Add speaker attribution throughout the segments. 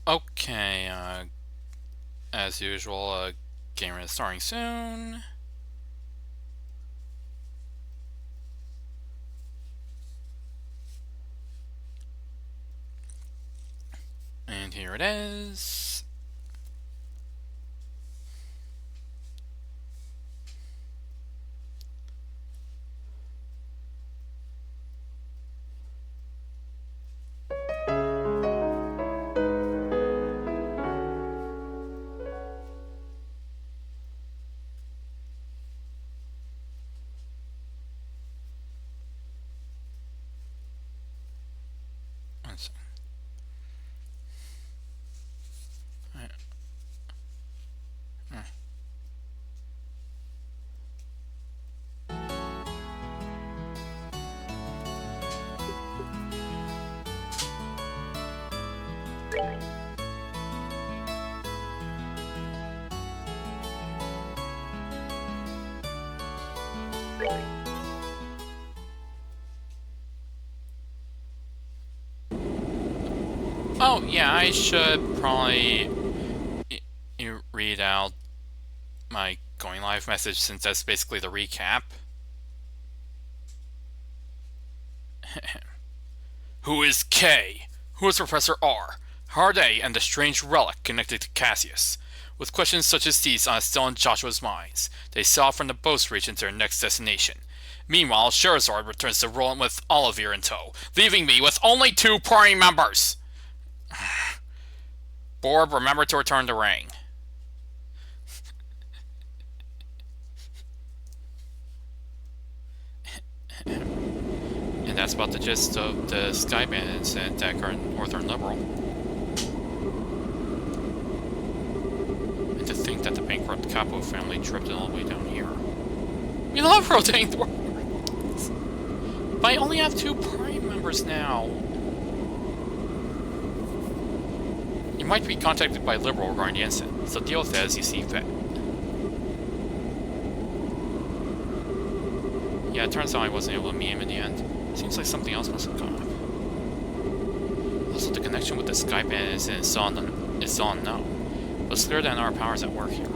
Speaker 1: Okay, as usual, game is starting soon. And here it is. One second. Alright. Oh, yeah, I should probably read out my going live message since that's basically the recap. Who is K? Who is Professor R? How are they and the strange relic connected to Cassius? With questions such as these still on Joshua's minds, they sail off from the boast region to their next destination. Meanwhile, Sherazard returns to Roland with Olivier in tow, leaving me with only 2 party members! Borb, remember to return the ring. And that's about the gist of the Skyban incident at current Northern Liberal. And to think that the bankrupt Capo family tripped it all the way down here. We love rotating the world! But I only have 2 party members now. You might be contacted by Liberal regarding the incident, so deal with it as you see fit. Yeah, it turns out I wasn't able to meet him in the end. Seems like something else must have come up. Also, the connection with the Skyban is unknown, but it's clear that our powers at work here.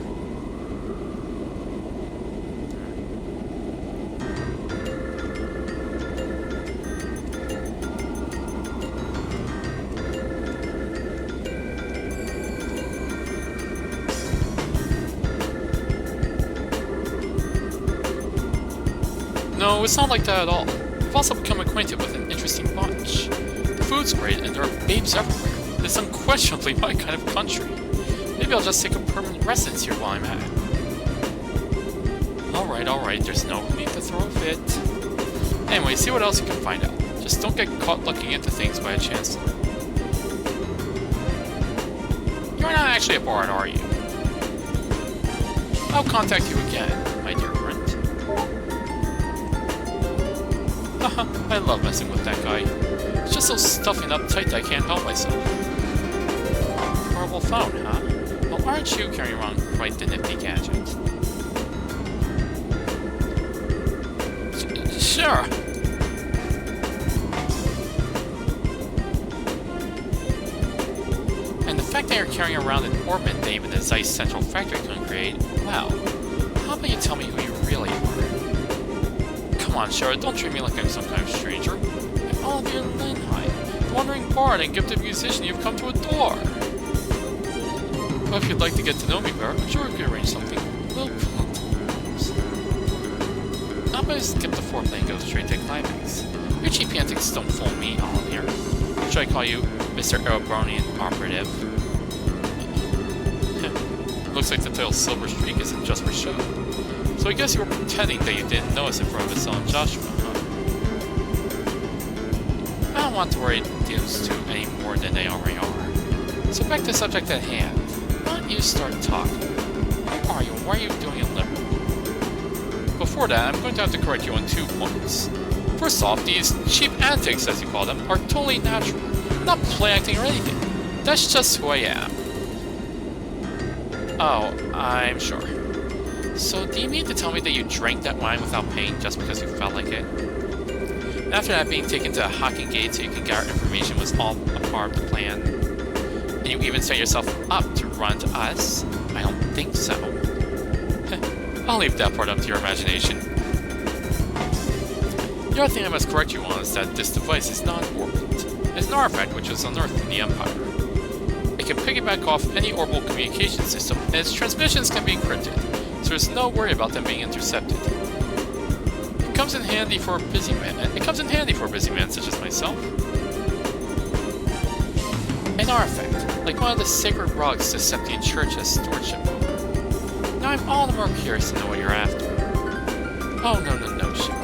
Speaker 1: No, it's not like that at all. I've also become acquainted with an interesting bunch. The food's great, and there are babes everywhere. It's unquestionably my kind of country. Maybe I'll just take a permanent residence here while I'm at it. Alright, there's no need to throw a fit. Anyway, see what else you can find out. Just don't get caught looking into things by a chance. You're not actually a bard, are you? I'll contact you again, my dear friend. I love messing with that guy. It's just so stuffy and uptight that I can't help myself. Horrible phone, huh? Well, aren't you carrying around quite the nifty gadget? Sure. And the fact that you're carrying around an orbit that even the Zeiss Central Factory couldn't create, well, how about you tell me who you really are? Come on, Shara, don't treat me like I'm some kind of stranger. I'm Olivier Linheim, the wandering bard and gifted musician you've come to adore. Well, if you'd like to get to know me better, I'm sure we could arrange something. Well, how about I skip the foreplay and go straight to climax? Your cheap antics don't fool me, Olivier. Should I call you Mr. Aerobronian Operative? Looks like the title Silver Streak isn't just for show. So I guess you were pretending that you didn't notice in front of Estelle and Joshua, huh? I don't want to worry these 2 any more than they already are. So back to the subject at hand. Why don't you start talking? Who are you and why are you doing it liberal? Before that, I'm going to have to correct you on 2 points. First off, these cheap antics, as you call them, are totally natural. I'm not play acting or anything. That's just who I am. Oh, I'm sure. So, do you mean to tell me that you drank that wine without paying just because you felt like it? After that, being taken to a Hocking Gate so you can gather information was all a part of the plan. And you even set yourself up to run to us? I don't think so. I'll leave that part up to your imagination. The other thing I must correct you on is that this device is not an orbit. It's an artifact which was unearthed in the Empire. It can piggyback off any orbital communication system, and its transmissions can be encrypted, so there's no worry about them being intercepted. It comes in handy for a busy man such as myself. An artifact, like one of the sacred rugs the Septian Church has stewardship over. Now I'm all the more curious to know what you're after. Oh, no, Shiro.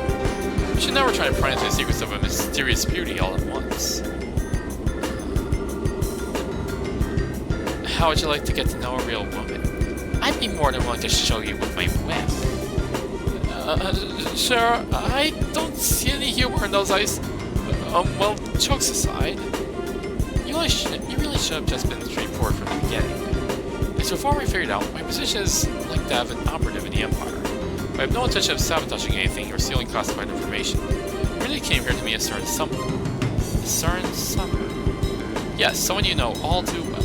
Speaker 1: You should never try to pry into the secrets of a mysterious beauty all at once. How would you like to get to know a real woman? I'd be more than willing to show you with my whip. Sure, I don't see any humor in those eyes. Well, jokes aside, you really should have just been straightforward from the beginning. And so far we figured out, my position is like that of an operative in the Empire. I have no intention of sabotaging anything or stealing classified information. I really came here to meet a certain someone. A certain someone? Yes, someone you know all too well.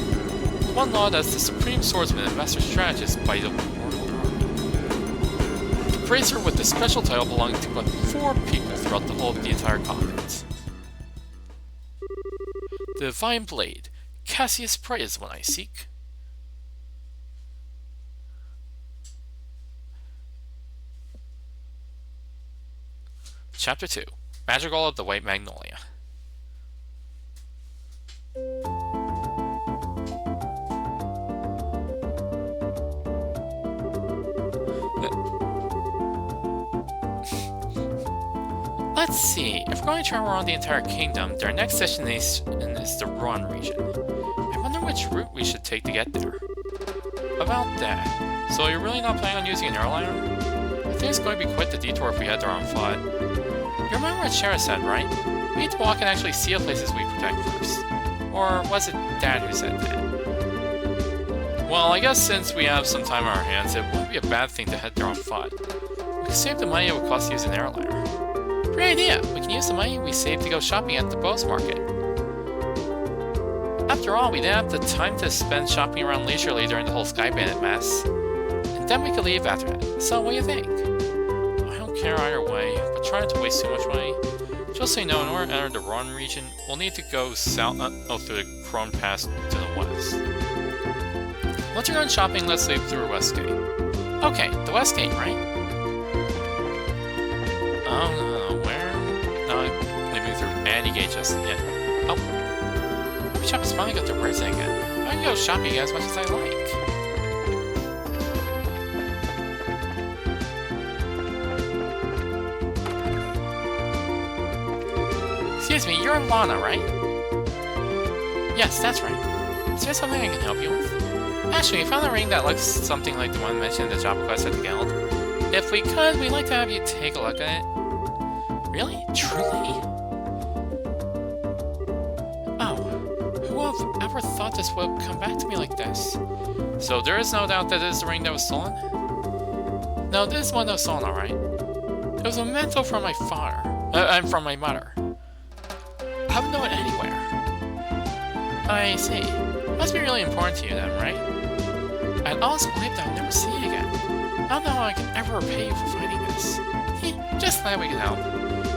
Speaker 1: One laud as the supreme swordsman and master strategist by the Immortal Army. The bracer with the special title belonging to but 4 people throughout the whole of the entire continent. The Divine Blade. Cassius Prey is the one I seek. Chapter 2. Madrigal of the White Magnolia. Let's see, if we're going to travel around the entire kingdom, their next destination is the Rouen region. I wonder which route we should take to get there. About that. So you're really not planning on using an airliner? I think it's going to be quite the detour if we head there on foot. You remember what Shara said, right? We need to walk and actually see the places we protect first. Or was it Dad who said that? Well, I guess since we have some time on our hands, it wouldn't be a bad thing to head there on foot. We could save the money it would cost to use an airliner. Great idea! We can use the money we saved to go shopping at the Bose Market. After all, we didn't have the time to spend shopping around leisurely during the whole Sky Bandit mess. And then we could leave after that. So, what do you think? I don't care either way, but try not to waste too much money. Just so you know, in order to enter the Rouen region, we'll need to go south through the Krone Pass to the west. Once you're done shopping, let's leave through West Gate. Okay, the West Gate, right? Leaving through any gate just yet. Oh. Every shop has finally got their wares in again. I can go shopping as much as I like. Excuse me, you're Lana, right? Yes, that's right. Is there something I can help you with? Actually, we found a ring that looks something like the one mentioned in the job request at the Guild. If we could, we'd like to have you take a look at it. Really? Truly? Oh, who would have ever thought this would come back to me like this? So there is no doubt that it is the ring that was stolen? No, this is one that was stolen, alright. It was a memento from my father. And from my mother. I haven't known it anywhere. I see. Must be really important to you then, right? I'd always believed I'd never see it again. I don't know how I can ever repay you for finding this. Just glad we can help.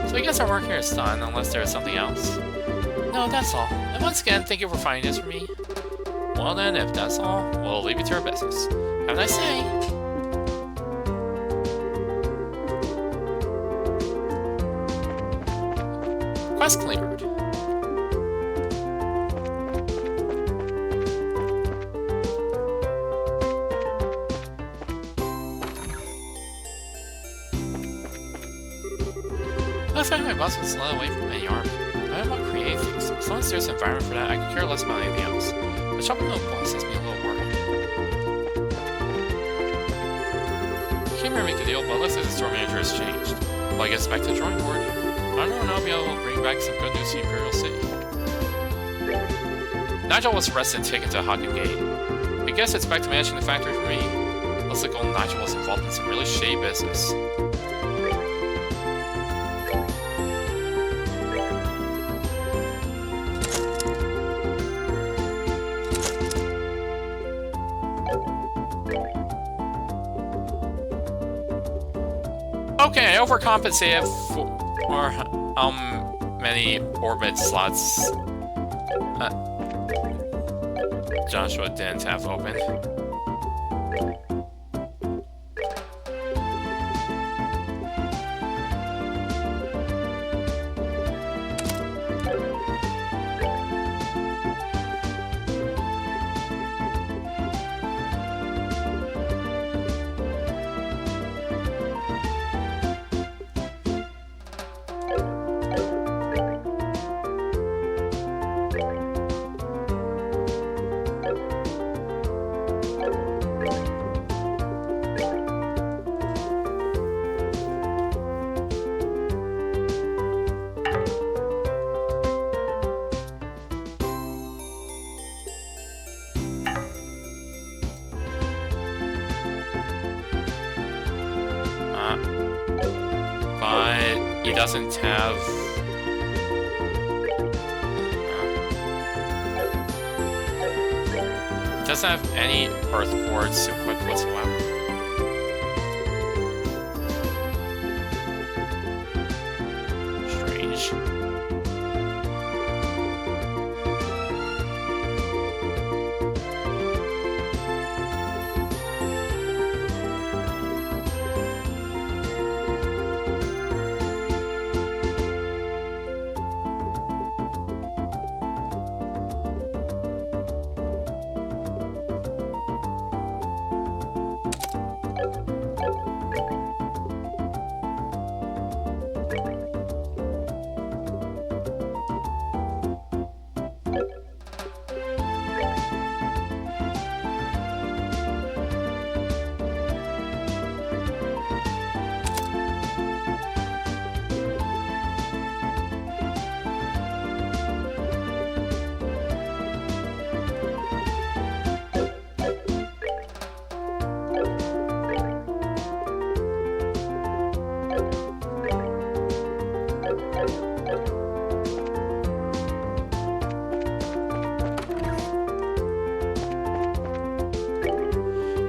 Speaker 1: So I guess our work here is done, unless there is something else. No, that's all. And once again, thank you for finding this for me. Well then, if that's all, we'll leave you to our business. Have a nice day! Quest cleared. Looks like my boss was led away from any army. I don't want to create things. As long as there's an environment for that, I could care less about anything else. But shopping with boss has me a little worried. I came here to make a deal, but it looks like the store manager has changed. Well, I guess back to the drawing board. I don't know when I'll be able to bring back some good news to the Imperial City. Nigel was arrested and taken to Hagen Gate. I guess it's back to managing the factory for me. Looks like old Nigel was involved in some really shady business. Okay, I overcompensated for how many orbit slots Joshua didn't have open. But he doesn't have... he doesn't have any Earth Quartz equipped whatsoever. Strange.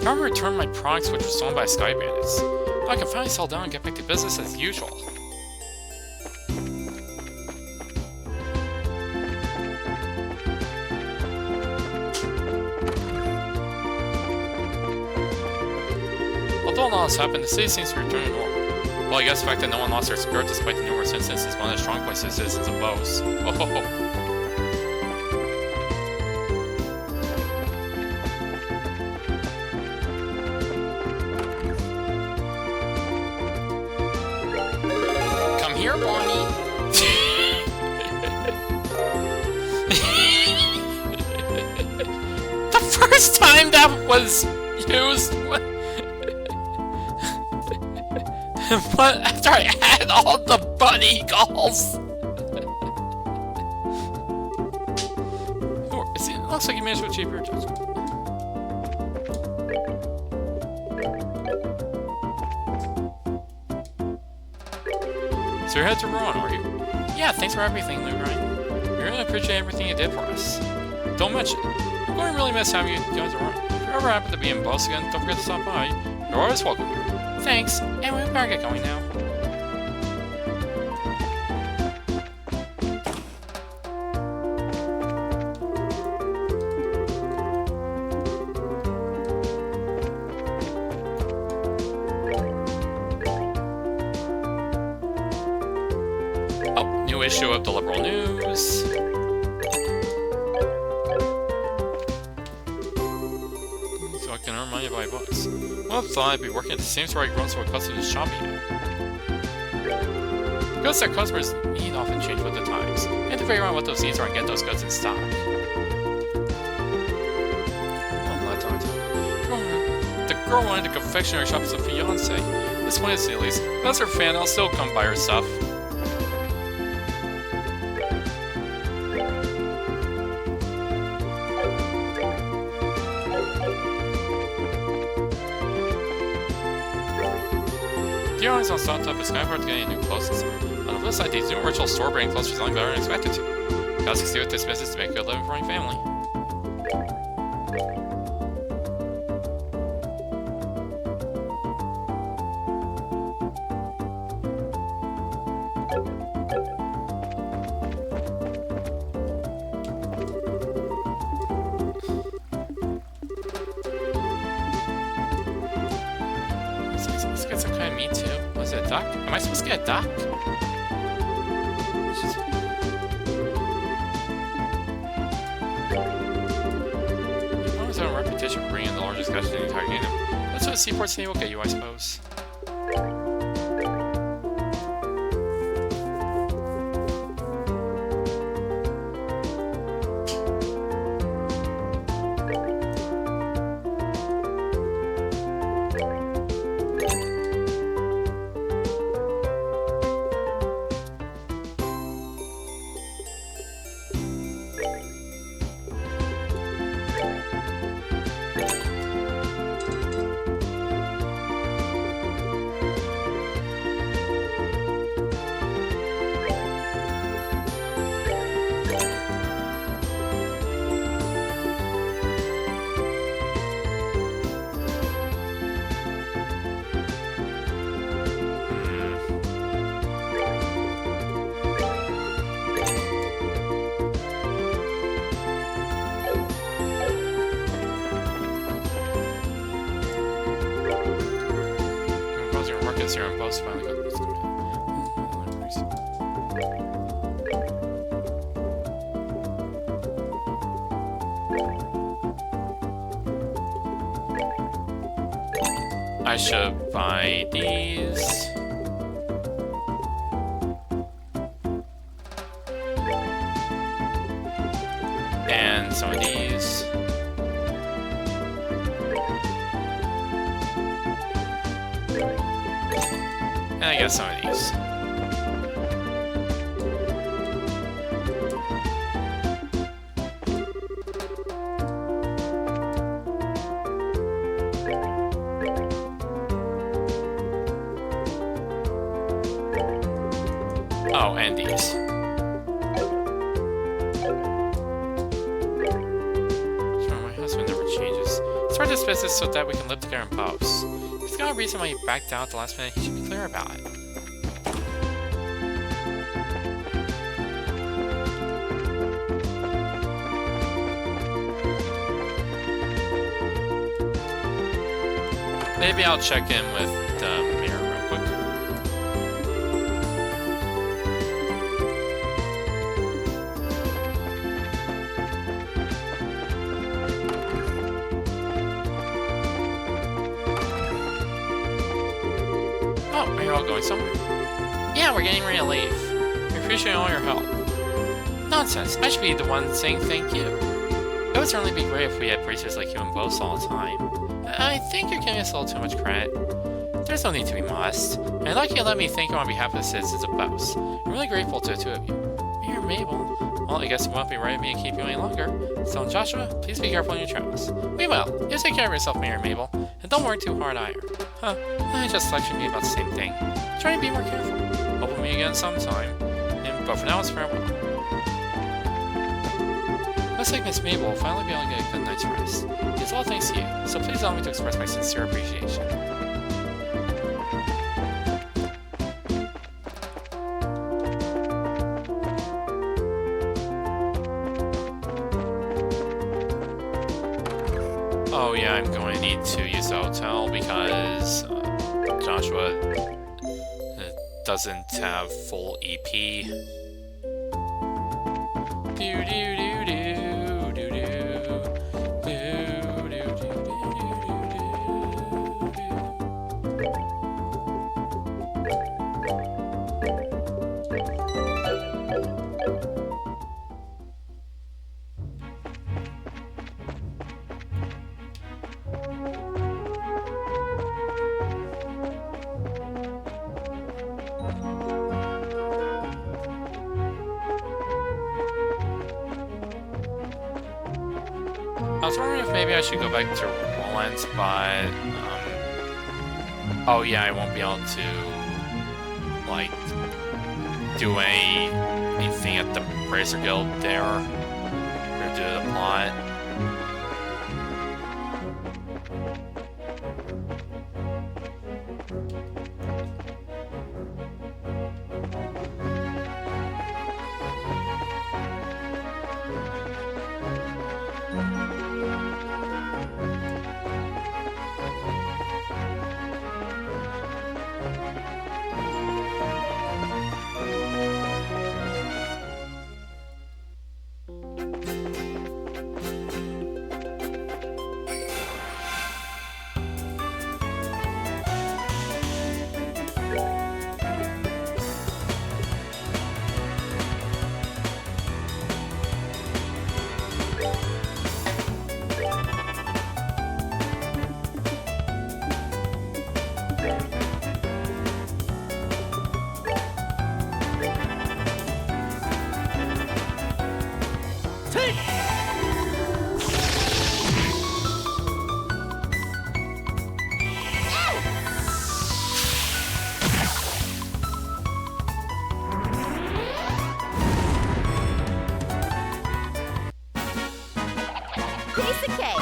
Speaker 1: I want to return my products which were stolen by Sky Bandits. Now I can finally settle down and get back to business as usual. Although a lot has happened, the city seems to be returning to normal. Well, I guess the fact that no one lost their spirit despite the numerous incidents is one of the strong points of citizens of Bose. Oh ho ho. Here, Bonnie. The first time that was used, but after I had all the bunny calls. It looks like you managed to achieve your objective. So you're headed to Rouen, are you? Yeah, thanks for everything, Lou Ryan. We really appreciate everything you did for us. Don't mention it. I'm going to really miss having you go to Rouen. If you ever happen to be in Bose again, don't forget to stop by. You're always welcome here. Thanks, and we better get going now. New issue of the Liberal News. So I can earn money by books. Well, I thought I'd be working at the same store I grown so accustomed to shopping at. Goods that customers need often change with the times. You have to figure out what those needs are and get those goods in stock. The girl wanted a confectionery shop as a fiance. This one is at least. As her fan, I'll still come buy her stuff. The airlines on stock up is kind of hard to get any new clothes this summer. On the flip side, these new virtual store brand clothes are selling better than expected to. Gotta succeed with this business to make a good living for my family. me too. Was it a duck? Am I supposed to get a duck? As long as I have a reputation for bringing in the largest catch in the entire kingdom. That's what a seaport city will get you, I suppose. Here on post finally got this going. I should buy these. And some of these. And I guess some of these. Oh, and these. My husband never changes. Start this business so that we can live together in post. If he's got a reason why he backed out at the last minute, he should be clear about it. Maybe I'll check in with the mayor real quick. Oh, are you all going somewhere? Yeah, we're getting ready to leave. We appreciate all your help. Nonsense, I should be the one saying thank you. It would certainly be great if we had preachers like you and boast all the time. I think you're giving us a little too much credit. There's no need to be modest. And I'd like you to let me thank you on behalf of the citizens of Bouse. I'm really grateful to the two of you. Mayor Mabel. Well, I guess it won't be right of me to keep you any longer. So, Joshua, please be careful on your travels. We will. You take care of yourself, Mayor Mabel. And don't work too hard either. Huh, I just lectured me about the same thing. Try to be more careful. Hope we'll meet again sometime. But for now, it's farewell. Looks like Miss Mabel will finally be able to get a good night's rest. It's all thanks to you, so please allow me to express my sincere appreciation. Oh yeah, I'm going to need to use the hotel because Joshua doesn't have full EP. I was wondering if maybe I should go back to Roland, but, oh yeah, I won't be able to, like, do anything at the Bracer Guild there, or do the plot.
Speaker 2: Piece of cake.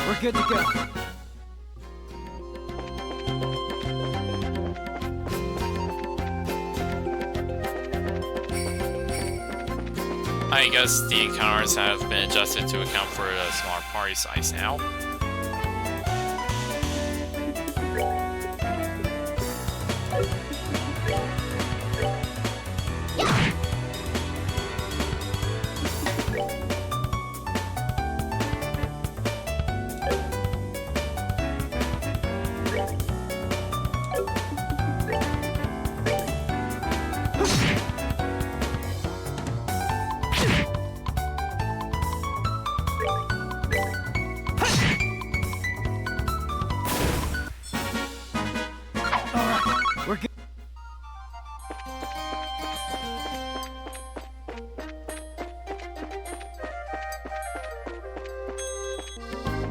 Speaker 3: We're good to go.
Speaker 1: I guess the encounters have been adjusted to account for the smaller party size now.
Speaker 3: We're good.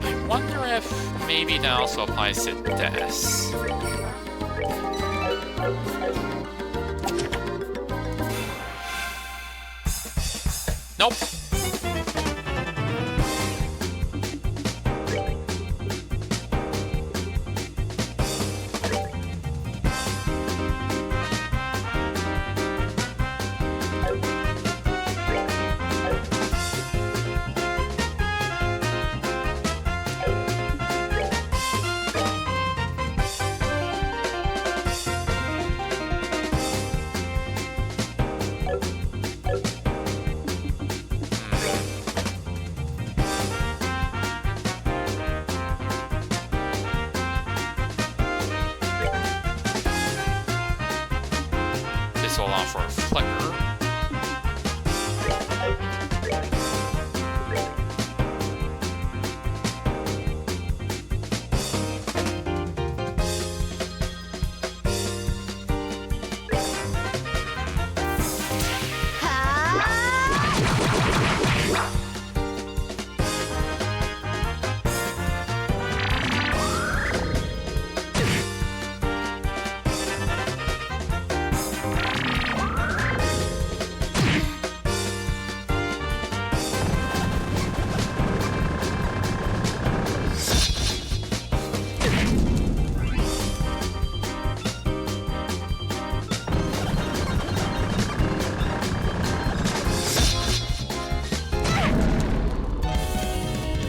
Speaker 1: I wonder if maybe that also applies to Des. Nope. This will allow for a flicker.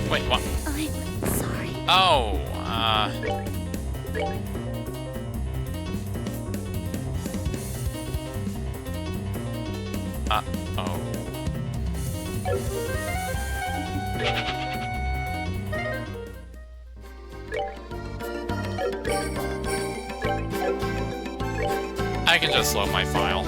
Speaker 1: Wait, what?
Speaker 2: I'm sorry.
Speaker 1: Oh, oh. I can just load my file.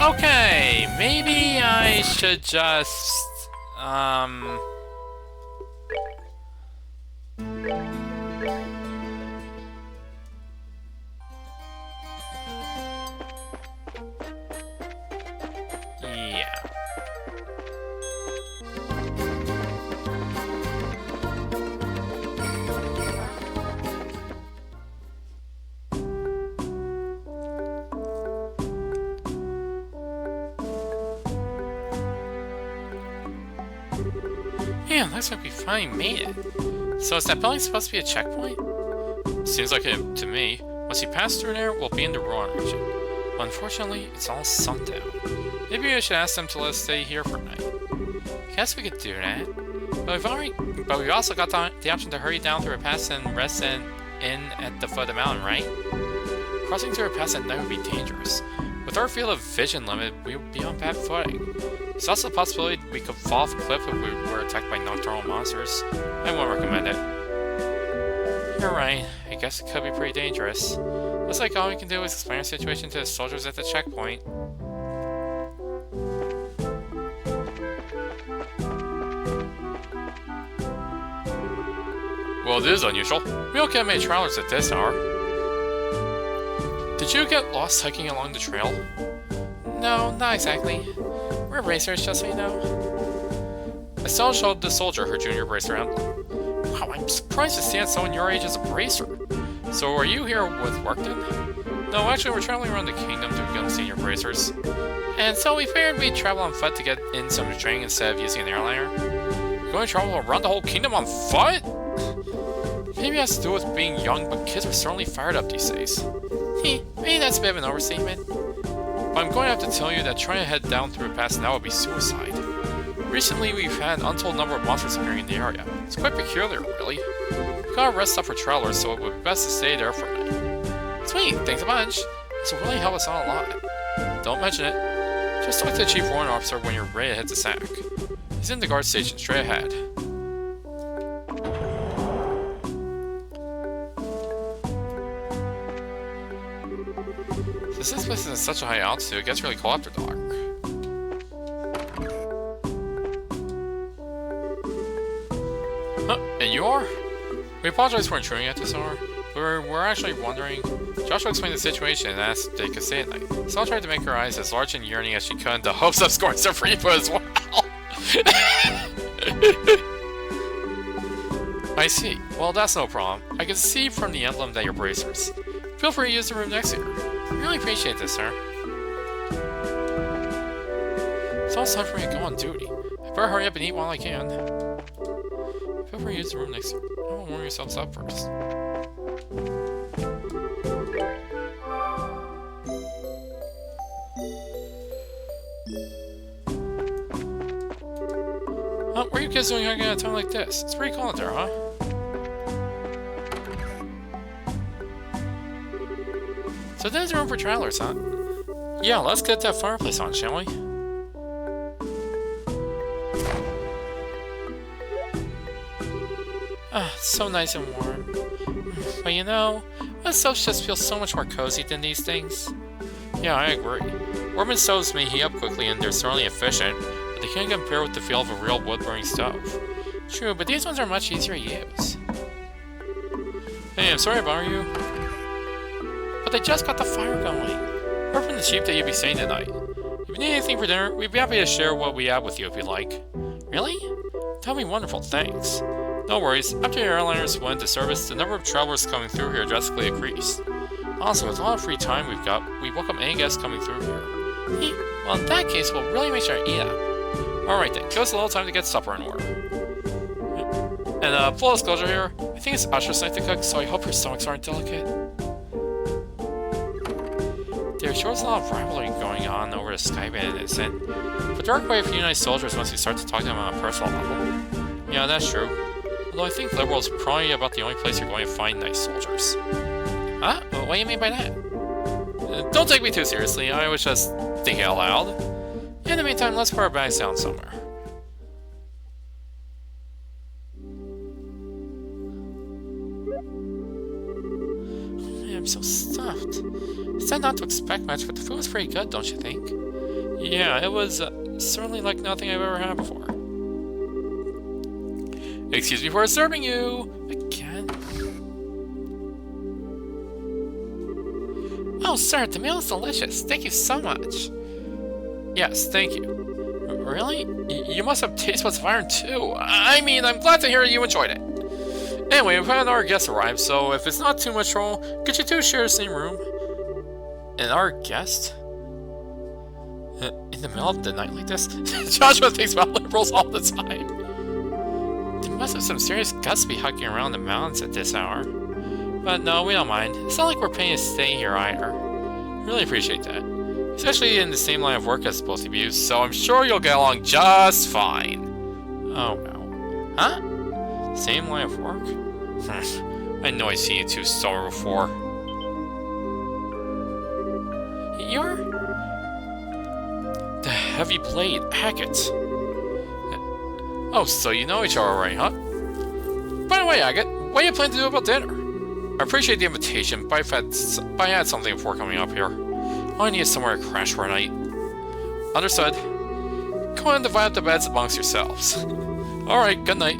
Speaker 1: Okay, maybe I should just, yeah. Man, looks like we finally made it. So is that building supposed to be a checkpoint? Seems like it to me. Once you pass through there, we'll be in the ruin region. But unfortunately, it's all sunk down. Maybe I should ask them to let us stay here for a night. Guess we could do that. But we've also got the option to hurry down through a pass and rest in at the foot of the mountain, right? Crossing through a pass at night would be dangerous. With our field of vision limit, we would be on bad footing. There's also the possibility we could fall off a cliff if we were attacked by nocturnal monsters. I won't recommend it. You're right. I guess it could be pretty dangerous. Looks like all we can do is explain our situation to the soldiers at the checkpoint. Well, it is unusual. We don't get many travelers at this hour. Did you get lost hiking along the trail? No, not exactly. We're racers, just so you know. Estelle showed the soldier her junior bracer emblem. Wow, I'm surprised to see someone your age as a bracer. So are you here with work then? No, actually we're traveling around the kingdom to become senior bracers. And so we figured we'd travel on foot to get in some training instead of using an airliner. You're going to travel around the whole kingdom on foot? Maybe it has to do with being young, but kids are certainly fired up these days. Maybe that's a bit of an overstatement. But I'm going to have to tell you that trying to head down through a pass now would be suicide. Recently, we've had an untold number of monsters appearing in the area. It's quite peculiar, really. We've got a rest stop for travelers, so it would be best to stay there for a night. Sweet, thanks a bunch. This will really help us out a lot. Don't mention it. Just talk to the Chief Warrant Officer when you're ready to head to SAC. He's in the guard station, straight ahead. Since this place is at such a high altitude, it gets really cold after dark. Huh, and you are? We apologize for intruding at this hour. We're actually wondering... Joshua explained the situation and asked if they could stay at night. Saul tried to make her eyes as large and yearning as she could in the hopes of scoring some free food as well. I see. Well, that's no problem. I can see from the emblem that you're bracers. Feel free to use the room next to you. Really appreciate this, sir. It's almost time for me to go on duty. I better hurry up and eat while I can. Feel free to use the room next to you. I will warm yourselves up first. What are you kids doing hanging at a time like this? It's pretty cold out there, huh? So there's room for travelers, huh? Yeah, let's get that fireplace on, shall we? Ah, it's so nice and warm. But you know, us stoves just feel so much more cozy than these things. Yeah, I agree. Warm stoves may heat up quickly and they're certainly efficient, but they can't compare with the feel of a real wood-burning stove. True, but these ones are much easier to use. Hey, I'm sorry to bother you. But they just got the fire going. We're from the chief that you'll be staying tonight. If you need anything for dinner, we'd be happy to share what we have with you if you'd like. Really? That'd be wonderful, thanks. No worries, after your airliners went into service, the number of travelers coming through here drastically increased. Also, with all the free time we've got, we welcome any guests coming through here. Well, in that case, we'll really make sure to eat up. Alright then, give us a little time to get supper in order. And full disclosure here, I think it's Usher's night to cook, so I hope your stomachs aren't delicate. There's sure a lot of rivalry going on over the Skyband and Innocent, but there are quite a few nice soldiers once you start to talk to them on a personal level. Yeah, that's true. Although I think Liberal is probably about the only place you're going to find nice soldiers. Huh? What do you mean by that? Don't take me too seriously, I was just thinking out loud. In the meantime, let's put our bags down somewhere. Man, I'm so stuffed. I said not to expect much, but the food was pretty good, don't you think? Yeah, it was certainly like nothing I've ever had before. Excuse me for serving you! Again? Oh, sir, the meal is delicious. Thank you so much. Yes, thank you. Really? You must have taste buds of iron too. I mean, I'm glad to hear you enjoyed it. Anyway, we've had our guest arrive, so if it's not too much trouble, could you two share the same room? And our guest? In the middle of the night like this? Joshua thinks about liberals all the time. There must have some serious guts to be hiking around the mountains at this hour. But no, we don't mind. It's not like we're paying to stay here either. Really appreciate that. Especially in the same line of work as both of you, so I'm sure you'll get along just fine. Oh no. Huh? Same line of work? I know I've seen you two somewhere before. You're... the heavy blade, Agate. Oh, so you know each other already, huh? By the way, Agate, what do you plan to do about dinner? I appreciate the invitation, but I had something before coming up here. All I need is somewhere to crash for a night. Understood. Go on and divide up the beds amongst yourselves. Alright, good night.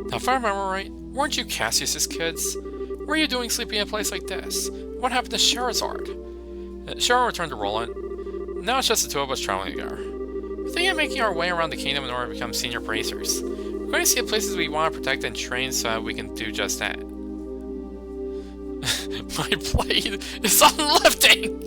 Speaker 1: Now, if I remember right, weren't you Cassius's kids? What are you doing sleeping in a place like this? What happened to Sherazard? Cheryl returned to Roland. Now it's just the two of us traveling together. We're thinking of making our way around the kingdom in order to become senior bracers. We're going to see the places we want to protect and train so that we can do just that. My blade is unlifting!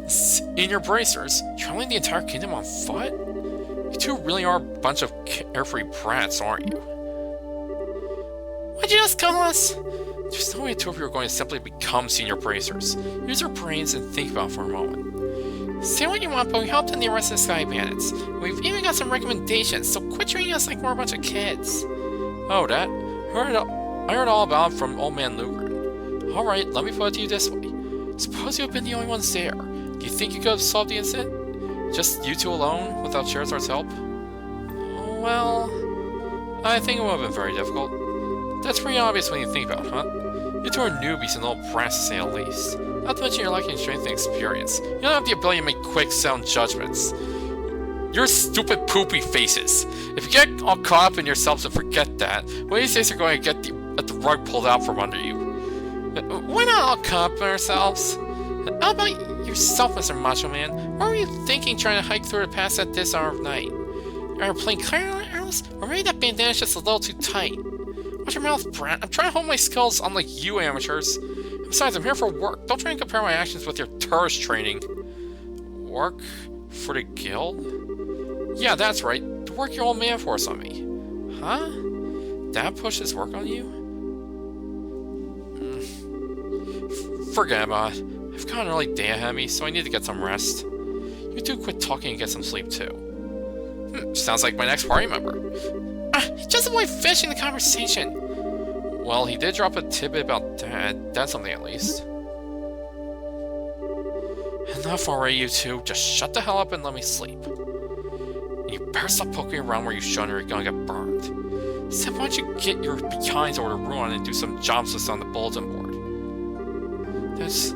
Speaker 1: Senior bracers? Traveling the entire kingdom on foot? You two really are a bunch of carefree brats, aren't you? What'd you just call us? There's no way the two of you are going to simply become senior bracers. Use your brains and think about it for a moment. Say what you want, but we helped in the arrest of the Sky Bandits. We've even got some recommendations, so quit treating us like we're a bunch of kids. Oh, that? I heard all about it from Old Man Lugren. Alright, let me put it to you this way. Suppose you have been the only ones there. Do you think you could have solved the incident? Just you two alone, without Sherazard's help? Well... I think it would have been very difficult. That's pretty obvious when you think about it, huh? You two are newbies and little brats to say the least. Not to mention your lacking strength and experience. You don't have the ability to make quick, sound judgments. You're stupid, poopy faces. If you get all caught up in yourselves and forget that, one of these days you're going to get the rug pulled out from under you. We're not all caught up in ourselves. How about yourself, Mr. Macho Man? What were you thinking trying to hike through the pass at this hour of night? Are you playing clear arrows? Or maybe that bandana's just a little too tight? Watch your mouth, brat. I'm trying to hold my skills unlike you amateurs. Besides, I'm here for work. Don't try and compare my actions with your tourist training. Work? For the guild? Yeah, that's right. The work your old man forced on me. Huh? Dad pushed his work on you? Forget about it. I've got an early day ahead of me, so I need to get some rest. You two quit talking and get some sleep, too. Sounds like my next party member. He just avoided finishing the conversation. Well, he did drop a tidbit about Dad. That's something at least. Enough already, you two. Just shut the hell up and let me sleep. And you better stop poking around where you shouldn't or you're gonna get burned. So why don't you get your behinds over to Ruin and do some job lists on the bulletin board? That's...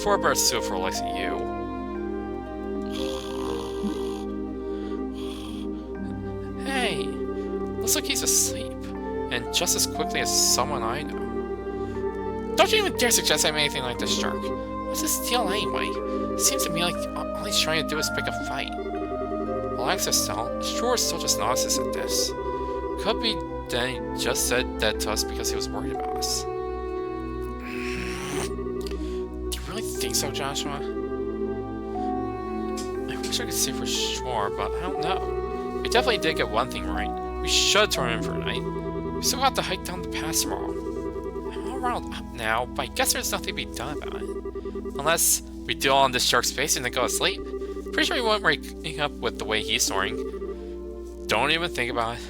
Speaker 1: 4 better suit for like you. Hey, looks like he's asleep. And just as quickly as someone I know. Don't you even dare suggest I'm anything like this jerk. What's his deal anyway? Seems to me like all he's trying to do is pick a fight. Well, Estelle, sure is still just nauseous at this. Could be that he just said that to us because he was worried about us. Do you really think so, Joshua? I wish I could say for sure, but I don't know. We definitely did get one thing right. We should turn in for a night. We still got to hike down the pass tomorrow. I'm all riled up now, but I guess there's nothing to be done about it. Unless we deal on this shark's face and then go to sleep. Pretty sure he won't wake up with the way he's snoring. Don't even think about it.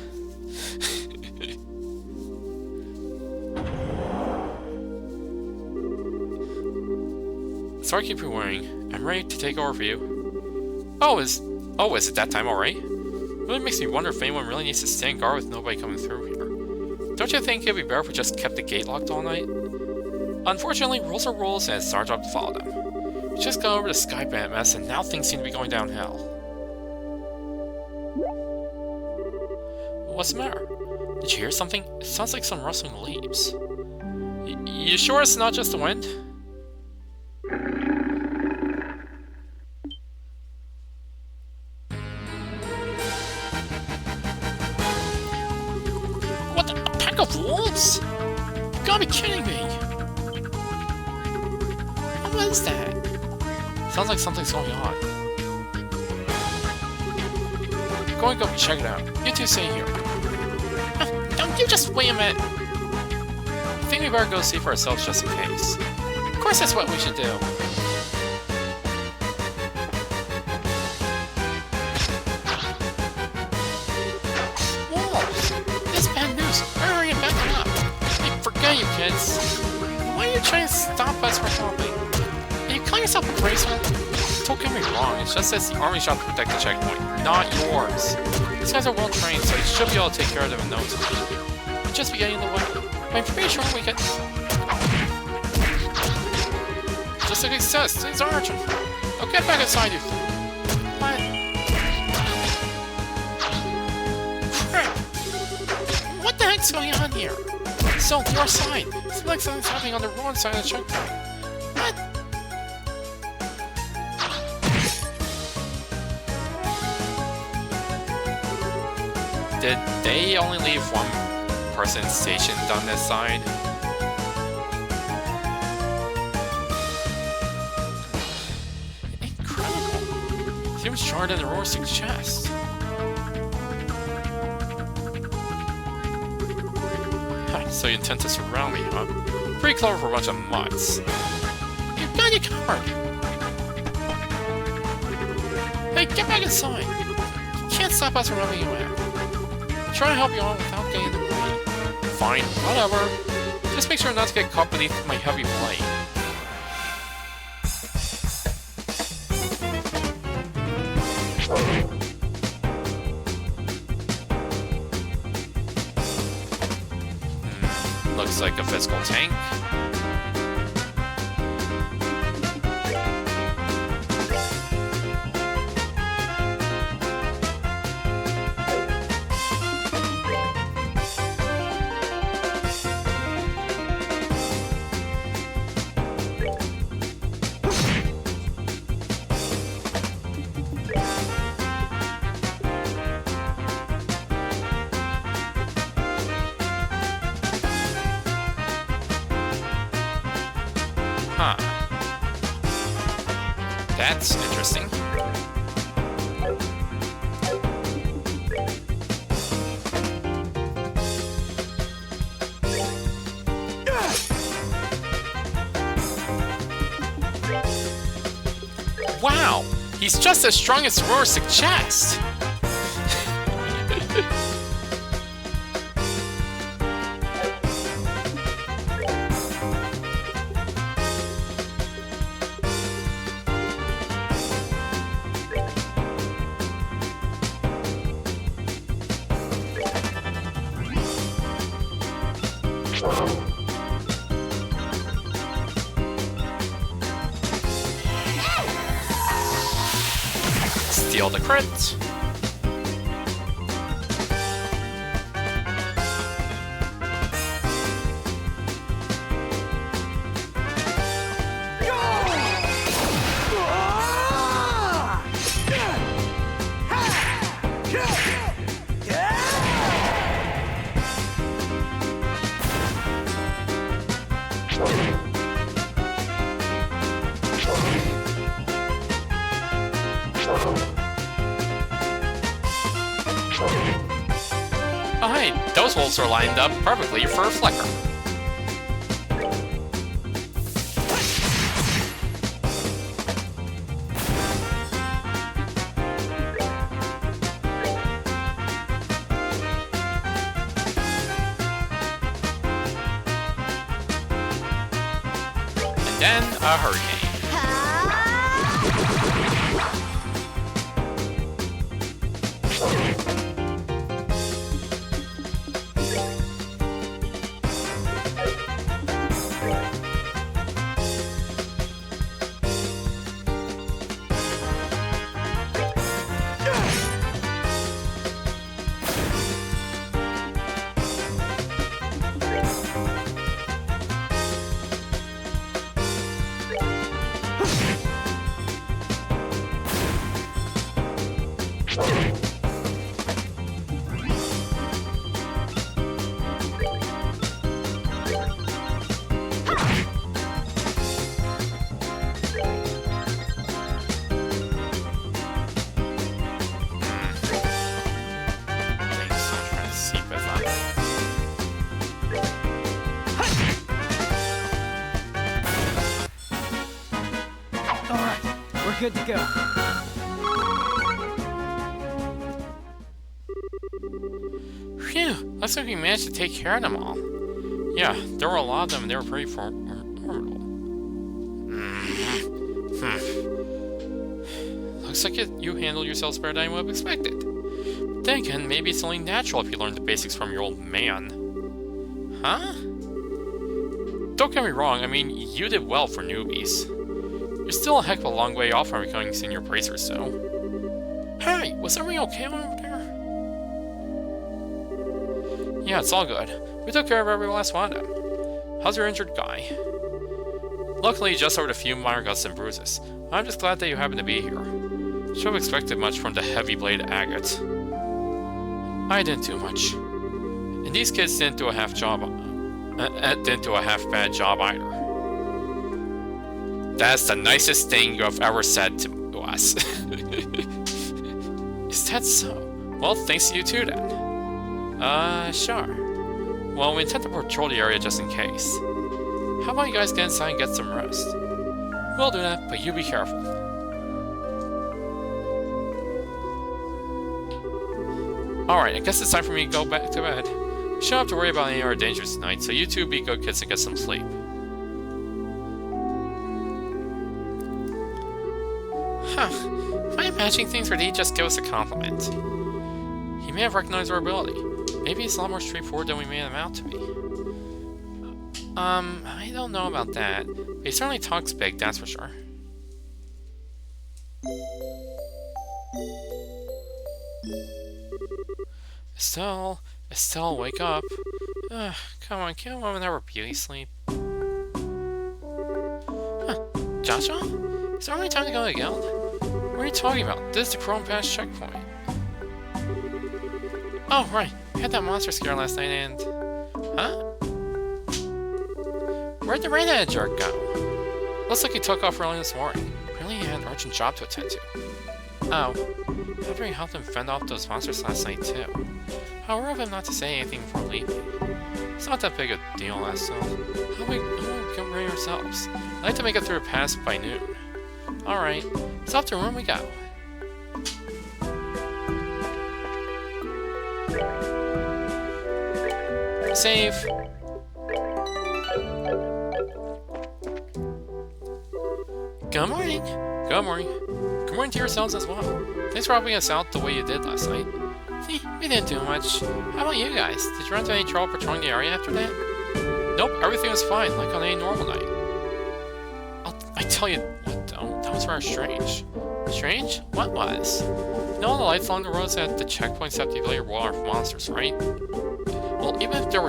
Speaker 1: Sorry to keep you worrying. I'm ready to take over for you. Oh, is it that time already? It really makes me wonder if anyone really needs to stand guard with nobody coming through here. Don't you think it'd be better if we just kept the gate locked all night? Unfortunately, rules are rules, and it's our job to follow them. We just got over the Skyplanet mess, and now things seem to be going downhill. What's the matter? Did you hear something? It sounds like some rustling leaves. You sure it's not just the wind? What the? A pack of wolves? You gotta be kidding me! What is that? Sounds like something's going on. Going to go check it out. You two stay here. Don't you just wait a minute! I think we better go see for ourselves just in case. Of course that's what we should do. Wolves! This is bad news. Hurry and back them up. Hey, forget you kids. Why are you trying to stop us from helping? Are you calling yourself a bracelet? Don't get me wrong, it's just that the army's job to protect the checkpoint, not yours. These guys are well trained, so you should be able to take care of them in no time. We'll just be getting in the way. I'm pretty sure we can... Just like it says, it's urgent. Now get back inside, you... What? Crap! What the heck's going on here? So, your side. It seems like something's happening on the wrong side of the checkpoint. What? Did they only leave one person stationed on this side? Incredible! Seems stronger than the Roar suggests. So you intend to surround me, huh? Pretty clever for a bunch of mutts. You've got you covered! Hey, get back inside! You can't stop us from helping you out. Try to help you on without getting in the way. Fine, whatever. Just make sure not to get caught beneath my heavy blade. Looks like a physical tank. Huh. That's interesting. Wow! He's just as strong as Roar suggests! Steal the crit. Oh hey, those wolves are lined up perfectly for a flicker. And then a hurricane.
Speaker 3: we're good to go.
Speaker 1: Phew, looks like we managed to take care of them all. Yeah, there were a lot of them and they were pretty formidable. Looks like you handled yourselves better than I would have expected. Then again, maybe it's only natural if you learned the basics from your old man. Huh? Don't get me wrong, I mean, you did well for newbies. You're still a heck of a long way off from becoming senior bracers, so... Hey, was everything okay over there? Yeah, it's all good. We took care of every last one of them. How's your injured guy? Luckily, he just suffered a few minor cuts and bruises. I'm just glad that you happened to be here. Should have expected much from the heavy-bladed agate. I didn't do much. And these kids didn't do a half bad job either. That's the nicest thing you have ever said to us. Is that so? Well, thanks to you too then. Sure. Well, we intend to patrol the area just in case. How about you guys get inside and get some rest? We'll do that, but you be careful. Alright, I guess it's time for me to go back to bed. We shouldn't have to worry about any other dangers tonight, so you two be good kids and get some sleep. Huh. Am I imagining things or did he just give us a compliment? He may have recognized our ability. Maybe he's a lot more straightforward than we made him out to be. I don't know about that. But he certainly talks big, that's for sure. Estelle, wake up. Come on, can't a woman have her beauty sleep? Huh, Joshua? Is there only time to go to the guild? What are you talking about? This is the Chrome Pass checkpoint. Oh, right. We had that monster scare last night and... Huh? Where'd the redheaded jerk go? Looks like he took off early this morning. Apparently he had an urgent job to attend to. Oh. After he helped him fend off those monsters last night too. How rare of him not to say anything before leaving. It's not that big a deal, so... How we can bring ourselves? I'd like to make it through a pass by noon. Alright. It's off to the room we go. Save. Good morning. Good morning. Good morning to yourselves as well. Thanks for helping us out the way you did last night. See, we didn't do much. How about you guys? Did you run into any trouble patrolling the area after that? Nope, everything was fine, like on any normal night. I tell you what though, that was rather strange. Strange? What was? You know all the lights along the roads at the checkpoints have to be water for monsters, right? Well, even if there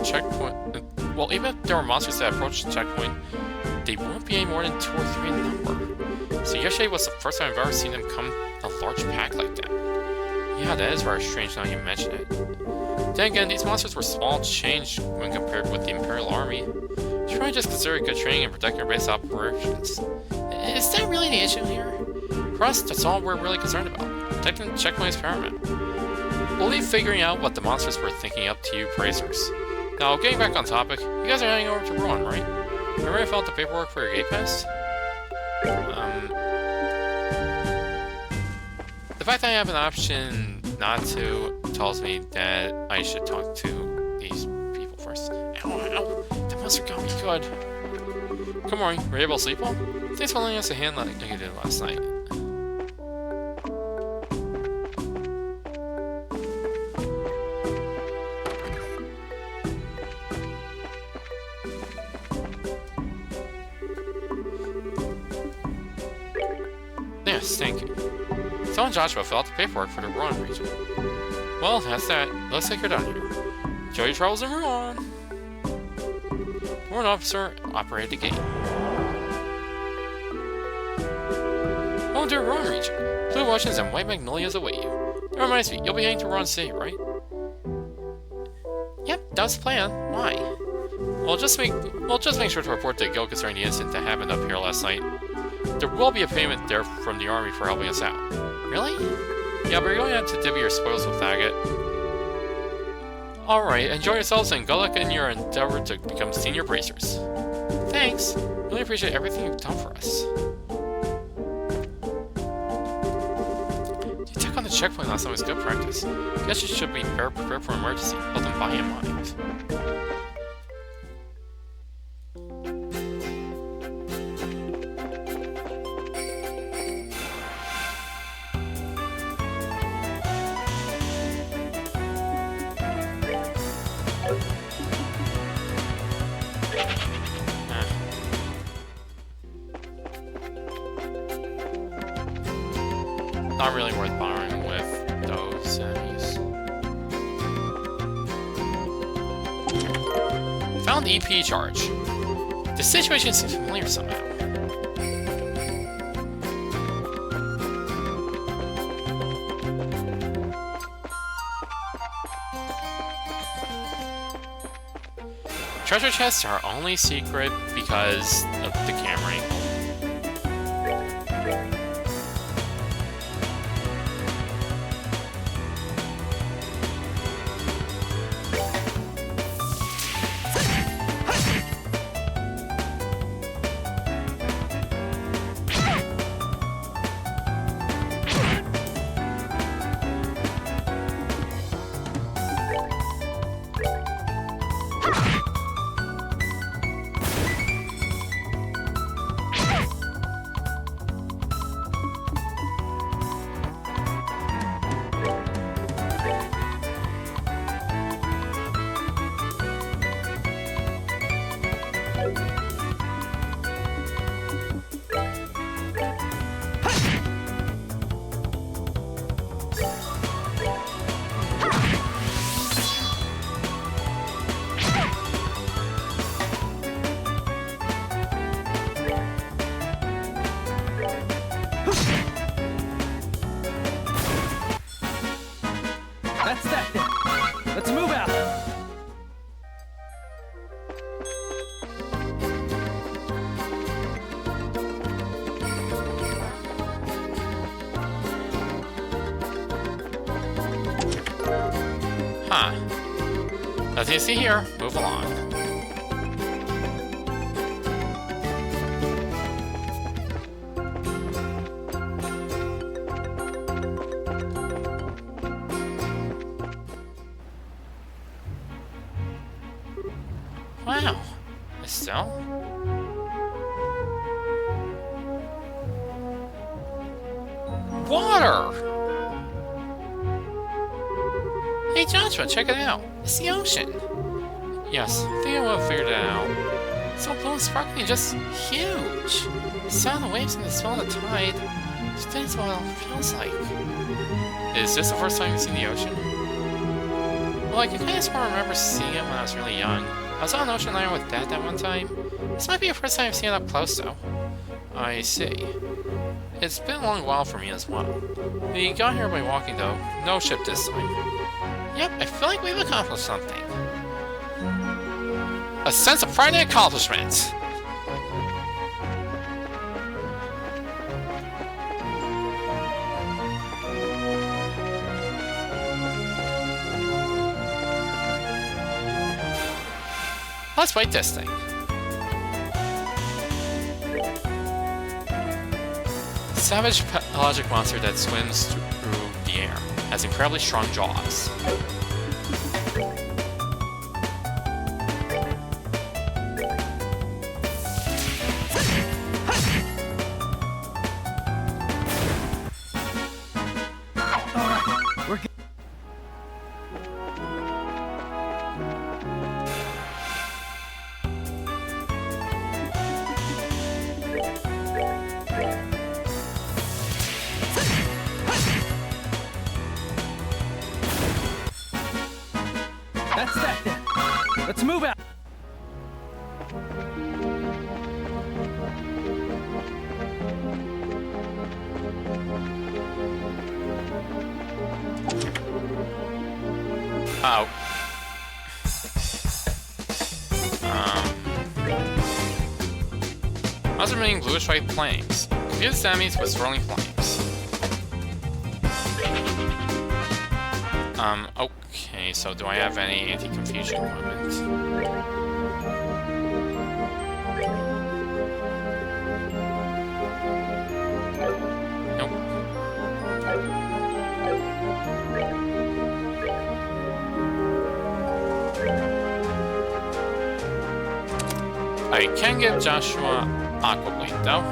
Speaker 1: were monsters that approached the checkpoint, they won't be any more than 2 or 3 in number. So yesterday was the first time I've ever seen them come in a large pack like that. Yeah, that is very strange now you mention it. Then again, these monsters were small change when compared with the Imperial Army. It's probably just considered good training and protecting our base operations. Is that really the issue here? For us, that's all we're really concerned about. Protecting the checkpoint is paramount. We'll leave figuring out what the monsters were thinking up to you bracers. Now, getting back on topic, you guys are heading over to Rouen, right? Remember I filled out the paperwork for your gate pass? The fact that I have an option not to tells me that I should talk to these people first. Ow, that monster got me good. Good morning, were you able to sleep well? Thanks for lending us a hand like you did last night. Yes, thank you. Someone Joshua filled out the paperwork for the Rouen region. Well, that's that. Looks like you're done here. Enjoy your travels in Rouen. The Rouen officer operated the gate. Welcome to the Rouen region. Blue oceans and white magnolias await you. That reminds me, you'll be heading to Rouen City, right? Yep, that's the plan. Why? Well, just make sure to report to the guild concerning the incident that happened up here last night. There will be a payment there from the army for helping us out. Really? Yeah, but you're going to have to divvy your spoils with Agate. Alright, enjoy yourselves and good luck in your endeavor to become senior bracers. Thanks! Really appreciate everything you've done for us. checkpoint last time was good practice. Guess you should be prepared for emergency, both in body and mind. Not really worth bothering with those enemies. Found EP charge. The situation seems familiar somehow. Treasure chests are only secret because of the camera angle.
Speaker 3: That's that then. Let's move out.
Speaker 1: Huh. Nothing to see here. Move along. Wow. Estelle? Water! Hey Joshua, check it out. It's the ocean. Yes, I think I will have figured it out. It's so blue and sparkling and just huge. The sound of the waves and the smell of the tide. That's what it feels like. Is this the first time you've seen the ocean? Well, I can kind of remember seeing it when I was really young. I was on an ocean liner with Dad that one time. This might be the first time I've seen it up close, though. I see. It's been a long while for me as well. We got here by walking, though. No ship this time. Yep, I feel like we've accomplished something. A sense of pride and accomplishment! Let's fight this thing. Savage pelagic monster that swims through the air. Has incredibly strong jaws.
Speaker 3: Alright, we're good. That's that then. Let's move out.
Speaker 1: Oh. How's it raining bluish-white flames? Confused enemies with swirling flames. Okay, so do I have any anti-confusion equipment? Nope. I can give Joshua Aqua Blade, though.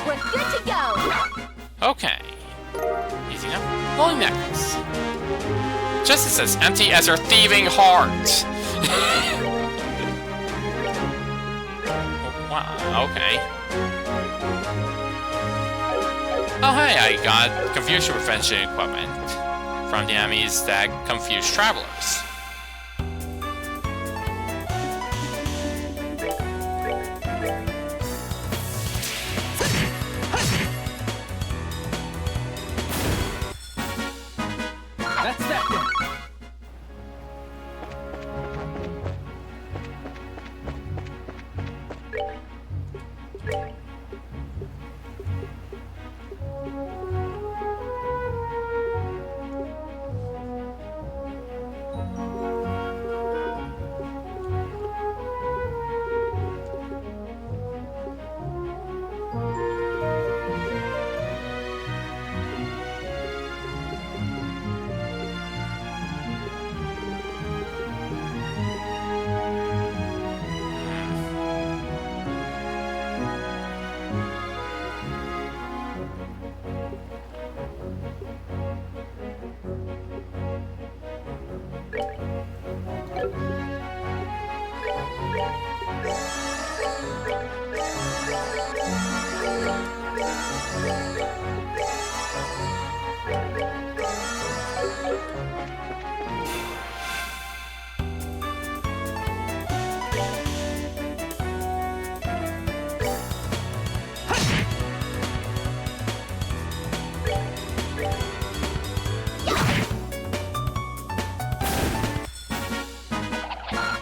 Speaker 2: We're good to go.
Speaker 1: Okay. Easy now. Holy necklace. Just as empty as her thieving heart. Wow, okay. Oh hey, I got confusion prevention equipment from the enemies that confuse travelers.
Speaker 3: That's that then.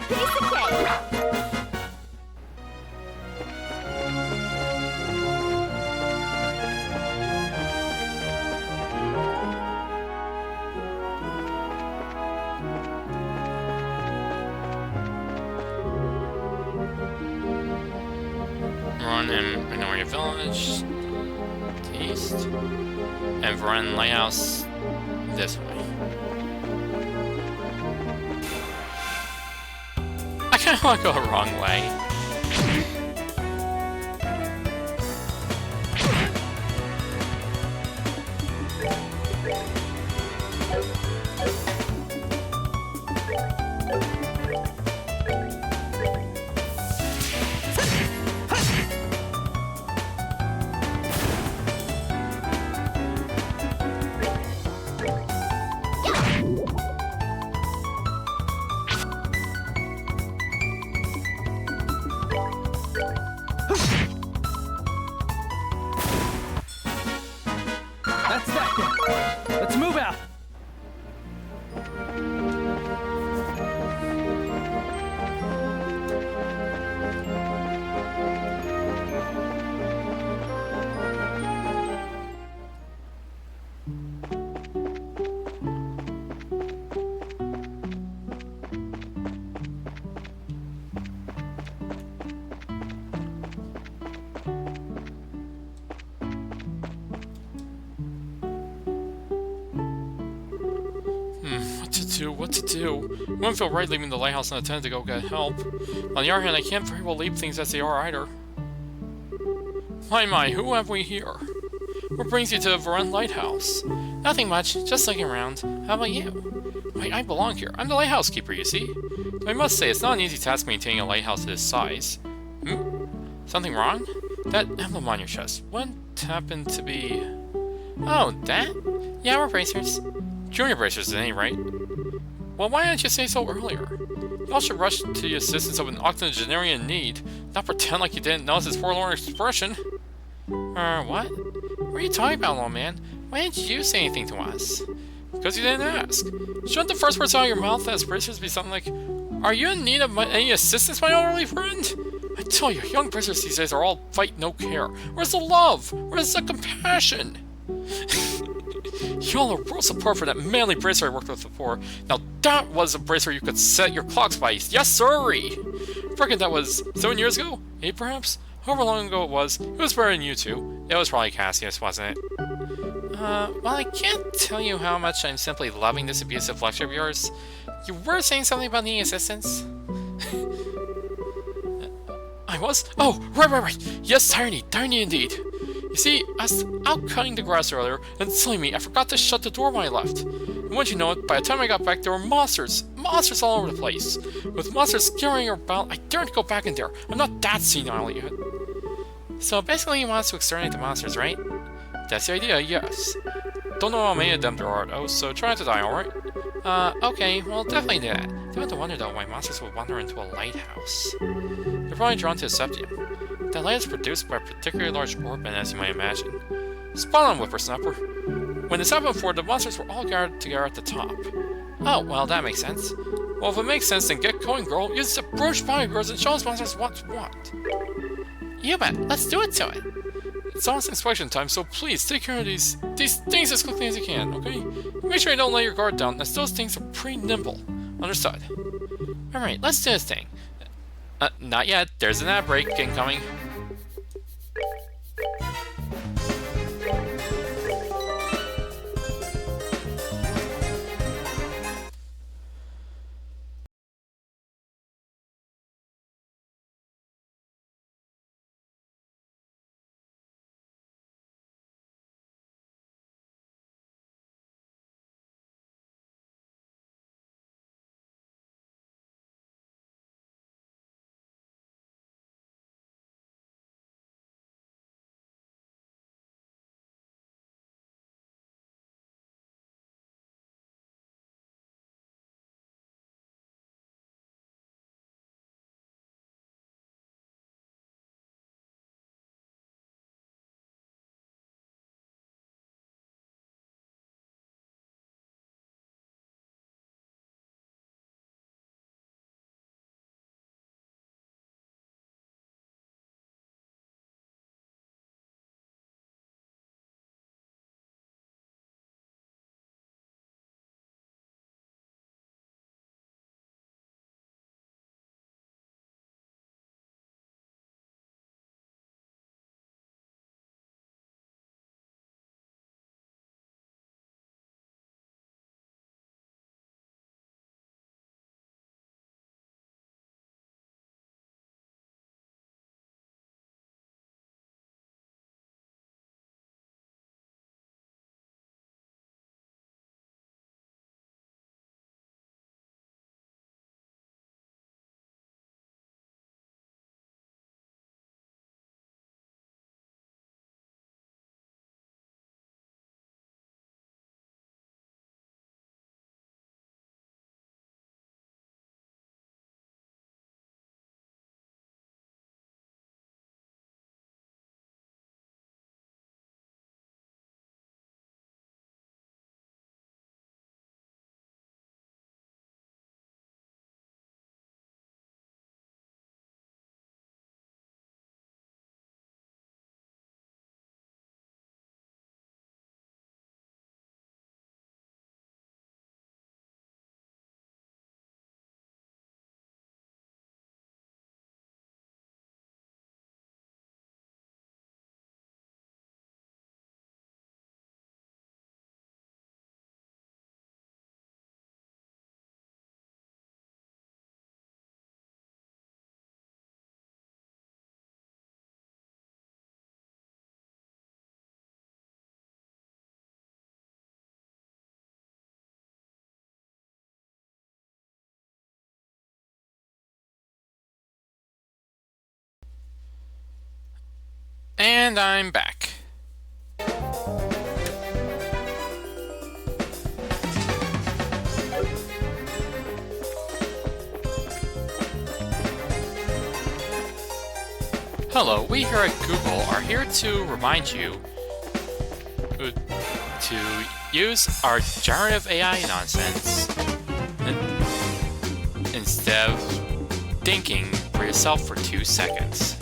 Speaker 2: Piece of cake.
Speaker 1: Run in Minoria Village, to east, and Varan Lighthouse this way. I kind of want to go the wrong way.
Speaker 3: That's that then. Let's move out.
Speaker 1: What to do? It wouldn't feel right leaving the lighthouse unattended to go get help. On the other hand, I can't very well leave things as they are either. My, who have we here? What brings you to the Varan Lighthouse? Nothing much, just looking around. How about you? Wait, I belong here. I'm the lighthouse keeper, you see? Though I must say, it's not an easy task maintaining a lighthouse this size. Something wrong? That emblem on your chest. What happened to be... Oh, that? Yeah, we're bracers. Junior bracers, at any rate. Well, why didn't you say so earlier? Y'all should rush to the assistance of an octogenarian in need, not pretend like you didn't notice his forlorn expression. What? What are you talking about, little man? Why didn't you say anything to us? Because you didn't ask. Shouldn't the first words out of your mouth as bracers be something like, "Are you in need of any assistance, my elderly friend?" I tell you, young bracers these days are all fight no care. Where's the love? Where's the compassion? Y'all are worlds apart from that manly bracer I worked with before. Now that was a bracer you could set your clocks by. Yes, sirree! I reckon that was 7 years ago? 8 perhaps? However long ago it was better than you two. It was probably Cassius, wasn't it? Well, I can't tell you how much I'm simply loving this abusive lecture of yours. You were saying something about needing assistance? I was? Oh, right. Yes, tiny indeed. You see, I was out cutting the grass earlier, and silly me, I forgot to shut the door when I left. And once you know it, by the time I got back, there were monsters all over the place. With monsters scaring about, I daren't go back in there. I'm not that senile yet. So basically you want us to exterminate the monsters, right? That's the idea, yes. Don't know how many of them there are though, so try not to die, alright? Okay, well definitely do that. I have to wonder though why monsters would wander into a lighthouse. They're probably drawn to the septium. That light is produced by a particularly large orbit, as you might imagine. Spot on, whippersnapper. When this happened before, the monsters were all gathered together at the top. Oh, well that makes sense. Well, if it makes sense, then get going, girl. Use the brooch body girls and show us monsters what's what. You bet. Let's do it to it. It's almost inspection time, so please take care of these things as quickly as you can, okay? Make sure you don't let your guard down, as those things are pretty nimble. Understood. Alright, let's do this thing. Not yet. There's an ad break incoming. And I'm back. Hello, we here at Google are here to remind you to use our generative AI nonsense instead of thinking for yourself for 2 seconds.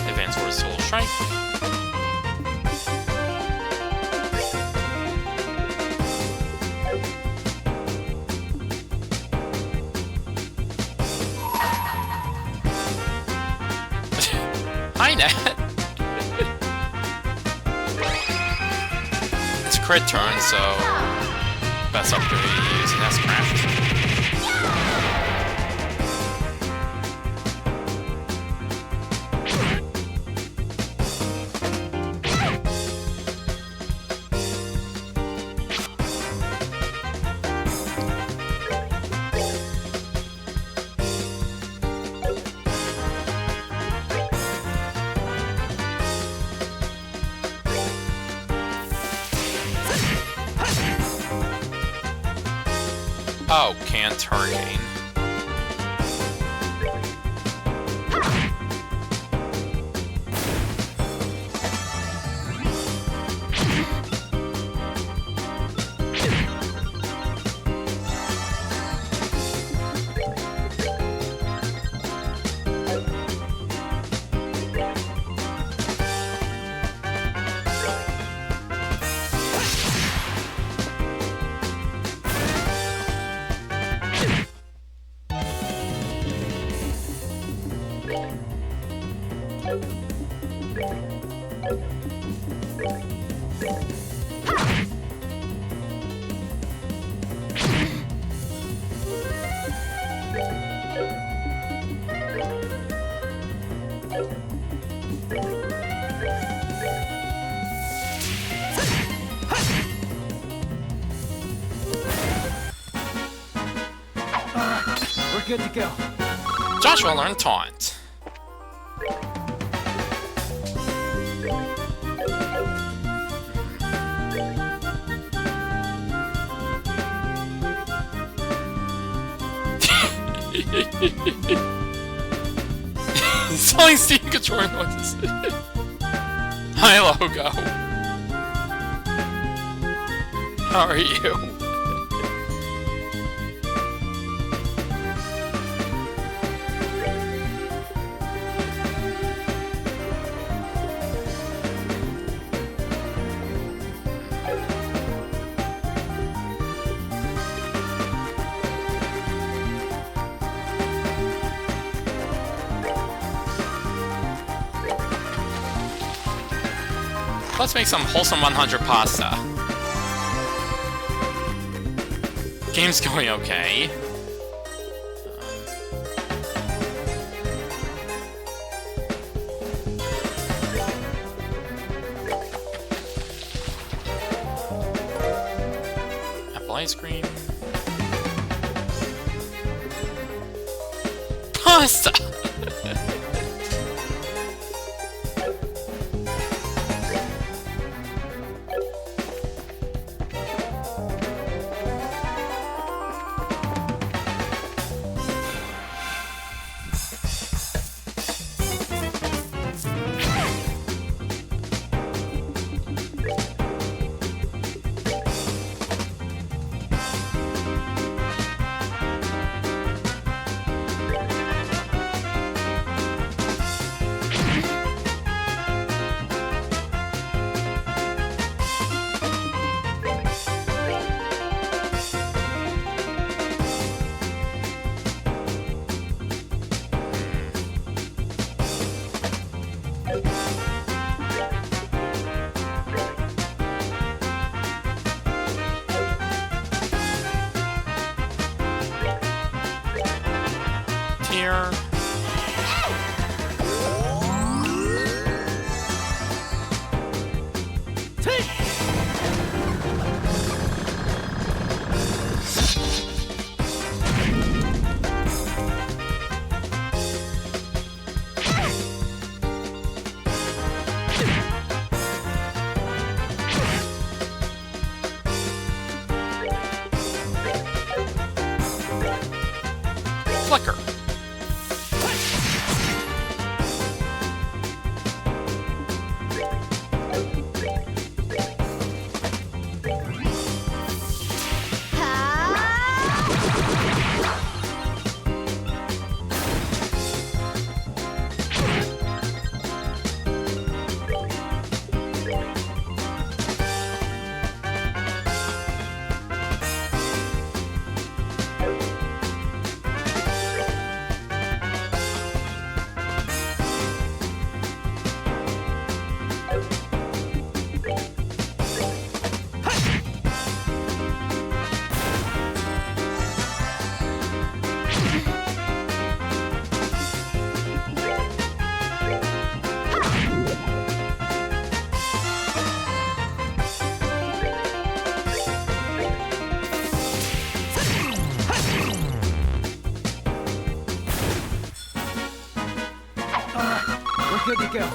Speaker 1: Advanced Force Soul Strike. Hi, Nat! It's a crit turn, so best opportunity to use an S-Craft. Oh, can targeting.
Speaker 3: We're good to go.
Speaker 1: Joshua learned Taunt. It's only Steam controller noises. Hi, Logo. How are you? Let's make some wholesome 100 pasta. Game's going okay. Apple ice cream. Pasta! Here. Flicker.
Speaker 3: Good to go.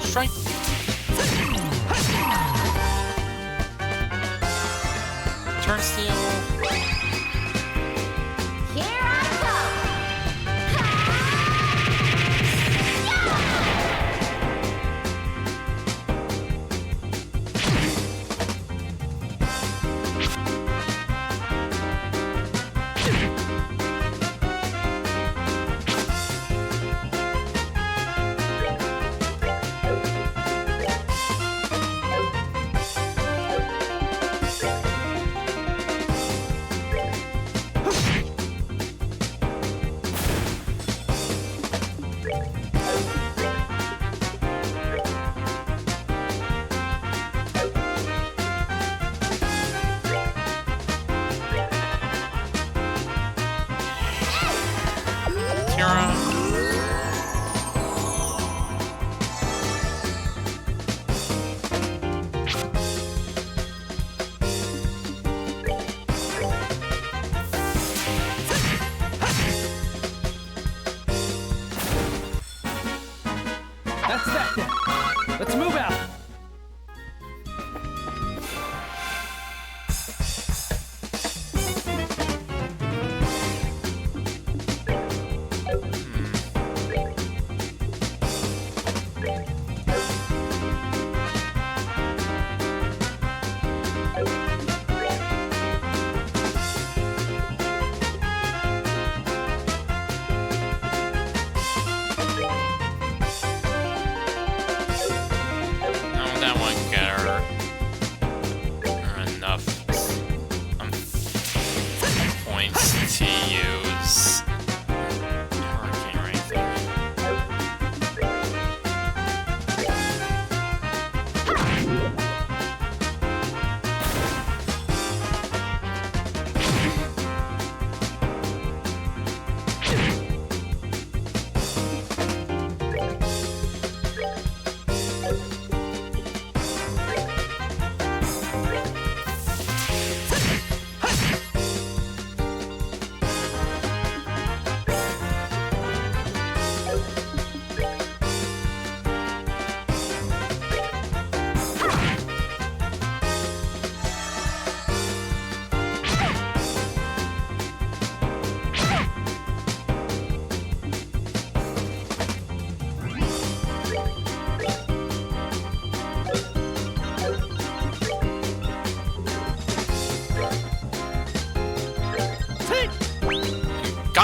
Speaker 1: Strike. Turnstile.
Speaker 2: Here I go.
Speaker 3: That's that then. Let's move out.
Speaker 1: That one got her enough points to use Hurricane right there.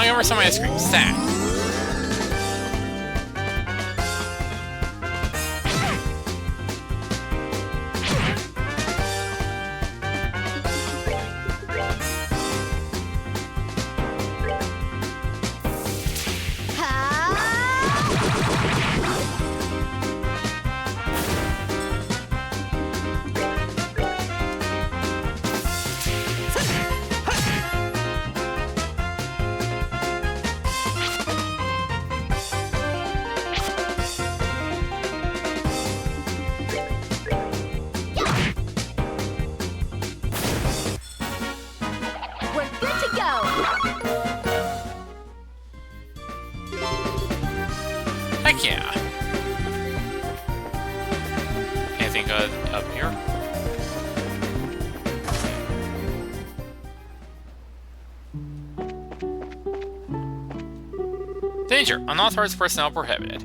Speaker 1: going over some ice cream. Stat.
Speaker 2: We're good to go.
Speaker 1: Heck yeah. Anything good up here? Danger! Unauthorized personnel prohibited.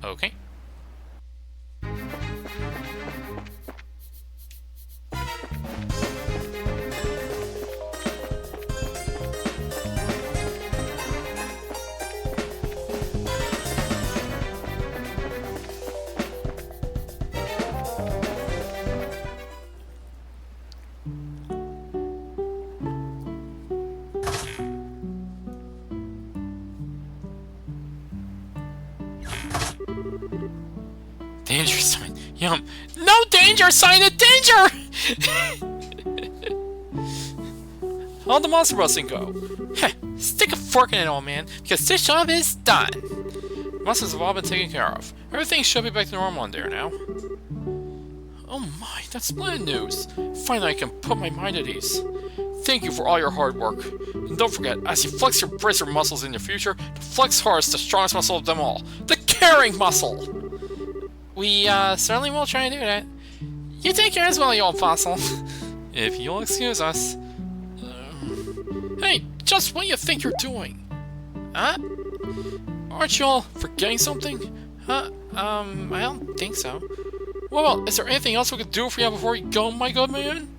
Speaker 1: Okay. Danger sign. Yum. No danger sign of danger! On the monster bus and go. Heh, stick a fork in it, old man, because this job is done. Monsters have all been taken care of. Everything should be back to normal in there now. Oh my, that's splendid news. Finally I can put my mind at ease. Thank you for all your hard work. And don't forget, as you flex your bracer muscles in the future, the flex heart is the strongest muscle of them all. The carrying muscle! We, certainly will try and do that. You take care as well, you old fossil. If you'll excuse us. Hey, just what you think you're doing? Huh? Aren't you all forgetting something? Huh? I don't think so. Well, is there anything else we could do for you before you go, my good man?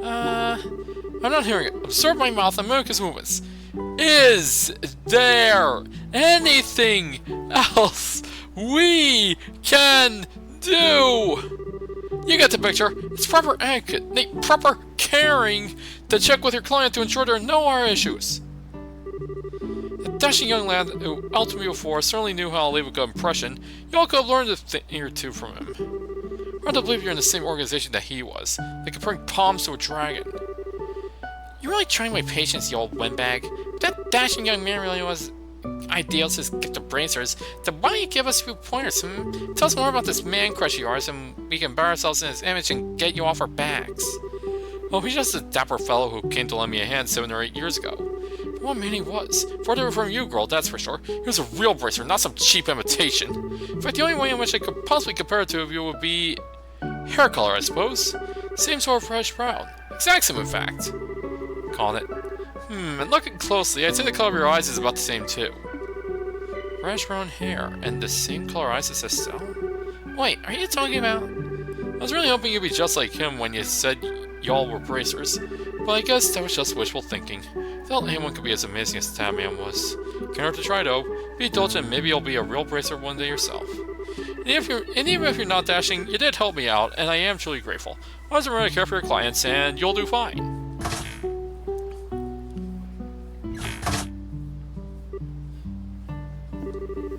Speaker 1: I'm not hearing it. Observe my mouth and mimic his movements. Is there anything else we can do? You get the picture. It's proper etiquette, proper caring to check with your client to ensure there are no other issues. The dashing young lad who S1E4 certainly knew how to leave a good impression. You all could have learned a thing or two from him. Hard to believe you're in the same organization that he was, like comparing palms to a dragon. You're really trying my patience, you old windbag. If that dashing young man really was ideal to his gift of bracers, then why don't you give us a few pointers? Tell us more about this man crush of yours, and we can bury ourselves in his image and get you off our backs. Well, he's just a dapper fellow who came to lend me a hand 7 or 8 years ago. But what man he was. Further from you, girl, that's for sure. He was a real bracer, not some cheap imitation. In fact, the only way in which I could possibly compare the two of you would be hair color, I suppose. Same sort of fresh brown. Exact same, in fact. Calling it. And looking closely, I'd say the color of your eyes is about the same too. Fresh brown hair, and the same color eyes as Estelle? Wait, are you talking about? I was really hoping you'd be just like him when you said y'all were bracers, but I guess that was just wishful thinking. I thought anyone could be as amazing as that man was. Can't hurt to try though. Be indulgent, maybe you'll be a real bracer one day yourself. And even if you're not dashing, you did help me out, and I am truly grateful. I wasn't really care for your clients, and you'll do fine.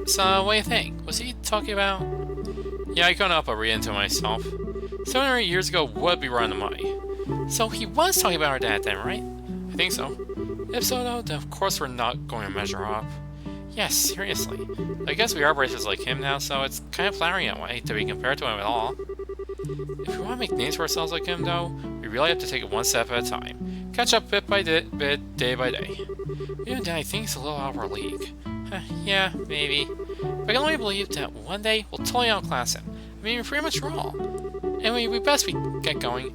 Speaker 1: So, what do you think? Was he talking about? Yeah, I couldn't help but read into myself. 7 or 8 years ago would be right on the money. So he was talking about our dad then, right? I think so. If so, though, then of course we're not going to measure up. Yes, seriously. I guess we are bracers like him now, so it's kind of flattering in a way to be compared to him at all. If we want to make names for ourselves like him, though, we really have to take it one step at a time. Catch up bit by bit, day by day. Even then, I think it's a little out of our league. Yeah, maybe. But I can only believe that one day we'll totally outclass him. I mean, we're pretty much raw. Anyway, we best get going.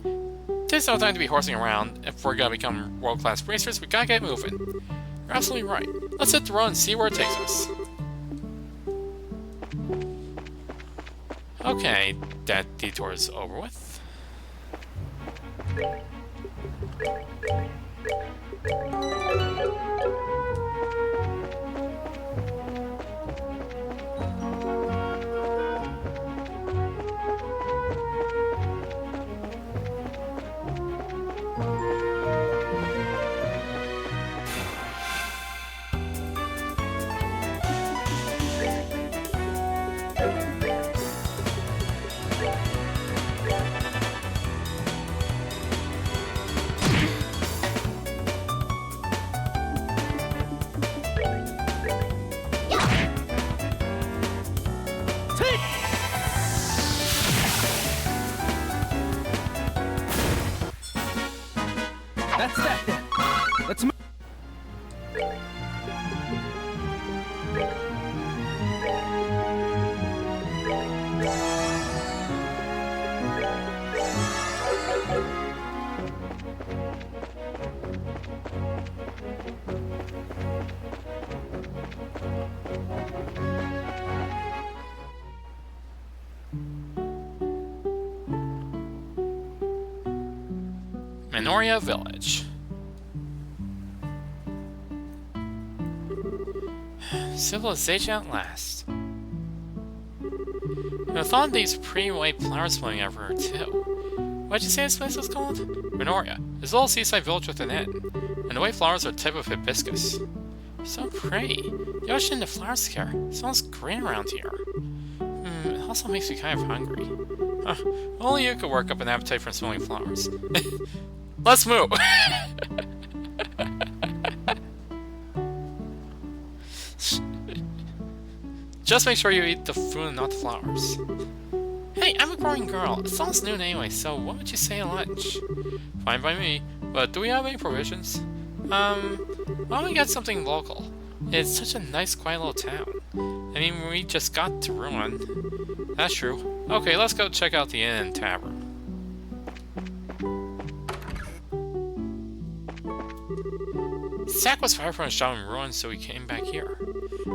Speaker 1: There's no time to be horsing around. If we're gonna become world-class racers, we gotta get moving. You're absolutely right. Let's hit the road and see where it takes us. Okay, that detour is over with.
Speaker 3: That's that then. Let's move.
Speaker 1: Minoria Village. Civilization at last. I thought these pretty white flowers blowing everywhere too. What'd you say this place was called? Minoria. It's a little seaside village with an inn. And the white flowers are a type of hibiscus. So pretty. The ocean and the flowers here. Smells great around here. It also makes me kind of hungry. Only you could work up an appetite from smelling flowers. Let's move! Just make sure you eat the food and not the flowers. Hey, I'm a growing girl. It's almost noon anyway, so what would you say at lunch? Fine by me, but do we have any provisions? Why don't we get something local? It's such a nice, quiet little town. I mean, we just got to Ruin. That's true. Okay, let's go check out the inn and tavern. Zack was fired from his job in Ruin, so he came back here.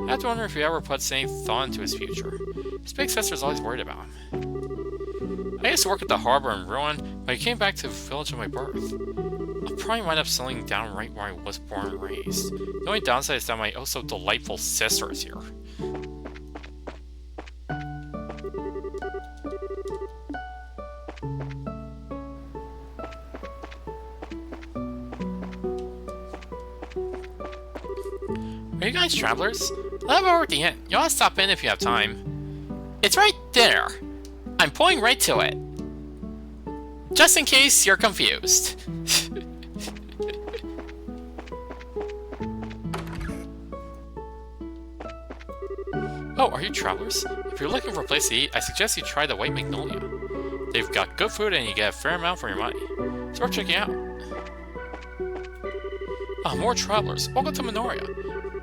Speaker 1: I have to wonder if he ever puts any thought into his future. His big sister's always worried about him. I used to work at the harbor in Ruin, but I came back to the village of my birth. I'll probably wind up settling down right where I was born and raised. The only downside is that my oh-so-delightful sister is here. Are you guys travelers? I'll have over at the inn. You ought to stop in if you have time. It's right there. I'm pointing right to it. Just in case you're confused. Oh, are you travelers? If you're looking for a place to eat, I suggest you try the White Magnolia. They've got good food and you get a fair amount for your money. It's worth checking out. Ah, more travelers. Welcome to Minoria.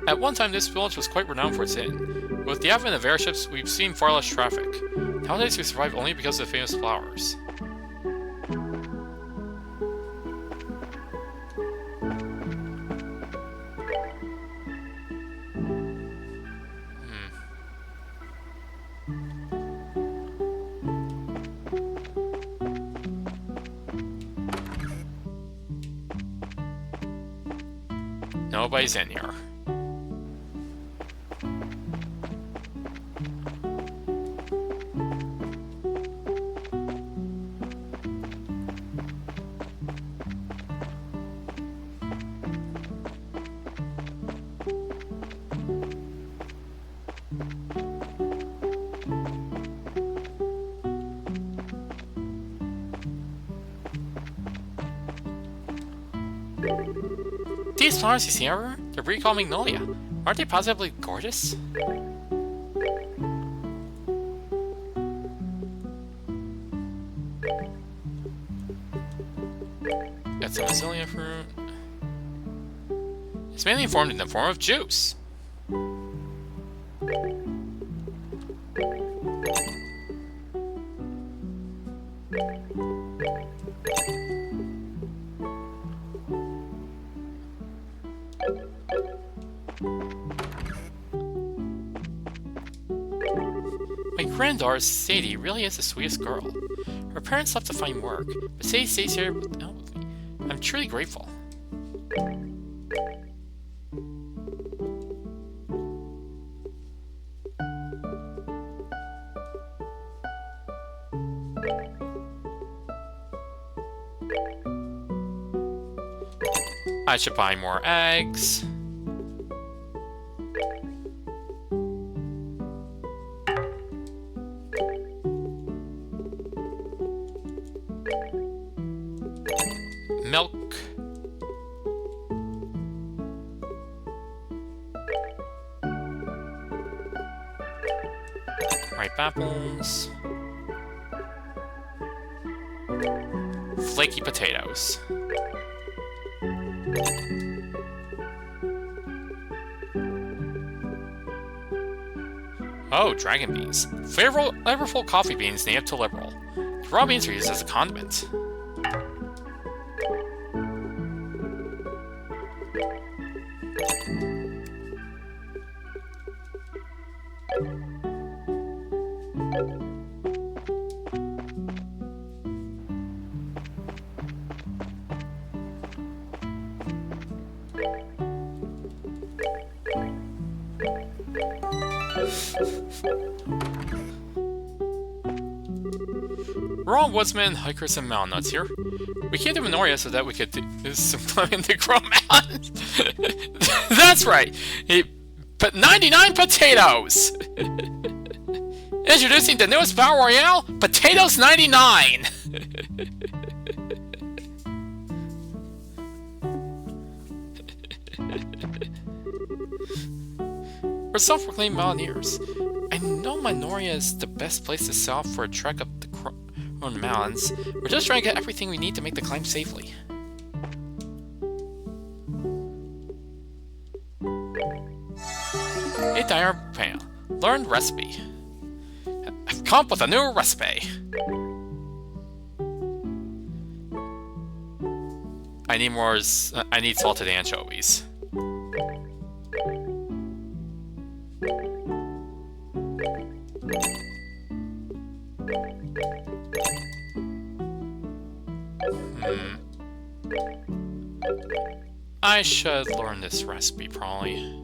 Speaker 1: At one time, this village was quite renowned for its inn. With the advent of airships, we've seen far less traffic. Nowadays, we survive only because of the famous flowers. Nobody's in here. These flowers you see everywhere, they're breed called Magnolia. Aren't they positively gorgeous? Got some azalea fruit. It's mainly formed in the form of juice. My granddaughter, Sadie, really is the sweetest girl. Her parents left to find work, but Sadie stays here with me. I'm truly grateful. I should buy more eggs. Milk. Ripe apples. Flaky potatoes. Oh, dragon beans. Flavorful coffee beans native to Liberal. The raw beans are used as a condiment. We're all woodsmen, hikers, and mountain nuts here. We came to Minoria so that we could do some climbing to grow mountains. That's right! But 99 potatoes! Introducing the newest Battle Royale, Potatoes 99! We're self-proclaimed mountaineers. I know Minoria is the best place to set off for a trek up the mountains. We're just trying to get everything we need to make the climb safely. A dire pan. Learned recipe. I've come up with a new recipe. I need salted anchovies. I should learn this recipe, probably.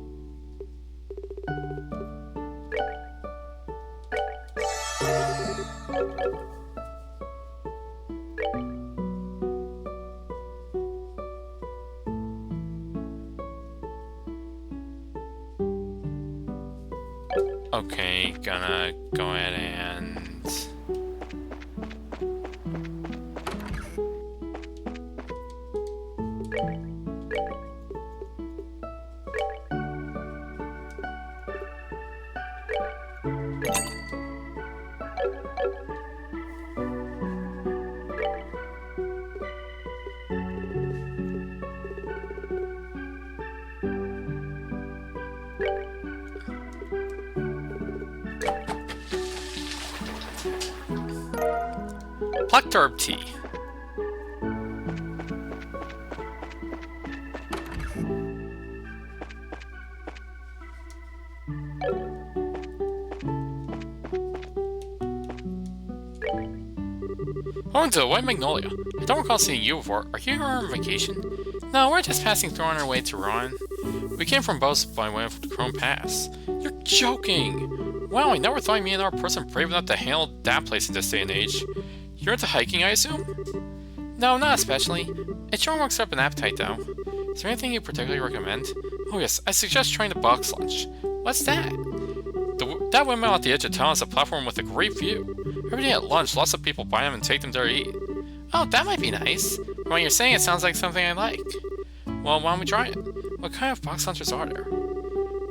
Speaker 1: Okay, gonna go ahead and... Black herb tea. Welcome to White Magnolia. I don't recall seeing you before. Are you here on vacation? No, we're just passing through on our way to Rouen. We came from both by way of the Chrome Pass. You're joking! Wow, I never thought me and our person brave enough to handle that place in this day and age. You're into hiking, I assume? No, not especially. It sure works up an appetite, though. Is there anything you particularly recommend? Oh yes, I suggest trying the box lunch. What's that? That windmill at the edge of town is a platform with a great view. Every day at lunch, lots of people buy them and take them there to eat. Oh, that might be nice. From what you're saying, it sounds like something I like. Well, why don't we try it? What kind of box lunches are there?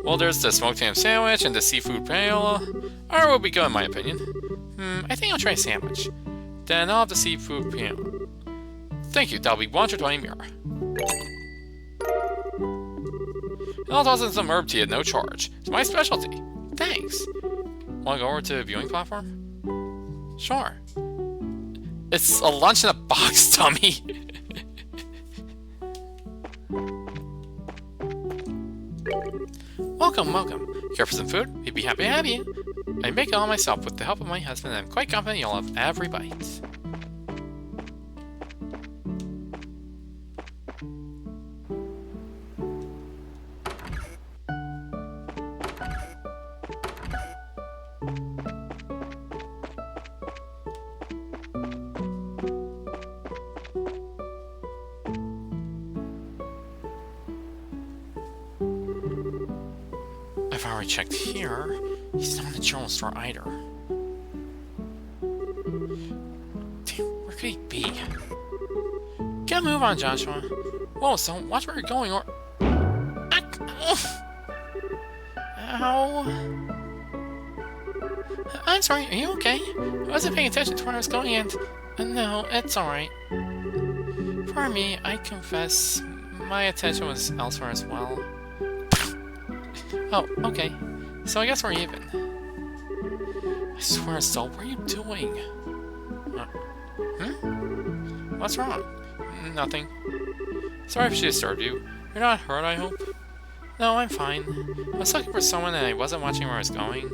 Speaker 1: Well, there's the smoked ham sandwich and the seafood paella. Or will be good in my opinion. I think I'll try a sandwich. Then I'll have the seafood paella. Thank you, that'll be 120 mira. And I'll toss in some herb tea at no charge. It's my specialty. Thanks. Wanna go over to the viewing platform? Sure. It's a lunch in a box, dummy. Welcome, welcome. Care for some food? We'd be happy to have you. I make it all myself with the help of my husband, and I'm quite confident you'll have every bite. I've already checked here. He's not in the general store either. Damn, where could he be? Get a move on, Joshua. Whoa, son, watch where you're going or... Ow. I'm sorry, are you okay? I wasn't paying attention to where I was going and... no, it's alright. Pardon me, I confess. my attention was elsewhere as well. Oh, okay. So I guess we're even. I swear, Sol, what are you doing? What's wrong? Nothing. Sorry if she disturbed you. You're not hurt, I hope? No, I'm fine. I was looking for someone and I wasn't watching where I was going.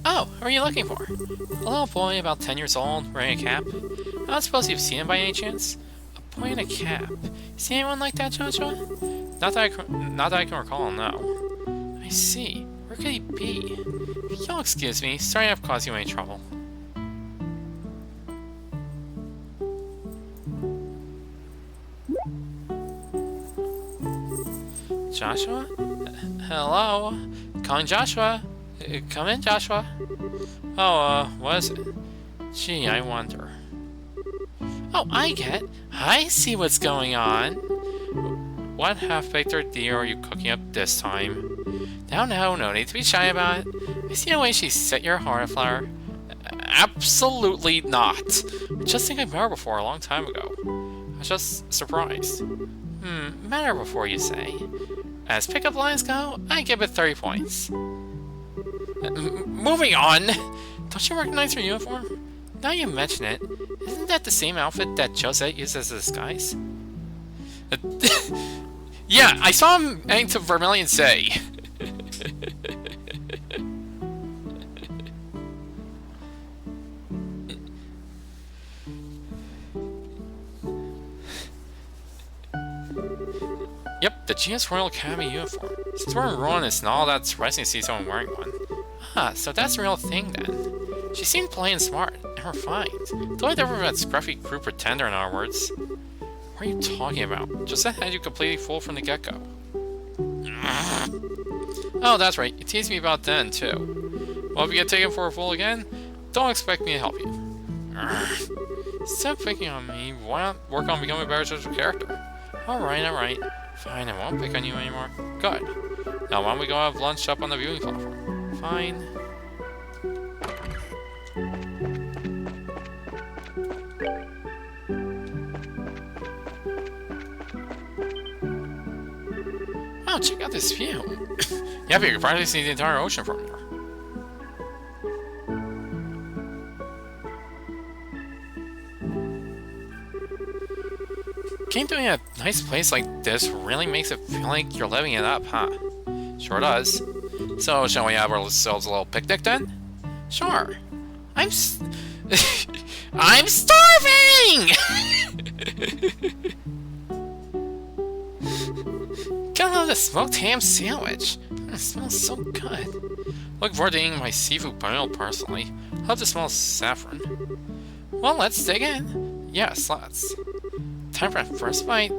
Speaker 1: Oh, who are you looking for? A little boy about 10 years old, wearing a cap. I don't suppose you've seen him by any chance? A boy in a cap. See anyone like that, Joshua? Not that I can recall, no. I see. Where could he be? If you'll excuse me, sorry I've caused you any trouble. Joshua? Hello? Calling Joshua? Come in, Joshua. Oh, what is it? Gee, I wonder. Oh, I see what's going on. What half-baked tortilla are you cooking up this time? No need to be shy about it. I see the way she set your heart afire. Absolutely not. I just think I met her before a long time ago. I was just surprised. Met her before, you say? As pickup lines go, I give it 30 points. Moving on! Don't you recognize her uniform? Now you mention it, isn't that the same outfit that Josette used as a disguise? Yeah, I saw him heading to Vermilion Say. Yep, the GS Royal Academy uniform. Since we're in Rowan, it's not all that surprising to see someone wearing one. Ah, so that's the real thing then. She seemed plain and smart, and refined. Totally different from that scruffy crew pretender, in other words. What are you talking about? Josette had you completely fooled from the get-go. Oh, that's right. You teased me about then, too. Well, if you get taken for a fool again, don't expect me to help you. Stop picking on me. Why not work on becoming a better judge of character? Alright. Fine, I won't pick on you anymore. Good. Now why don't we go have lunch up on the viewing platform? Fine. Wow, check out this view. Yeah, but you can probably see the entire ocean from here. Game doing a nice place like this really makes it feel like you're living it up, huh? Sure does. So, shall we have ourselves a little picnic then? Sure. I'm starving! Gotta love the smoked ham sandwich. It smells so good. Looking forward to eating my seafood boil personally. Love the smell of saffron. Well, let's dig in. Yes, let's. Time for a first bite.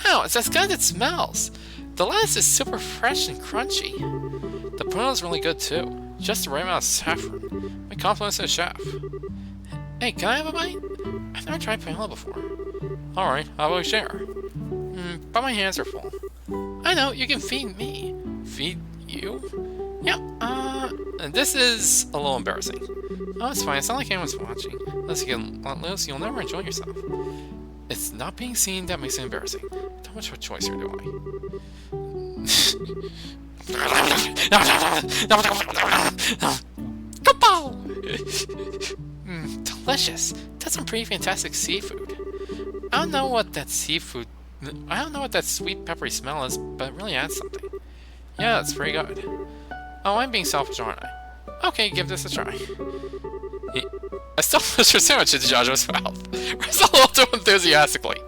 Speaker 1: Wow, it's as good as it smells. The lettuce is super fresh and crunchy. The pimento is really good too. Just the right amount of saffron. My compliments to the chef. Hey, can I have a bite? I've never tried pimento before. Alright, how about we share? But my hands are full. I know, you can feed me. Feed you? Yep, this is a little embarrassing. Oh, it's fine, it's not like anyone's watching. Unless you'll never enjoy yourself. It's not being seen that makes it embarrassing. Not much of a choice here, do I? Delicious. That's some pretty fantastic seafood. I don't know what that sweet peppery smell is, but it really adds something. Yeah, that's pretty good. Oh, I'm being selfish, aren't I? Okay, give this a try. I still push your sandwich into Joshua's mouth. It's a little too enthusiastically.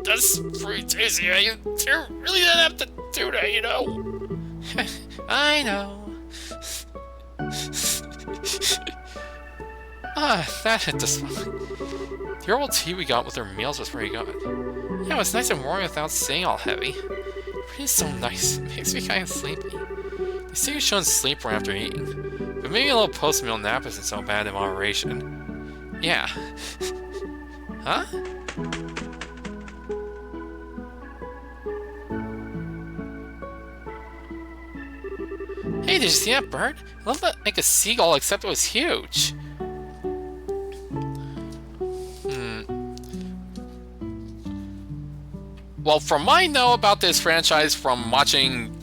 Speaker 1: That's pretty tasty. You really didn't have to do that, you know? I know. That hit the spot. The herbal tea we got with our meals was pretty good. Yeah, it was nice and warm without staying all heavy. It is so nice. It makes me kind of sleepy. They say you shouldn't sleep right after eating. But But maybe a little post-meal nap isn't so bad in moderation. Yeah. Huh? Hey, did you see that bird? It looked like a seagull, except it was huge. Well, from what I know about this franchise from watching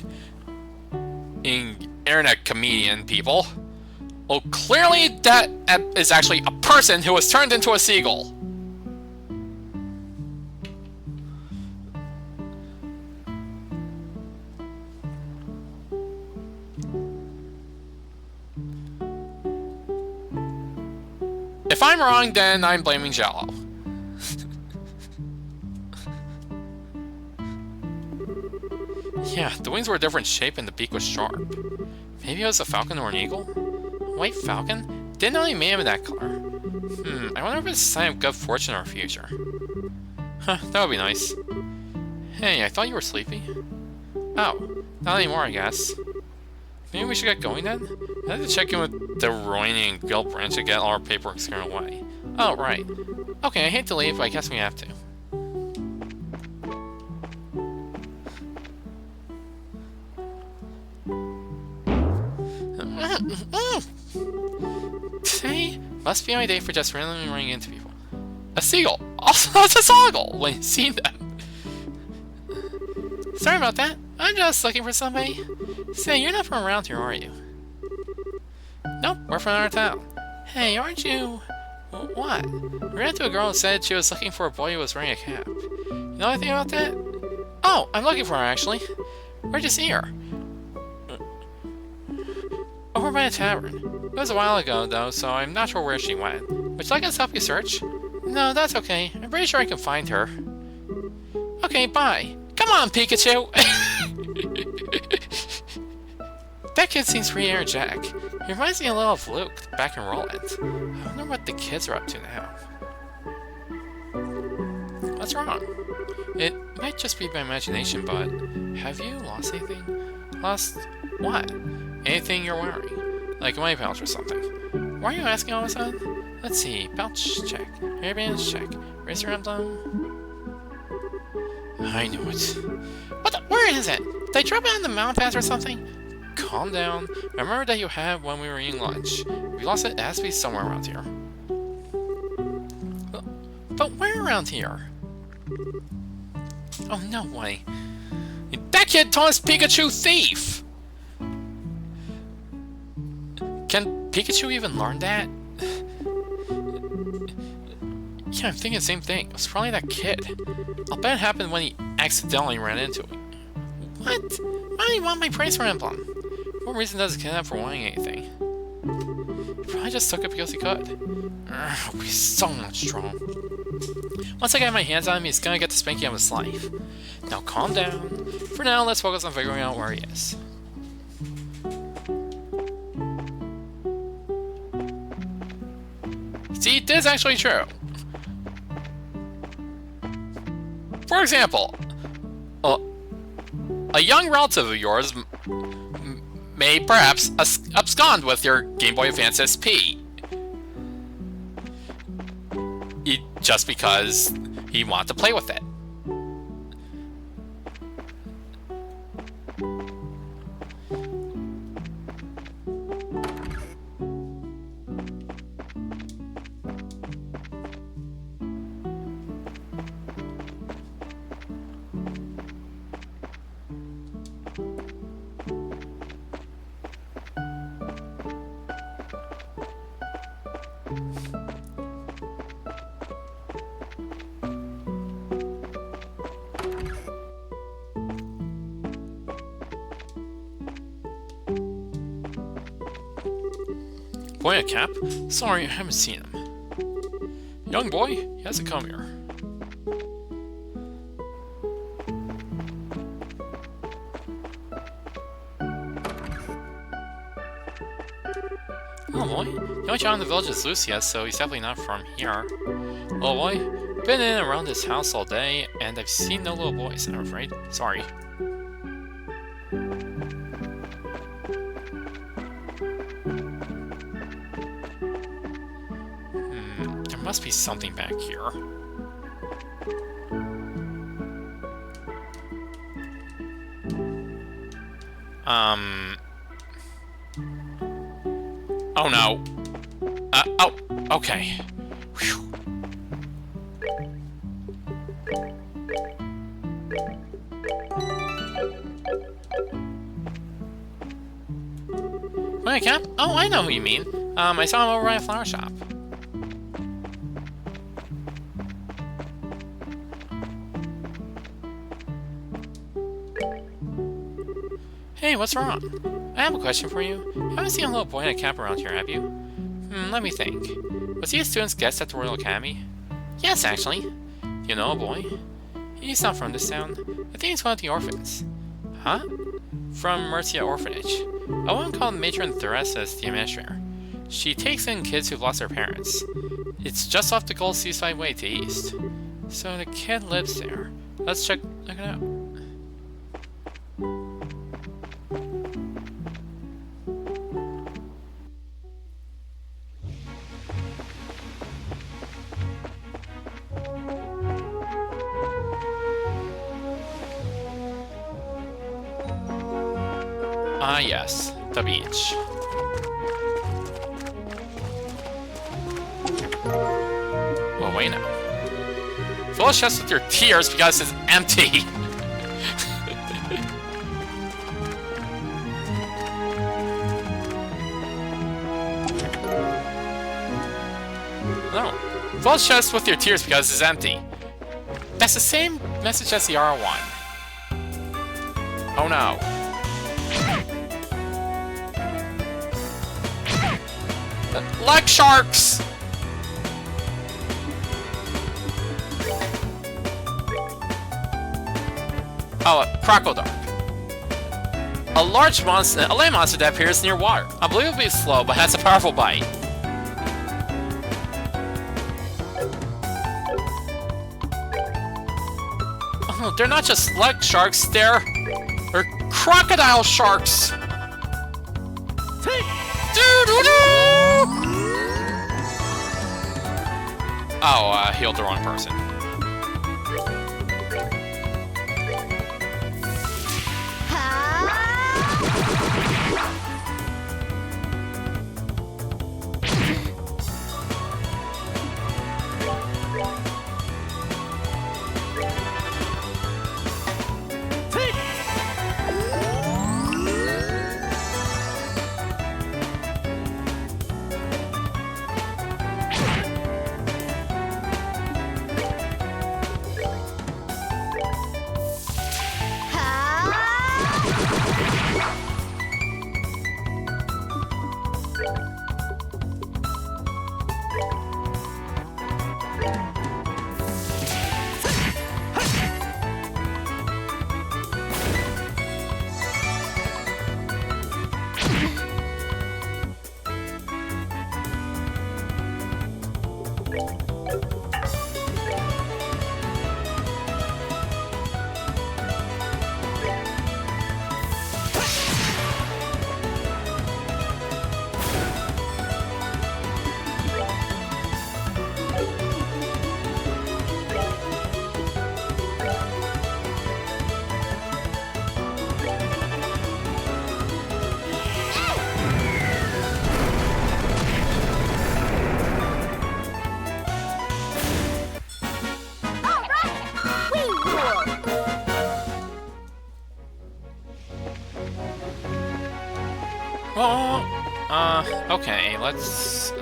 Speaker 1: internet comedian people, well, clearly that is actually a person who was turned into a seagull. If I'm wrong, then I'm blaming Jello. Yeah, the wings were a different shape and the beak was sharp. Maybe it was a falcon or an eagle? A white falcon? Didn't know he made him in that color. I wonder if it's a sign of good fortune in our future. Huh, that would be nice. Hey, I thought you were sleepy. Oh, not anymore, I guess. Maybe we should get going then? I have to check in with the Royne and Guild branch to get all our paperwork squared away. Oh, right. Okay, I hate to leave, but I guess we have to. Today must be my day for just randomly running into people. A seagull! Also, it's a seagull when you see them. Sorry about that. I'm just looking for somebody. Say, you're not from around here, are you? Nope, we're from our town. Hey, aren't you... What? We ran into a girl who said she was looking for a boy who was wearing a cap. You know anything about that? Oh, I'm looking for her, actually. Where'd you see her? Over by a tavern. It was a while ago, though, so I'm not sure where she went. Would you like us to help you search? No, that's okay. I'm pretty sure I can find her. Okay, bye. Come on, Pikachu! That kid seems pretty energetic. He reminds me a little of Luke, back in Roland. I wonder what the kids are up to now. What's wrong? It might just be my imagination, but have you lost anything? Lost what? Anything you're wearing. Like a money pouch or something. Why are you asking all of a sudden? Let's see. Pouch, check. Hairbands, check. Razor emblem. I knew it. What the? Where is it? Did I drop it on the mountain pass or something? Calm down. Remember that you had when we were eating lunch. If you lost it, it has to be somewhere around here. But where around here? Oh, no way. That kid taught us Pikachu thief! Can Pikachu even learn that? Yeah, I'm thinking the same thing. It was probably that kid. I'll bet it happened when he accidentally ran into it. What? Why do you want my price for emblem? What reason does a kid have for wanting anything? He probably just took it because he could. Urgh, he's so much trouble. Once I get my hands on him, he's gonna get the spanking of his life. Now calm down. For now, let's focus on figuring out where he is. See, this is actually true. For example, a young relative of yours may perhaps abscond with your Game Boy Advance SP. Just because he wanted to play with it. Boy, a cap? Sorry, I haven't seen him. Young boy, he hasn't come here. Oh boy, the only child in the village is Lucia, so he's definitely not from here. Little boy, been in and around this house all day, and I've seen no little boys, I'm afraid. Sorry. must be something back here. Oh no. Oh, okay. Whew. Wait, Cap? Oh, I know who you mean. I saw him over at a flower shop. Hey, what's wrong? I have a question for you. You haven't seen a little boy in a cap around here, have you? Let me think. Was he a student's guest at the Royal Academy? Yes, actually. Do you know a boy? He's not from this town. I think he's one of the orphans. Huh? From Mercia Orphanage. A woman called Matron Theresa is the administrator. She takes in kids who've lost their parents. It's just off the Gold Seaside Way to east. So the kid lives there. Let's check it out. Ah, yes, the beach. Well, wait now. Fill a chest with your tears because it's empty. No. Fill a chest with your tears because it's empty. That's the same message as the R1. Oh no. Leg sharks! Oh, crocodile. A large monster, a land monster that appears near water. Unbelievably slow, but has a powerful bite. Oh, they're not just leg sharks, they're crocodile sharks! Oh, healed the wrong person. Okay, let's,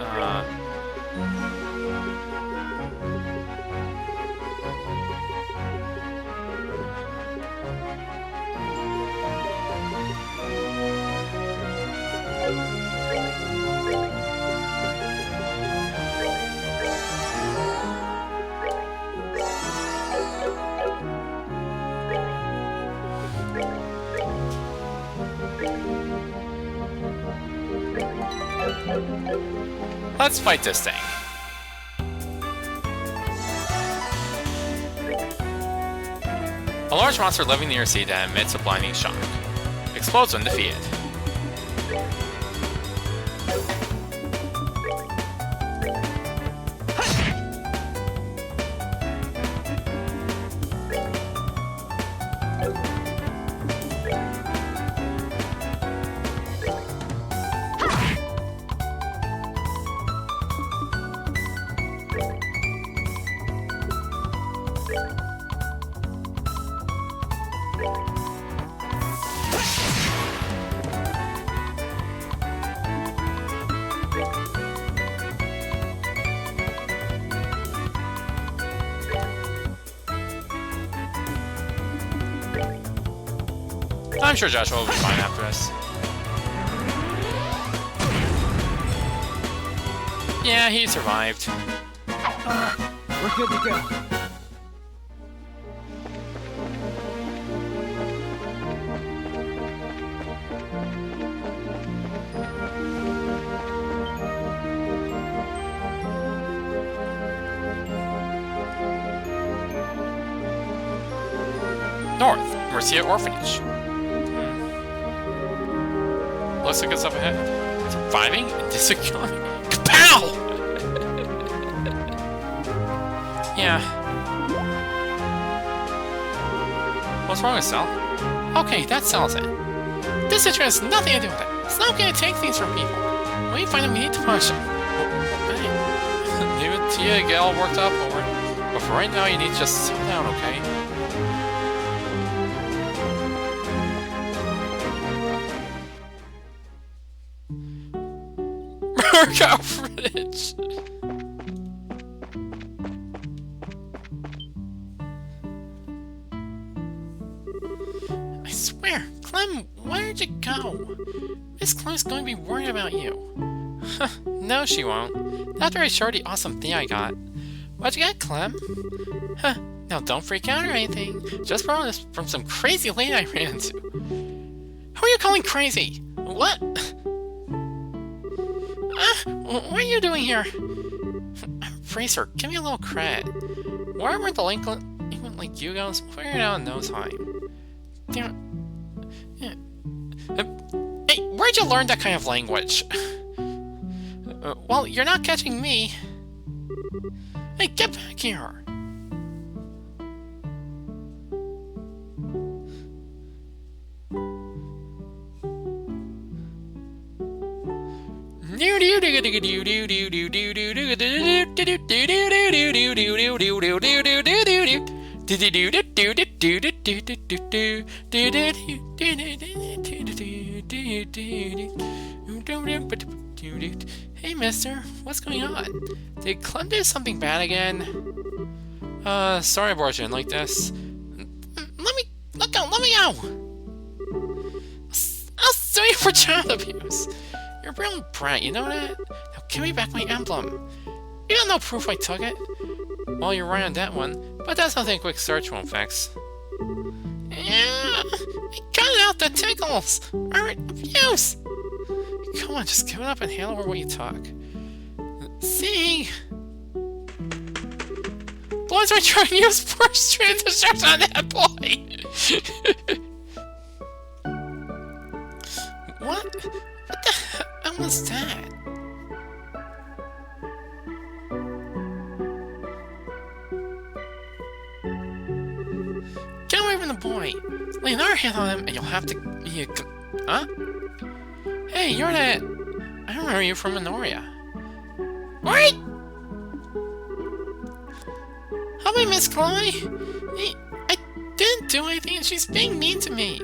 Speaker 1: let's fight this thing. A large monster living near sea that emits a blinding shock. Explodes when defeated. I'm sure Joshua will be fine after this. Yeah, he survived.
Speaker 3: We're good to go.
Speaker 1: North, Mercia Orphanage. Looks like it's up ahead. Surviving and diseconomy. Kapow! Yeah. What's wrong with Cell? Okay, that settles it. This situation has nothing to do with it. It's not going to take things from people. When you find them, you need to punish them. Leave it to you to get all worked up over it. But for right now, you need to just sit down, okay? Workout footage! I swear, Clem, where'd you go? Miss Clem's going to be worried about you. No, she won't. Not very sure the awesome thing I got. What'd you get, Clem? Now don't freak out or anything. Just borrowed this from some crazy lady I ran into. Who are you calling crazy? What? What are you doing here? Fraser, give me a little credit. Wherever the delinquent like you goes, figure it out in no time. Damn it. Yeah. Hey, where'd you learn that kind of language? Well, you're not catching me. Hey, get back here. Hey, mister, what's going on? Did Clem do something bad again? Sorry, abortion like this. Let me go! I'll sue you for child abuse. You're a real brat, you know that? Now give me back my emblem. You got no proof I took it. Well, you're right on that one, but that's nothing a quick search won't fix. Yeah, cut out the tickles! Alright, abuse! Come on, just give it up and hand over what you took. See? Boys are trying to use force transitions on that boy! What the hell was that? Get away from the boy! Lay another hand on him and you'll have to... Huh? Hey, you're that... I remember you from Minoria. What? Help me, Miss Chloe! I didn't do anything and she's being mean to me.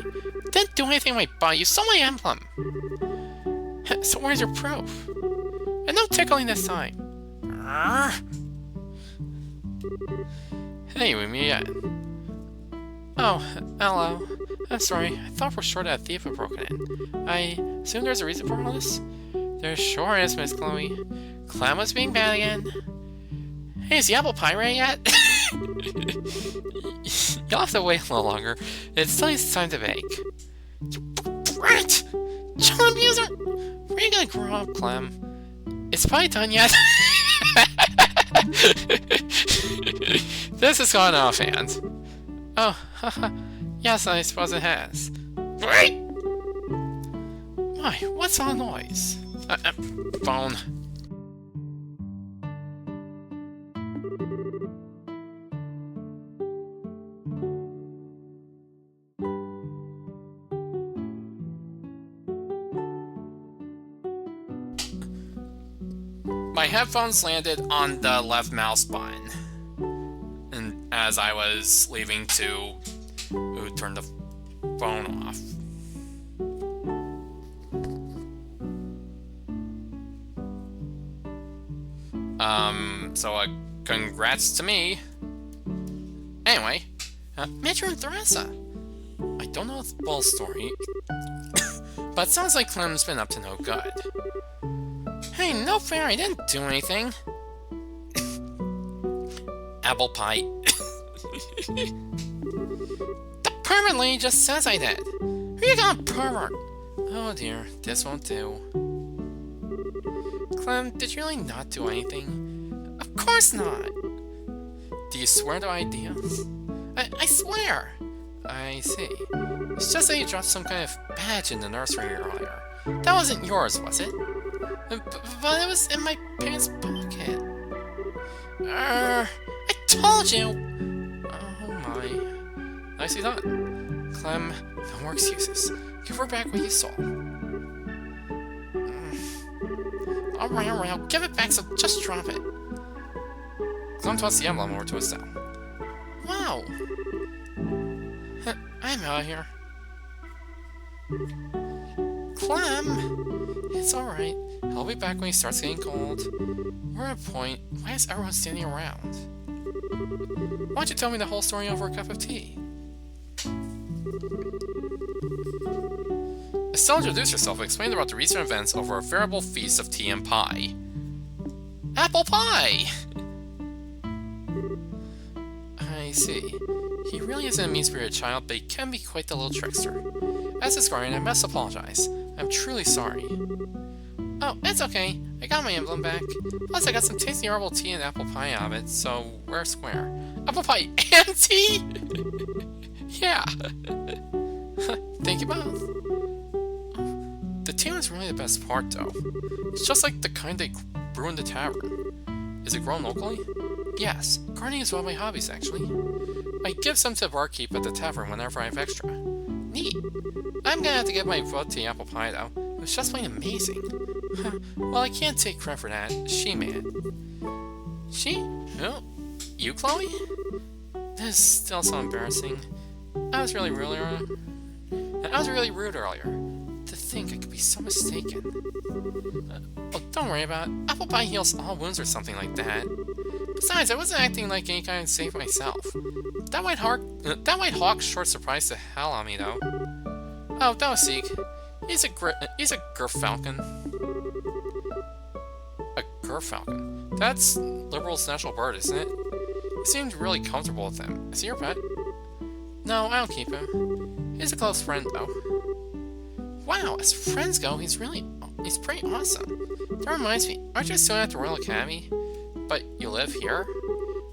Speaker 1: Didn't do anything with my body. You stole my emblem. So where's your proof? And no tickling this time. Hey, we meet again. Oh, hello. I'm sorry. I thought for sure that a thief had broken in. I assume there's a reason for all this? There sure is, Miss Chloe. Clem was being bad again. Hey, is the apple pie ready yet? You'll have to wait a little longer. It still needs time to bake. You brat! Child abuser! Where are you gonna grow up, Clem? It's probably done yet. This has gone off hand. Oh, haha. Yes, I suppose it has. Wait! Why, what's all the noise? Phone. My headphones landed on the left mouse button, and as I was leaving to turn the phone off. So congrats to me. Anyway, Metro and Theresa. I don't don't know the full story, but it sounds like Clem's been up to no good. Hey, no fair, I didn't do anything. Apple pie. The pervert lady just says I did. Who you gonna pervert? Oh dear, this won't do. Clem, did you really not do anything? Of course not! Do you swear to ideas? I swear! I see. It's just that you dropped some kind of badge in the nursery earlier. That wasn't yours, was it? But it was in my pants pocket. I told you! Oh my. Nicely done. Clem, no more excuses. Give her back what you saw. Alright, I'll give it back, so just drop it. Clem tossed the emblem over to Estelle. Wow! I'm out of here. Clem! It's alright. I'll be back when he starts getting cold. We're at a point. Why is everyone standing around? Why don't you tell me the whole story over a cup of tea? Estelle introduced herself and explained about the recent events over a veritable feast of tea and pie. Apple pie! I see. He really isn't a mean-spirited child, but he can be quite the little trickster. As his guardian, I must apologize. I'm truly sorry. Oh, it's okay. I got my emblem back. Plus, I got some tasty herbal tea and apple pie out of it, so we're square. Apple pie and tea?! Yeah! Thank you both. The tea one's really the best part, though. It's just like the kind they brew in the tavern. Is it grown locally? Yes. Gardening is one of my hobbies, actually. I give some to the barkeep at the tavern whenever I have extra. Neat. I'm gonna have to give my vote to the apple pie, though. It was just plain amazing. Well, I can't take credit for that. She made it. She? Who? You, Chloe? This is still so embarrassing. I was really rude earlier. To think I could be so mistaken. Well, don't worry about it. Apple pie heals all wounds or something like that. Besides, I wasn't acting like any kind of safe myself. That white hawk sure surprised the hell out of me, though. Oh, that was Zeke. He's a gerfalcon. A gerfalcon? That's Liberal's national bird, isn't it? He seemed really comfortable with him. Is he your pet? No, I don't keep him. He's a close friend, though. Wow, as friends go, he's pretty awesome. That reminds me, aren't you a student at the Royal Academy? But you live here?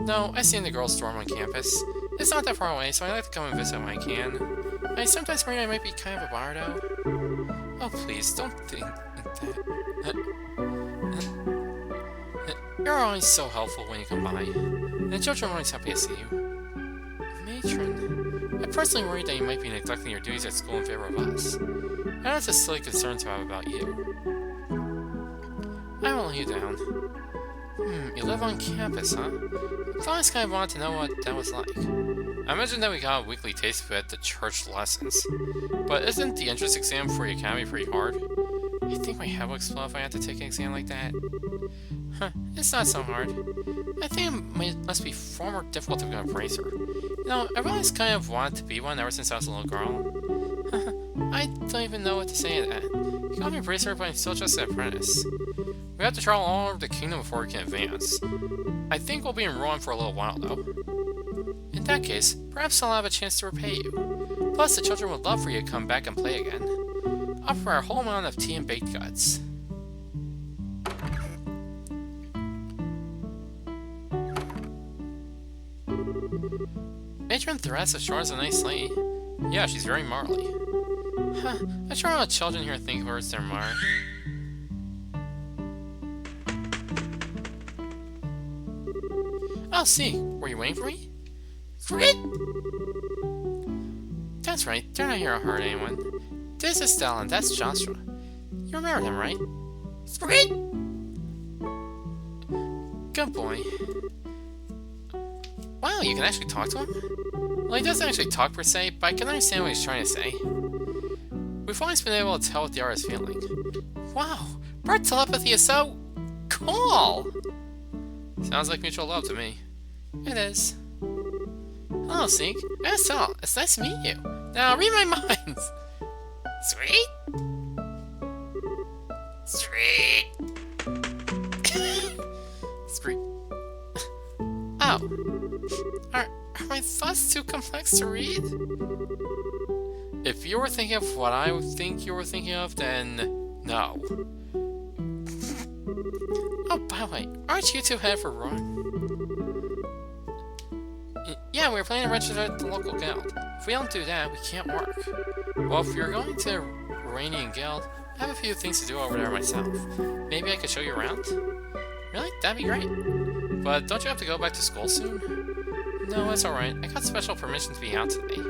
Speaker 1: No, I stay in the girls' dorm on campus. It's not that far away, so I like to come and visit when I can. I sometimes worry I might be kind of a bardo. Oh, please, don't think that. You're always so helpful when you come by. And the children are always happy to see you. Matron, I personally worry that you might be neglecting your duties at school in favor of us. I know it's a silly concern to have about you. I won't let you down. You live on campus, huh? I've always kind of wanted to know what that was like. I imagine that we got a weekly taste of it at the church lessons. But isn't the entrance exam for the academy pretty hard? I think my head will explode if I have to take an exam like that. It's not so hard. I think it must be far more difficult to become a bracer. You know, I've always kind of wanted to be one ever since I was a little girl. I don't even know what to say to that. You call me a bracer, but I'm still just an apprentice. We have to travel all over the kingdom before we can advance. I think we'll be in ruin for a little while, though. In that case, perhaps I'll have a chance to repay you. Plus, the children would love for you to come back and play again. I'll prepare a whole amount of tea and baked goods. Matron Theresa sure is a nice lady. Yeah, she's very marly. I'm sure all the children here think of her as their mar. Oh, see, were you waiting for me? Frit! That's right, they're not here to hurt anyone. This is Estelle and that's Joshua. You remember them, right? Frit! Good boy. Wow, you can actually talk to him? Well, he doesn't actually talk per se, but I can understand what he's trying to say. We've always been able to tell what the other is feeling. Wow, bird telepathy is so cool! Sounds like mutual love to me. It is. Hello, Zeke. Estelle, it's nice to meet you. Now read my mind! Sweet? Sweet! Sweet. Oh. Are my thoughts too complex to read? If you were thinking of what I think you were thinking of, then no. Oh, by the way, aren't you two headed for a run? Yeah, we were planning to register at the local guild. If we don't do that, we can't work. Well, if you're going to Iranian Guild, I have a few things to do over there myself. Maybe I could show you around? Really? That'd be great. But don't you have to go back to school soon? No, it's alright. I got special permission to be out today.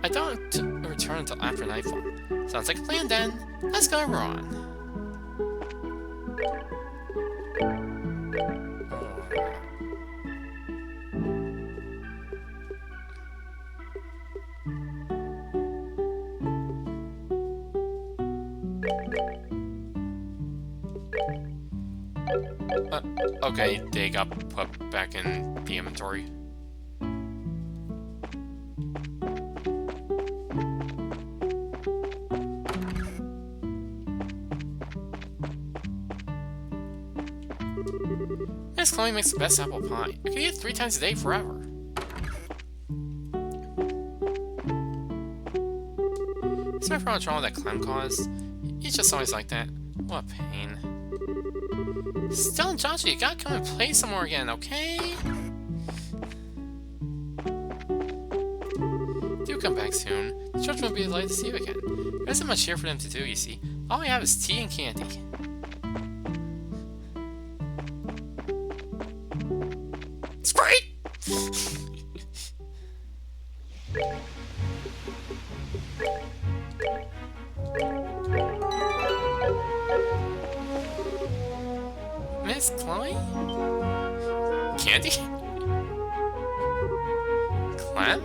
Speaker 1: I don't return until after nightfall. Sounds like a plan then. Let's go run. Okay, they got put back in the inventory. Miss Chloe makes the best apple pie. I could eat it 3 times a day forever. Sorry for all the trouble that Clem caused. He's just always like that. What a pain. Still, Joshua, you gotta come and play some more again, okay? Do come back soon. The children will be delighted to see you again. There isn't much here for them to do, you see. All we have is tea and candy. Sprite! Miss Chloe? Candy? Clem?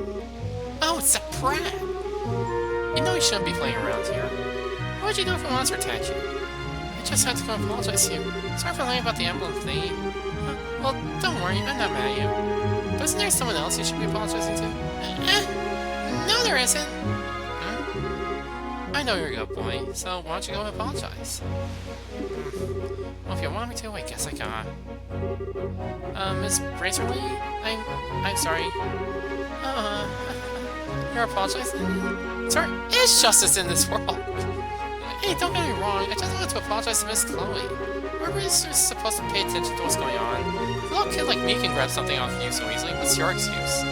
Speaker 1: Oh, it's a brat! You know you shouldn't be playing around here. What would you do if a monster attacked you? I just had to come apologize to you. Sorry for lying about the emblem thingy. Well, don't worry, I'm not mad at you. But isn't there someone else you should be apologizing to? No there isn't! I know you're a good boy, so why don't you go and apologize? Well, if you want me to, I guess I can. Miss Razorly? I'm sorry. You're apologizing? There is justice in this world! Hey, don't get me wrong, I just wanted to apologize to Miss Chloe. Whoever is supposed to pay attention to what's going on. If a little kid like me can grab something off you so easily, what's your excuse?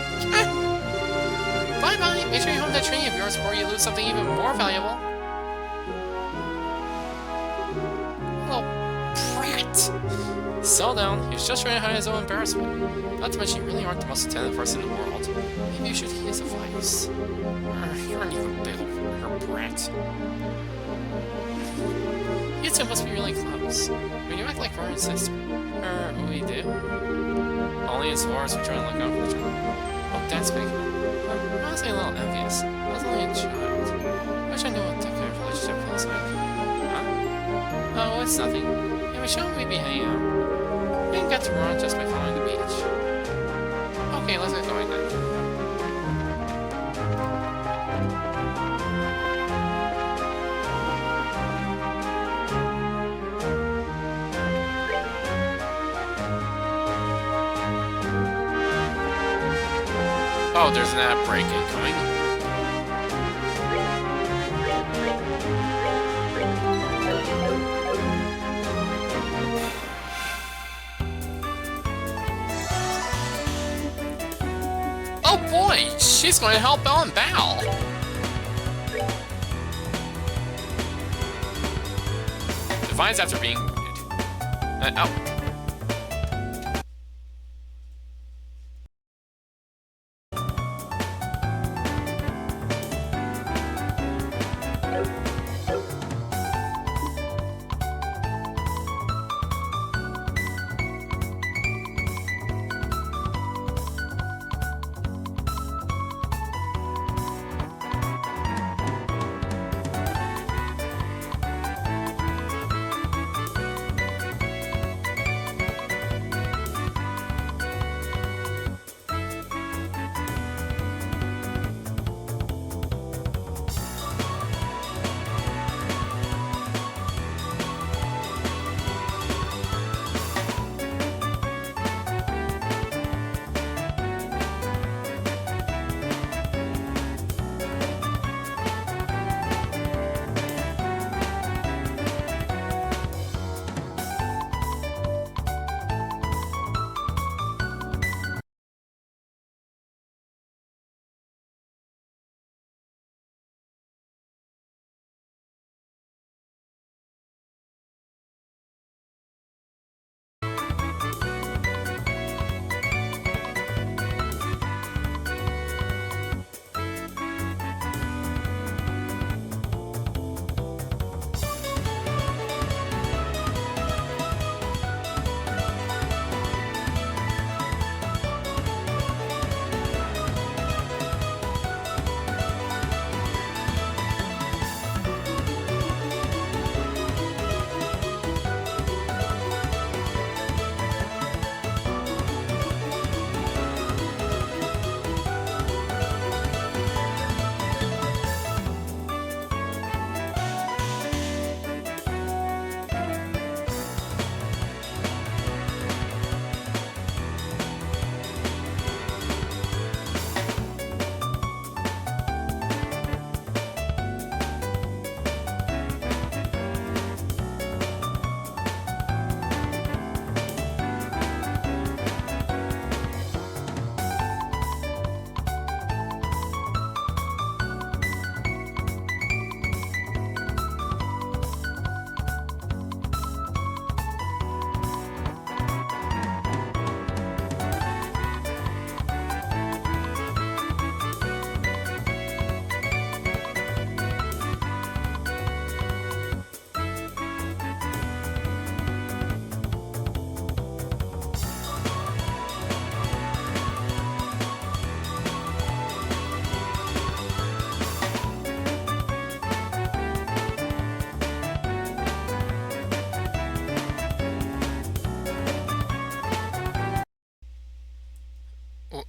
Speaker 1: Bye-bye! Make sure you home that training of yours before you lose something even more valuable. Little brat! Settle down, he was just trying to hide his own embarrassment. Not to mention you really aren't the most attentive person in the world. Maybe you should heed his advice. You're an even bigger brat. You two must be really close. When you act like brother and sister. We do? Only as far as we try to look out for each other. Oh, that's big. Honestly, a little envious. I was only a child. Wish I knew what that kind of relationship feels like. Huh? Oh, it's nothing. Yeah, we shouldn't we be hanging out? We can get to run just by following the beach. Okay, let's get going then. Oh, there's an app break incoming. Oh boy, she's going to help Belle and Bal. Divines after being wounded. Oh.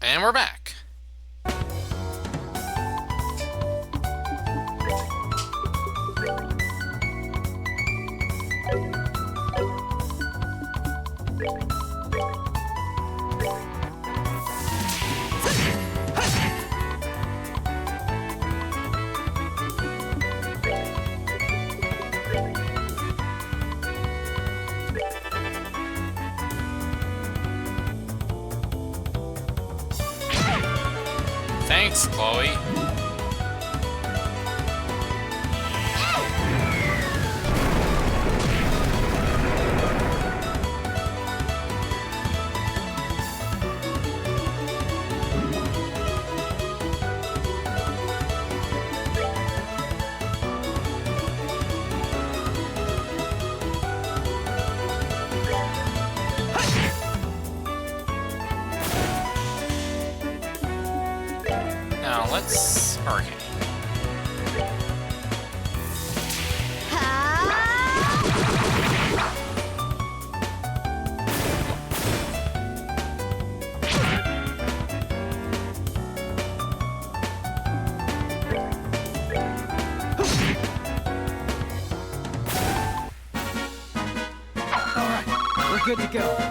Speaker 1: And we're back. Thanks, Chloe. Now let's hurricane.
Speaker 3: All right, we're good to go.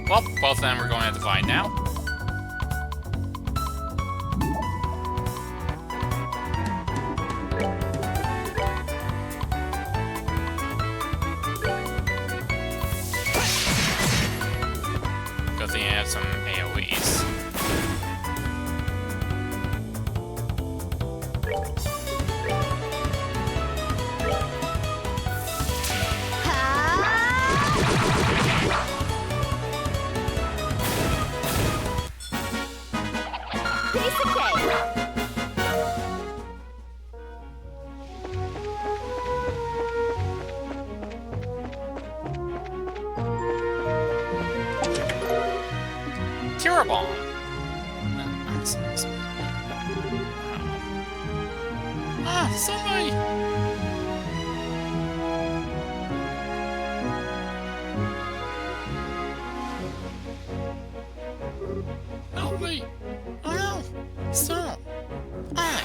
Speaker 1: Well, both of them we're going to have to find now. Good thing I have some AoEs.
Speaker 2: Piece of cake.
Speaker 1: Bomb. Ah, somebody! Help me! Oh no! Stop! Ah!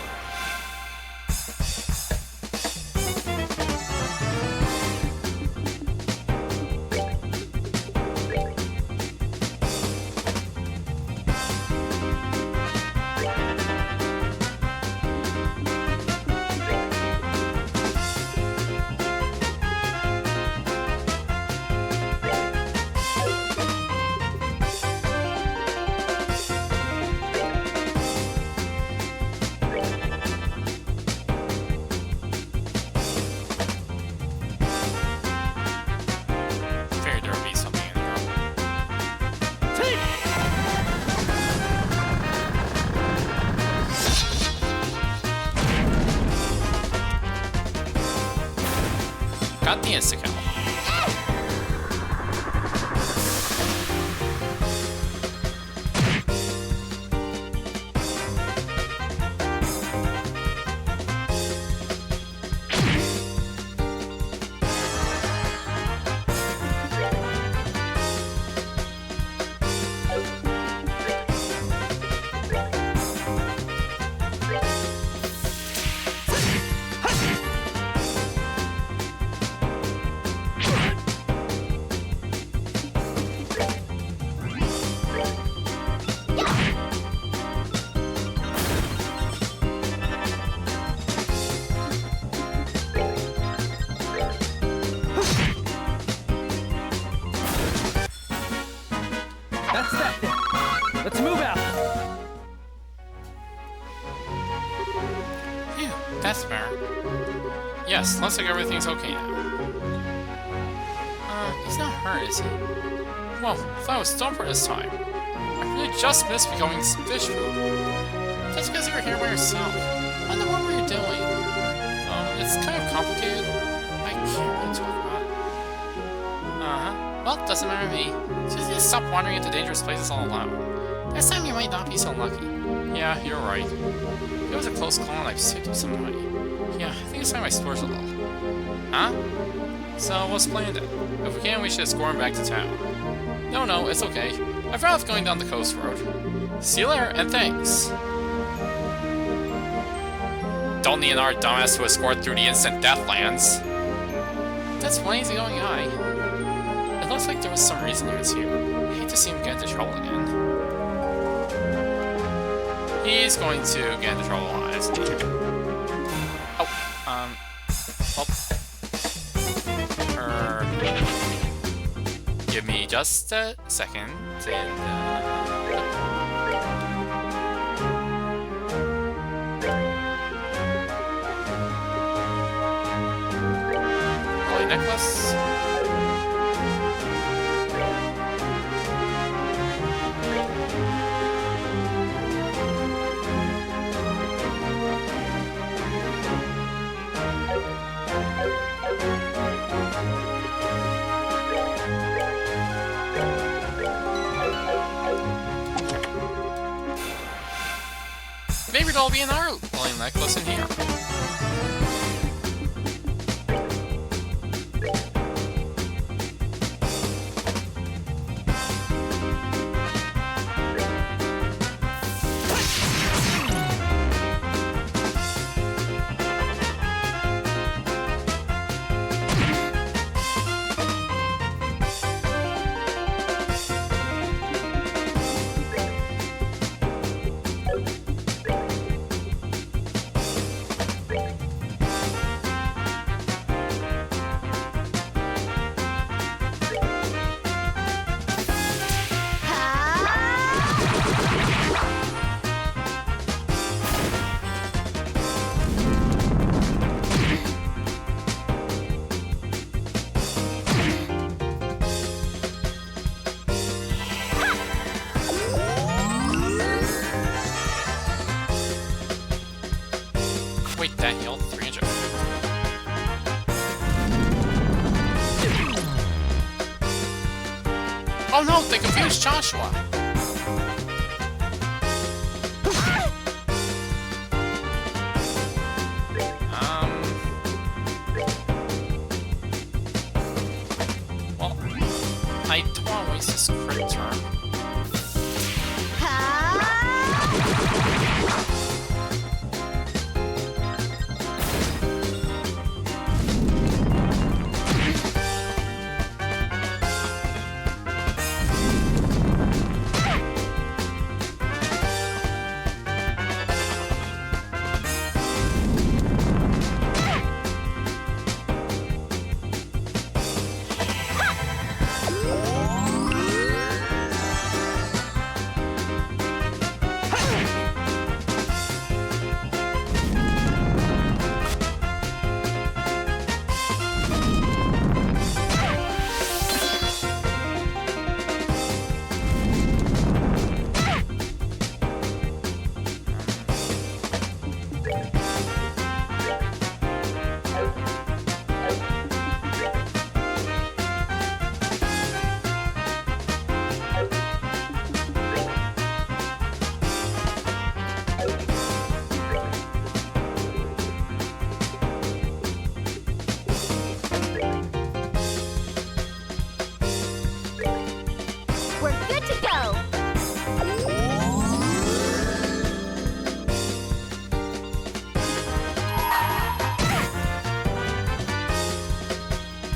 Speaker 1: got the insta-kill.
Speaker 3: That's that then. Let's move out.
Speaker 1: Phew, that's fair. Yes, looks like everything's okay now. He's not hurt, is he? Well, I thought I was done for this time. I really just missed becoming fish food. Just because you were here by yourself. I wonder what were you doing? It's kind of complicated. I can't really talk about it. Uh-huh. Well, doesn't matter to me. Just need to stop wandering into dangerous places all alone. Next time you might not be so lucky. Yeah, you're right. It was a close call and I've saved up some money. Yeah, I think it's time I splurged a little. Huh? So, what's planned then? If we can, we should escort him back to town. No, it's okay. I've thought of going down the coast road. See you later, and thanks. Don't need another dumbass to escort through the instant deathlands. That's one easygoing guy. It looks like there was some reason he was here. I hate to see him get into trouble again. He's going to get into trouble, honestly. Give me just a second, and holy necklace. Maybe it'll all be in our holy necklace in here. Wait, that healed 300. Oh no, they confused Joshua. Well, I don't want to waste this crit turn.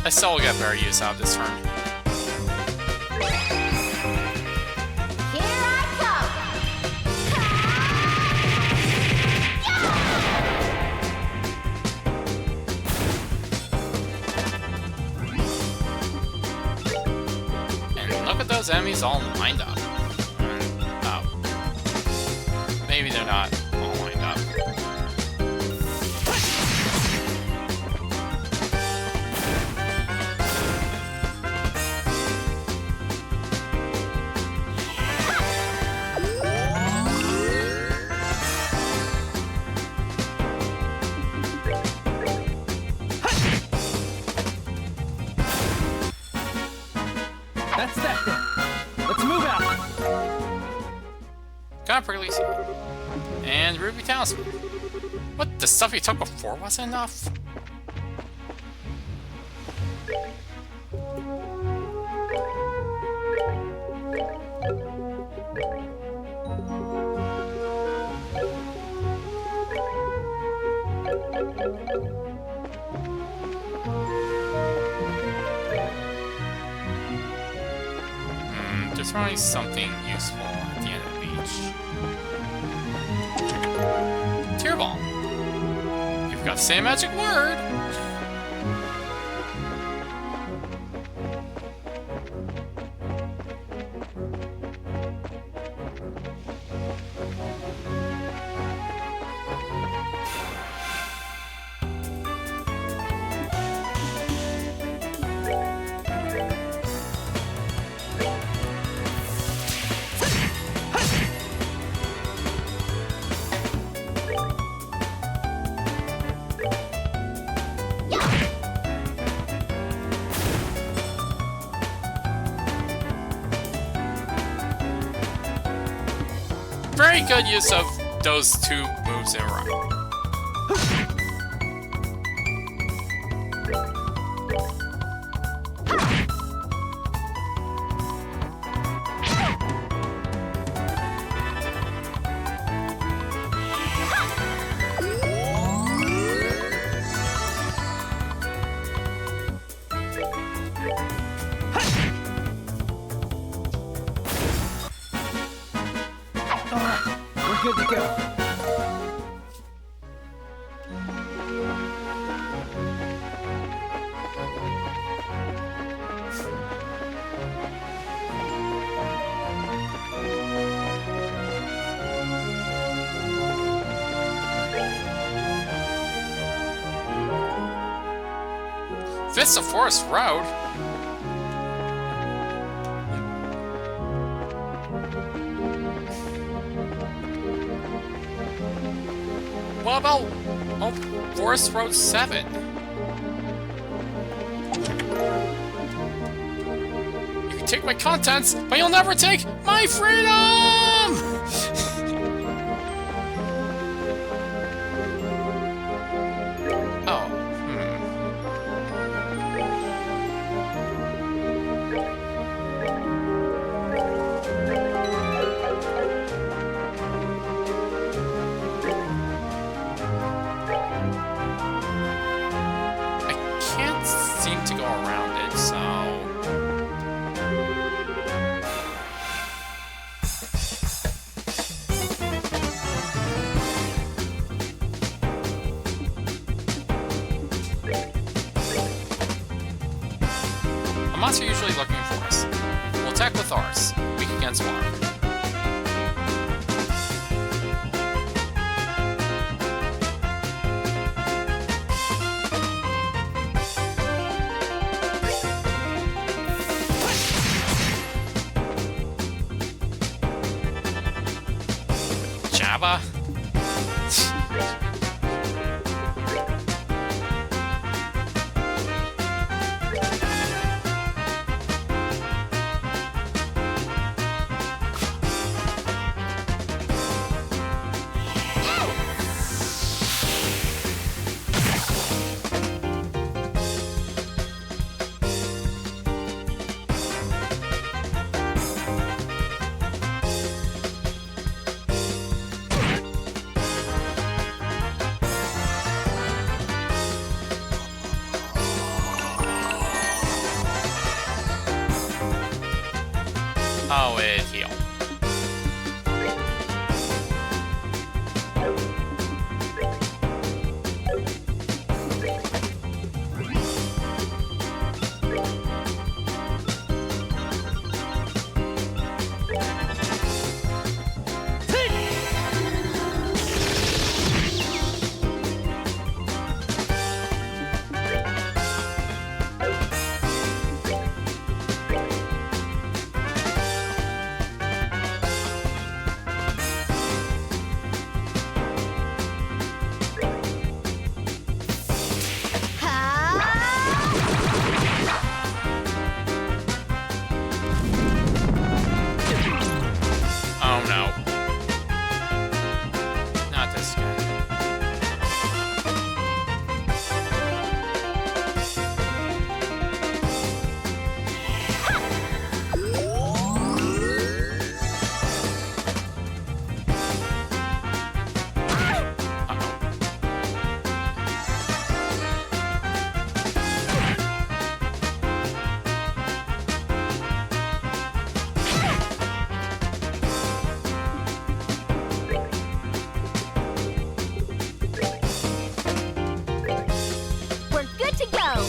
Speaker 1: I still will get better use out of this turn.
Speaker 2: Here I come.
Speaker 1: And look at those enemies all lined up. Oh. Maybe they're not all lined up.
Speaker 3: That's that then. Let's move out.
Speaker 1: Prickly Seed. And Ruby Talisman. What, the stuff you took before wasn't enough? There's probably something useful at the end of the beach. Tear Ball. You've got to say a magic word. Very good use of those two moves in a row.
Speaker 3: We're good to go.
Speaker 1: Vista Forest Road? What about Forest Road 7? You can take my contents, but you'll never take my freedom! Oh, seem to go around it, so... A monster usually looking for us. We'll attack with ours, weak against water. Java? Oh, it healed. Oh no. Not this guy.
Speaker 2: We're good to go.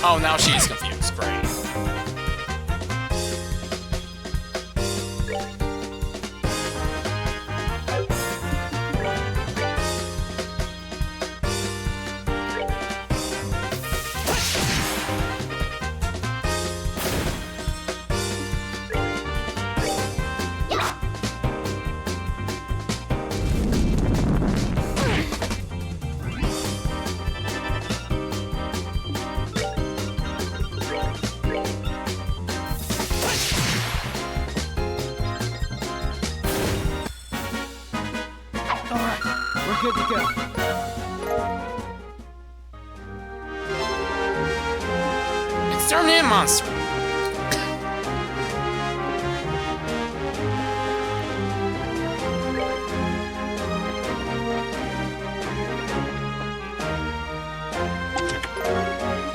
Speaker 1: Oh, now she's confused. Great.
Speaker 3: Alright, we're good to go.
Speaker 1: Exterminate monster.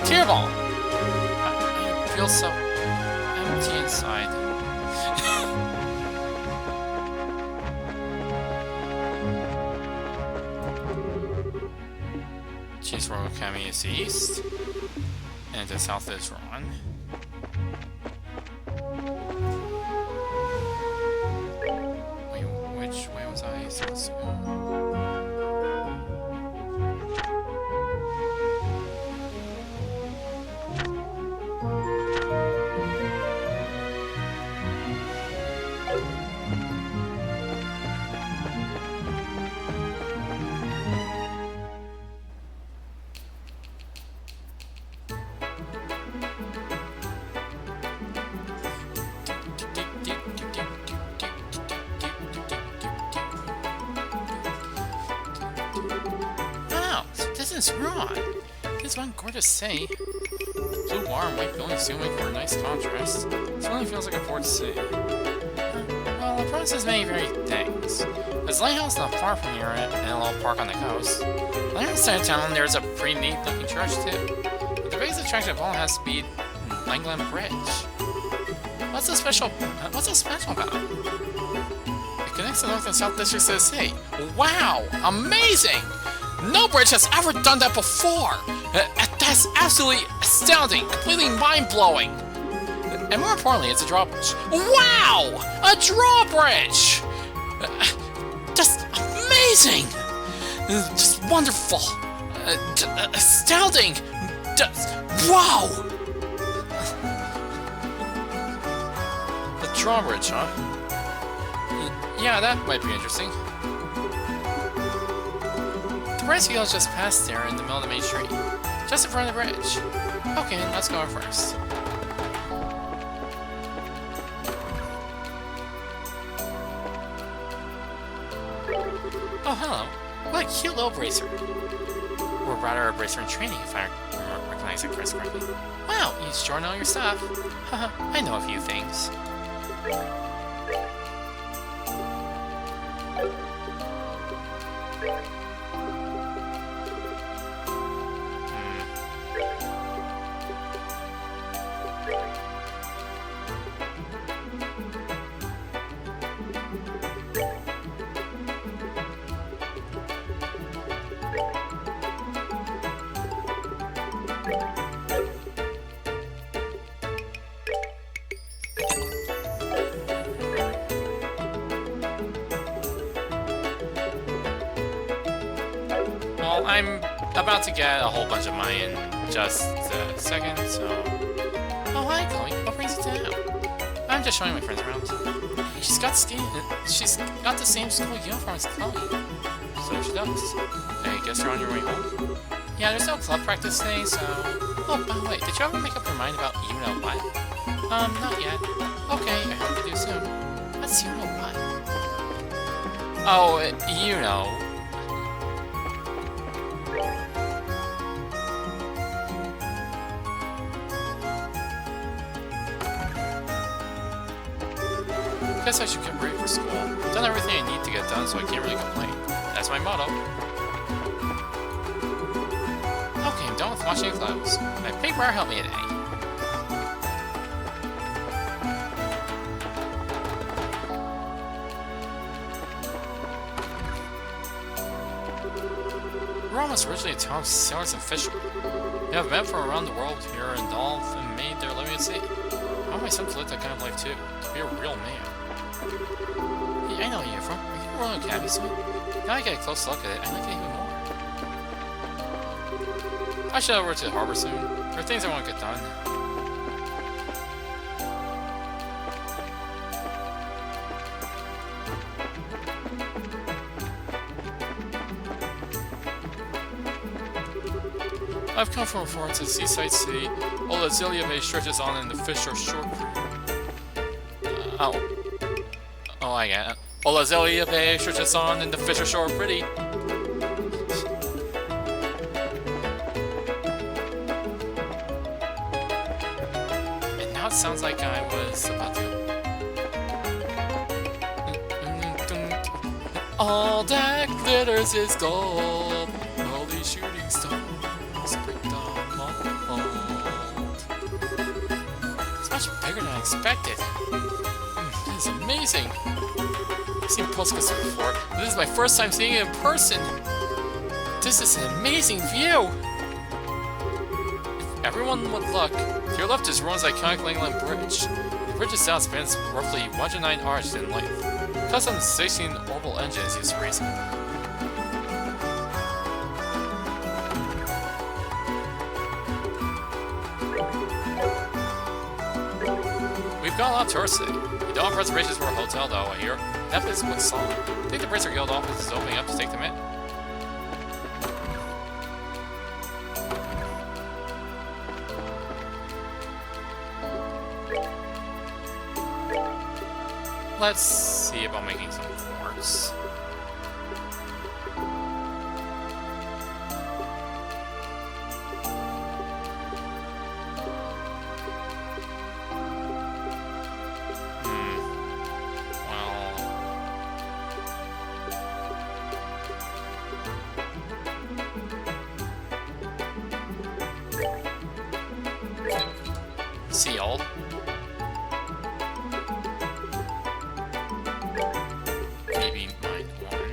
Speaker 1: Tear ball. I feel so empty inside. Cheese Royal Academy is east, and the south is Ron. Wait, which way was I supposed to go? is wrong? This one gorgeous city. Blue bar and white buildings do make for a nice contrast. It certainly feels like a port city. Well, the port says many varied things. There's a lighthouse not far from here and a little park on the coast. On the other side of town, there's a pretty neat looking church too. But the biggest attraction of all has to be Langland Bridge. What's so special about it? It connects the north and south districts of the city. Wow! Amazing! No bridge has ever done that before! That's absolutely astounding! Completely mind-blowing! And more importantly, it's a drawbridge. Wow! A drawbridge! Just amazing! Just wonderful! Astounding! Just wow! The drawbridge, huh? Yeah, that might be interesting. The bridge goes just past there in the middle of the main street. Just in front of the bridge. Okay, let's go first. Oh, hello. What a cute little bracer. Or rather, a bracer in training, if I recognize it correctly. Wow, you sure know your stuff. Haha, I know a few things. Well, I'm about to get a whole bunch of mine in just a second, so... Oh, hi, Chloe. What brings you to now? I'm just showing my friends around. Hey, she's got the same school uniform as Chloe. So she does. I guess you're on your way home? Yeah, there's no club practice today, so... Oh, by the way, did you ever make up your mind about you know what? Not yet. Okay, I hope you do soon. What's you know what? Oh, you know... Guess I should get ready for school. I've done everything I need to get done, so I can't really complain. That's my motto. Okay, I'm done with washing your clothes. My paper helped me today. We're almost originally a town of sailors and fishermen. They have men from around the world here and all have made their living at sea. I want my son to live that kind of life too, to be a real man. Hey, I know where you're from. Are you Royal Academy soon? Now I get a close look at it, I like it even more. I should head over to the harbor soon. There are things I want to get done. I've come from afar to the seaside city. Old Azelia Bay stretches on in the Fisher Shore. Oh, I get it. Old Azelia Bay stretches on in the Fisher Shore pretty. And now it sounds like I was about to... All that glitters is gold. All these shooting stars. It's much bigger than I expected. This is amazing. I've seen postcards before, but this is my first time seeing it in person. This is an amazing view. If everyone would look, to your left is Rowan's iconic Langland Bridge. The bridge itself spans roughly 109 arches in length. Custom 16 orbital engines used for racing. We've got a lot of tourists today. We don't have reservations for a hotel though, I hear. That place looks solid. I think the Bracer Guild office is opening up to take them in. Let's see about making some quartz. sealed. Maybe mine one.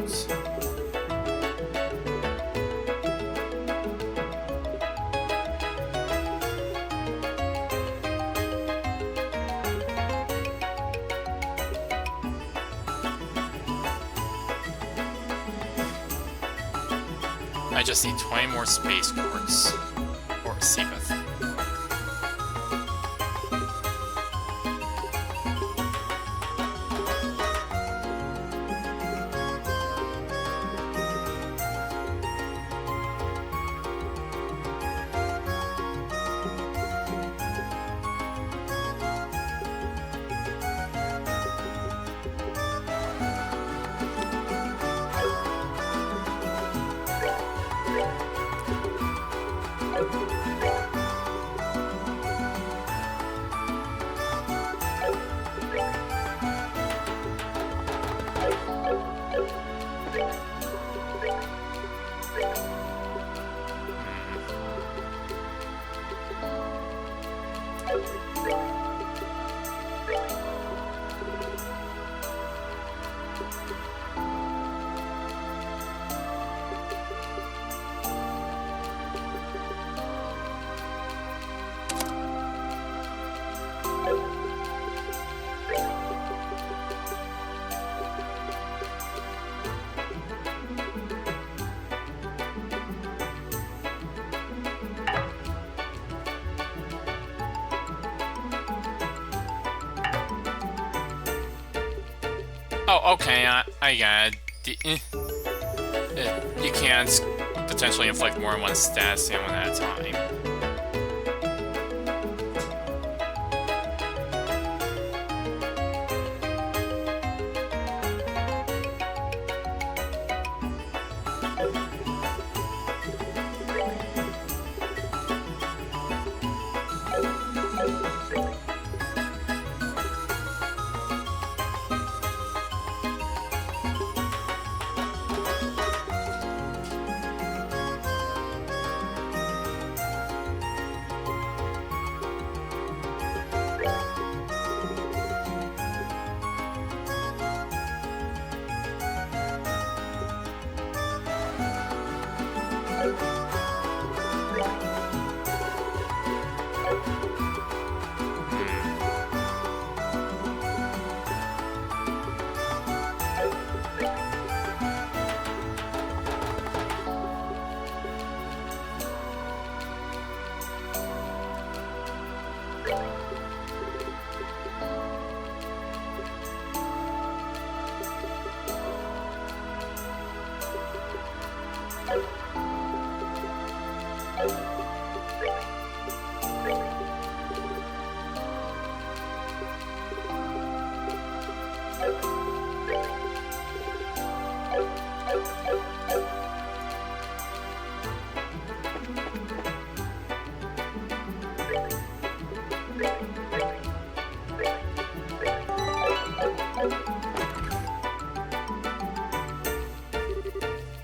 Speaker 1: Use. I just need 20 more space quartz. Or Seabuth. Oh, okay, I got it. You can't potentially inflict more than one status on one at a time.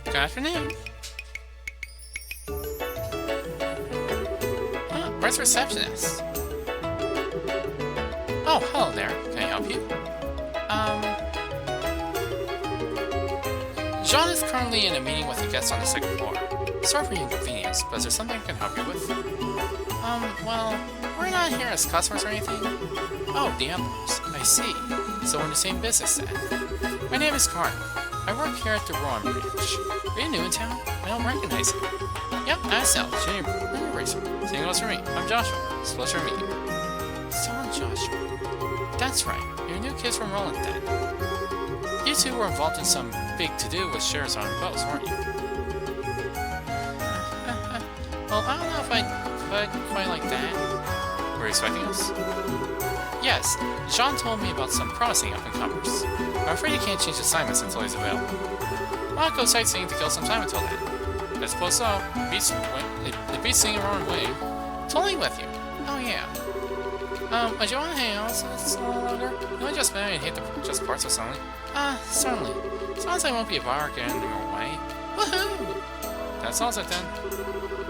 Speaker 1: Good afternoon. Where's the receptionist? Oh, hello there. Can I help you? Jean is currently in a meeting with a guest on the second floor. Sorry for your inconvenience, but is there something I can help you with? Well, we're not here as customers or anything. Oh, the envelopes. I see. So we're in the same business then. My name is Carter. I work here at the Rowan Bridge. Are you new in town? I don't recognize you. Yep, myself, Junior Racer. Same goes for me. I'm Joshua. It's a pleasure to meet you. So I'm Joshua. That's right. You're new kids from Roland then. You two were involved in some big to-do with shares on boats, weren't you? Well, I don't know if I'd put it quite like that. Were you expecting us? Yes, Jean told me about some promising up-and-comers. I'm afraid he can't change assignments until he's available. I'll go sightseeing to kill some time until then. I suppose so. It beats seeing a wrong way. Totally with you. Oh yeah. Would you want to hang out so it's a little longer? You only just married and hate to purchase parts or something? Certainly. Sounds like I won't be a bar getting in your way. Woohoo! That sounds like then.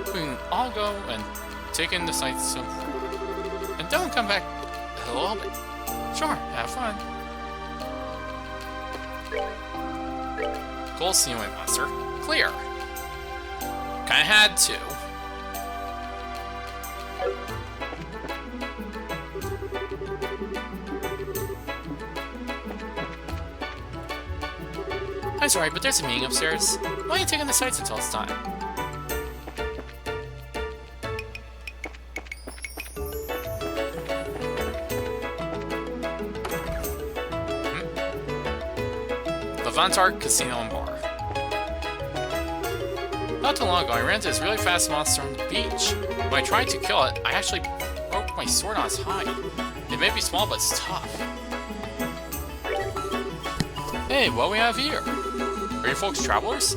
Speaker 1: We can all go and take in the sights of... And don't come back a little bit. Sure, have fun. Goal ceiling monster. Clear. Kinda had to. I'm sorry, but there's a meeting upstairs. Why are you taking the sights until it's time? Levantar Casino and Bar. Not too long ago, I ran into this really fast monster on the beach. When I tried to kill it, I actually broke my sword on its hide. It may be small, but it's tough. Hey, what we have here? Are you folks travelers?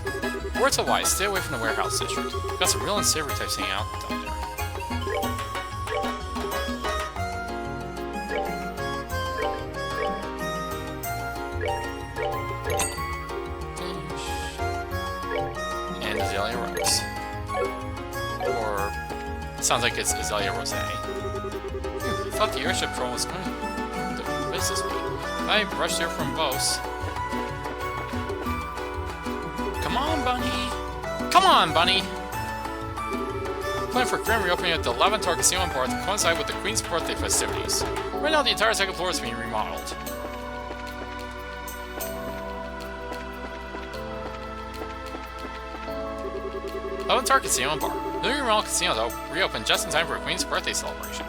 Speaker 1: Words of wise, stay away from the warehouse district. Got some real unsavory types hanging out down there. And Azalea Rose. Or, sounds like it's Azalea Rose. I thought the airship patrol was going to business meeting. I rushed here from Bose. Come on, Bunny! Come on, Bunny! Plan for grand reopening at the Levantar Casino and Bar to coincide with the Queen's birthday festivities. Right now, the entire second floor is being remodeled. Levantar Casino and Bar. The new remodeled casino, though, reopened just in time for a Queen's birthday celebration.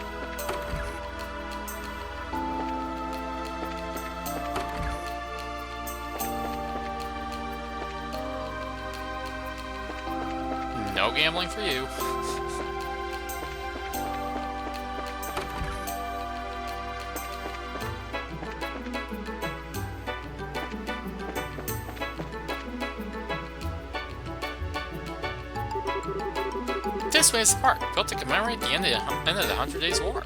Speaker 1: No gambling for you. This way is the park, built to commemorate the end of the 100 Days War.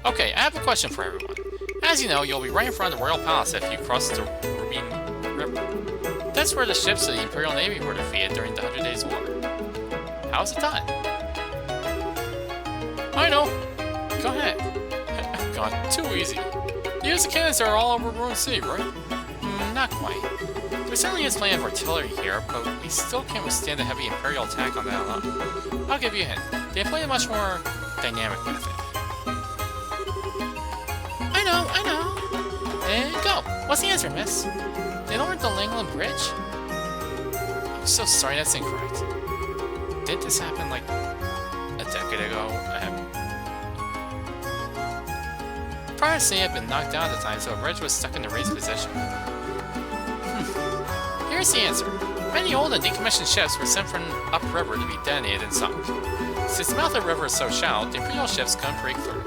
Speaker 1: Okay, I have a question for everyone. As you know, you'll be right in front of the Royal Palace if you cross the Rubin River. That's where the ships of the Imperial Navy were defeated during the 100 Days War. How's it done? I know. Go ahead. God, too easy. You use the cannons that are all over Ruined City, right? Not quite. There certainly is plenty of artillery here, but we still can't withstand a heavy Imperial attack on that alone. I'll give you a hint. They employ a much more dynamic method. I know. And go. What's the answer, miss? They lowered the Langland Bridge? I'm so sorry, that's incorrect. Did this happen like a decade ago? Prior to saying it had been knocked down at the time, so a bridge was stuck in the raised position. Here's the answer. Many old and decommissioned ships were sent from upriver to be detonated and sunk. Since the mouth of the river is so shallow, the Imperial ships couldn't break through.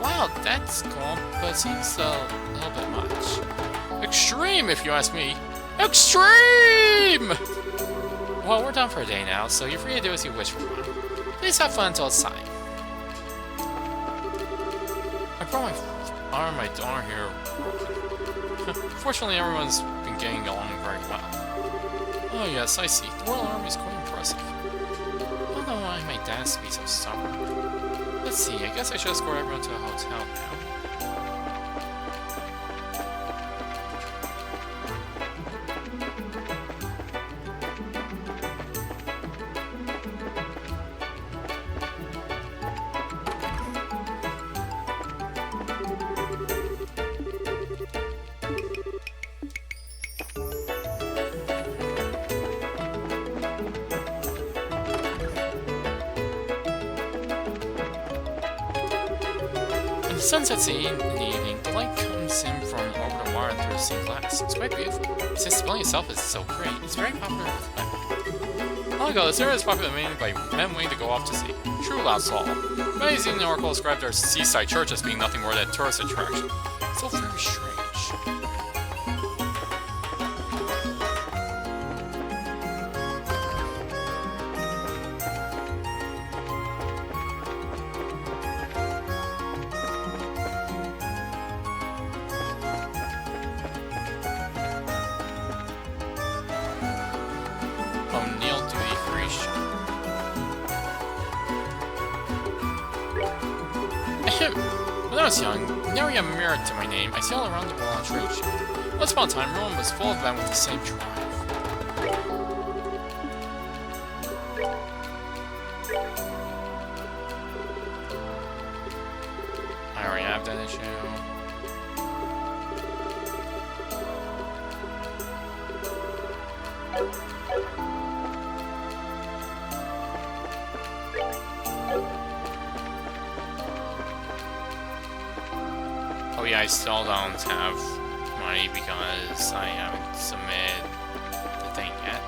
Speaker 1: Wow, that's cool, but it seems a little bit much. Extreme, if you ask me. Extreme! Well, we're done for a day now, so you're free to do as you wish for a while. Please have fun until it's time. I brought my arm and my daughter here. Fortunately, everyone's been getting along very well. Oh yes, I see. The Royal Army is quite impressive. I don't know why my dad has to be so stubborn. Let's see, I guess I should escort everyone to a hotel now. The sun sets in the evening. The light comes in from over the water and through the stained glass. It's quite beautiful. Since the building itself is so great, it's very popular with women. Long ago, this area was popular mainly by men waiting to go off to sea. True lost all. Many Xenon Oracle described our seaside church as being nothing more than a tourist attraction. So very strange. O'Neill duty free. When I was young, nary a merit to my name, I sailed around the world on trade ship. Once upon a time, Rome was full of men with the same drive. I already have that issue. Oh yeah, I still don't have money because I haven't submitted the thing yet.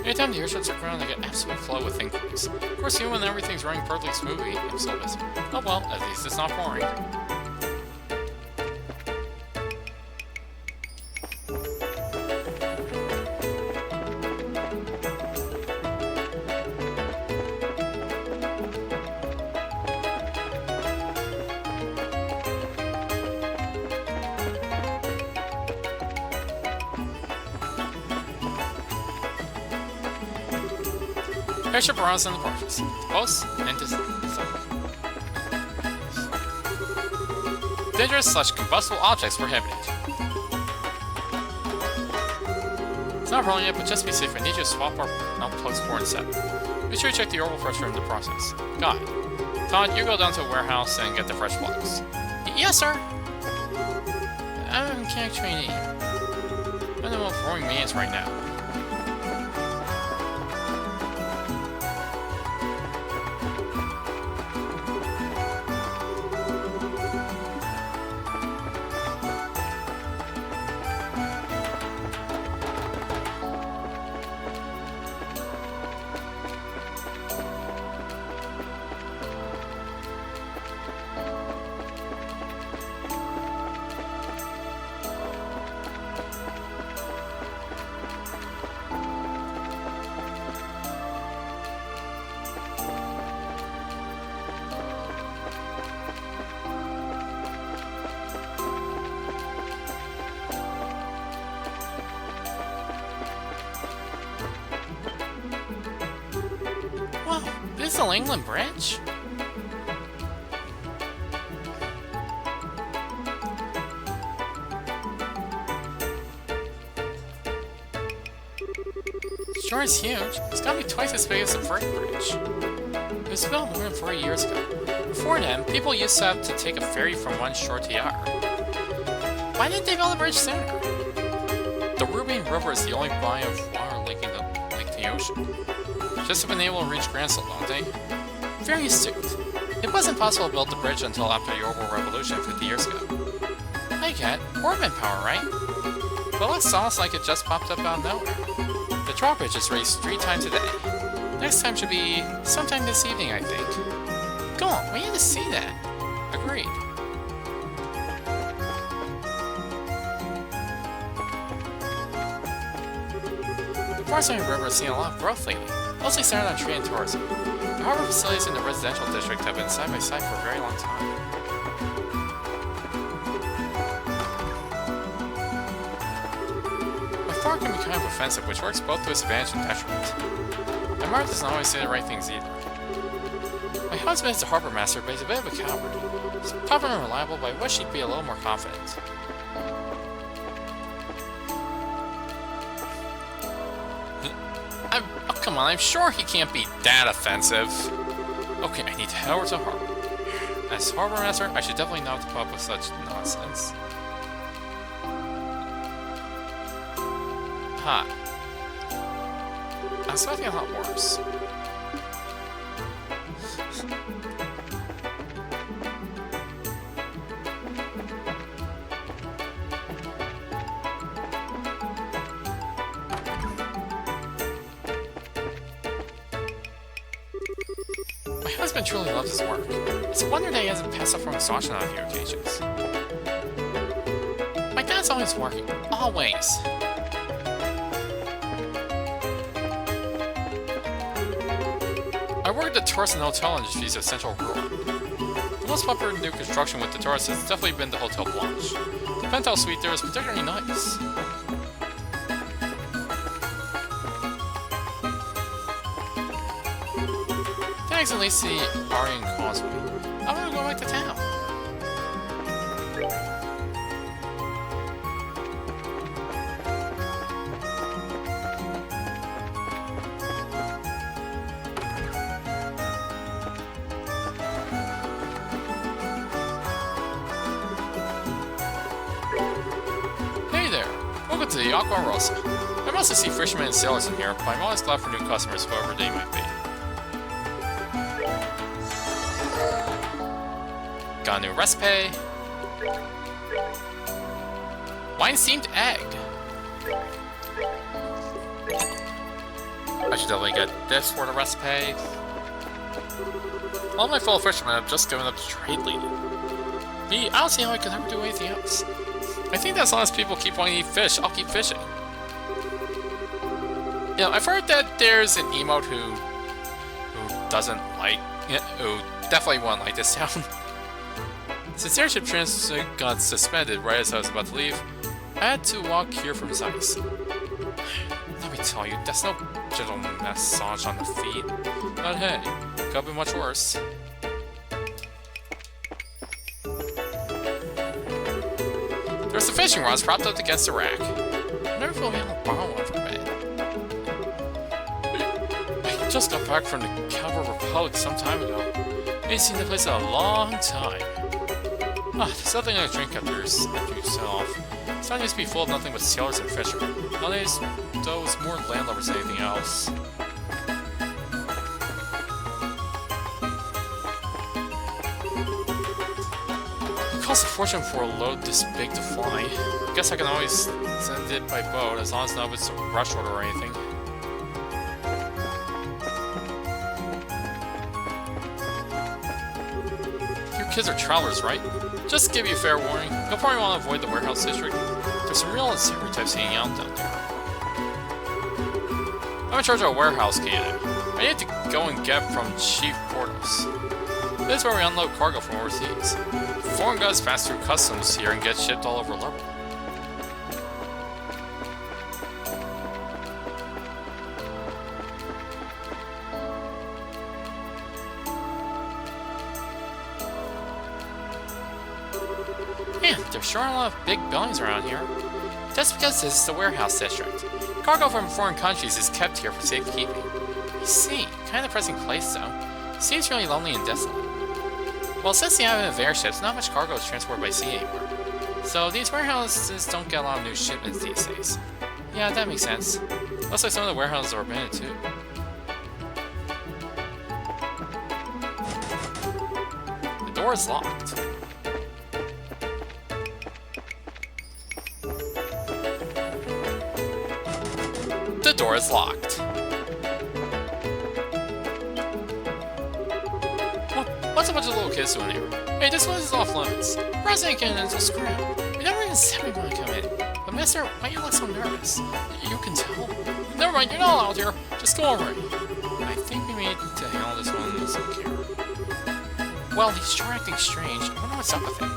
Speaker 1: Anytime the airships are ground, I get absolute flow with inquiries. Of course, even when everything's running perfectly smoothly, I'm still busy. Oh well, at least it's not boring. Airship arrives in the porches. Close and distant. Dangerous / combustible objects prohibited. It's not rolling yet, but just to be safe, I need you to swap our plugs 4 and 7. Be sure to check the orbital pressure in the process. Got it. Todd, you go down to the warehouse and get the fresh plugs. Yes, sir! I'm a mechanic trainee. I don't know what roaring means right now. This is the England Bridge? Sure is huge. It's gotta be twice as big as the Freight Bridge. It was built more than 40 years ago. Before then, people used to have to take a ferry from one shore to the other. Why didn't they build the bridge sooner? The Rubine River is the only body of water linking the lake to the ocean. Just have been able to reach Gransel, don't they? Very astute. It wasn't possible to build the bridge until after the Orbital Revolution 50 years ago. I get Orbman power, right? But it looks almost like it just popped up out of nowhere. The drawbridge is raised 3 times a day. Next time should be sometime this evening, I think. Go on, we need to see that. Agreed. The Parsonage River has seen a lot of growth lately, mostly centered on trade and tourism. The harbor facilities in the residential district have been side by side for a very long time. My father can be kind of offensive, which works both to his advantage and detriment. My mother doesn't always say the right things either. My husband is a harbor master, but he's a bit of a coward. He's tough and unreliable, but I wish he'd be a little more confident. Oh, come on, I'm sure he can't be that offensive. Okay, I need to head over to the harbor. As harbor master, I should definitely not put up with such nonsense. Ha. I'm expecting a lot worse. My husband truly loves his work. It's a wonder that he hasn't passed out from exhaustion on a few occasions. My dad's always working. Always. I work at the tourist and hotel industries of Central Europe. The most popular new construction with the tourists has definitely been the Hotel Blanche. The penthouse suite there is particularly nice. Thanks at least the Aryan Causeway. I'm gonna go back to town. Hey there! Welcome to the Aqua Rosa. I mostly see fishermen and sailors in here, but I'm always glad for new customers, whoever they might be. Got a new recipe. Wine-steamed egg. I should definitely get this for the recipe. All my fellow fishermen have just given up the trade lead. Me, I don't see how I could ever do anything else. I think that as long as people keep wanting to eat fish, I'll keep fishing. You know, I've heard that there's an emote who doesn't like, who definitely won't like this town. Since airship transit got suspended right as I was about to leave, I had to walk here from his ice. Let me tell you, that's no gentle massage on the feet. But hey, could have been much worse. There's the fishing rods propped up against the rack. I never feel able to borrow one from bed. I just got back from the Calvary Republic some time ago. I ain't seen the place in a long time. Ah, there's nothing like a drink after you set off. This town used to be full of nothing but sailors and fishermen. Nowadays, though, it's more landlubbers than anything else. It costs a fortune for a load this big to fly. I guess I can always send it by boat, as long as none of it's a rush order or anything. You kids are travelers, right? Just to give you a fair warning, you'll probably want to avoid the warehouse district. There's some real unsavory types hanging out down there. I'm in charge of a warehouse key today. I need to go and get from Chief Portos. This is where we unload cargo from overseas. Foreign goods pass through customs here and get shipped all over Liberty. Man, there sure are a lot of big buildings around here. That's because this is the warehouse district. Cargo from foreign countries is kept here for safekeeping. I see. Kind of depressing place, though. Seems really lonely and desolate. Well, since the advent of airships, not much cargo is transported by sea anymore. So these warehouses don't get a lot of new shipments these days. Yeah, that makes sense. Looks like some of the warehouses are abandoned, too. The door is locked. The door is locked. What's a bunch of little kids doing here? Hey, this one is off limits. President can't until scram. We never even said we want to come in. But mister, why you look so nervous? You can tell. Never mind, you're not allowed here. Just go over it. I think we need to handle this one with some care. Well, he's sure acting strange. I wonder what's up with him.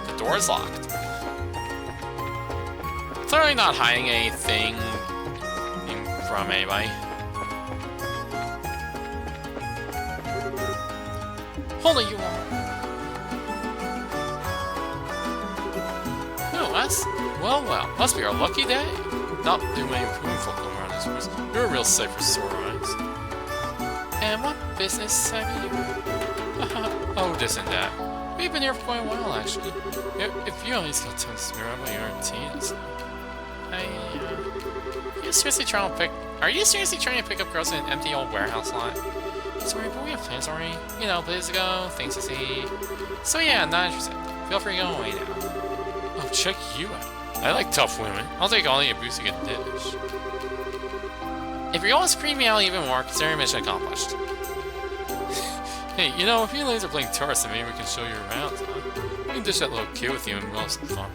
Speaker 1: The door is locked. Clearly not hiding anything from anybody. Hold it, you all. Oh, us? Well, must be our lucky day. Not too many folk around this place. You're a real sight for sore eyes. And what business have you? Oh, this and that. We've been here for quite a while, actually. If you at least got time to smear up on your teens. Are you seriously trying to pick up girls in an empty old warehouse lot? Sorry, but we have plans already. You know, places to go, things to see. So yeah, not interested. Feel free to go away now. Oh, check you out. I like tough women. I'll take all the abuse you can dish. If you're going to scream me out even more, consider your mission accomplished. Hey, you know, if you ladies are playing tourists, then maybe we can show you around, huh? We can dish that little kid with you and we'll have some fun.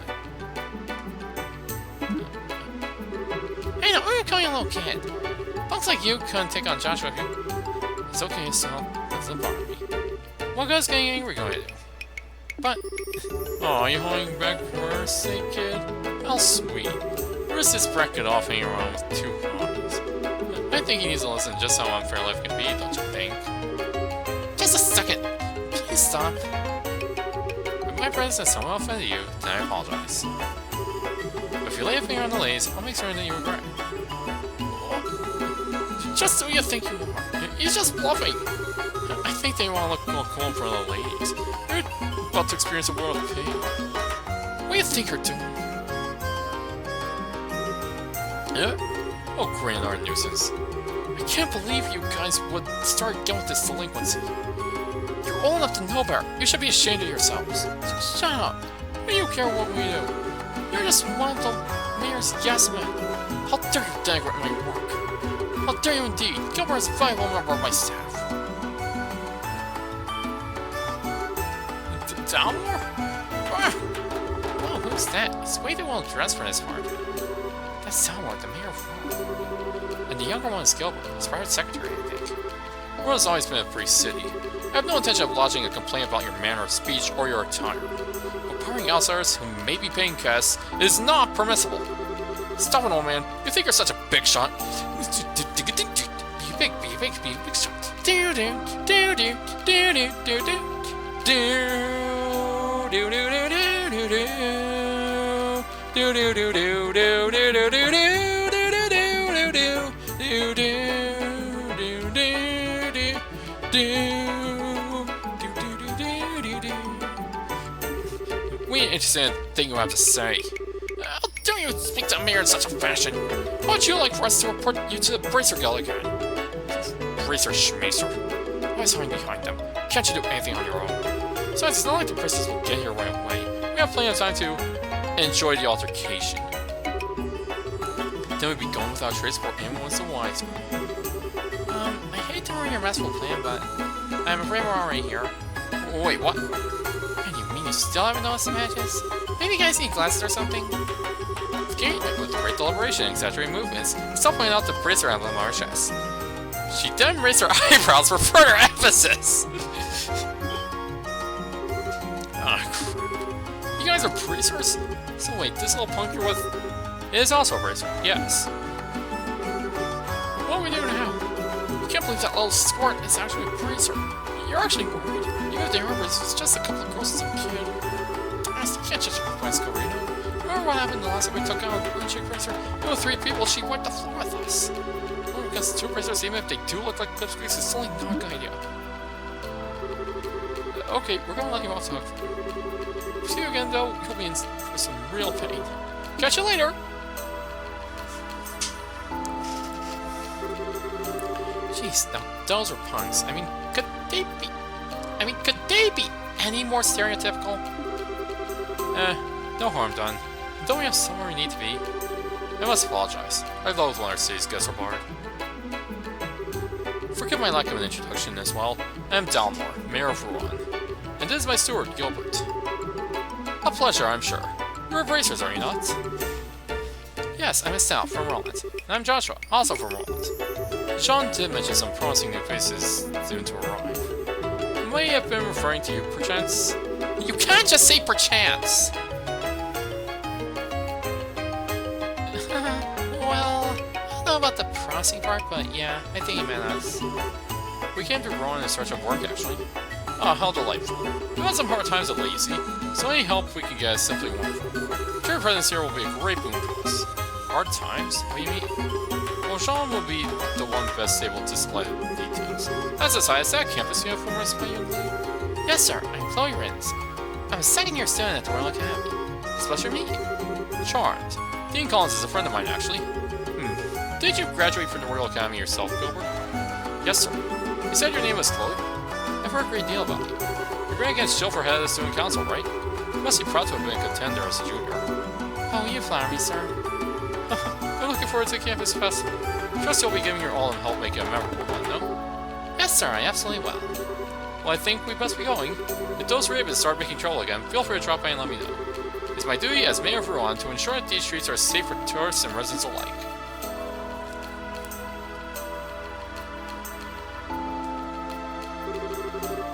Speaker 1: Hey, no, we're calling you a little kid. Looks like you couldn't take on Joshua if you... It's okay, so doesn't bother me. What good's getting angry going to do? But... Aw, you holding back for our sake, kid? How sweet. It is this bracket off hanging around with 2 Ronnies? I think he needs to listen just how unfair life can be, don't you think? Just a second! Please stop. If my presence has somehow offended you, then I apologize. But if you lay a finger on the lace, I'll make certain that you regret it. Just who you think you are. You're just bluffing. I think they want to look more cool in front of the ladies. You're about to experience a world of pain. What do you think you're doing? Yeah? Oh, grand art nuisance. I can't believe you guys would start again with this delinquency. You're old enough to know better. You should be ashamed of yourselves. So shut up. What do you care what we do? You're just one of the mayor's yes men. How dare you denigrate my work? How dare you indeed? Gilbert is a valuable member of my staff. Dalmore? Oh, who's that? He's way too well dressed for this part. That's Dalmore, the mayor of Rome. And the younger one is Gilbert, his private secretary, I think. Rome has always been a free city. I have no intention of lodging a complaint about your manner of speech or your attire. But barring outsiders who may be paying guests is not permissible. Stop it, old man. You think you're such a big shot? Be big shot. Do do do do do do do do do do do do do do do do do do do. We ain't interested in the thing you have to say. How dare you speak to a mayor in such a fashion? How would you like for us to report you to the Bracer Guild again? Bracer Schmacer. Always hiding behind them. Can't you do anything on your own? Besides, it's not like the Bracers will get here right away. We have plenty of time to enjoy the altercation. Then we'd be going without trace before anyone was the wise. I hate to ruin your restful plan, but I'm afraid we're already here. Wait, what? And you mean you still haven't noticed the matches? Maybe you guys need glasses or something? Gary with great deliberation and exaggerated movements, still pointing out the Bracer emblem on her chest. She then raised her eyebrows for further emphasis! Ah, crap. You guys are bracers? So wait, this little punk you're with is also a bracer, yes. What are we doing now? I can't believe that little squirt is actually a bracer. You're actually worried. Even if they are bracers, it's just a couple of girls as a kid. Honestly, you can't judge a book by its cover, you know? Remember what happened the last time we took out a blue chick bracer? There were 3 people, she wiped the floor with us. Well, because 2 bracers, even if they do look like clipsticks, it's only not a good idea. Okay, we're gonna let you off talk. See you again, though. You'll be in for some real pain. Catch you later! Jeez, now those are punks. I mean, could they be any more stereotypical? No harm done. Don't we have somewhere we need to be? I must apologize. I loathe when our city's guests are barred. Forgive my lack of an introduction as well. I am Dalmore, Mayor of Rouen. And this is my steward, Gilbert. A pleasure, I'm sure. You're bracers, are you not? Yes, I'm Estelle from Roland. And I'm Joshua, also from Roland. Sean did mention some promising new faces soon to arrive. May have been referring to you, perchance? You can't just say perchance! Well, I don't know about the promising part, but yeah, I think he meant us. We came to Rowan in search of work, actually. Oh, how delightful. We've had some hard times lately, you see, so any help we can get is simply wonderful. Your presence here will be a great boon to us. Hard times? What do you mean? Well, Sean will be the one best able to supply the details. As a side, is that campus uniform I supply you, Chloe? Yes, sir, I'm Chloe Rins. I'm a second-year student at the Royal Academy. It's a pleasure to meet you. Charmed. Dean Collins is a friend of mine, actually. Did you graduate from the Royal Academy yourself, Gilbert? Yes, sir. You said your name was Chloe? I've heard a great deal about you. You're going against Jill for head of the student council, right? You must be proud to have been a contender as a junior. Oh, you flatter me, sir. I'm looking forward to the campus festival. Trust you'll be giving your all and help make it a memorable one, no? Yes, sir, I absolutely will. Well, I think we best be going. If those ravens start making trouble again, feel free to drop by and let me know. It's my duty as Mayor of Rouen to ensure that these streets are safe for tourists and residents alike.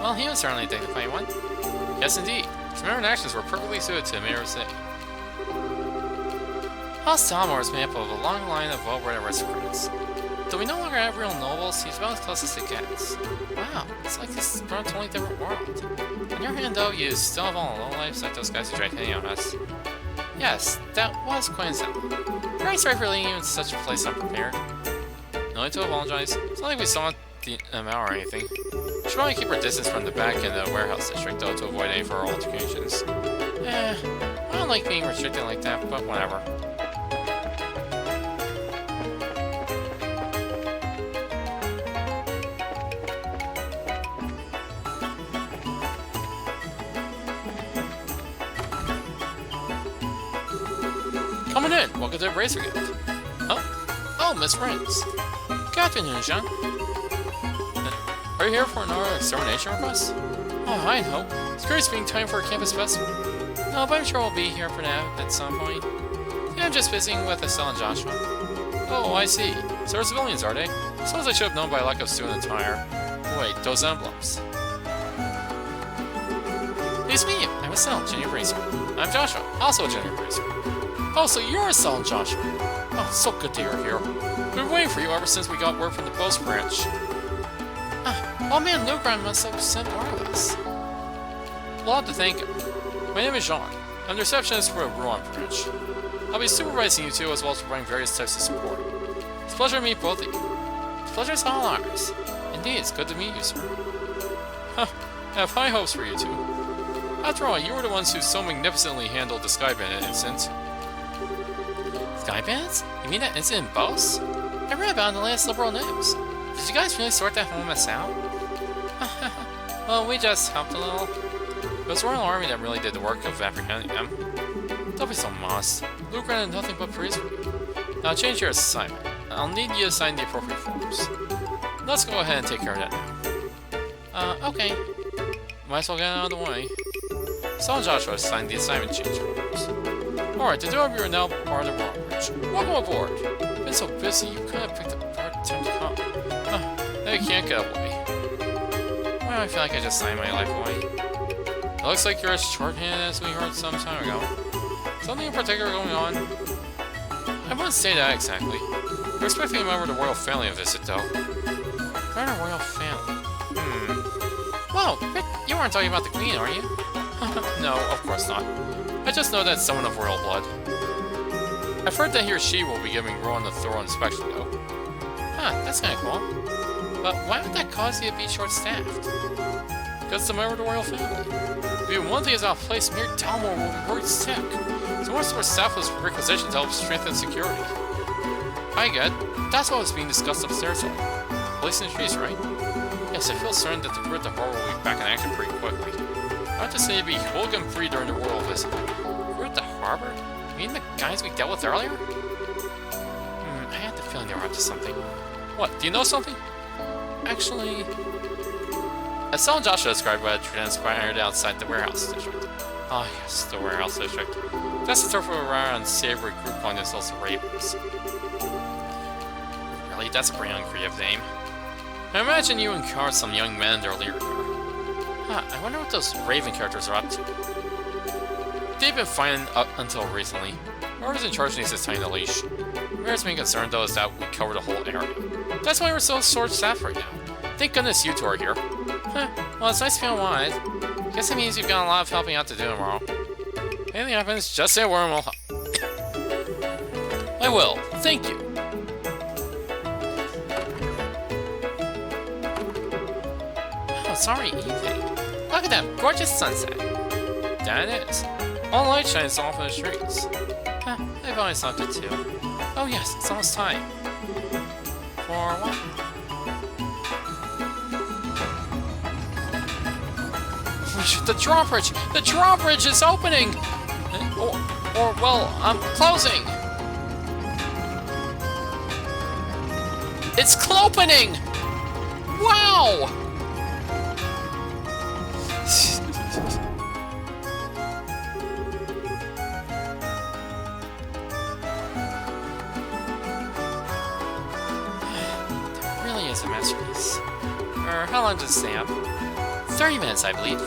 Speaker 1: Well, he was certainly a dignified one. Yes, indeed. His manner and actions were perfectly suited to the Mayor of the City. House Dalmor is made up of a long line of well-bred aristocrats. Though we no longer have real nobles, he's about as close as it gets. Wow, it's like this is a totally different world. On your hand, though, you still have all the lowlifes like those guys who tried hitting on us. Yes, that was coincidental. Very sorry for leading you into such a place unprepared. No need to apologize. It's not like we saw them out or anything. We should probably keep our distance from the back in the warehouse district, though, to avoid any further altercations. I don't like being restricted like that, but whatever. Coming in! Welcome to the Bracer Guild. Oh, Miss Rings. Good afternoon, Jean. Are you here for another extermination request? Oh, I hope. It's curious being time for a campus festival. No, but I'm sure we'll be here for that at some point. Yeah, I'm just visiting with Estelle and Joshua. Oh, I see. So they're civilians, are they? Suppose I should have known by lack of student attire. Wait, those emblems. Nice to meet you. I'm Estelle, Junior Bracer. I'm Joshua, also a Junior Bracer. Oh, so you're Estelle and Joshua. Oh, so good to you're here. We've been waiting for you ever since we got word from the Post Branch. Oh man, Lugran must have sent more of us. We'll have to thank him. My name is Jean. I'm the receptionist for the Rouen branch. I'll be supervising you two as well as providing various types of support. It's a pleasure to meet both of you. The pleasure is all ours. Indeed, it's good to meet you, sir. I have high hopes for you two. After all, you were the ones who so magnificently handled the Sky Bandit incident. Sky Bandits? You mean that incident in Bose? I read about it in the latest liberal news. Did you guys really sort that whole mess out? Well, we just helped a little. It was the Royal Army that really did the work of apprehending them. Don't be so modest. Luke had nothing but praise for you. Now change your assignment. I'll need you to sign the appropriate forms. Let's go ahead and take care of that now. Okay. Might as well get it out of the way. Saul and Joshua signed the assignment change forms. Alright, the two of you are now part of the Royal Bridge. Welcome aboard. You've been so busy, you could have picked up part time to come. Now you can't get away. Why do I feel like I just signed my life away? It looks like you're as short-handed as we heard some time ago. Something in particular going on? I wouldn't say that exactly. We're expecting a member of the royal family to visit, though. We're in a royal family. Whoa, you weren't talking about the queen, are you? No, of course not. I just know that someone of royal blood. I've heard that he or she will be giving Rowan a thorough inspection, though. That's kinda cool. But why would that cause you to be short-staffed? Because it's a member of the royal family. If you one thing is out of place, mere Dalmor will be worried sick. So more sort of staff was requisitioned to help strengthen security. I get. That's what was being discussed upstairs. Police in the streets, right? Yes, I feel certain that the crew at the harbor will be back in action pretty quickly. I have to say to be hooligan-free during the royal visit. Crew at the harbor? You mean the guys we dealt with earlier? I had the feeling they were up to something. What, do you know something? Actually... Estelle and Joshua described what had transpired outside the warehouse district. Ah, yes, the warehouse district. That's the turf where our unsavory group calling themselves the Ravens. Really? That's a pretty uncreative name. I imagine you encountered some young men earlier here. I wonder what those Raven characters are up to. They've been fine up until recently. Whoever's in charge needs to tighten the leash. Where's being concerned, though, is that we cover the whole area. That's why we're so short-staffed right now. Thank goodness you two are here. Well, it's nice to be on wide. Guess it means you've got a lot of helping out to do tomorrow. If anything happens, just say a word and we'll help. I will. Thank you. Oh, it's already evening. Look at that gorgeous sunset. That it is. All the light shines off in the streets. I've always loved it too. Oh yes, it's almost time. For what? The drawbridge! The drawbridge is opening! I'm closing! It's clopening! Wow! That really is a masterpiece. How long does it stay up? 30 minutes, I believe.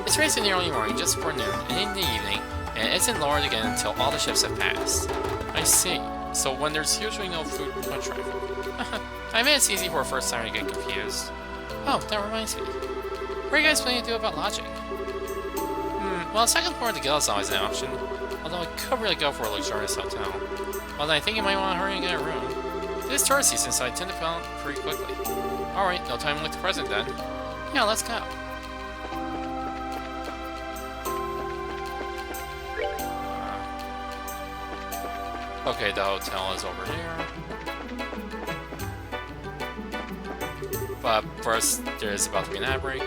Speaker 1: It's raised in the early morning, just before noon, and in the evening, and it isn't lowered again until all the ships have passed. I see. So when there's usually no food traffic. I mean, it's easy for a first timer to get confused. Oh, that reminds me. What are you guys planning to do about lodging? Well, second floor of the guild is always an option. Although I could really go for a luxurious hotel. Well, then I think you might want to hurry and get a room. It is tourist season, so I tend to fill out pretty quickly. Alright, no time like the present then. Yeah, let's go. Okay, the hotel is over here. But first, there is about to be an ad break.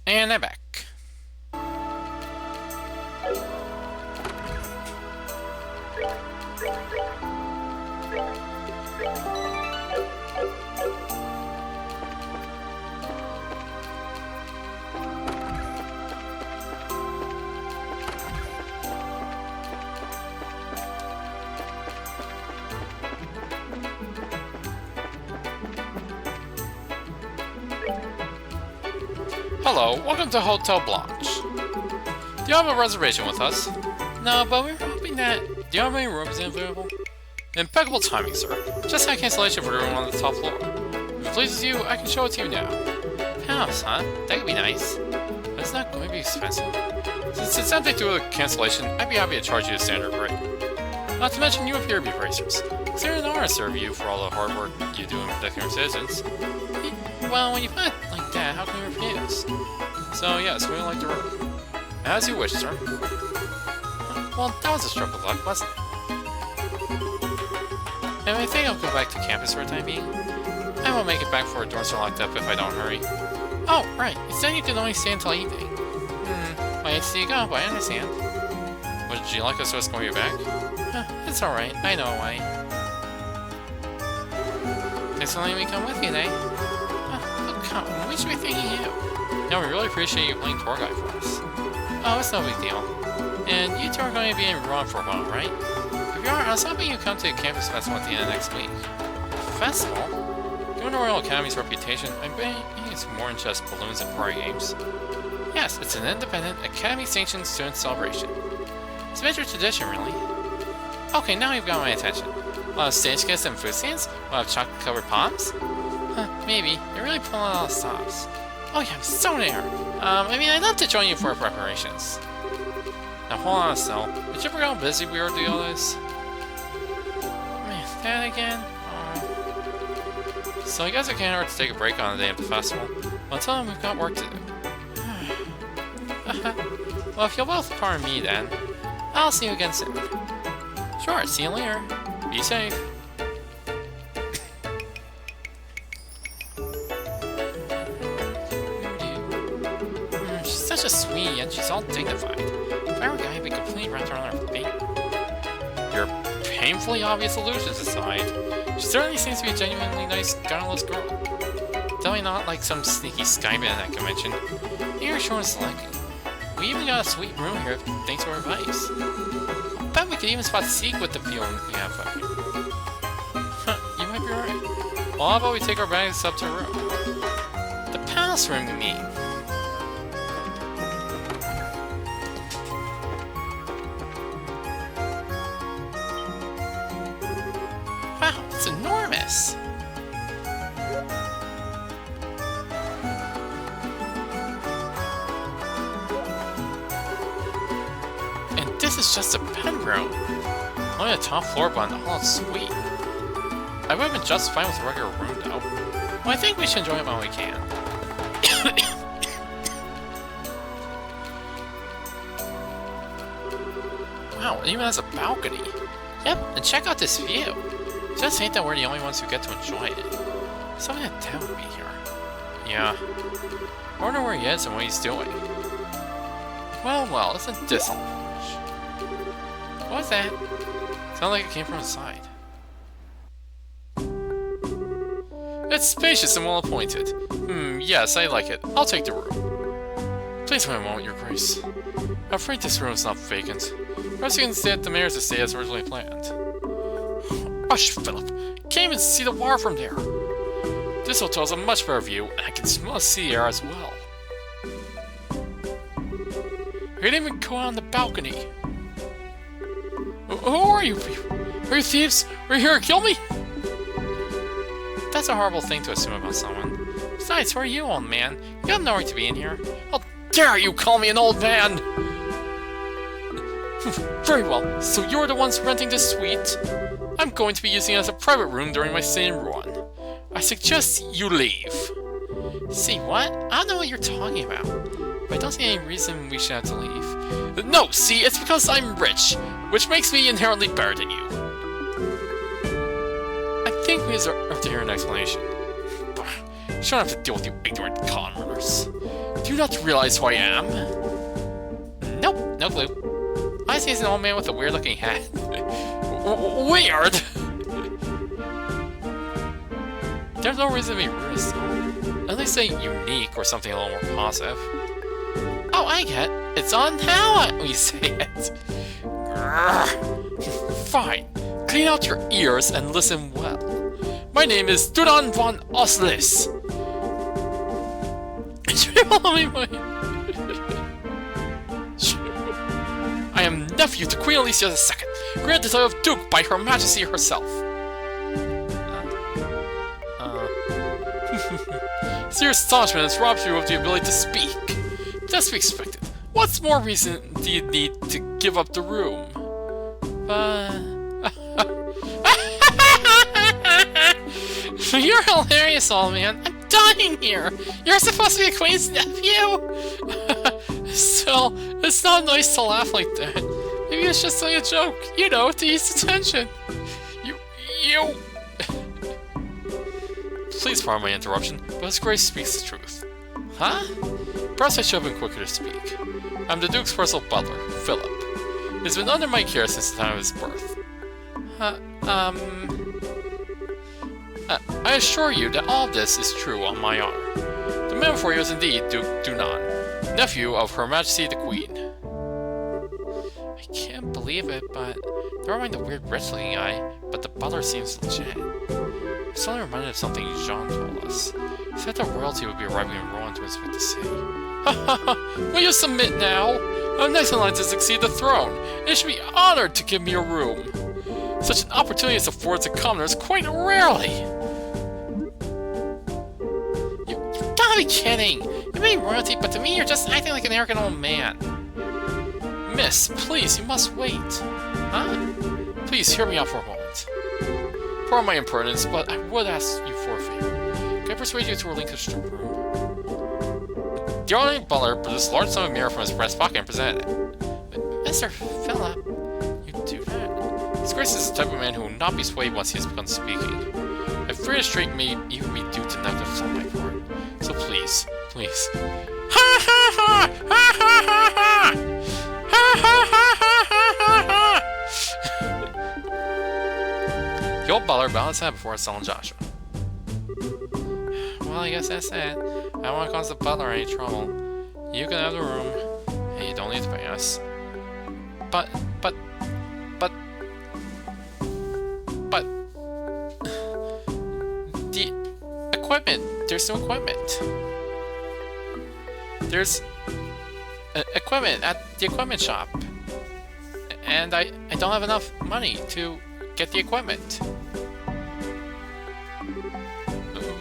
Speaker 1: And I'm back. Hello, welcome to Hotel Blanche. Do you have a reservation with us? No, but we're hoping that... Do you have any rooms available? Impeccable timing, sir. Just had cancellation for the room on the top floor. If it pleases you, I can show it to you now. House, huh? That could be nice. But it's not going to be expensive. Since it's empty through a cancellation, I'd be happy to charge you a standard rate. Not to mention, you appear to be racers. It's an honor to serve you for all the hard work you do in protecting our citizens. Well, when you put it like that, how can we refuse? So, yes, we would like the room. As you wish, sir. Well, that was a stroke of luck, wasn't it? And I think I'll go back to campus for the time being. I won't make it back before doors are locked up if I don't hurry. Oh, right. You said you could only stay until evening. I hate to see you go, but I understand. Would you like us to escort you back? It's alright. I know why. Thanks for letting me come with you today. Oh, come on. We should be thanking you. No, we really appreciate you playing tour guide for us. Oh, it's no big deal. And you two are going to be in Rouen for a while, right? If you are, I was hoping you'd come to a campus festival at the end of next week. Festival? Given the Royal Academy's reputation, I bet it's more than just balloons and party games. Yes, it's an independent, Academy-sanctioned student celebration. It's a major tradition, really. Okay, now you've got my attention. We'll have stage guests and food stands? We'll have chocolate-covered palms? Maybe. You're really pulling out all the stops. Oh yeah, I'm so there! I mean, I'd love to join you for our preparations. Now hold on a cell. Did you ever how busy we are to do all this? Man, that again? So you guys are kind of hard to take a break on the day of the festival. Well, until then, we've got work to do. Well, if you'll both pardon me then, I'll see you again soon. Sure, see you later. Be safe. She's such a sweetie, and she's all dignified. If I were a guy, I'd be completely wrapped around her feet. Your painfully obvious illusions aside, she certainly seems to be a genuinely nice, guileless girl. Definitely not like some sneaky Skyman at that convention. You're sure it's liking. We even got a sweet room here thanks to our advice. I bet we could even spot Seek with the view we have up here. You might be right. Well, how about we take our bags up to her room? The palace room, you mean? Wow, it's enormous! This is just a bedroom. Only the top floor, but the whole suite. I would have been just fine with a regular room, though. Well, I think we should enjoy it while we can. Wow, it even has a balcony. Yep, and check out this view. Just ain't that we're the only ones who get to enjoy it. Something that Dad would be here. Yeah. I wonder where he is and what he's doing. Well, isn't this all? What was that? Sounded like it came from inside. It's spacious and well appointed. Yes, I like it. I'll take the room. Please wait a moment, Your Grace. I'm afraid this room is not vacant. Perhaps you can stay at the mayor's estate as originally planned. Rush, Philip! Can't even see the water from there! This hotel has a much better view, and I can smell the sea air as well. I didn't even go out on the balcony. Who are you people? Are you thieves? Are you here to kill me? That's a horrible thing to assume about someone. Besides, who are you, old man? You have no right to be in here. How dare you call me an old man? Very well, so you're the ones renting this suite? I'm going to be using it as a private room during my stay in Rouen. I suggest you leave. See what? I don't know what you're talking about. But I don't see any reason we should have to leave. No, see, it's because I'm rich, which makes me inherently better than you. I think we deserve to hear an explanation. You shouldn't have to deal with you ignorant con runners. Do you not realize who I am? Nope, no clue. I see he's an old man with a weird-looking hat. Weird? There's no reason to be rude, so at least say unique or something a little more positive. Oh, I get it. It's on how we say it. Fine. Clean out your ears and listen well. My name is Duran von Oslis. I am nephew to Queen Alicia II, granted the title of Duke by Her Majesty herself. Your astonishment has robbed you of the ability to speak. That's to be expected. What more reason do you need to give up the room? You're hilarious, old man. I'm dying here. You're supposed to be a queen's nephew? Still, it's not nice to laugh like that. Maybe it's just like a joke, you know, to ease the tension. You... Please pardon my interruption, but His Grace speaks the truth. Huh? Perhaps I should have been quicker to speak. I'm the Duke's personal butler, Philip. He's been under my care since the time of his birth. I assure you that all this is true on my honor. The man before you is indeed Duke Dunan, nephew of Her Majesty the Queen. I can't believe it, but never mind the weird rich-looking guy, but the butler seems legit. I'm suddenly reminded of something Jean told us. He said that royalty would be arriving in Rouen to inspect the city. Ha ha ha! Will you submit now? I'm next in line to succeed the throne, and you should be honored to give me a room. Such an opportunity is afforded to commoners quite rarely. You gotta be kidding! You may be royalty, but to me you're just acting like an arrogant old man. Miss, please, you must wait. Huh? Please, hear me out for a moment. Pardon my impertinence, but I would ask you for a favor. Can I persuade you to relinquish the room? The honorary butler produced a large sum of mirror from his breast pocket and presented it. But Mr. Philip, you do that? His Grace is the type of man who will not be swayed once he has begun speaking. A free restraint may even be due to negligence on my part. So please, please. Ha ha ha! Ha ha ha ha! Ha ha ha ha ha ha! The old butler bowed his head before his son Joshua. Well, I guess that's it. I don't want to cause the butler any trouble. You can have the room, and you don't need to pay us. But... The equipment! There's no equipment. There's... equipment at the equipment shop. And I don't have enough money to get the equipment.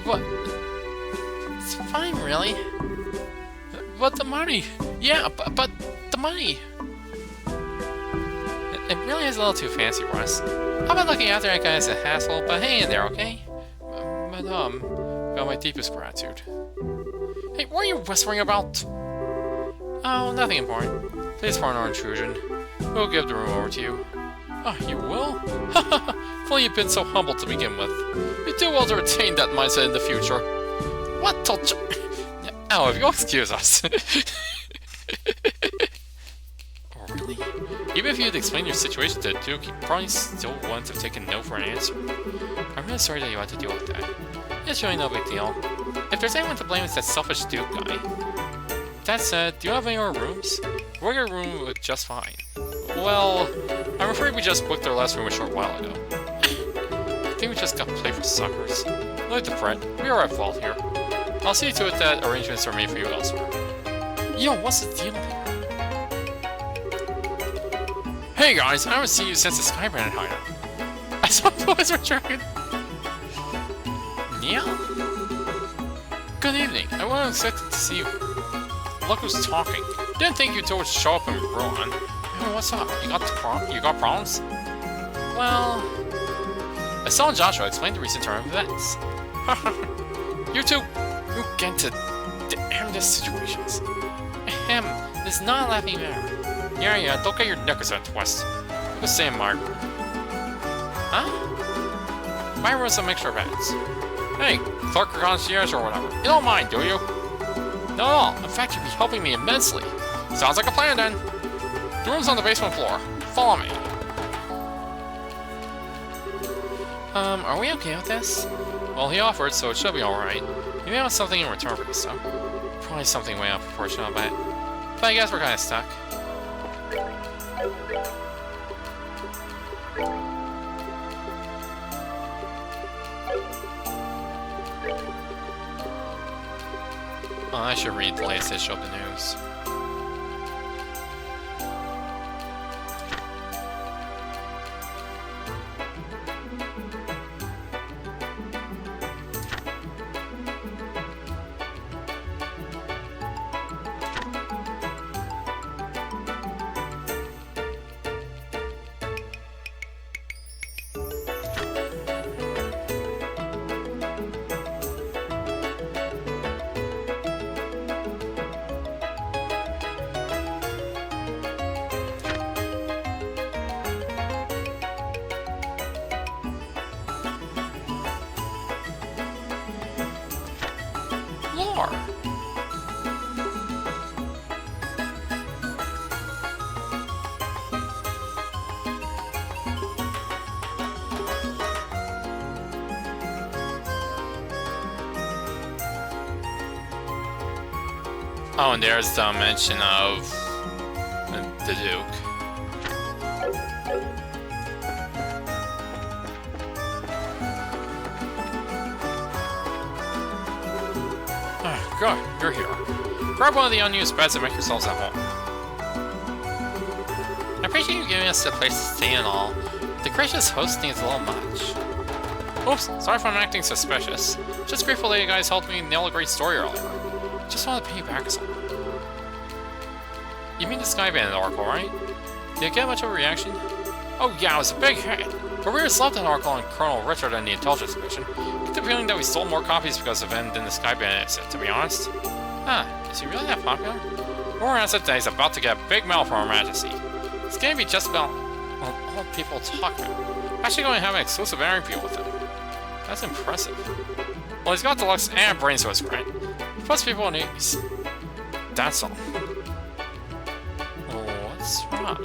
Speaker 1: What? It's fine, really. But the money! Yeah, but the money! It really is a little too fancy for us. How about looking after that guy as a hassle, but hang in there, okay? Madame, got my deepest gratitude. Hey, what are you whispering about? Oh, nothing important. Please pardon our intrusion. We'll give the room over to you. Oh, you will? Haha! If only you've been so humble to begin with. You do well to retain that mindset in the future. What told you? Oh, if you'll excuse us. Oh, really? Even if you'd explained your situation to the Duke, he probably still wouldn't have taken no for an answer. I'm really sorry that you had to deal with that. It's really no big deal. If there's anyone to blame, it's that selfish Duke guy. That said, do you have any more rooms? We're your room with just fine. Well, I'm afraid we just booked our last room a short while ago. I think we just got played for suckers. No need to fret, we are at fault here. I'll see to it that arrangements are made for you elsewhere. Yo, what's the deal here? Hey guys, I haven't seen you since the Skybrand hideout. I saw boys returning. Neil? Good evening. I wasn't expecting to see you. Look who's talking. Didn't think you two would show up in Rouen. Hey, what's up? You got problems? Well, I saw Joshua explain the recent turn of events. You two, you get into damnedest situations. Ahem, this is not a laughing matter. Yeah, don't get your knickers at twist. You can stay in my room. Huh? My room's a mixture of heads. Hey, clerk or concierge or whatever. You don't mind, do you? Not at all. In fact, you'd be helping me immensely. Sounds like a plan then. The room's on the basement floor. Follow me. Are we okay with this? Well, he offered, so it should be alright. He may want something in return for this, though. Probably something way out of proportion, I'll bet. But I guess we're kinda stuck. Well, I should read the latest issue of the news. Oh, and there's the mention of the Duke. Good, you're here. Grab one of the unused beds and make yourselves at home. I appreciate you giving us a place to stay and all. The gracious hosting is a little much. Oops, sorry if I'm acting suspicious. Just grateful that you guys helped me nail a great story earlier. Just wanted to pay you back or something. You mean the Sky Bandit Oracle, right? Did you get much of a reaction? Oh yeah, it was a big hit. But we just loved that Oracle on Colonel Richard and the Intelligence Mission. Get the feeling that we sold more copies because of him than the Sky Bandit incident, to be honest. Huh, is he really that popular? Rumor has it that he's about to get a big mail from Her Majesty. It's gonna be just about, well, all people talk about. Actually going to have an exclusive interview with him. That's impressive. Well, he's got the looks and brains, so it's great. Plus people need... That's all. What's wrong?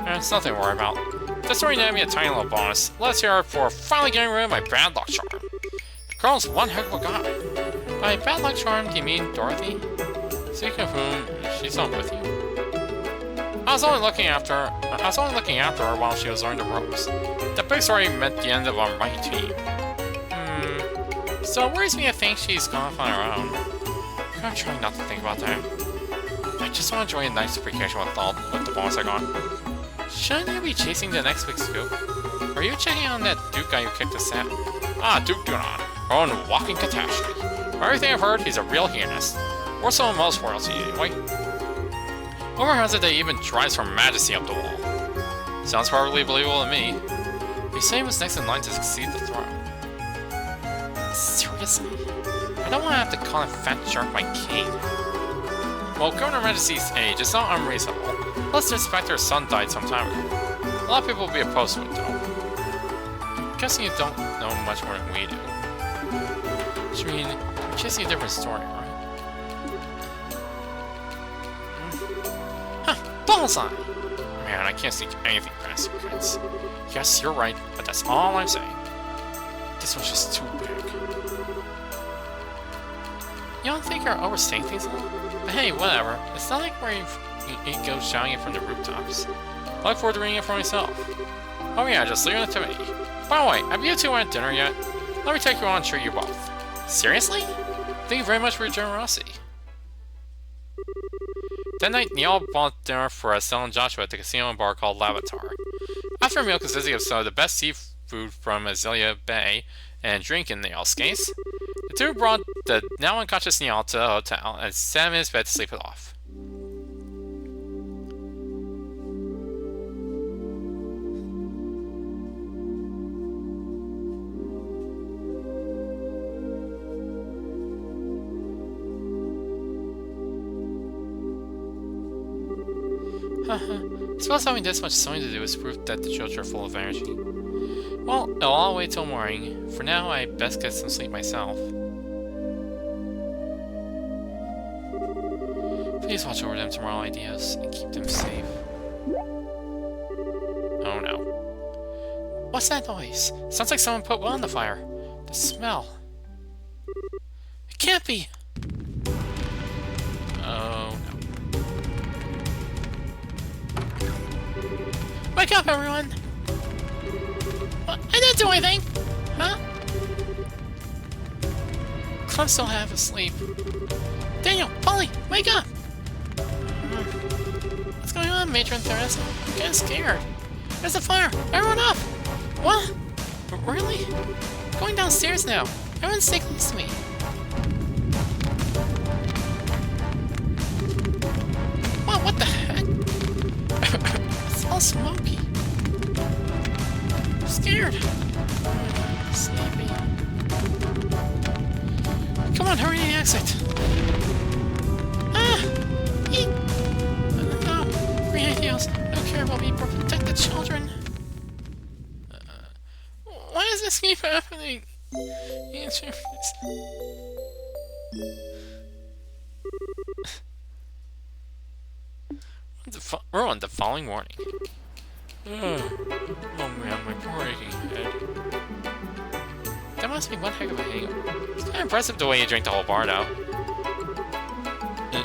Speaker 1: It's nothing to worry about. The story netted me a tiny little bonus. Let's hear it for finally getting rid of my bad luck charm. The Colonel's one heck of a guy. By bad luck charm, do you mean Dorothy? Speaking of whom, she's not with you. I was only looking after her while she was learning the ropes. The big story meant the end of our mighty team. So it worries me to think she's gone off on her own. I'm trying not to think about that. I just want to enjoy a nice vacation with the bonus I got. Shouldn't I be chasing the next big scoop? Are you checking on that Duke guy who kicked us out? Ah, Duke Dunan. Our own walking catastrophe. For everything I've heard, he's a real heinous. Or so most royalty, anyway. Rumor has it that he even drives Her Majesty up the wall. Sounds perfectly believable to me. He said he was next in line to succeed the throne. Seriously? I don't want to have to call a fat jerk my king. Well, given Her Majesty's age, it's not unreasonable. Let's suspect her son died some time ago. A lot of people will be opposed to it, though. I'm guessing you don't know much more than we do. Which means, you're chasing a different story, right? Huh, bullseye! Man, I can't see anything past you kids. Yes, you're right, but that's all I'm saying. This one's just too big. You don't think you're overstating things a little? But hey, whatever. It's not like where you go shouting it from the rooftops. I look forward to reading it for myself. Oh yeah, just leave it to me. By the way, have you two had dinner yet? Let me take you on and treat you both. Seriously? Thank you very much for your generosity. That night, Neil bought dinner for Estelle and Joshua at the casino and bar called Lavatar. After a meal consisting of some of the best seafood from Azalea Bay and drink in Neil's case, the two brought the now unconscious Neil to the hotel and sat him in his bed to sleep it off. Suppose having this much sewing to do is proof that the children are full of energy. Well, I'll all wait till morning. For now, I best get some sleep myself. Please watch over them tomorrow, ideas, and keep them safe. Oh no. What's that noise? Sounds like someone put wood on the fire. The smell. It can't be! Oh no. Wake up, everyone! What? I didn't do anything! Huh? Clem's still half asleep. Daniel! Polly! Wake up! What's going on, Matron Therese? I'm getting scared. There's a fire! Everyone up! What? Really? I'm going downstairs now. Everyone stay close to me. What the heck? It's all smoky. I'm scared. Sleepy. Come on, hurry to the exit. Ah! Eat! No, free anything else. Don't care about me, but protect the children. Why does this keep happening? Answer this. We're on the following morning. Oh man, my poor aching head. That must be one heck of a hangover. It's kind of impressive the way you drink the whole bar, though.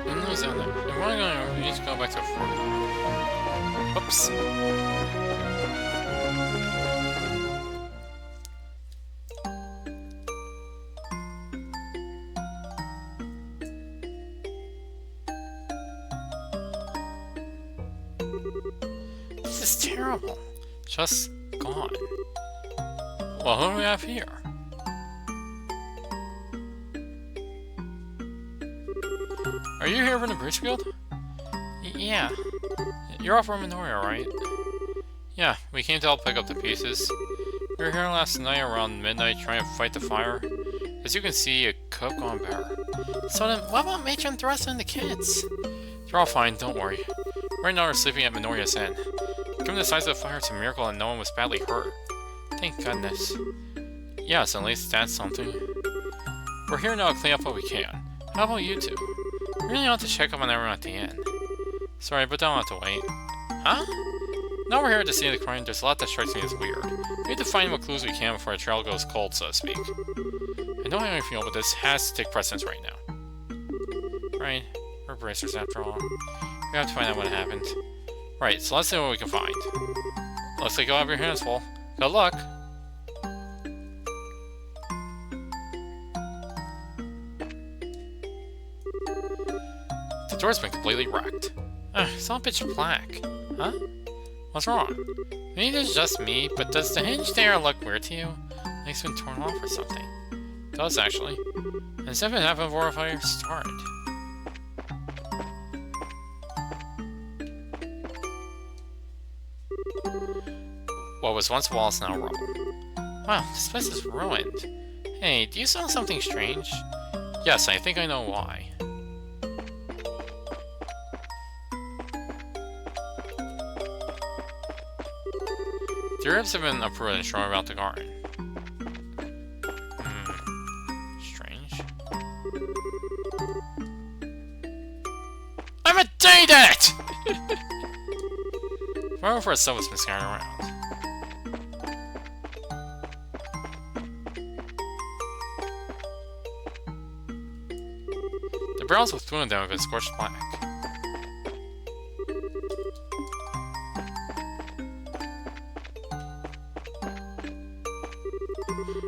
Speaker 1: Who's in there? If we're going, we need to go back to 4. Oops. This is terrible. Just gone. Well, who do we have here? Are you here from the Bridge Guild? Yeah. You're off from Minoria, right? Yeah, we came to help pick up the pieces. We were here last night around midnight trying to fight the fire. As you can see, it could have gone better. So then, what about Matron Thrust and the kids? They're all fine, don't worry. Right now we're sleeping at Minoria's Inn. Given the size of the fire, it's a miracle that no one was badly hurt. Thank goodness. Yes, at least that's something. We're here now to clean up what we can. How about you two? We really want to check up on everyone at the inn. Sorry, but don't have to wait. Huh? Now we're here to see the crime. There's a lot that strikes me as weird. We need to find what clues we can before the trail goes cold, so to speak. I don't know how you feel, but this has to take precedence right now. Right, we're bracers after all. We have to find out what happened. Right, so let's see what we can find. Looks like you'll have your hands full. Good luck! The door's been completely wrecked. It's all pitch black. Huh? What's wrong? Maybe it's just me, but does the hinge there look weird to you? Like it's been torn off or something. It does, actually. And it's never happened before a fire started. What was once walls now rubble. Wow, this place is ruined. Hey, do you smell something strange? Yes, I think I know why. The herbs have been uprooted and strewn about the garden. Strange. I'm a date! Fire for itself has been scattered around. The barrels with food in them have been scorched black.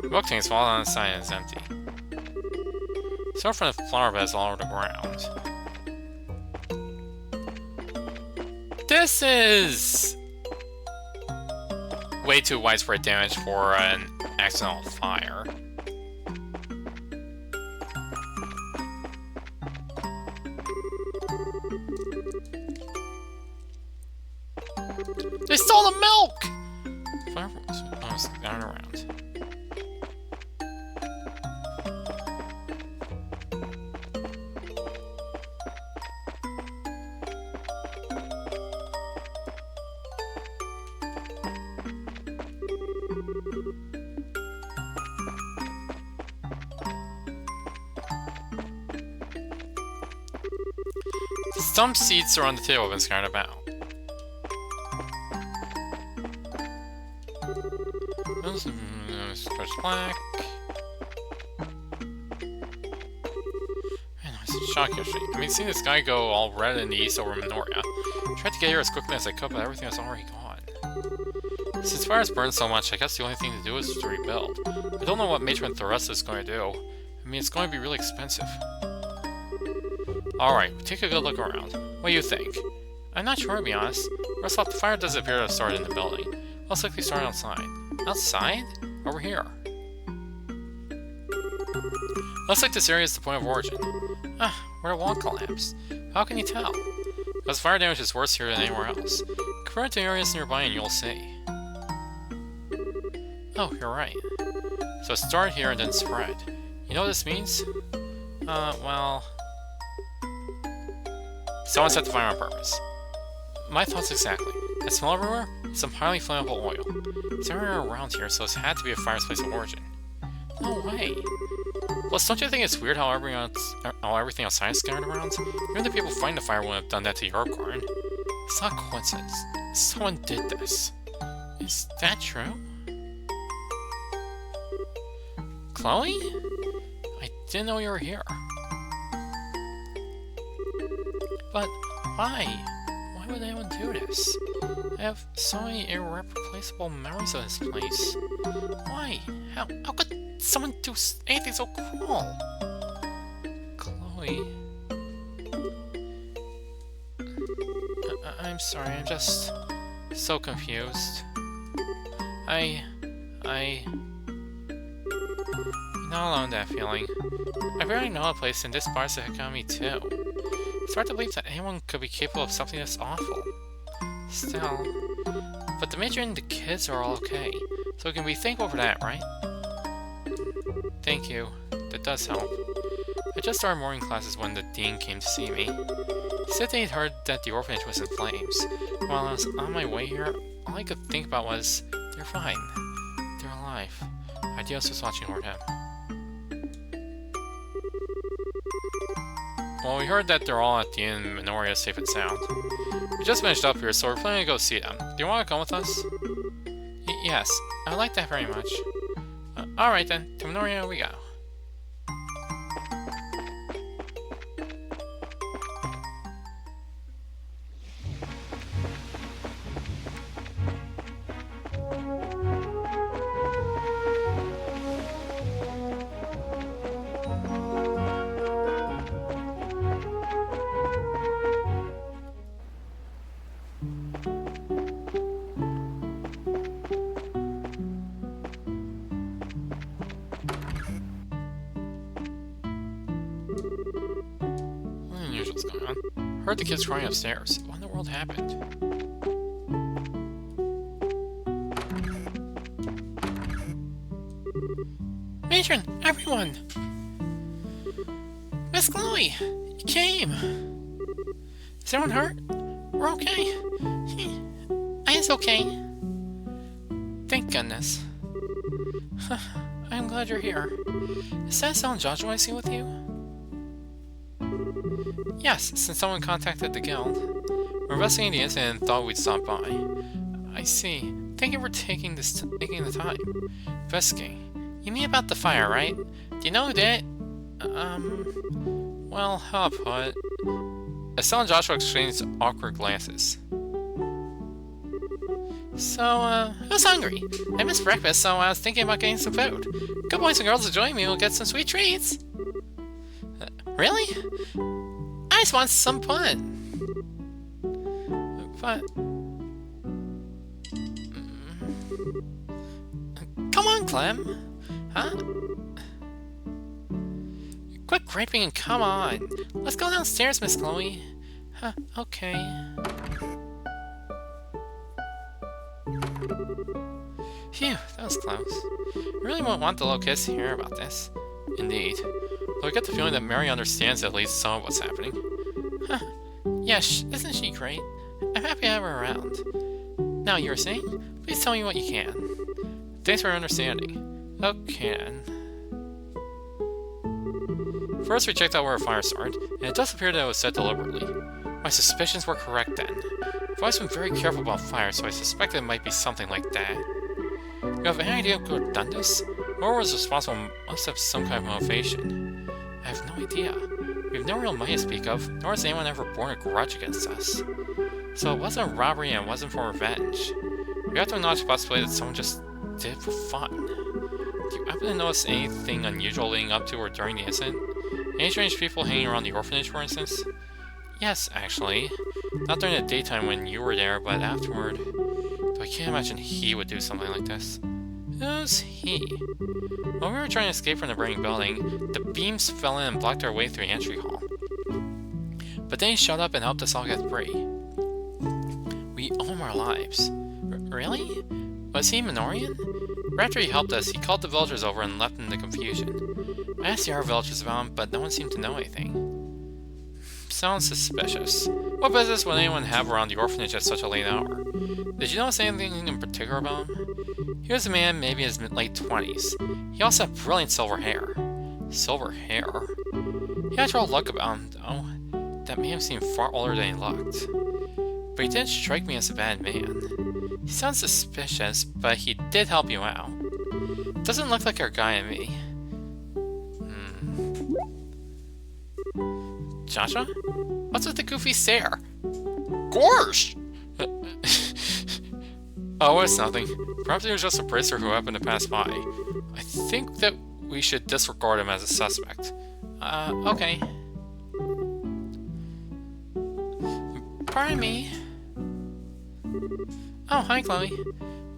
Speaker 1: The milk tank is fallen on the side and is empty. So from the flower beds all over the ground. This is way too widespread damage for an accidental fire. They stole the milk! Fire was down around. Some seeds are on the table have been scattered about. Stretch black. Man, I was shocked yesterday. I mean, seeing this guy go all red in the east over Minoria. I tried to get here as quickly as I could, but everything was already gone. Since fire's burned so much, I guess the only thing to do is to rebuild. I don't know what Matron Thrust is going to do. I mean, it's going to be really expensive. Alright, take a good look around. What do you think? I'm not sure, to be honest. First off, the fire does appear to have started in the building. Looks like they started outside. Outside? Over here. Looks like this area is the point of origin. Where the wall collapsed. How can you tell? Because fire damage is worse here than anywhere else. Compare it to areas nearby and you'll see. Oh, you're right. So start here and then spread. You know what this means? Well... Someone set the fire on purpose. My thoughts exactly. I smell everywhere? Some highly flammable oil. It's everywhere around here, so it's had to be a fire's place of origin. No way. Plus, don't you think it's weird how everything outside is scattered around? Even the people fighting the fire wouldn't have done that to your garden. It's not coincidence. Someone did this. Is that true? Chloe? I didn't know you were here. But why? Why would anyone do this? I have so many irreplaceable memories of this place. Why? How could someone do anything so cruel? Chloe... I'm sorry, I'm just so confused. You're not alone in that feeling. I barely know a place in this bar that got me too. It's hard to believe that anyone could be capable of something this awful. Still, but the matron and the kids are all okay, so we can be thankful for that, right? Thank you. That does help. I just started morning classes when the dean came to see me. He said that he'd heard that the orphanage was in flames. While I was on my way here, all I could think about was, they're fine. They're alive. Ideos was watching over them. Well, we heard that they're all at the inn in Minoria safe and sound. We just finished up here, so we're planning to go see them. Do you want to come with us? Yes, I would like that very much. Alright then, to Minoria we go. What's going on? Heard the kids crying upstairs. What in the world happened? Matron! Everyone! Miss Chloe! You came! Is anyone hurt? We're okay. It's okay. Thank goodness. I'm glad you're here. Is that S1 Joshua I see with you? Yes, since someone contacted the guild. We're investigating the incident and thought we'd stop by. I see. Thank you for taking the time. Investigating. You mean about the fire, right? Do you know who did it? Well, how I'll put... Estelle and Joshua exchanged awkward glances. So, I was hungry. I missed breakfast, so I was thinking about getting some food. Good boys and girls will join me and we'll get some sweet treats. Really? I just want some fun. But... Come on, Clem. Huh? Quit griping and come on. Let's go downstairs, Miss Chloe. Huh, okay. Phew, that was close. I really won't want the little kids to hear about this. Indeed. Though I get the feeling that Mary understands at least some of what's happening. Huh. Yeah, isn't she great? I'm happy to have her around. Now, you were saying? Please tell me what you can. Thanks for your understanding. Okay, then. First, we checked out where a fire started, and it does appear that it was set deliberately. My suspicions were correct then. I've always been very careful about fire, so I suspected it might be something like that. You have any idea who could have done this? Whoever was responsible must have some kind of motivation. I have no idea. We have no real money to speak of, nor has anyone ever borne a grudge against us. So it wasn't a robbery and it wasn't for revenge. We have to acknowledge the possibility that someone just did it for fun. Do you happen to notice anything unusual leading up to or during the incident? Any strange people hanging around the orphanage, for instance? Yes, actually. Not during the daytime when you were there, but afterward. Though I can't imagine he would do something like this. Who's he? When we were trying to escape from the burning building, the beams fell in and blocked our way through the entry hall. But then he showed up and helped us all get free. We owe him our lives. Really? Was he Minorian? Right after he helped us, he called the villagers over and left in the confusion. I asked the other villagers about him, but no one seemed to know anything. Sounds suspicious. What business would anyone have around the orphanage at such a late hour? Did you notice anything in particular about him? He was a man maybe in his late 20s. He also had brilliant silver hair. Silver hair? He had a real look about him, though. That made him seem far older than he looked. But he didn't strike me as a bad man. He sounds suspicious, but he did help you out. Doesn't look like our guy to me. Joshua? What's with the goofy stare? Gorsh! Oh, it's nothing. Perhaps it was just a bracer who happened to pass by. I think that we should disregard him as a suspect. Okay. Pardon me. Oh, hi, Chloe.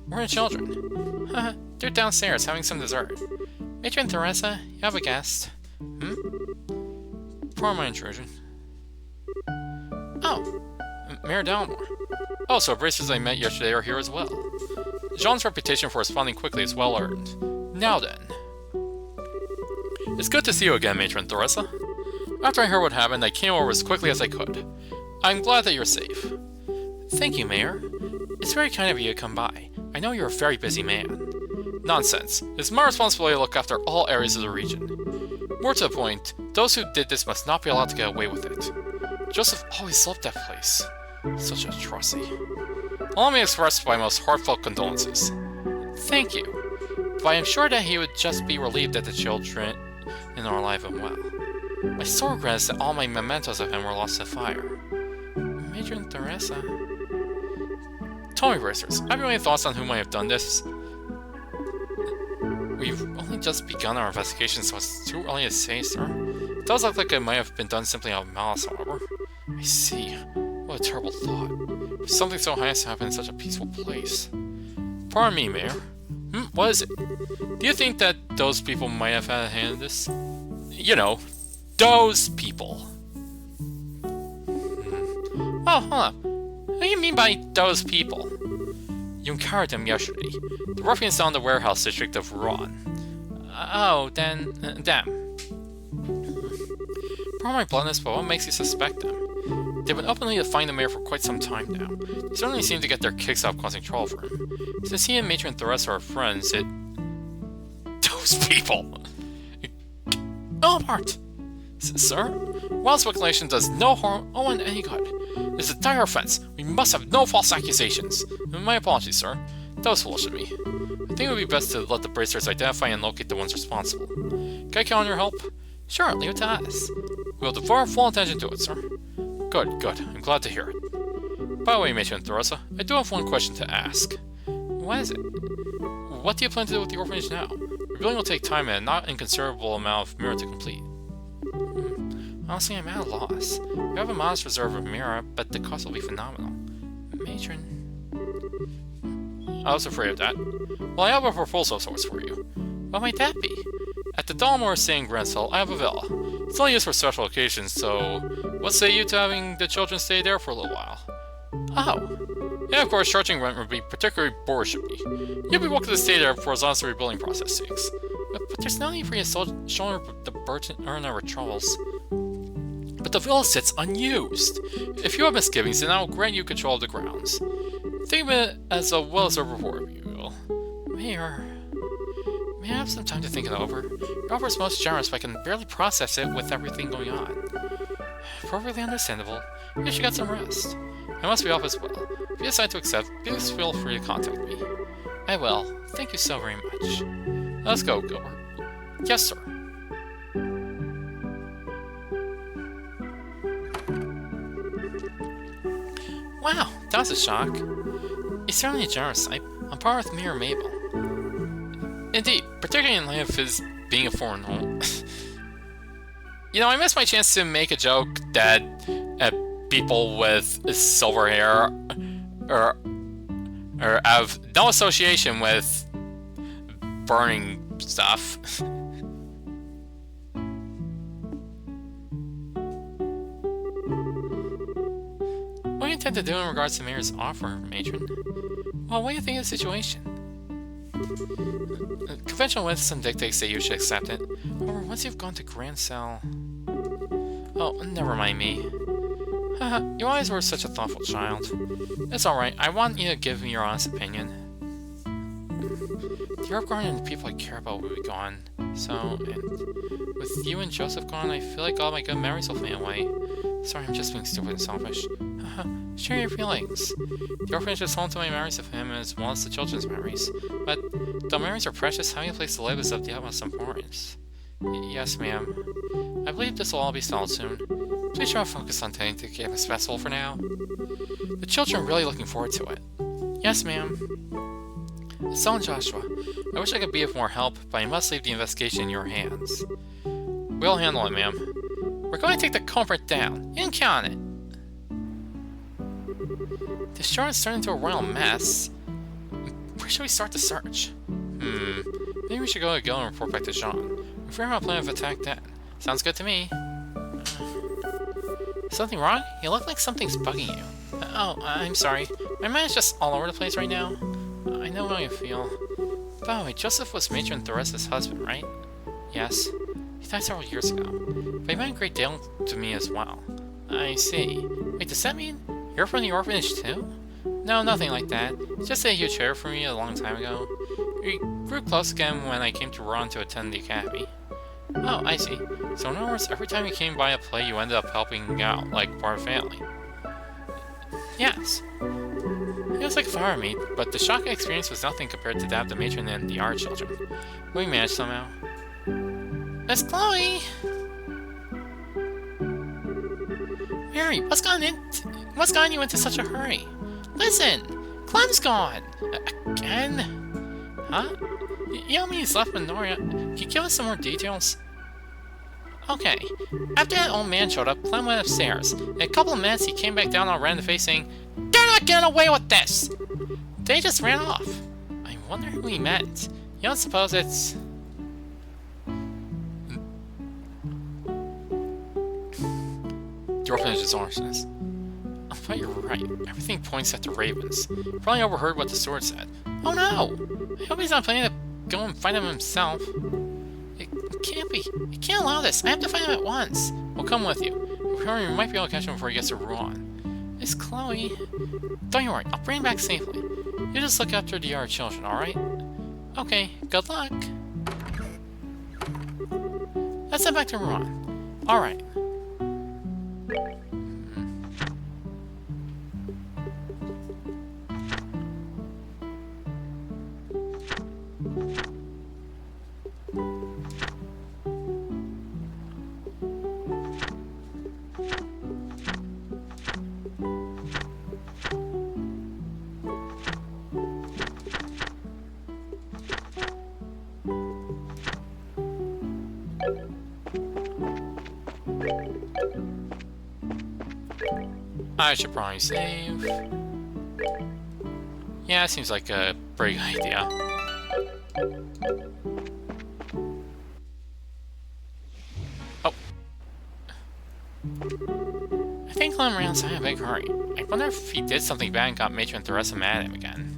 Speaker 1: Where are the children? They're downstairs having some dessert. Matron Theresa, you have a guest. Pardon my intrusion. Oh, Mayor Dalmore. Oh, so bracers I met yesterday are here as well. Jean's reputation for responding quickly is well earned. Now then. It's good to see you again, Matron Theresa. After I heard what happened, I came over as quickly as I could. I'm glad that you're safe. Thank you, Mayor. It's very kind of you to come by. I know you're a very busy man. Nonsense. It's my responsibility to look after all areas of the region. More to the point, those who did this must not be allowed to get away with it. Joseph always loved that place. Such an atrocity. Allow me to express my most heartfelt condolences. Thank you. But I am sure that he would just be relieved that the children are alive and well. My sore regret is that all my mementos of him were lost to fire. Matron Theresa. Tell me, Bracers, have you any thoughts on who might have done this? We've only just begun our investigation, so it's too early to say, sir. It does look like it might have been done simply out of malice, however. I see. What a terrible thought. For something so heinous to happen in such a peaceful place. Pardon me, Mayor. What is it? Do you think that those people might have had a hand in this? You know, those people. Oh, hold on. What do you mean by those people? You encountered them yesterday. The ruffians down in the warehouse district of Ron. Oh, then, them. Pardon my bluntness, but what makes you suspect them? They've been openly defying the mayor for quite some time now. They certainly seem to get their kicks out of causing trouble for him. Since he and Matron Theresa are friends, those people! Oh, Bart! Sir? Wild speculation does no harm, and any good. This is a dire offense. We must have no false accusations. My apologies, sir. That was foolish of me. I think it would be best to let the bracers identify and locate the ones responsible. Can I count on your help? Sure, leave it to us. We'll devote our full attention to it, sir. Good, good. I'm glad to hear it. By the way, Matron Theresa, I do have one question to ask. What is it? What do you plan to do with the orphanage now? Rebuilding will take time and a not inconsiderable amount of mirror to complete. Honestly, I'm at a loss. We have a modest reserve of mirror, but the cost will be phenomenal. Matron... I was afraid of that. Well, I have a proposal of sorts for you. What might that be? At the Dalmore St. Grancel, I have a villa. It's only used for special occasions, so what say you to having the children stay there for a little while? Oh. Yeah, of course, charging rent would be particularly boorish of me. You'll be welcome to stay there for as long as the rebuilding process takes. But there's no need for you to shoulder the burden of our troubles. But the villa sits unused. If you have misgivings, then I will grant you control of the grounds. Think of it as a well-deserved reward, if you will. Mayor... May I have some time to think it over? Your offer is most generous, but I can barely process it with everything going on. Perfectly understandable. You should get some rest. I must be off as well. If you decide to accept, please feel free to contact me. I will. Thank you so very much. Let's go, Gilbert. Yes, sir. Wow, that was a shock. He's certainly a generous type, on par with me or Mabel. Indeed, particularly in light of his being a foreign home. You know, I missed my chance to make a joke that people with silver hair or have no association with burning stuff. What do you intend to do in regards to Mayor's offer, Matron? Well, what do you think of the situation? Conventional wisdom dictates that you should accept it. However, once you've gone to Grand Cell... Oh, never mind me. Haha, you always were such a thoughtful child. It's alright, I want you to give me your honest opinion. The herb garden and the people I care about will be gone. So, and with you and Joseph gone, I feel like all my good memories will fade away. Sorry, I'm just being stupid and selfish. Haha, share your feelings. The orphanage is home to my memories of him as well as the children's memories. But, though memories are precious, having a place to live is of the utmost importance. Yes, ma'am. I believe this will all be settled soon. Please try to focus on tending to the campus festival for now. The children are really looking forward to it. Yes, ma'am. So and Joshua, I wish I could be of more help, but I must leave the investigation in your hands. We'll handle it, ma'am. We're going to take the culprit down. You can count on it. The show is turned into a royal mess. Where should we start the search? Maybe we should go to Gil and report back to Jean. We'll figure out a plan of attack then. Sounds good to me. Something wrong? You look like something's bugging you. I'm sorry. My mind is just all over the place right now. I know how you feel. By the way, Joseph was Matron Theresa's husband, right? Yes. He died several years ago. But he meant a great deal to me as well. I see. Wait, does that mean you're from the orphanage too? No, nothing like that. It's just that you cared for me a long time ago. We grew close again when I came to Ron to attend the academy. Oh, I see. So in other words, every time you came by a play, you ended up helping out, like part of family. Yes. It was like fire me, but the shocking experience was nothing compared to that of the matron and the art children. We managed somehow. Miss Chloe! Mary, what's gotten you into such a hurry? Listen! Clem's gone! Again? Huh? You know he's left with Noria. Can you give us some more details? Okay. After that old man showed up, Clem went upstairs. In a couple of minutes, he came back down all red in the face saying, "They're not getting away with this!" They just ran off. I wonder who he meant. You don't suppose it's... The orphanage is arsonist. I bet you're right. Everything points at the Ravens. Probably overheard what the sword said. Oh no! I hope he's not planning to go and find him himself. It can't be. I can't allow this. I have to find him at once. We'll come with you. We might be able to catch him before he gets to Rouen. Miss Chloe... Don't you worry. I'll bring him back safely. You just look after the other children, alright? Okay. Good luck. Let's head back to Rouen. Alright. I should probably save. Yeah, it seems like a pretty good idea. Oh. I think Clem ran outside in a big hurry. I wonder if he did something bad and got Matron Theresa mad at him again.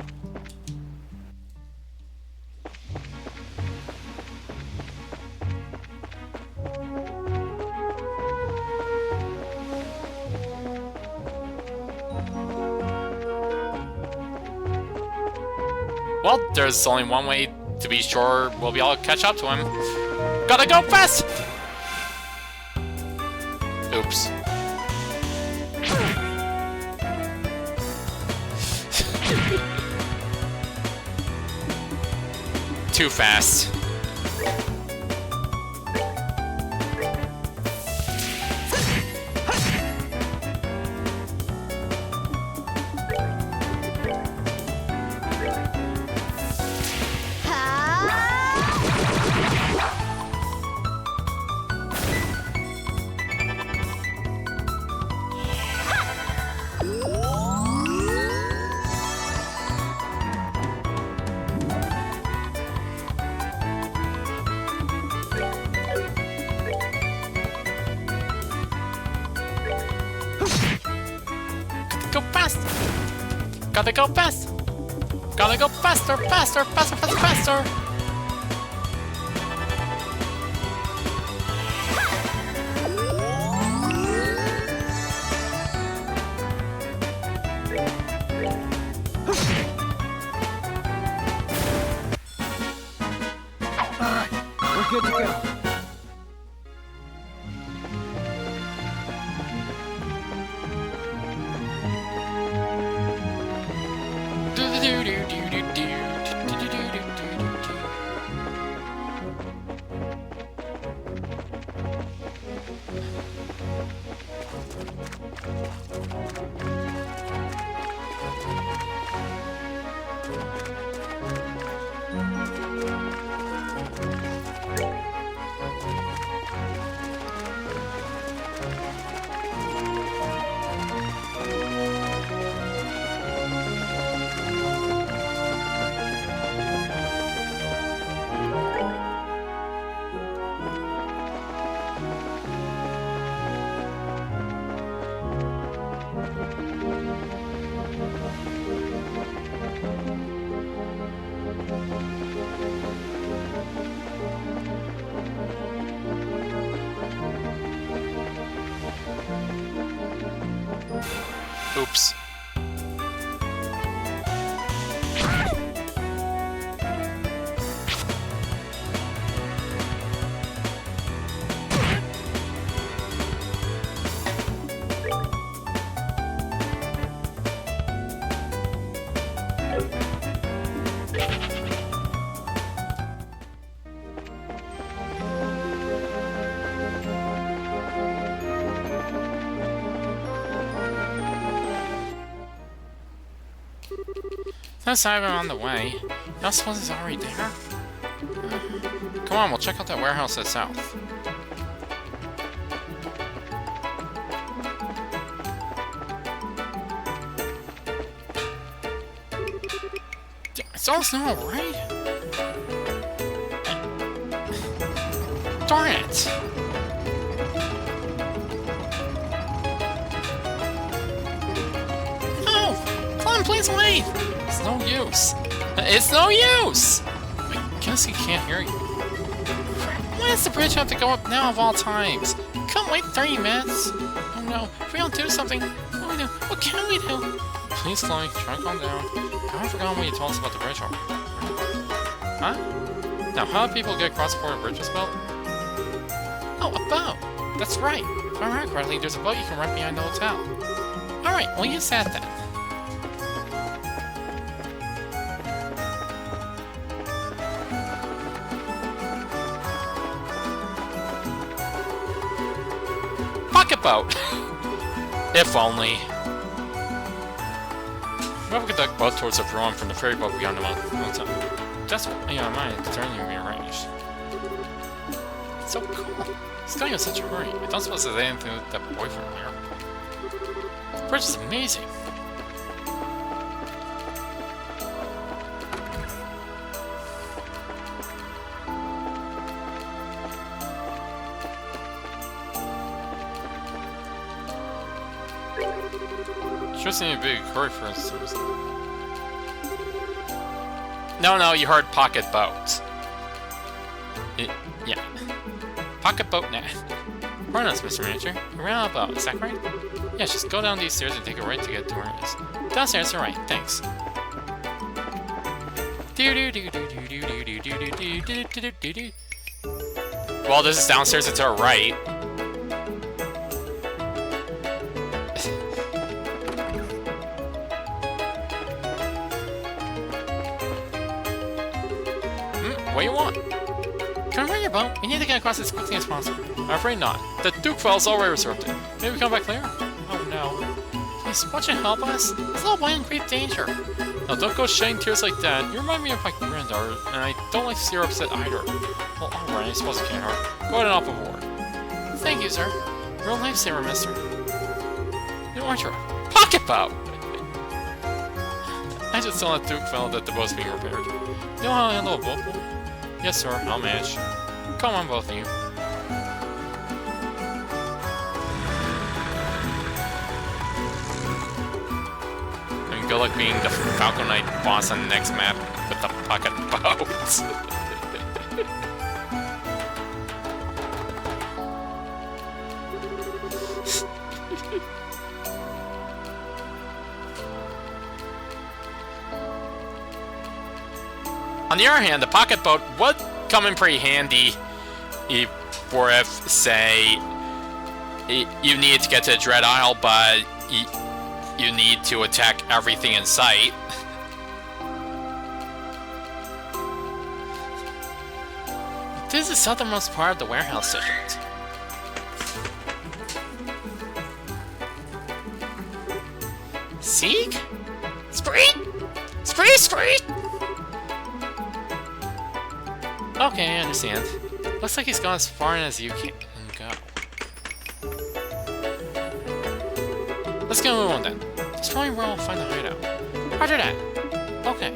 Speaker 1: Well, there's only one way to be sure we'll be able to catch up to him. Gotta go fast! Oops. Too fast. Go fast! Gotta go fast! Gotta go faster, faster, faster, faster, faster!
Speaker 3: Alright, we're good to go.
Speaker 1: Oops. That's not even on the way. I suppose it's already there? Come on, we'll check out that warehouse to the south. It's all snow, right? Darn it! No! Climb, please wait! It's no use. It's no use! I guess he can't hear you. Why does the bridge have to go up now of all times? Can't wait 30 minutes. Oh no, if we don't do something, what do we do? What can we do? Please, Chloe, try to calm down. I've forgotten what you told us about the bridge already. Huh? Now, how do people get across the border bridges built? Oh, a boat! That's right. If I remember correctly, there's a boat you can rent behind the hotel. Alright, we'll use that then. Pocket boat! If only. We'll get that boat towards the ruin from the ferry boat beyond the mountain. That's what, yeah, mine is certainly rearranged. It's so cool. It's going in such a hurry. I don't suppose there's anything with that boy from here. The bridge is amazing. Sure seems to be a big hurry for us. No, you heard pocket boat. Yeah. Pocket boat now. Pardon us, Mr. Manager. We ran out of boat, is that right? Yeah, just go down these stairs and take a right to get to where it is. Downstairs, alright, thanks. Well, this is downstairs and to our right. What do you want? Can I rent your boat? We need to get across as quickly as possible. I'm afraid not. The Duke fell's already reserved it. Maybe we come back later? Oh no. Please, won't you help us? This little boy in great danger. No, don't go shedding tears like that. You remind me of my granddaughter, and I don't like to see her upset either. Well, alright, I suppose it can't hurt. Go ahead and hop aboard. Thank you, sir. Real lifesaver, mister. You aren't your pocket boat! I just tell that Duke fellow that the boat's being repaired. You know how to handle a boat, boy? Yes, sir, I'll manage. Come on, both of you. And good luck being the Falcon Knight boss on the next map with the pocket boats. On the other hand, the pocket boat would come in pretty handy for if, say, you need to get to the Dread Isle, but you need to attack everything in sight. This is the southernmost part of the warehouse district. Seek? Spree? Spree, spree! Okay, I understand. Looks like he's gone as far as you can go. Let's go move on then. It's probably where I'll find the hideout. Roger that. Okay.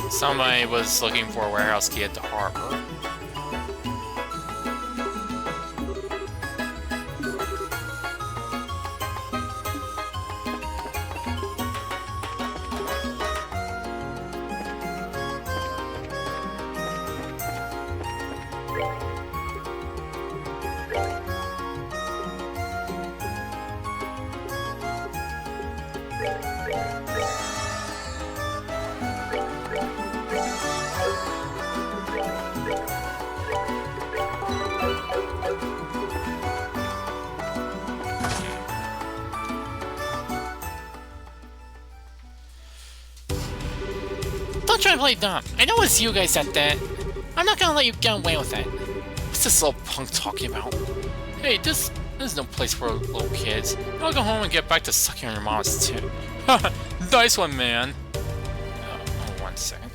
Speaker 1: Somebody was looking for a warehouse key at the harbor. Don't try to play dumb. I know it's you guys said that. I'm not gonna let you get away with it. What's this little punk talking about? Hey, this is no place for little kids. I'll go home and get back to sucking on your mom's tit. Nice one, man. Oh, 1 second.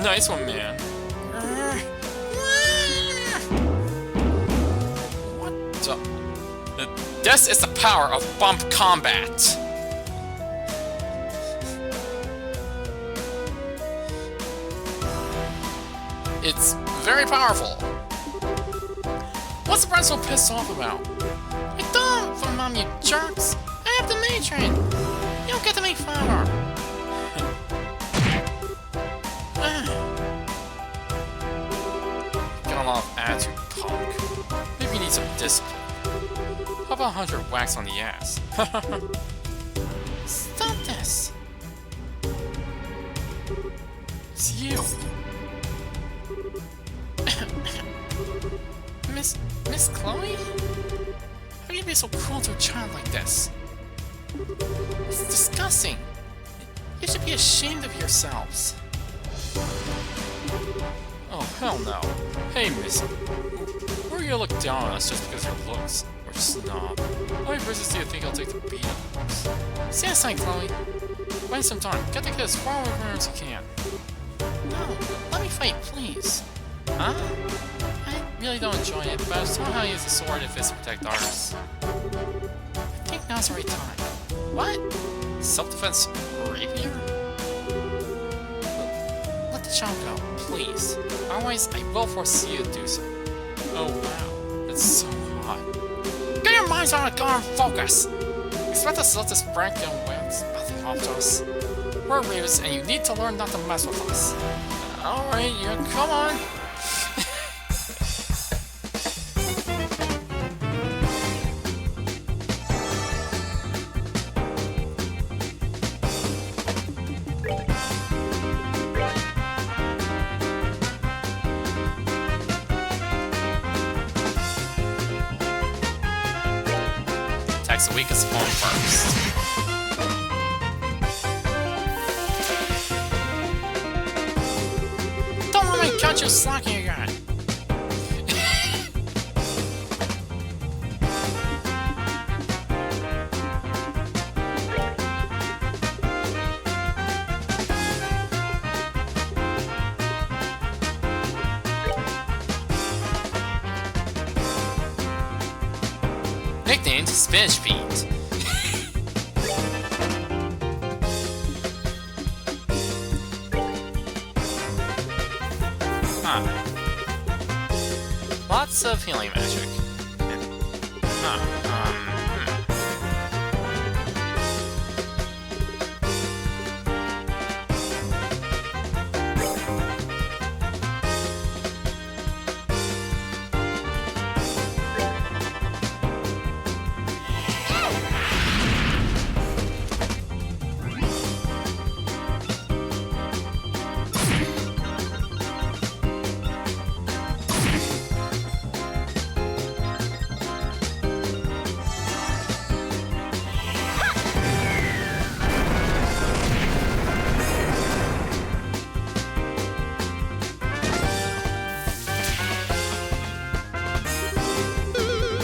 Speaker 1: Nice one, man. What the? This is the power of bump combat. It's very powerful. What's the brand so pissed off about? I don't, for mom, you jerks. I have the main train. You don't get to make fun of her. Got a lot of attitude, punk. Maybe you need some discipline. How about 100 whacks on the ass? Stop this! It's you! Miss Chloe? How can you be so cruel to a child like this? It's disgusting! You should be ashamed of yourselves. Oh, hell no. Hey, Miss. Who are you to look down on us just because of your looks? You're a snob. How many bruises do you think I'll take to beat up? Stay aside, Chloe. Find some time. Get the kid as far away from her as you can. No, let me fight, please. Huh? I really don't enjoy it, but I was told how to use the sword and fist to protect others. I think now's the right time. What? Self-defense rapier? Let the child go, please. Otherwise, I will force you to do so. Oh wow, it's so hot. Get your minds on a gun and focus! Expect us to let this prank get away with nothing off to us. We're ravens and you need to learn not to mess with us. Alright, you come on! Attacks the weakest form first. Don't let me catch you slacking again! Nicknamed Spinach Pete. Huh. Lots of healing magic.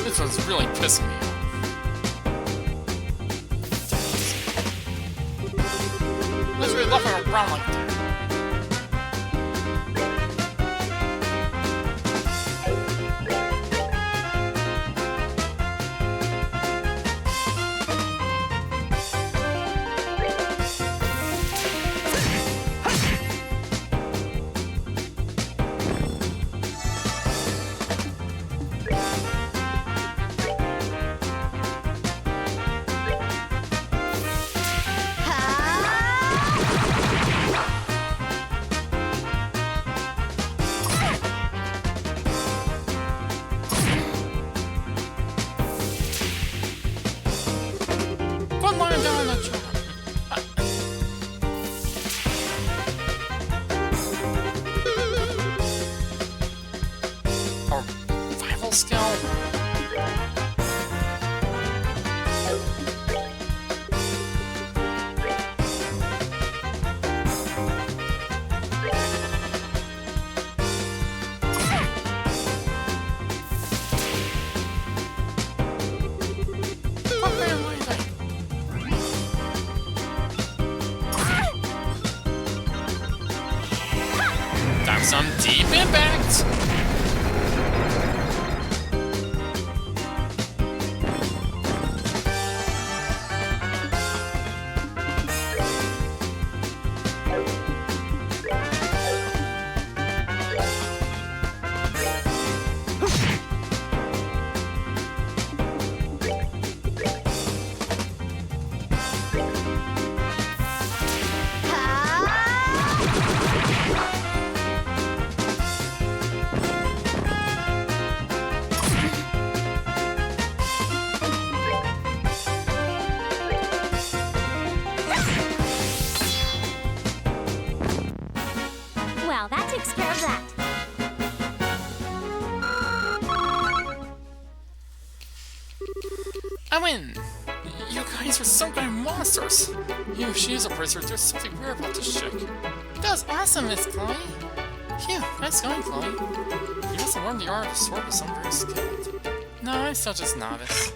Speaker 1: This one's really pissing me off. Let's really left her around like that. Skill. Time some deep impact.
Speaker 2: Well, that takes care of that.
Speaker 1: I win! You guys are some kind of monsters! She's a prisoner. There's something weird about this chick. That was awesome, Miss Chloe! Phew, nice going, Chloe. You must have learned the art of the sword with some very skilled. No, I'm still just novice.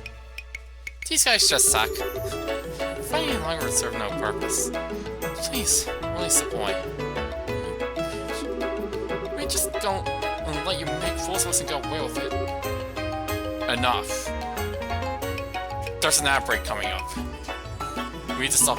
Speaker 1: These guys just suck. Fighting any longer would serve no purpose. Please, release the boy. We just don't let you make fools of us and get away with it. Enough. There's an outbreak coming up. We need to stop.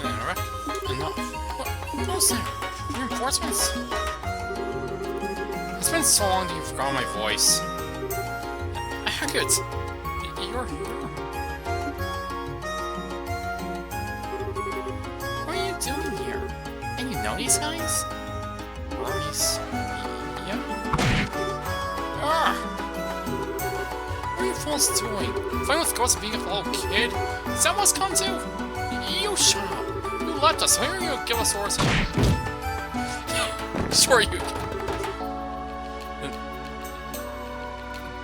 Speaker 1: Alright, enough. What was that? Reinforcements? It's been so long that you've forgotten my voice. Hackett! You're here. What are you doing here? And you know these guys? Worries? Yeah. Ah! What are you fools doing? Fighting with ghosts being a little kid? Is that what's come to? You shut up! You left us, why are you give us orders? Sure you can.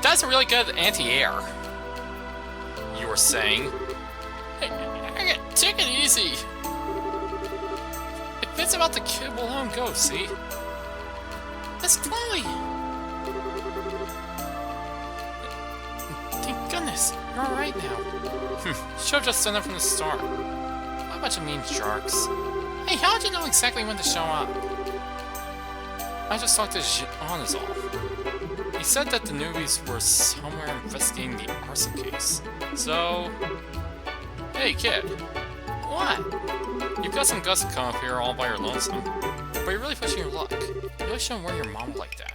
Speaker 1: That's a really good anti-air. You were saying. Hey, take it easy. If it's about the kid, we'll let him go, see? That's Chloe! alright now. Should've just done that from the start. What a bunch of mean jerks. Hey, how'd you know exactly when to show up? I just talked to Jean is all. He said that the newbies were somewhere investigating the arson case. So... Hey, kid. What? You've got some guts to come up here all by your lonesome. But you're really pushing your luck. You really shouldn't wear your mom like that.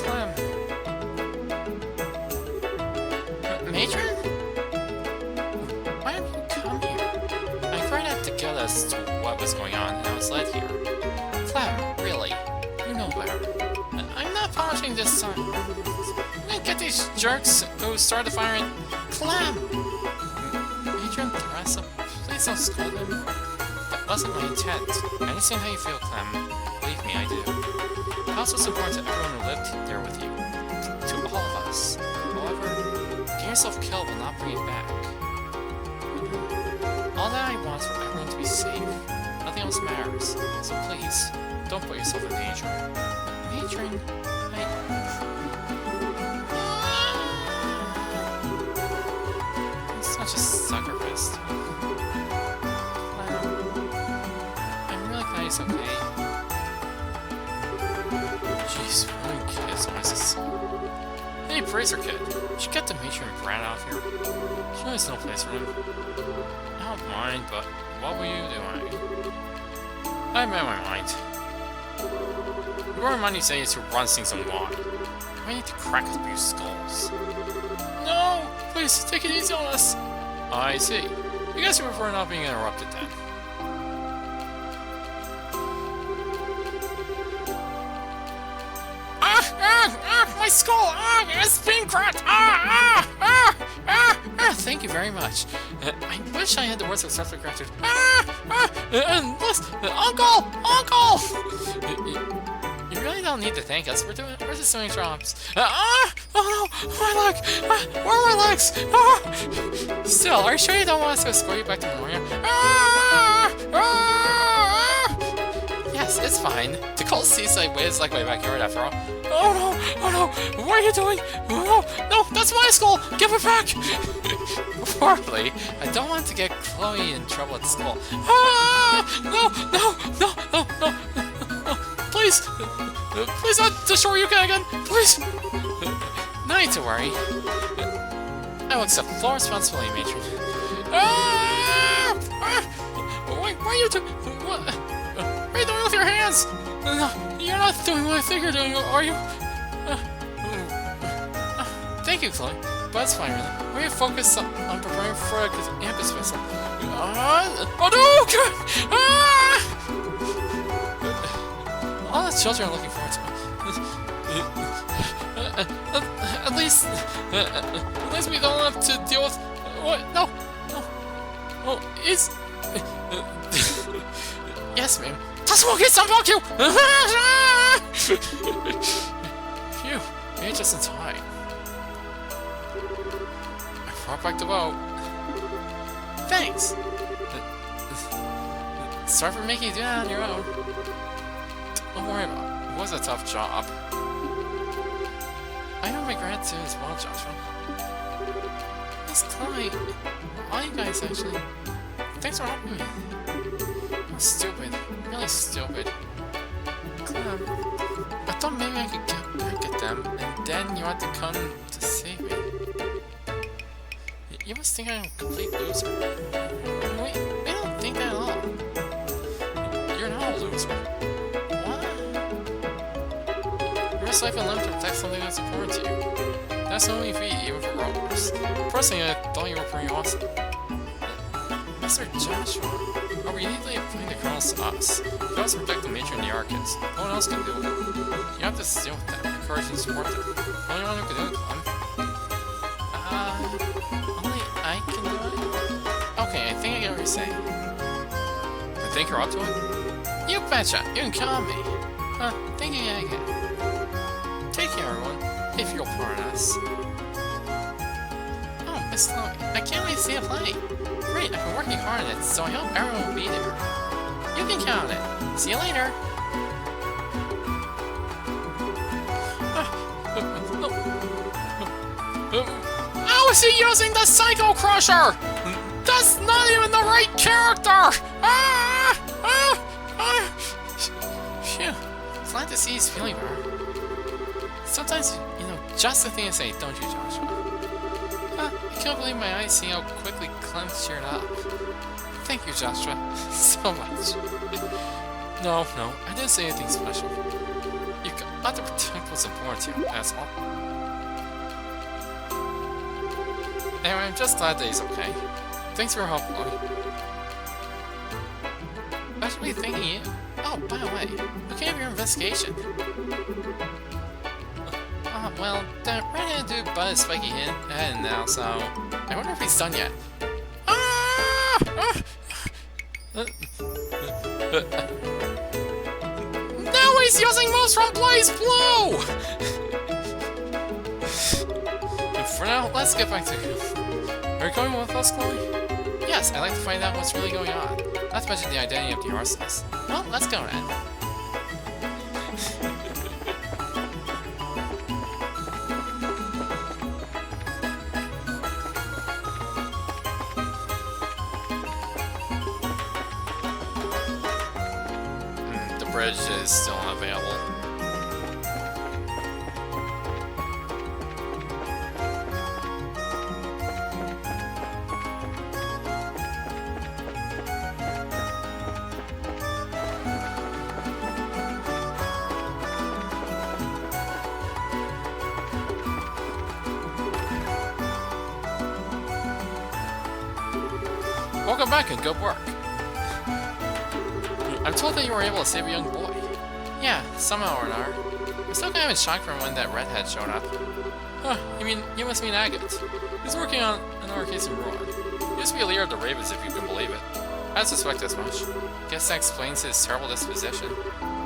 Speaker 1: Clem... Matron? Why have you come here? I tried out to get us to what was going on, and I was led here. Clem, really? You know better. I'm not punishing this time. I'm gonna get these jerks who started the fire and... Clem! Matron Theresa, please don't scold him. That wasn't my intent. I understand how you feel, Clem. Believe me, I do. The house was important to everyone who lived there with you. To all of us. However, getting yourself killed will not bring it back. All that I want is for everyone to be safe. Nothing else matters. So please, don't put yourself in danger. Matron, I'm such a sucker fist. I'm really glad he's okay. Jeez, what a kid's noises. Hey, Bracer Kid, you should get the matron brat out of here. There's really no place for him. I don't mind, but what were you doing? I made my mind. The only money you say is to run things on water. I need to crack a few skulls. No! Please, take it easy on us! I see. You guys prefer not being interrupted then. My skull! It's being cracked! Thank you very much. I wish I had the words of self-crafted. Uncle! You really don't need to thank us. We're just doing jobs. Oh no! My leg! Where are my legs? Still, are you sure you don't want us to escort you back to Moria? Yes, it's fine. The cold seaside way is like my backyard after all. Oh no! What are you doing? No, that's my skull! Give it back! Poorly, I don't want to get Chloe in trouble at school. No! Please don't destroy you again! Please! No need to worry. I will accept full responsibility, Matron. Why are you doing? What are you doing with your hands? No, you're not doing what I think you're doing, are you? Thank you, Chloe. But it's fine, really. We focus on preparing for a campus vessel. Oh no! All the children are looking forward to it. At least we don't have to deal with... What? No! Oh, is... Yes, ma'am. Fuck you! Phew, you're just in time. I brought back the boat. Thanks! Sorry for making you do that on your own. Don't worry about it. It was a tough job. I know my gratitude as well, Joshua. Miss Chloe, all you guys actually. Thanks for helping me. I'm stupid. Really stupid. Clem, I thought maybe I could get back at them, and then you had to come to save me. You must think I'm a complete loser. We don't think that at all. You're not a loser. What? You're a life and limb to protect something that's important to you. That's the only feat, even for robbers. Personally, I thought you were pretty awesome. Mr. Joshua, are we neatly applying the colonel's to us? You also protect the matron and the Arcans. No one else can do it. You have to deal with them, encourage and support them. The only one who can do it, Clem. Only I can do it? Okay, I think I get what you're saying. I think you're up to it? You betcha! You can count on me. Thank you again. Take care, everyone, if you'll pardon us. Oh, Miss Chloe, I can't wait to see a play. Great, I've been working hard on it, so I hope everyone will be there. You can count on it. See you later. is he using the Psycho Crusher? That's not even the right character! Phew. Glad to see he's feeling better. Sometimes, you know, just the thing to say, don't you, Joshua? I can't believe my eyes see how quickly Clem cheered up. Thank you, Joshua, so much. No, I didn't say anything special. You got to protect what's important to you, that's all. Anyway, I'm just glad that he's okay. Thanks for your help, Chloe. I should be thanking you. Oh, by the way, who gave your investigation? Well, that red-headed dude butted Spiky head now, so I wonder if he's done yet. Now he's using moves from Blaze Blue! And for now, let's get back to you. Are you going with us, Chloe? Yes, I'd like to find out what's really going on. Not to mention the identity of the arsonist. Well, let's go then. The bridge is still unavailable. Welcome back and good work. I'm told that you were able to save a young boy. Yeah, somehow or another. I'm still kind of in shock from when that redhead showed up. Huh, you must mean Agate. He's working on another case in Rouen. He used to be a leader of the Ravens, if you can believe it. I suspect as much. Guess that explains his terrible disposition.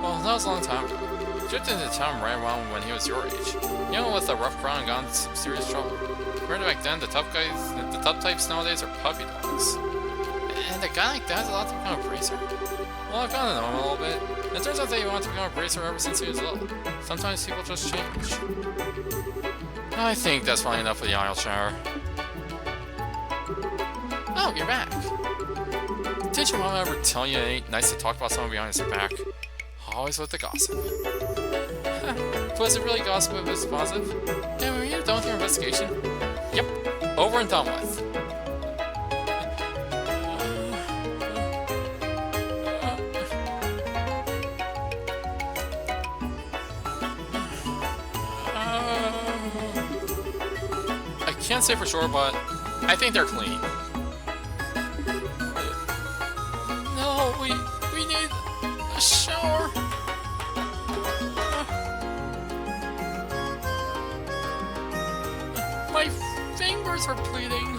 Speaker 1: Well, that was a long time ago. He drifted into town right around when he was your age. Young with a rough crowd and got into some serious trouble. Compared to back then, the tough types nowadays are puppy dogs. And a guy like that is allowed to become a bracer? Well, I've gotten to know him a little bit. It turns out that he wanted to become a bracer ever since he was little. Sometimes people just change. I think that's probably enough of the aisle shower. Oh, you're back. Did your mom ever tell you it ain't nice to talk about someone behind his back? Always with the gossip. Was it really gossip if it was positive? And were you done with your investigation? Yep, over and done with. I can't say for sure, but I think they're clean. No, we need a shower. My fingers are bleeding.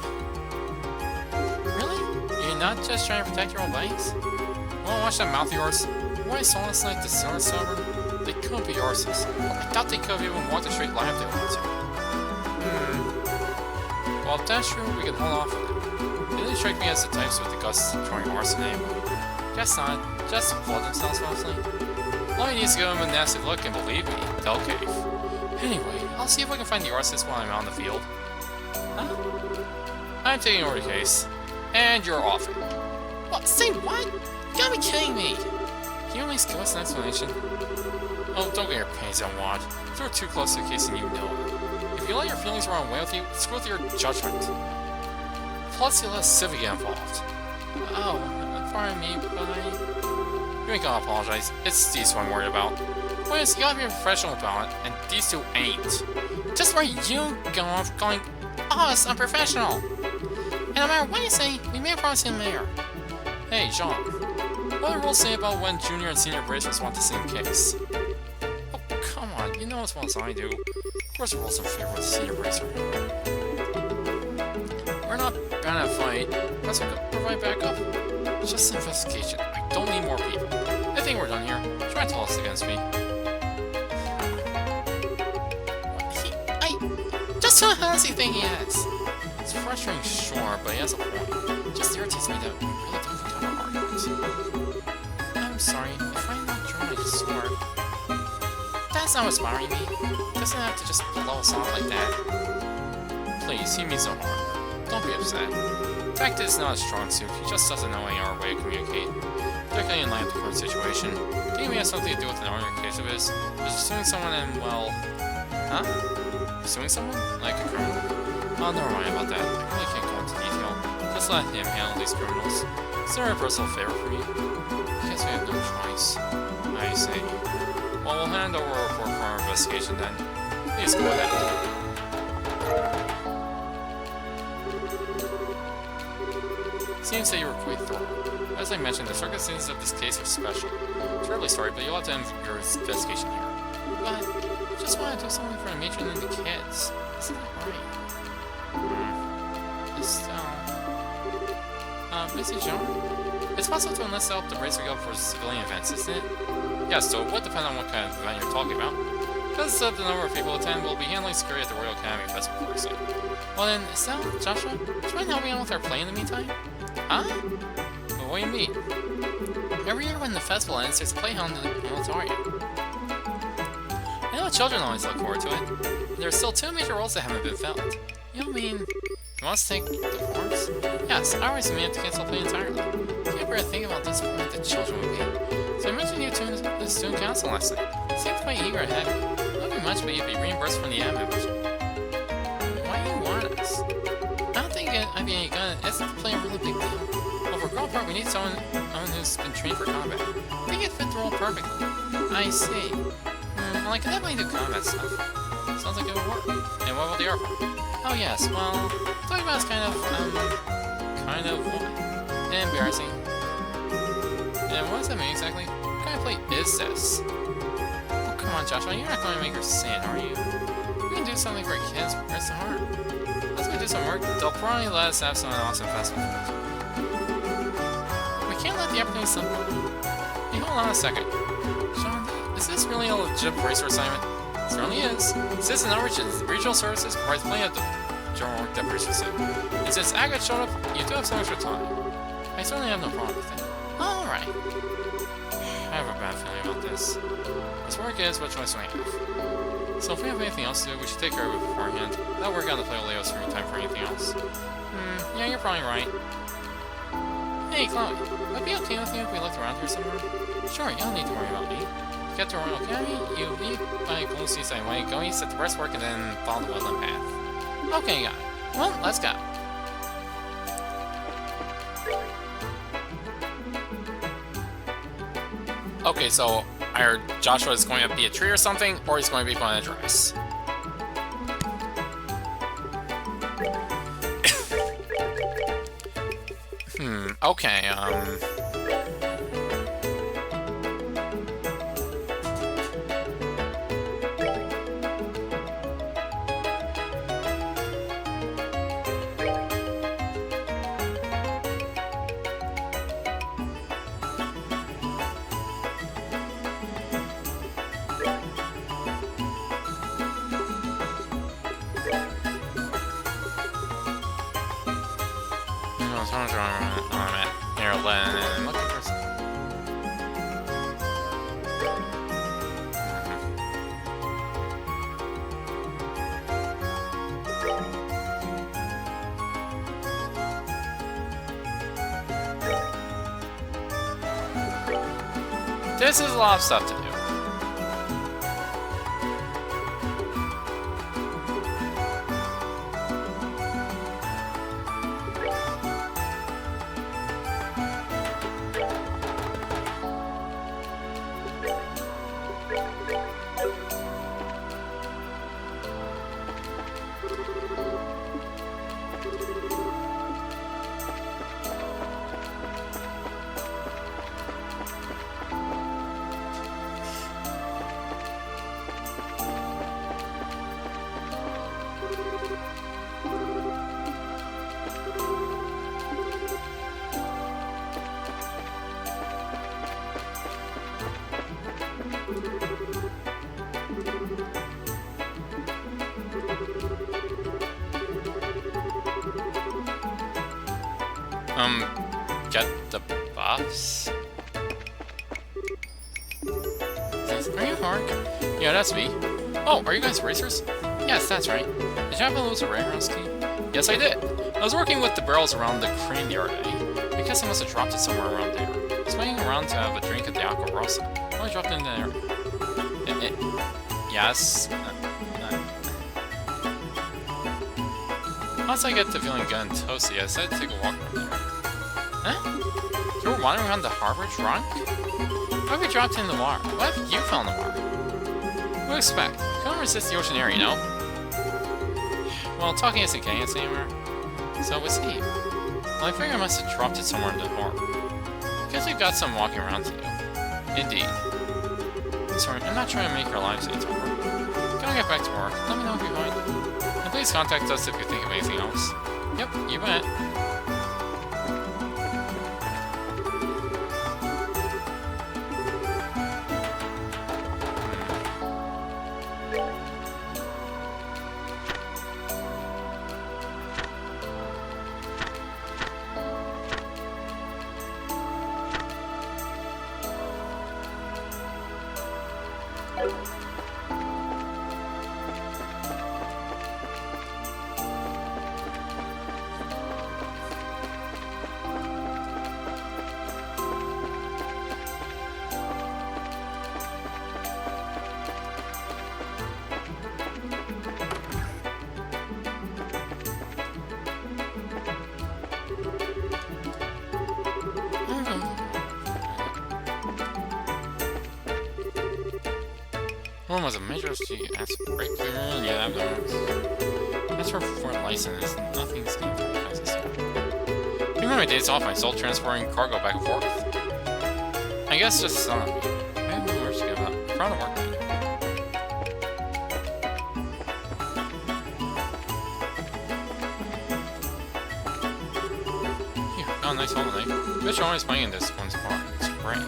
Speaker 1: Really? You're not just trying to protect your own legs? You wanna watch that mouth of yours? What I saw last night, the silver silver? They couldn't be horses. I thought they could have even walked a straight line if they wanted to. Well, if that's true, we can hold off on it. They didn't strike me as the types with the guts to throwing arson anyway. Guess not. Just flood themselves mostly. All he needs to give them a nasty look, and believe me, they'll cave. Anyway, I'll see if I can find the arsonist while I'm out in the field. Huh? I'm taking over the case. And you're off it. What? Say what? You gotta be kidding me! Can you at least give us an explanation? Oh, don't get your panties on wad. If you're too close to the case and you know it. If you let your feelings run away with you, screw with your judgment. Plus, you let Civi get involved. Oh, pardon me, but you ain't gonna apologize. It's these two I'm worried about. Point is, you gotta be professional about it, and these two ain't. Just where you go off going, oh, it's unprofessional. And no matter what you say, we may promise him mayor. Hey, Jean. What do the rules say about when junior and senior bracers want the same case? Oh, come on, you know as well as I do. Of course the rules are favor of the senior bracer. We're not bad at fight. Let's provide backup. It's just an investigation. I don't need more people. I think we're done here. Try to tell us against me. Just who does he think he is? It's frustrating, sure, but he has a point. It just irritates me that we really don't think our arguments. I'm sorry, if I'm not trying to sword. That's not what's bothering me. Doesn't have to just blow us off like that. please, he means no harm. Don't be upset. Fact is not a strong suit, he just doesn't know any other way to communicate. Particularly in light of the current situation. Do you mean it has something to do with an earlier case of his? Was pursuing someone and, well... Huh? Pursuing someone? Like a criminal? Oh, never mind about that. I really can't go into detail. Just let him handle these criminals. Is there a personal favor for me? I guess we have no choice. I see. Well, we'll hand over a report for our investigation then. Please go ahead. Seems that you were quite thorough. As I mentioned, the circumstances of this case are special. Terribly sorry, but you'll have to end your investigation here. But I just want to do something for the matron and the kids. Isn't that right? Estelle... Mrs. Jean? It's possible to enlist help to raise her up for civilian events, isn't it? Yes, so it would depend on what kind of event you're talking about. Because of the number of people attend, we'll be handling security at the Royal Academy Festival, for example. Well then, Estelle, Joshua, do you mind helping out with our play in the meantime? Huh? Well, what do you mean? Every year when the festival ends, there's a play held in the auditorium. I know children always look forward to it. There are still 2 major roles that haven't been filled. You mean... You want us to take the parts? Yes, I always meant to cancel the play entirely. Can't ever think about this point the children would be. So I mentioned you to the student council last night. Seemed quite eager and happy. Not be much, but you'd be reimbursed from the admin budget. Why do you want us? I don't think I'd be any good. Isn't the play a really big deal? Well, for girl part, we need someone who's been trained for combat. I think it'd fit the role perfectly. I see. Well, I could definitely do combat stuff. Sounds like it would work. And what about the art part? Oh yes, well, talking about is kind of what? Embarrassing. And what does that mean exactly? What kind of play is this? Oh, come on, Joshua, you're not going to make her sin, are you? We can do something for our kids, where's the harm? Let's go do some work. They'll probably let us have some awesome festival footage. We can't let the opportunity slip by. Hey, hold on a second. Sean, is this really a legit bracer assignment? It certainly is. Since an outreach regional services provides plenty of the general work that bracers do. And since Agatha showed up, you do have so much time. I certainly have no problem with it. Alright. I have a bad feeling about this. This work is what choice do I have. So if we have anything else to do, we should take care of it beforehand. That work out the play will lay us free time for anything else. Yeah, you're probably right. Hey, Chloe, would it be okay with you if we looked around here somewhere? Sure, you don't need to worry about me. To get to Royal Academy, you leave by Golden Seaside Way, go east at the breastwork, and then follow the woodland path. Okay, got it. Well, let's go. Okay, so either Joshua is going to be a tree or something, or he's going to be put in a dress. Okay, this is a lot of stuff to do. Get the buffs? Are you Hark? Yeah, that's me. Oh, are you guys racers? Yes, that's right. Did you happen to lose a Rayhouse key? Yes, I did. I was working with the barrels around the crane the other day. I guess I must have dropped it somewhere around there. I was waiting around to have a drink at the Aqua Rosa. Well, I dropped it in there. Yes. Once I get to feeling good and toasty, I decided to take a walk around there. Huh? You were wandering around the harbor drunk? How have you dropped in the water? What if you fell in the water? What do you expect? You couldn't resist the ocean air, you know? Well, talking isn't getting us anywhere. So was he. Well, I figure I must have dropped it somewhere in the harbor. Guess we've got some walking around to do. Indeed. Sorry, I'm not trying to make our lives any tougher. Can I get back to work? Let me know if you mind. And please contact us if you think of anything else. Yep, you bet. One was a major acid breakthrough, yeah, that was. That's for license, nothing's getting for license. Even my days off, I still transporting cargo back and forth. I guess just, I have no words to give up. Proud of work day. Yeah, got a nice holiday. Bitch, always playing in this one's part. It's great.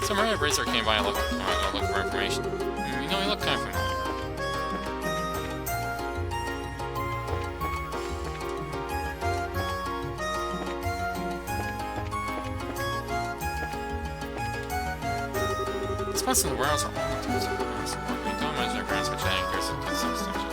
Speaker 1: So Maria Bracer came by and looked for information. You know, he looked kind of familiar. Spots in the warehouse are all the tools of the warehouse. We don't imagine their parents were chatting. There's a substantial.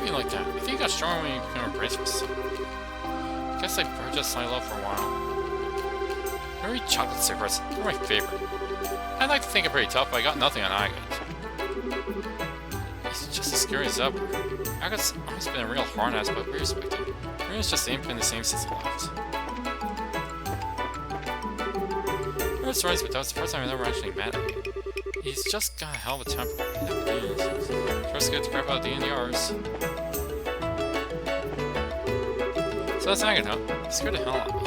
Speaker 1: Like that. I think you got stronger when you became a racist. Guess I purchased Silo for a while. Maybe chocolate cigarettes. They're my favorite. I'd like to think I'm pretty tough, but I got nothing on Agate. He's just as scary as ever. Agate's always been a real hard ass, but we respect him. Maria's just ain't been the same since he left. I heard stories, but that was the first time I've ever actually met him. He's just got a hell of a temper. First get to crap out the NDRs. So that's Agate, huh? He scared the hell out of me.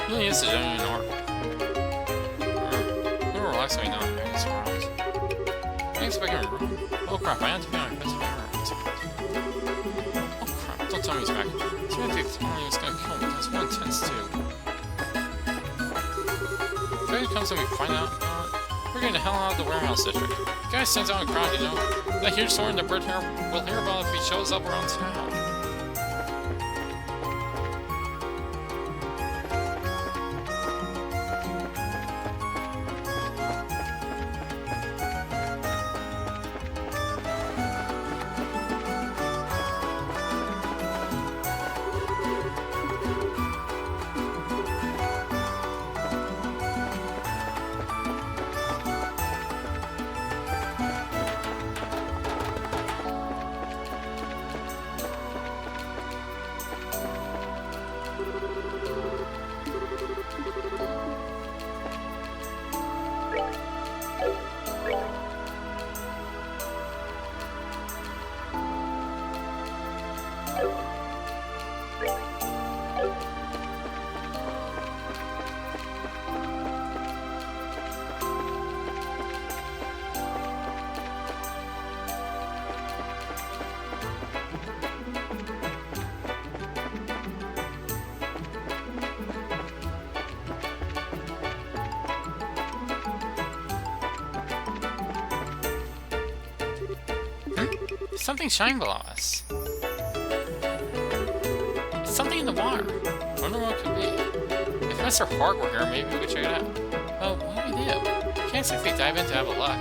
Speaker 1: He really is a genuine orc. A little relaxed when you know Agate's around. I expect him to room. Oh crap, I have to be on my best behavior. Oh crap, don't tell me he's back. He's gonna think he was gonna kill me. That's one intense too. If Agate comes and we find out about it, we're getting the hell out of the warehouse district. The guy stands out in the crowd, you know. That huge sword in the bird here will hear about if he shows up around town. Something shining below us. It's something in the water. I wonder what it could be. If Mr. Hart were here, maybe we could check it out. Well, what do we do? We can't simply dive in to have a look.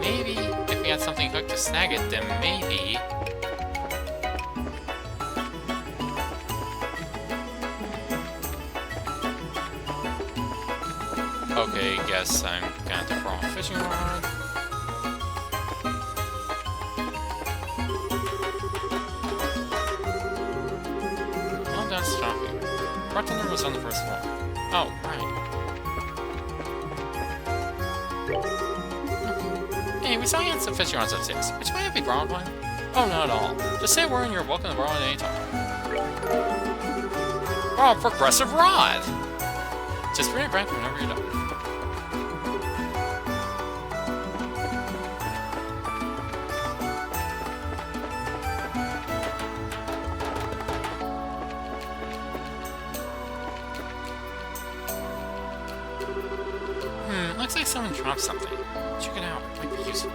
Speaker 1: Maybe if we had something hooked to snag it, then maybe... Okay, guess I'm gonna have to borrow a fishing rod. Well done, shopping. Bartender was on the first floor. Oh, right. Hey, we saw you had some fishing rods upstairs. Would you mind if we borrowed one? Oh, not at all. Just say a word and you're welcome to borrow it anytime. Oh, progressive rod! Just bring it back whenever you're done. Looks like someone dropped something. Check it out. It might be useful.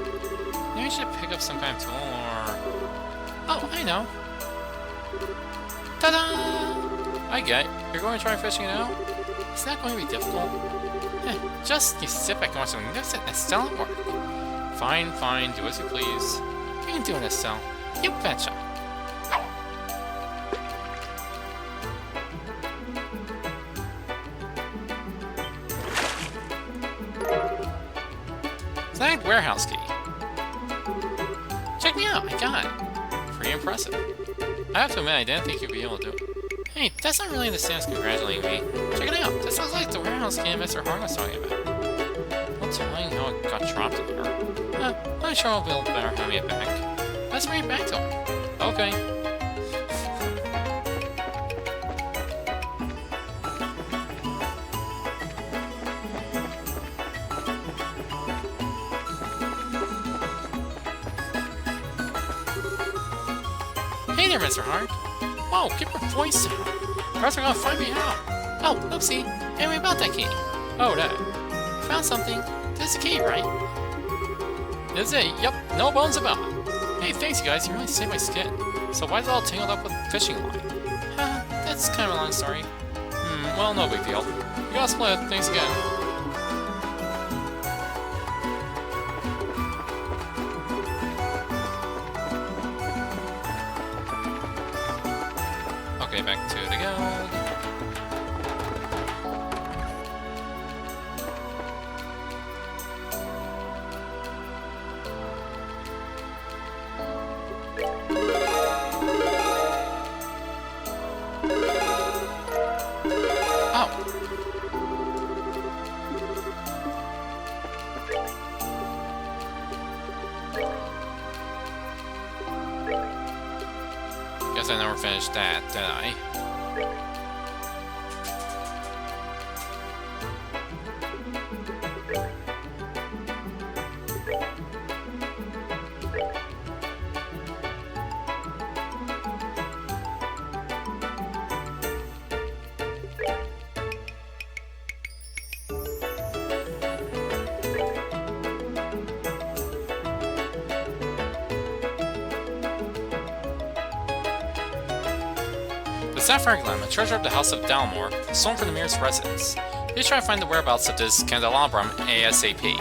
Speaker 1: Maybe I should pick up some kind of tool or... Oh, I know. Ta-da! I get it. You're going to try fishing it out? It's not going to be difficult. Just you sit back and watch something magnificent and Estelle at work. Fine, fine. Do as you please. You can do it, Estelle. You betcha. Snagged warehouse key. Check me out, I got it. Pretty impressive. I have to admit, I didn't think you'd be able to do it. Hey, that's not really the sense congratulating me. Check it out, this sounds like the warehouse key Mr. Hart was talking about. I'll tell you how it got dropped in there. I'm sure I'll be better having it back. Let's bring it back to her. Okay. Hey there, Mr. Hart. Whoa, keep your voice down. Perhaps they're gonna find me out. Oh, oopsie. Anyway, about that key. Oh, that. Found something. This is the key, right? This is it. Yep, no bones about it. Hey, thanks, you guys. You really saved my skin. So why is it all tangled up with fishing line? That's kind of a long story. Well, no big deal. You gotta split. Thanks again. Okay, back to the guild. Guess I never finished that, did I? The Sapphire Gem, a treasure of the House of Dalmor, stolen from the Mirror's residence. Please try to find the whereabouts of this candelabrum ASAP.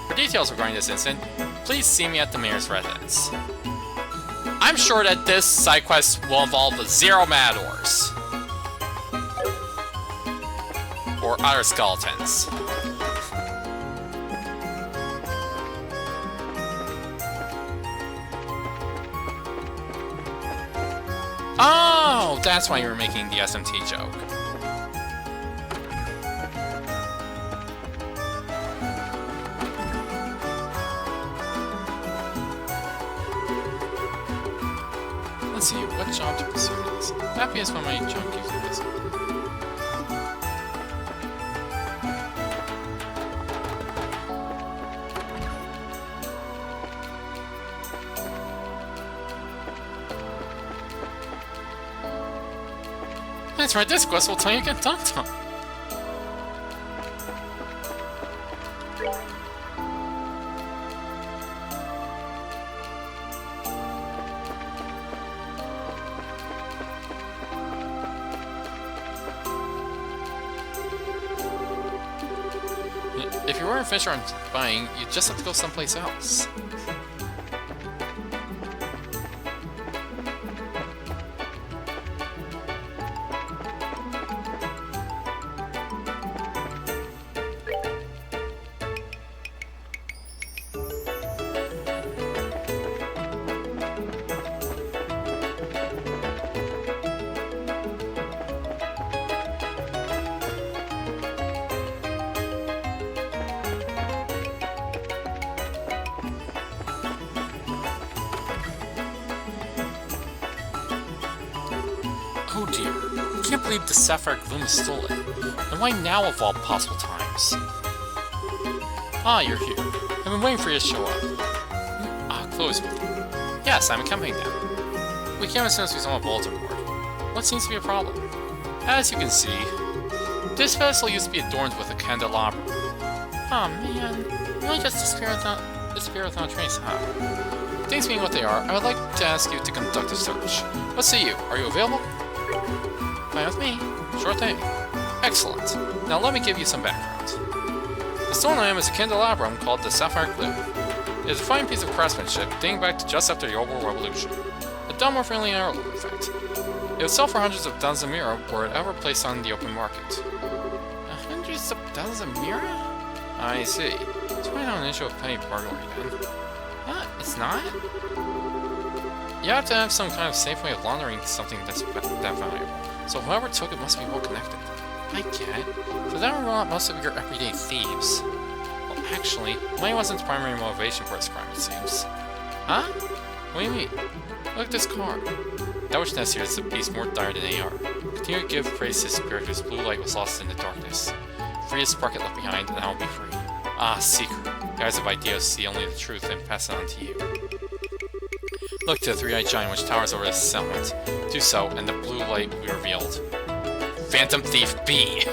Speaker 1: For details regarding this incident, please see me at the Mirror's residence. I'm sure that this side quest will involve 0 matadors. Or other skeletons. Oh, that's why you were making the SMT joke. Let's see, what job to pursue this? Happy is when my job keeps me busy. That's right, this quest will tell you to get dunked on. you weren't finished on buying, you just have to go someplace else. Oh dear, I can't believe the Sapphire Gloom is stolen. And why now of all possible times? Ah, you're here. I've been waiting for you to show up. Ah, Chloe's with you. Yes, I'm accompanying them. We came as soon as we saw a bulletin board. What seems to be a problem? As you can see, this pedestal used to be adorned with a candelabra. Oh man, really just disappear without a trace, huh? Things being what they are, I would like to ask you to conduct a search. What say you? Are you available? Fine with me. Sure thing. Excellent. Now let me give you some background. The stolen item is a candelabrum called the Sapphire Gloom. It is a fine piece of craftsmanship dating back to just after the Old World Revolution. A done more friendly heirloom, in fact. It would sell for hundreds of dozens of mira were it ever placed on the open market. Hundreds of dozens of mira? I see. It's probably not an issue of petty burglary then. What? It's not? You have to have some kind of safe way of laundering something that's that valuable. So whoever took it must be well connected. I get it. So that would rule out most of your everyday thieves. Well, actually, money wasn't the primary motivation for this crime, it seems. Huh? What do you mean? Look at this card. That which nests here is a beast more dire than AR. Continue to give praise to his spirit whose blue light was lost in the darkness. Free his spark it left behind, and I will be free. Ah, secret. The eyes of ideas see only the truth and pass it on to you. Look to the three-eyed giant which towers over this settlement. Do so, and the blue light will be revealed. Phantom Thief B!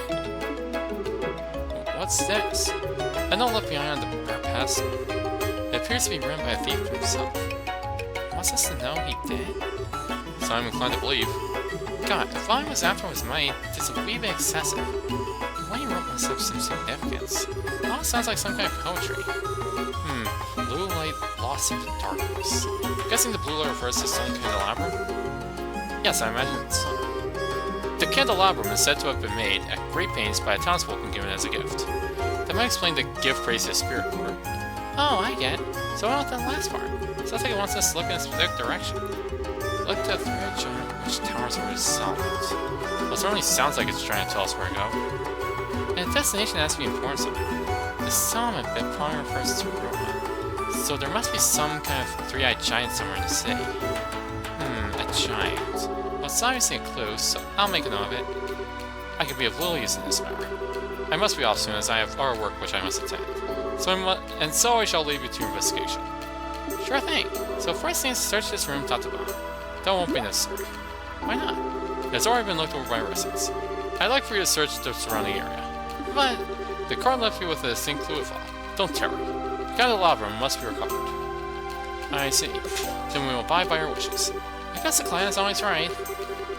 Speaker 1: What's this? A note left behind on the bare pass. It appears to be written by a thief himself. What's this to know he did? So I'm inclined to believe. God, if all I was after was money, this is a wee bit excessive. Why he wrote must have some significance. It all sounds like some kind of poetry. Blue light lost in the darkness. I'm guessing the blue light refers to stolen candelabrum? Yes, I imagine so. The candelabrum is said to have been made at great pains by a townsfolk and given as a gift. That might explain the give praise to the spirit part. Oh, I get it. So what about that last part? Sounds like it wants us to look in a specific direction. Look at the three-eyed giant which towers over his settlement. Well, it certainly sounds like it's trying to tell us where to go. And the destination has to be important somehow. The settlement bit probably refers to Roma. So there must be some kind of three-eyed giant somewhere in the city. A giant. Well, it's obviously a clue, so I'll make a note of it. I could be of little use in this matter. I must be off soon as I have our work which I must attend. So I shall leave you to your investigation. Sure thing. So first thing is search this room top to bottom. That won't be necessary. Why not? It's already been looked over by residents. I'd like for you to search the surrounding area. But the card left you with a distinct clue of all. Don't tarry. The candelabrum must be recovered. I see. Then we will abide by your wishes. I guess the client is always right.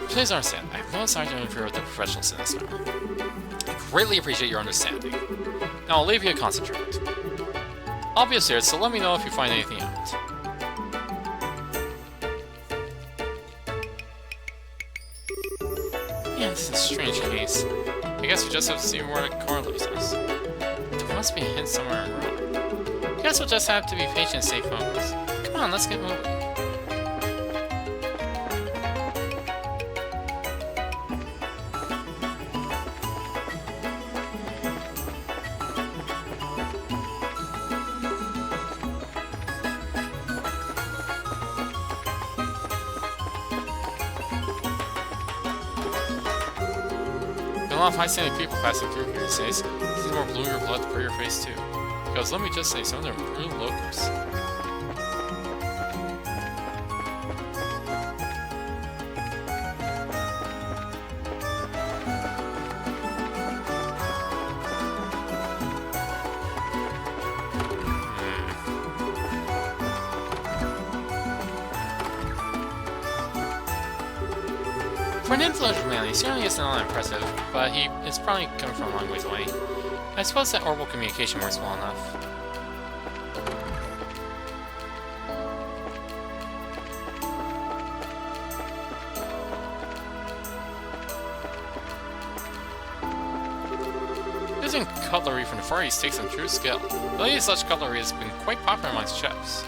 Speaker 1: Please understand, I have no desire to interfere with the professionals in this matter. I greatly appreciate your understanding. Now I'll leave you to concentrate. I'll be upstairs, so let me know if you find anything out. Man, this is a strange case. I guess we just have to see where the card leads us. There must be a hint somewhere in Rome. I guess we'll just have to be patient and stay focused. Come on, let's get moving. A lot of high-standing people passing through here these days. This is more blue your blood for your face too. Because let me just say, some of them are real locals. For an influential man, he certainly isn't all that impressive, but he is probably coming from a long ways away. I I suppose that orbital communication works well enough. Using cutlery from the Far East takes some true skill. The use such cutlery has been quite popular amongst chefs.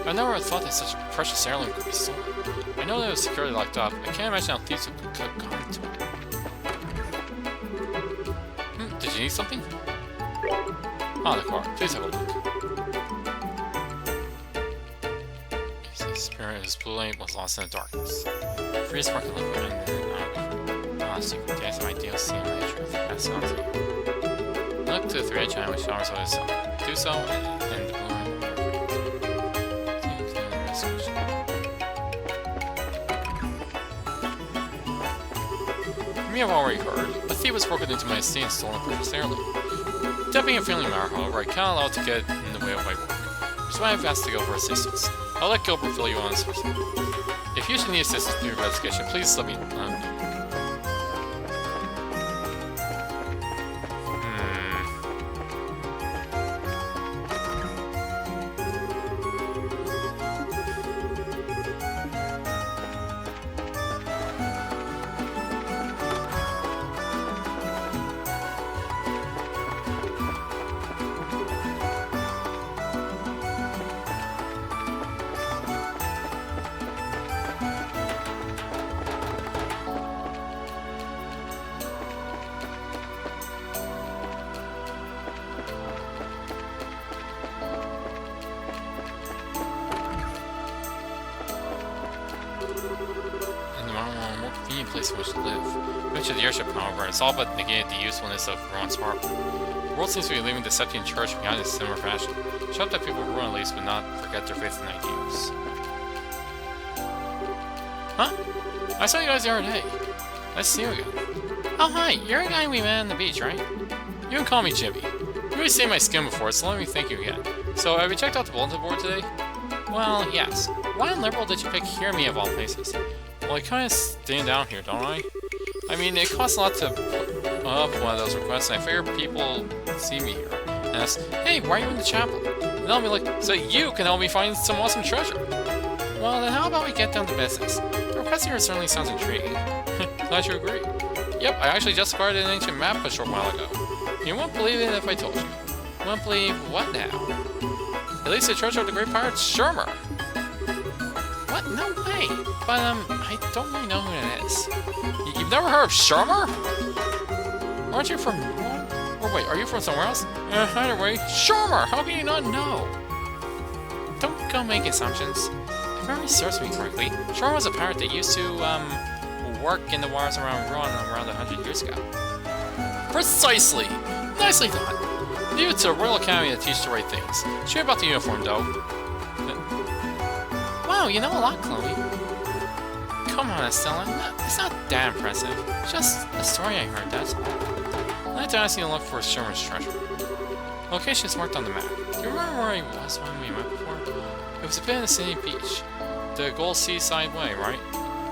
Speaker 1: I never thought that such a precious heirloom could be stolen. I know that it was securely locked up. I can't imagine how thieves could have gone into it. Did you need something? Oh, the car. Please have a look. The spirit of his blue light was lost in the darkness. Free sparkling liquid and then secret days of my DLC and my truth. That sounds good. Look to the three-edged giant which showers of his sun. Do so, and the blue light. You may have already heard, a thief was broken into my estate and stolen a precious heirloom. That being a family matter, however, I can't allow it to get in the way of my work, which is why I've asked to go for assistance. I'll let Gilbert fill you on this person. If you should need assistance in your investigation, please let me know. Place in which to live. Eventually the airship, however, has all but negated the usefulness of Rowan's harbor. The world seems to be leaving the Septian Church behind in similar fashion. It's hope that people of Rowan at least would not forget their faith and ideals. Huh? I saw you guys the other day. Nice to see you again. Oh hi, you're a guy we met on the beach, right? You can call me Jimmy. You already saved my skin before, so let me thank you again. So, have you checked out the bulletin board today? Well, yes. Why in Liberal did you pick Hear Me of all places? Well, I kind of stand down here, don't I? I mean, it costs a lot to put up one of those requests, and I figure people see me here and ask, hey, why are you in the chapel? And I'll be like, so you can help me find some awesome treasure. Well, then how about we get down to business? The request here certainly sounds intriguing. Glad you agree. Yep, I actually just acquired an ancient map a short while ago. You won't believe it if I told you. You won't believe what now? At least the treasure of the great pirate Shermer. What? No way! But, I don't really know who it is. You've never heard of Shermer? Aren't you from... Or wait, are you from somewhere else? Either way, Shermer! How can you not know? Don't go make assumptions. If memory serves me correctly, Shermer was a pirate that used to, work in the waters around Rowan around 100 years ago. Precisely! Nicely done! Leave it to Royal Academy to teach the right things. Sure about the uniform, though. Wow, you know a lot, Chloe. Come on, Estella. It's not that impressive. Just a story I heard, that's all. I'd like to ask you to look for Sherman's treasure. Location is marked on the map. Do you remember where I was when we met before? It was a bit in the city beach. The Gold Seaside Way, right?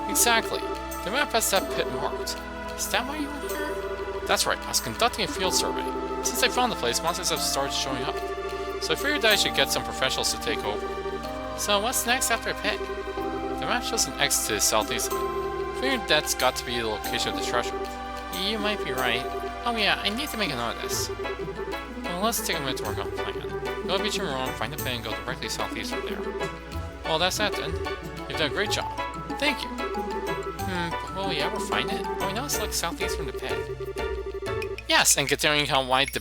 Speaker 1: Exactly. The map has that pit marked. Is that why you were here? That's right. I was conducting a field survey. Since I found the place, monsters have started showing up. So I figured that I should get some professionals to take over. So what's next after a pit? The map shows an X to the southeast of it. I figured that's got to be the location of the treasure. You might be right. Oh yeah, I need to make a note of this. Well, let's take a minute to work on the plan. Go to Beach and Rowan, find the pit, and go directly southeast from there. Well, that's that then. You've done a great job. Thank you. But will we ever find it? Oh, we know it's like southeast from the pit. Yes, and considering how wide the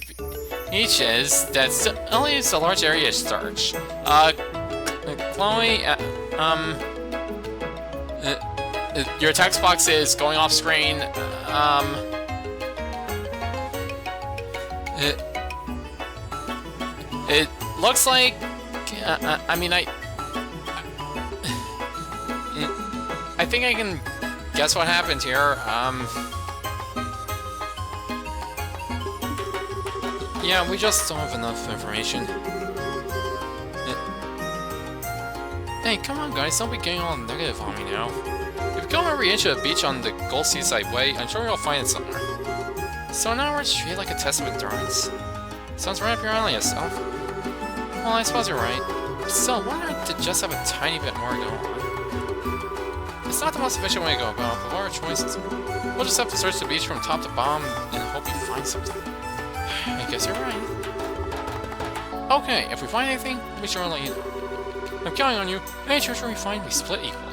Speaker 1: beach is, that only leaves a large area to search. Chloe, your text box is going off screen. It looks like, I mean, I think I can guess what happened here. Yeah, we just don't have enough information. Hey, come on guys, don't be getting all negative on me now. If you Go every inch of the beach on the Gold Seaside Way. I'm sure you'll find it somewhere. So now we're treated like a test of endurance? Sounds right up your alley, yourself. Well, I suppose you're right. Still, why not to just have a tiny bit more to go on? It's not the most efficient way to go about, but what are our choices? We'll just have to search the beach from top to bottom and hope we find something. I guess you're right. Okay, if we find anything, be sure to let you know. I'm counting on you. Any treasure we find, we split equally.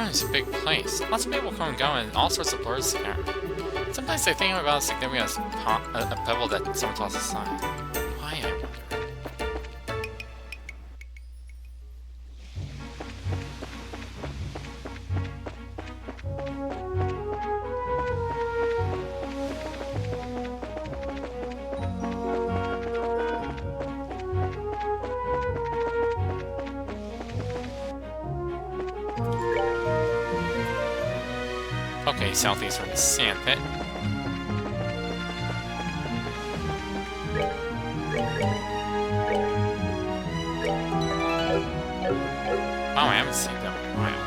Speaker 1: It's a big place. Lots of people come and go, and all sorts of birds here. Sometimes they think about as significant as a pebble that someone tosses aside. Why, I wonder? Okay, southeast from the sand pit. Oh, I haven't seen them in a while.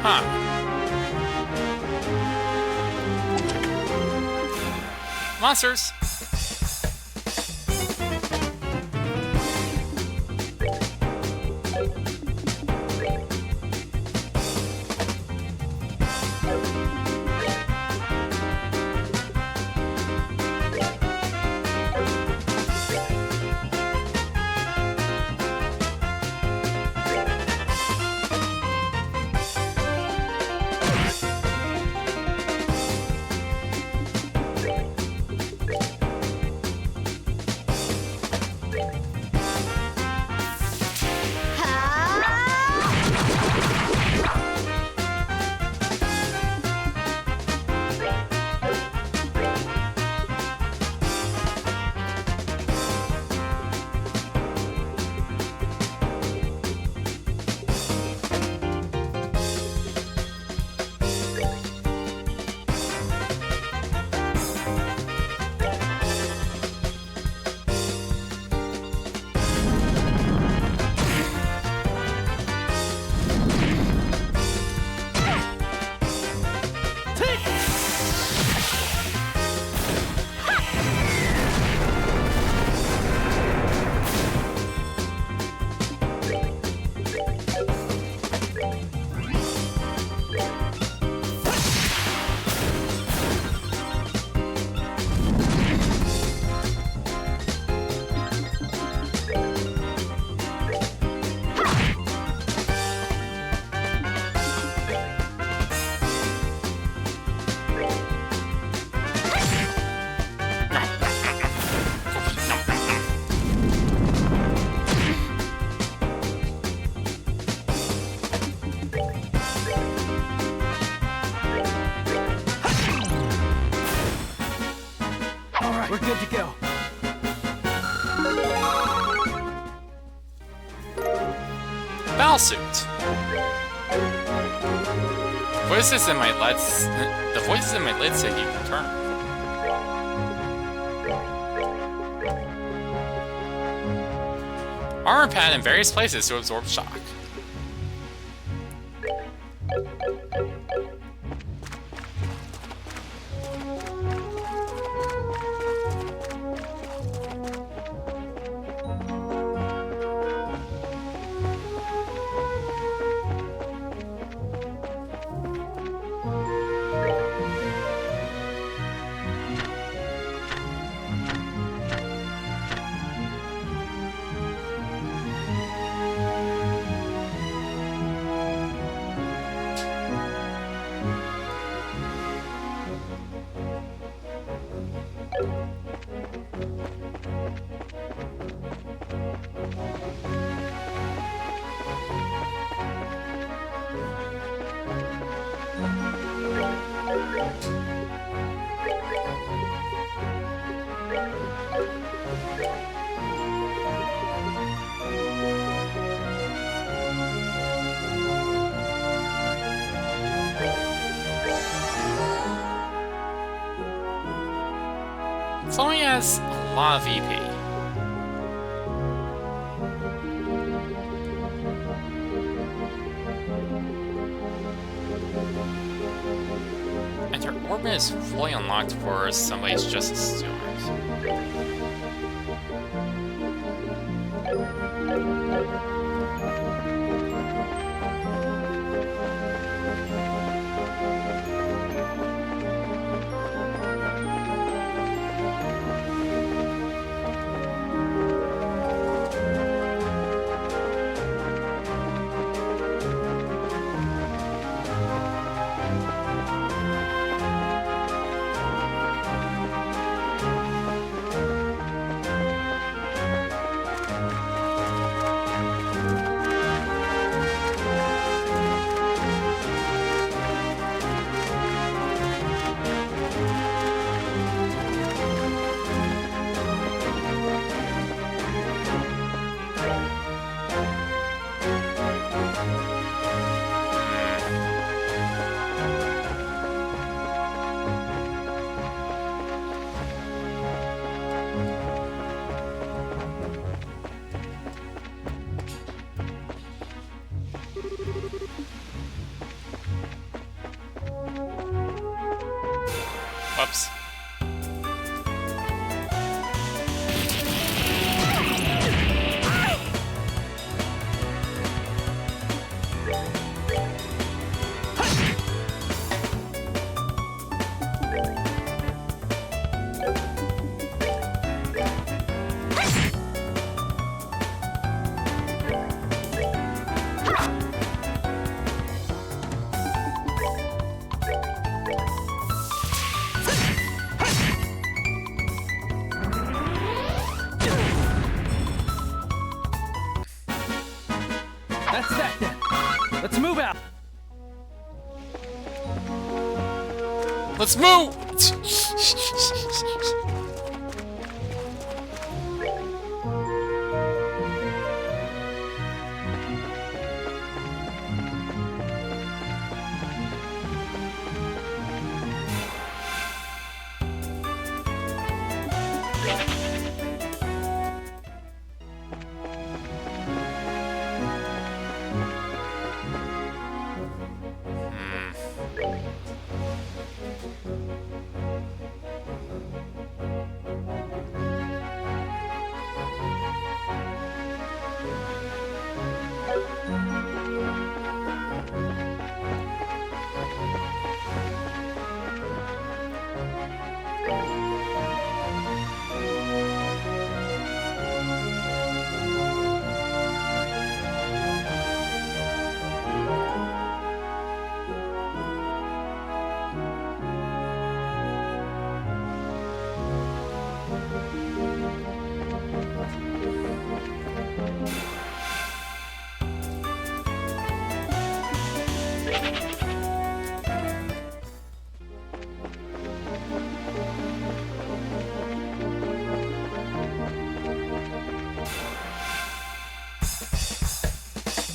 Speaker 1: Huh. Monsters!
Speaker 3: good to go.
Speaker 1: Battlesuit. Voices in my lids. The voices in my lid say you can turn. Armor pad in various places to absorb shock. Flowing has a lot of EP. And her orbit is fully unlocked for somebody's justice stealers. Whoops.
Speaker 3: That's that then. Let's move out.
Speaker 1: Let's move!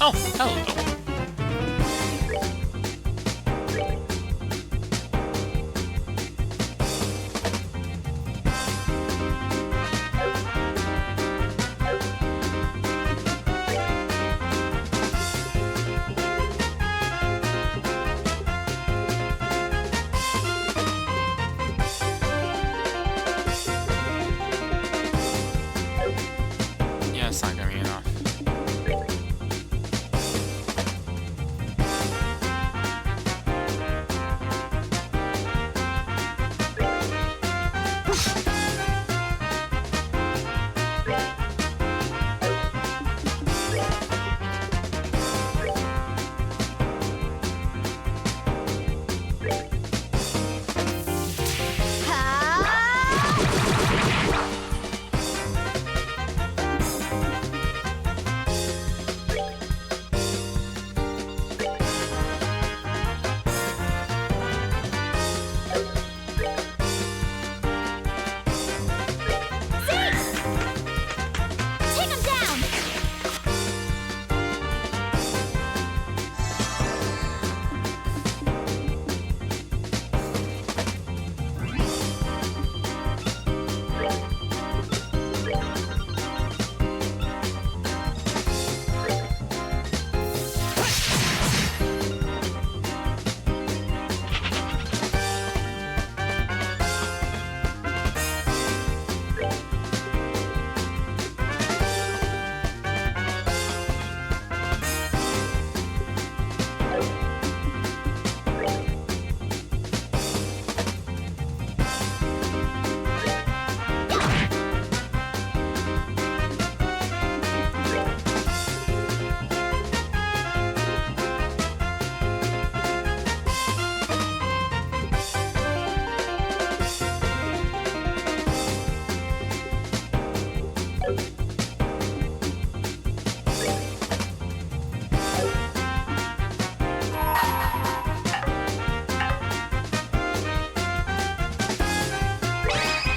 Speaker 1: Oh, hello. Yeah, it's not gonna be enough.
Speaker 2: Take him down!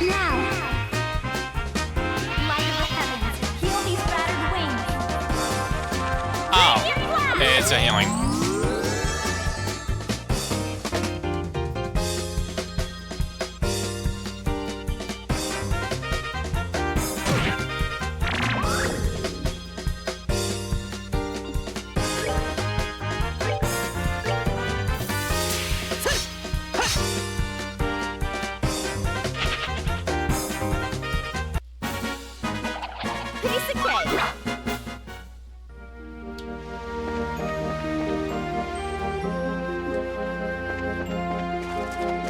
Speaker 2: Now! Light of the heavens, heal these battered wings!
Speaker 1: Oh,
Speaker 2: Your clap!
Speaker 1: it's a healing.
Speaker 2: Piece of cake!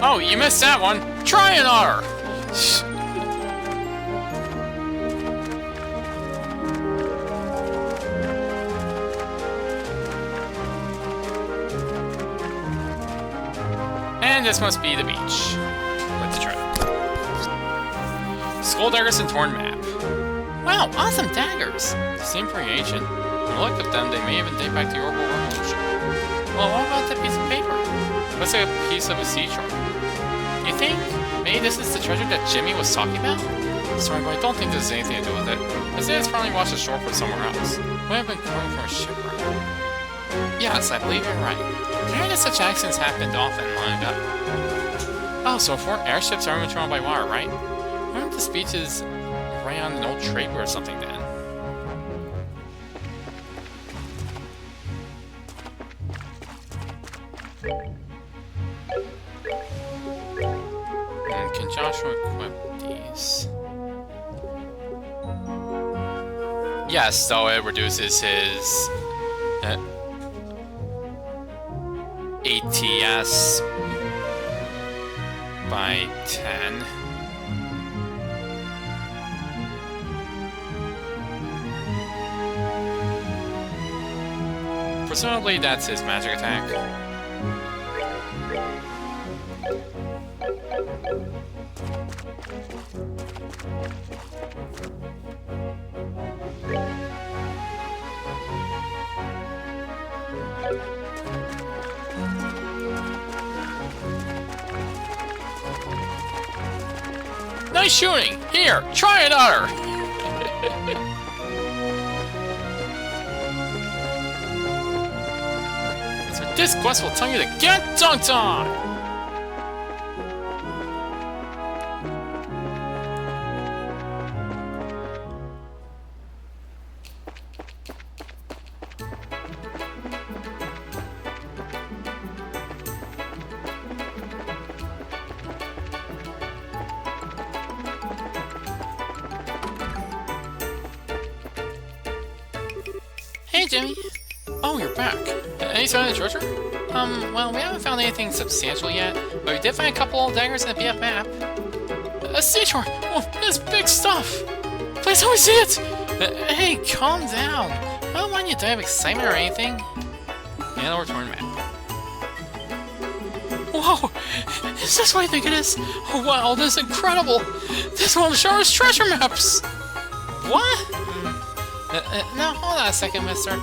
Speaker 1: Oh, you missed that one. Try another. And this must be the beach. Let's try it. Skull daggers and torn map. Wow, awesome daggers! They seem pretty ancient. From the look of them, they may even date back to the orbital revolution. Well, what about that piece of paper? Looks like a piece of a sea chart. You think maybe this is the treasure that Jimmy was talking about? Sorry, but I don't think this has anything to do with it. Instead, it's probably washed ashore from somewhere else. We have been coming from a shipwreck. Yes, I believe you're right. I heard that such accidents happened often long ago. Oh, so foreign airships are controlled by water, right? I wonder if this beach is right on an old trade route or something then. Can Joshua equip these? Yes, so it reduces his ATS by 10. Presumably that's his magic attack. Nice shooting! Here, try another! So this quest will tell you to get dunked on! Hey, Jimmy! Oh, you're back. Any sign of the treasure? Well, we haven't found anything substantial yet, but we did find a couple old daggers in the BF map. A seashore! Oh, it's big stuff! Please let me see it! Hey, calm down! I don't mind you die of excitement or anything. And a return map. Whoa! Is this what I think it is? Oh, wow, this is incredible! This is one of the sharpest treasure maps! What? Now, hold on a second, mister.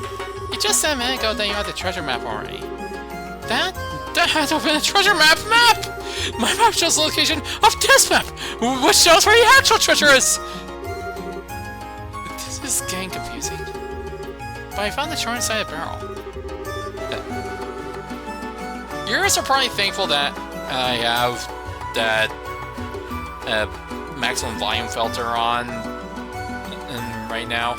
Speaker 1: You just said a minute ago that you had the treasure map already. That had to have been a treasure map! My map shows the location of this map, which shows where the actual treasure is! This is getting confusing. But I found the charm inside a barrel. You guys are probably thankful that I have that maximum volume filter on right now.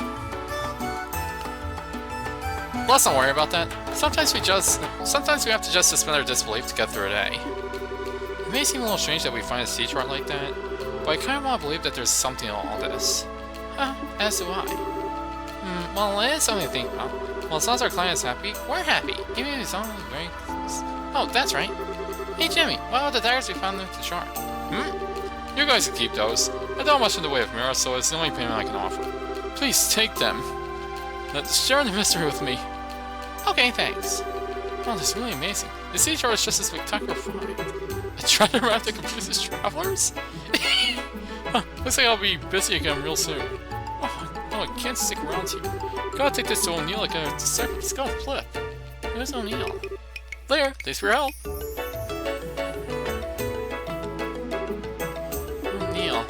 Speaker 1: Let's not worry about that. Sometimes we have to just suspend our disbelief to get through a day. It may seem a little strange that we find a sea chart like that, but I kind of want to believe that there's something in all this. Huh, as do I. Well, it is something to think about. Well, as long as our client is happy, we're happy. Even if it's only very close. Oh, that's right. Hey, Jimmy, what about the daggers we found with the chart? You guys can keep those. I don't have much in the way of mirrors, so it's the only payment I can offer. Please take them. Let's share the mystery with me. Okay, thanks. Oh, this is really amazing. The sea chart is just a spectacular find. A treasure map that confuses travelers? Huh, looks like I'll be busy again real soon. Oh, no, I can't stick around here. Gotta take this to O'Neill like a decipher the Scott flip. Where's O'Neill? There, thanks for your help. O'Neill.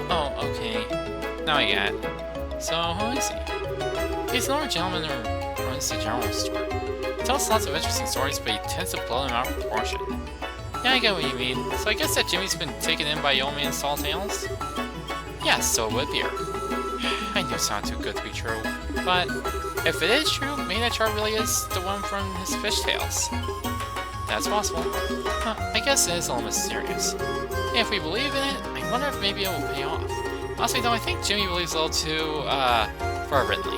Speaker 1: Oh, okay. Now I get it. So, who is he? He's an older gentleman who runs the general store. He tells lots of interesting stories, but he tends to blow them out of proportion. Yeah, I get what you mean. So I guess that Jimmy's been taken in by old man's tall tales? Yes, so it would appear. I knew it sounded too good to be true. But if it is true, maybe that chart really is the one from his fish tales. That's possible. I guess it is a little mysterious. And if we believe in it, I wonder if maybe it will pay off. Honestly though, I think Jimmy believes a little too, fervently.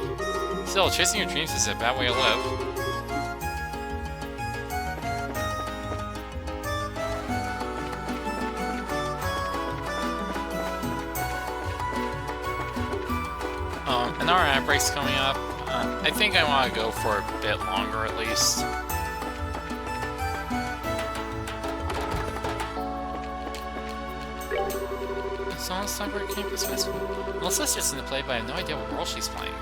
Speaker 1: Still, chasing your dreams is a bad way to live. And our ad break's coming up. I think I want to go for a bit longer at least. It's almost time for a campus festival. Melissa's just in the play, but I have no idea what role she's playing.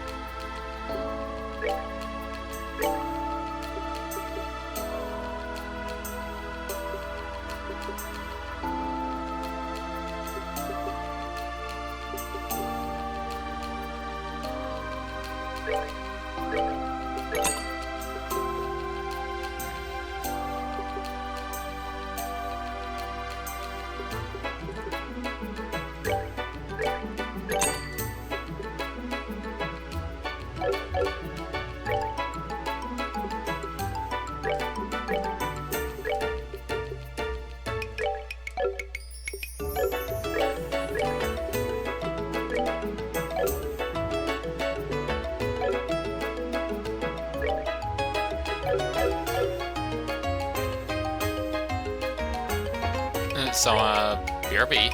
Speaker 1: So, BRB.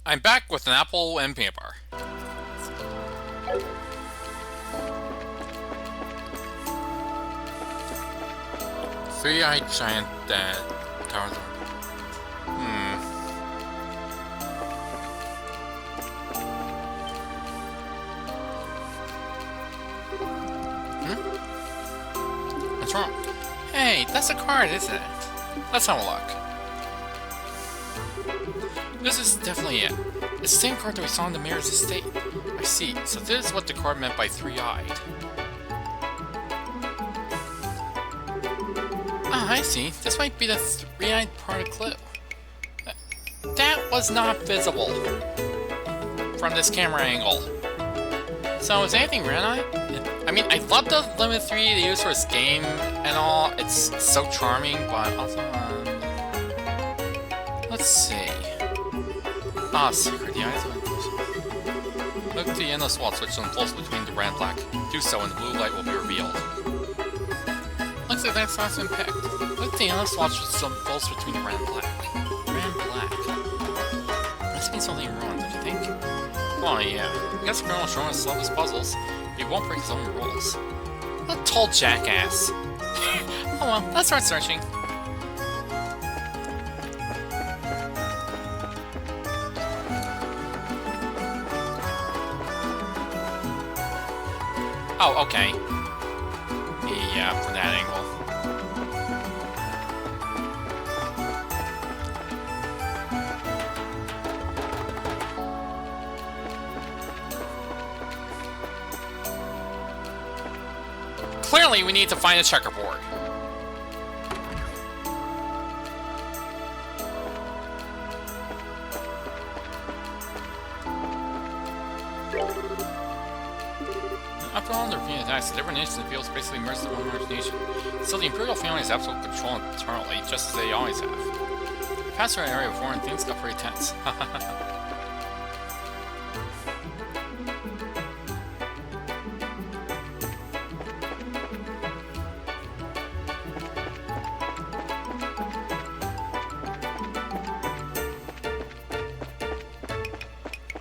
Speaker 1: I'm back with an apple and peanut bar. Three-eyed giant that towers. What's wrong? Hey, that's a card, isn't it? Let's have a look. This is definitely it. It's the same card that we saw in the Mayor's estate. I see. So this is what the card meant by three-eyed. Ah, I see. This might be the three-eyed part of clue. That was not visible from this camera angle. So is anything red on it? I mean, I love the Limit 3 they use for this game and all. It's so charming, but also, let's see. Ah, secret. The eyes of inclusion. Look to the endless wall switch and pulse between the red and black. Do so and the blue light will be revealed. Looks like that's not been picked. Look to the endless wall switch and pulse between the red and black. Red and black. Must be something wrong, don't you think? Well, yeah. I guess the colonel showing us some of his puzzles. He won't break his own rules. A total jackass. Oh well, let's start searching. Oh, okay. Yeah, from that angle. Clearly, we need to find a checkerboard. After all, the European attacks, the different nations in the field basically merged into one large nation. Still, the Imperial family has absolute control internally, just as they always have. Passed through an area before and things got pretty tense.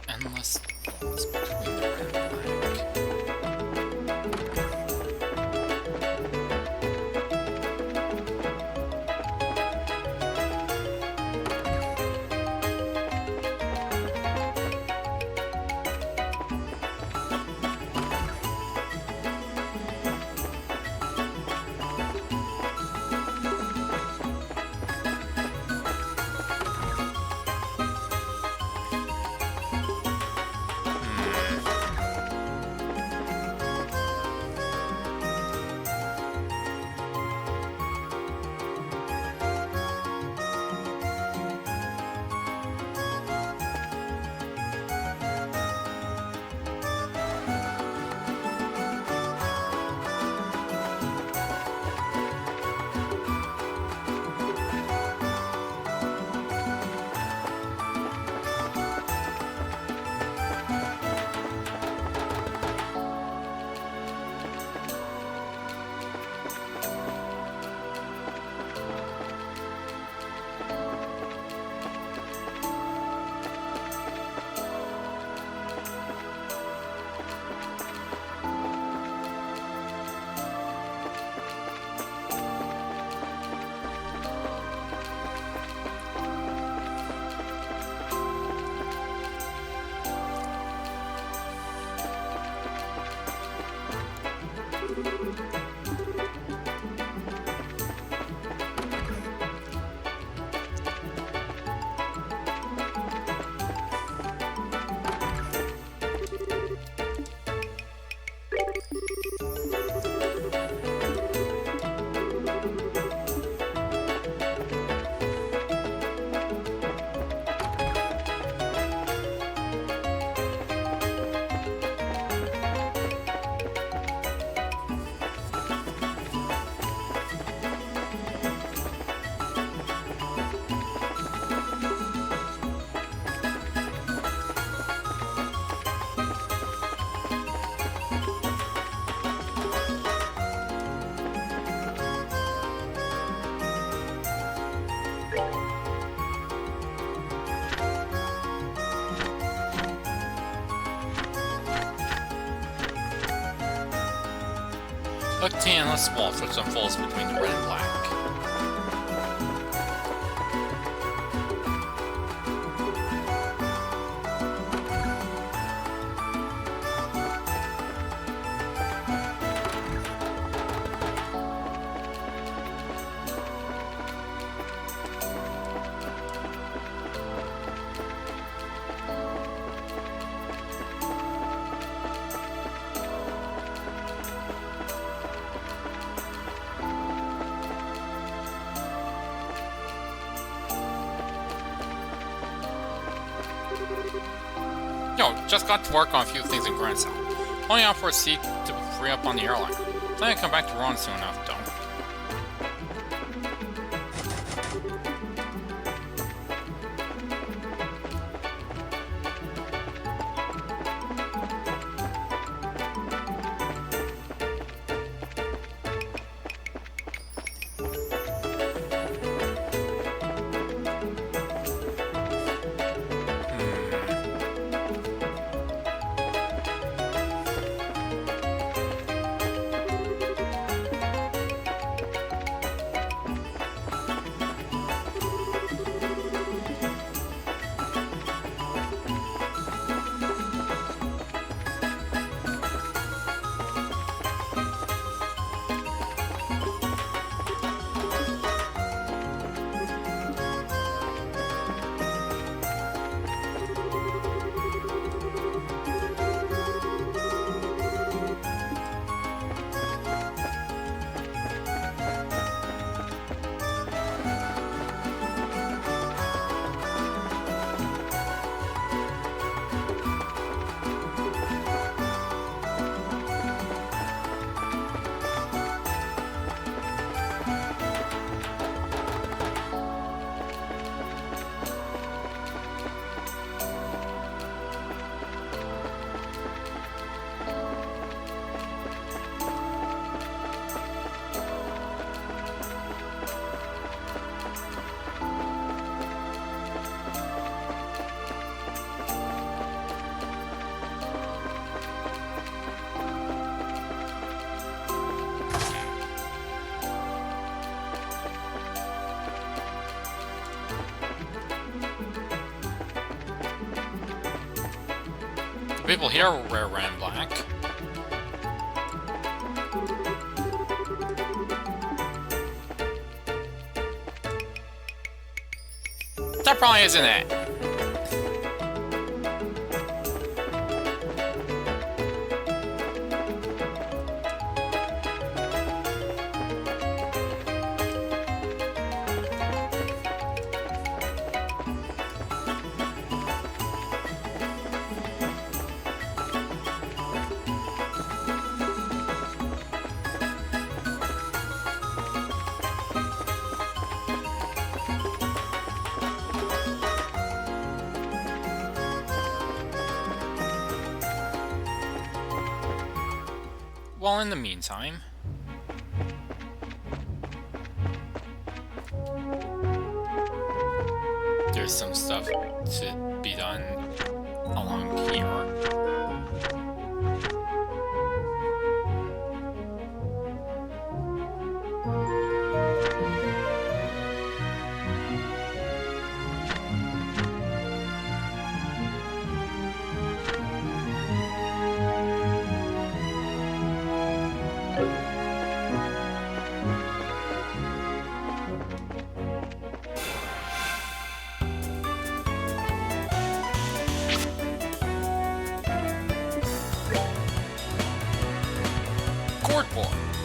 Speaker 1: Endless walls between the red and black. Look to the endless waltz which unfolds between the red and black. Yo, just got to work on a few things in Grand Cell. Only out for a seat to free up on the airliner. Plan to come back to Ron soon enough, though. The people here wear red and black. That probably isn't it. Well, in the meantime... there's some stuff to be done along here.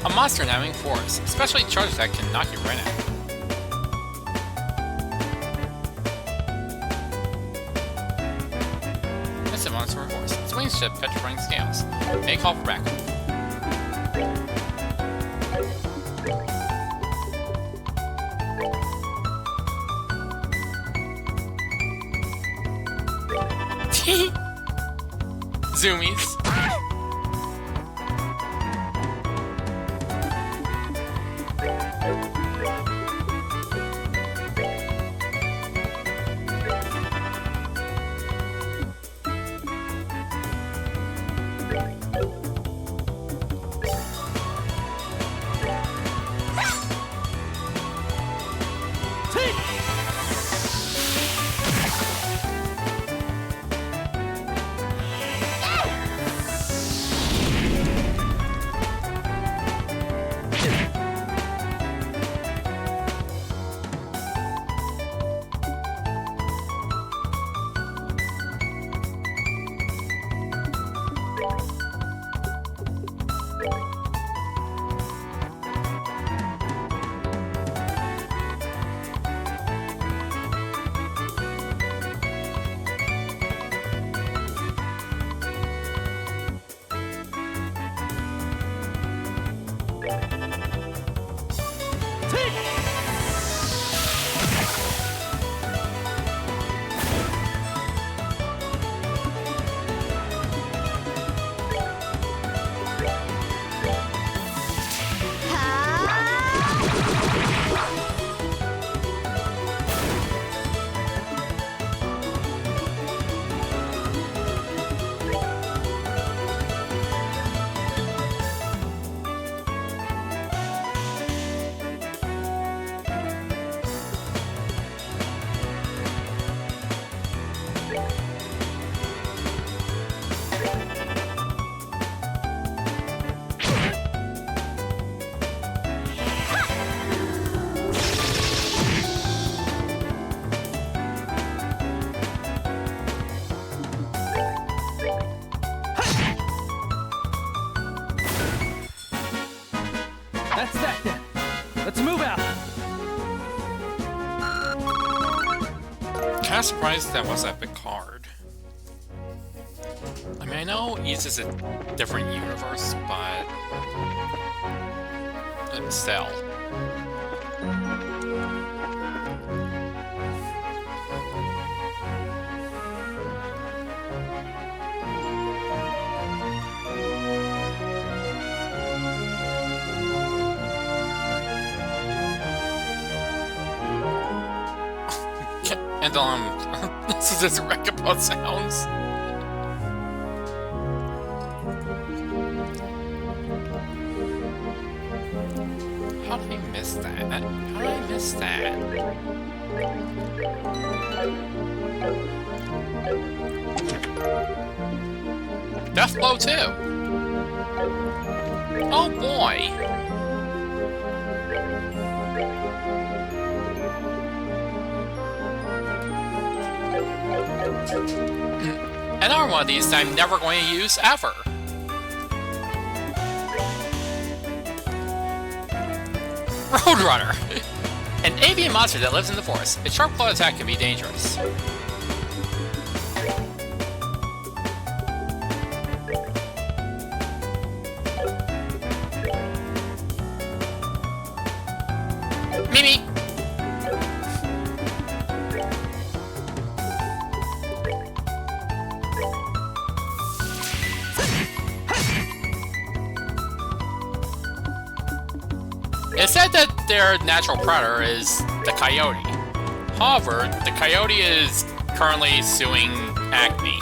Speaker 1: A monster inhabiting forest, especially charges that can knock you right out. That's a monster horse. Its wings shed petrifying scales. May call for backup. Zoomies. kind of surprised that was a big card. I mean, I know East is a different universe, but still. And this is just Rekapot sounds. How did I miss that? How did I miss that? Death blow too. Oh boy. Another one of these that I'm never going to use ever. Roadrunner! An avian monster that lives in the forest. Its sharp claw attack can be dangerous. Mimi! It's said that their natural predator is the coyote. However, the coyote is currently suing Acme.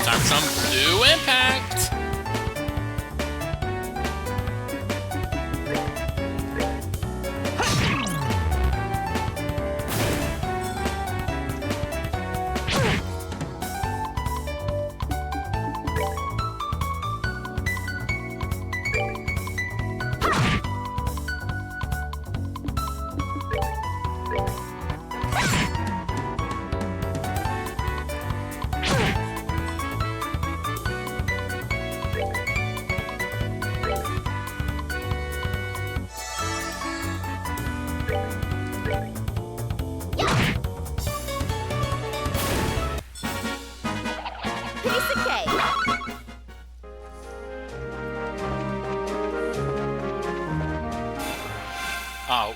Speaker 1: Time for some blue impact! Oh.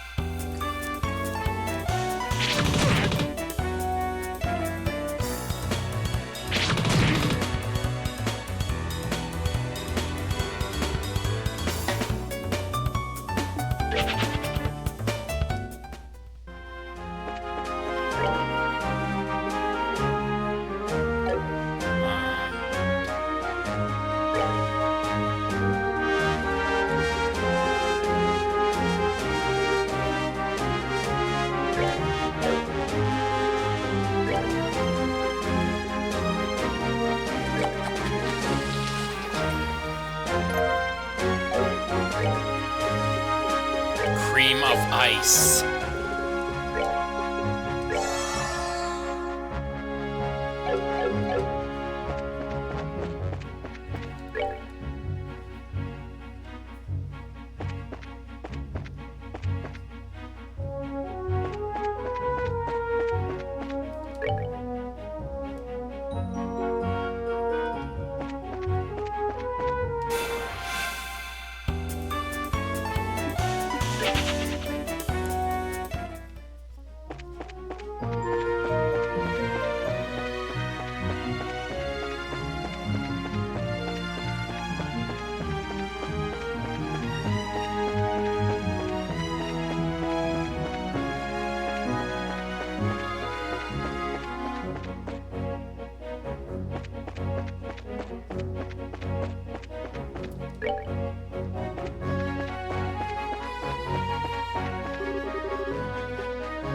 Speaker 1: Cream of ice.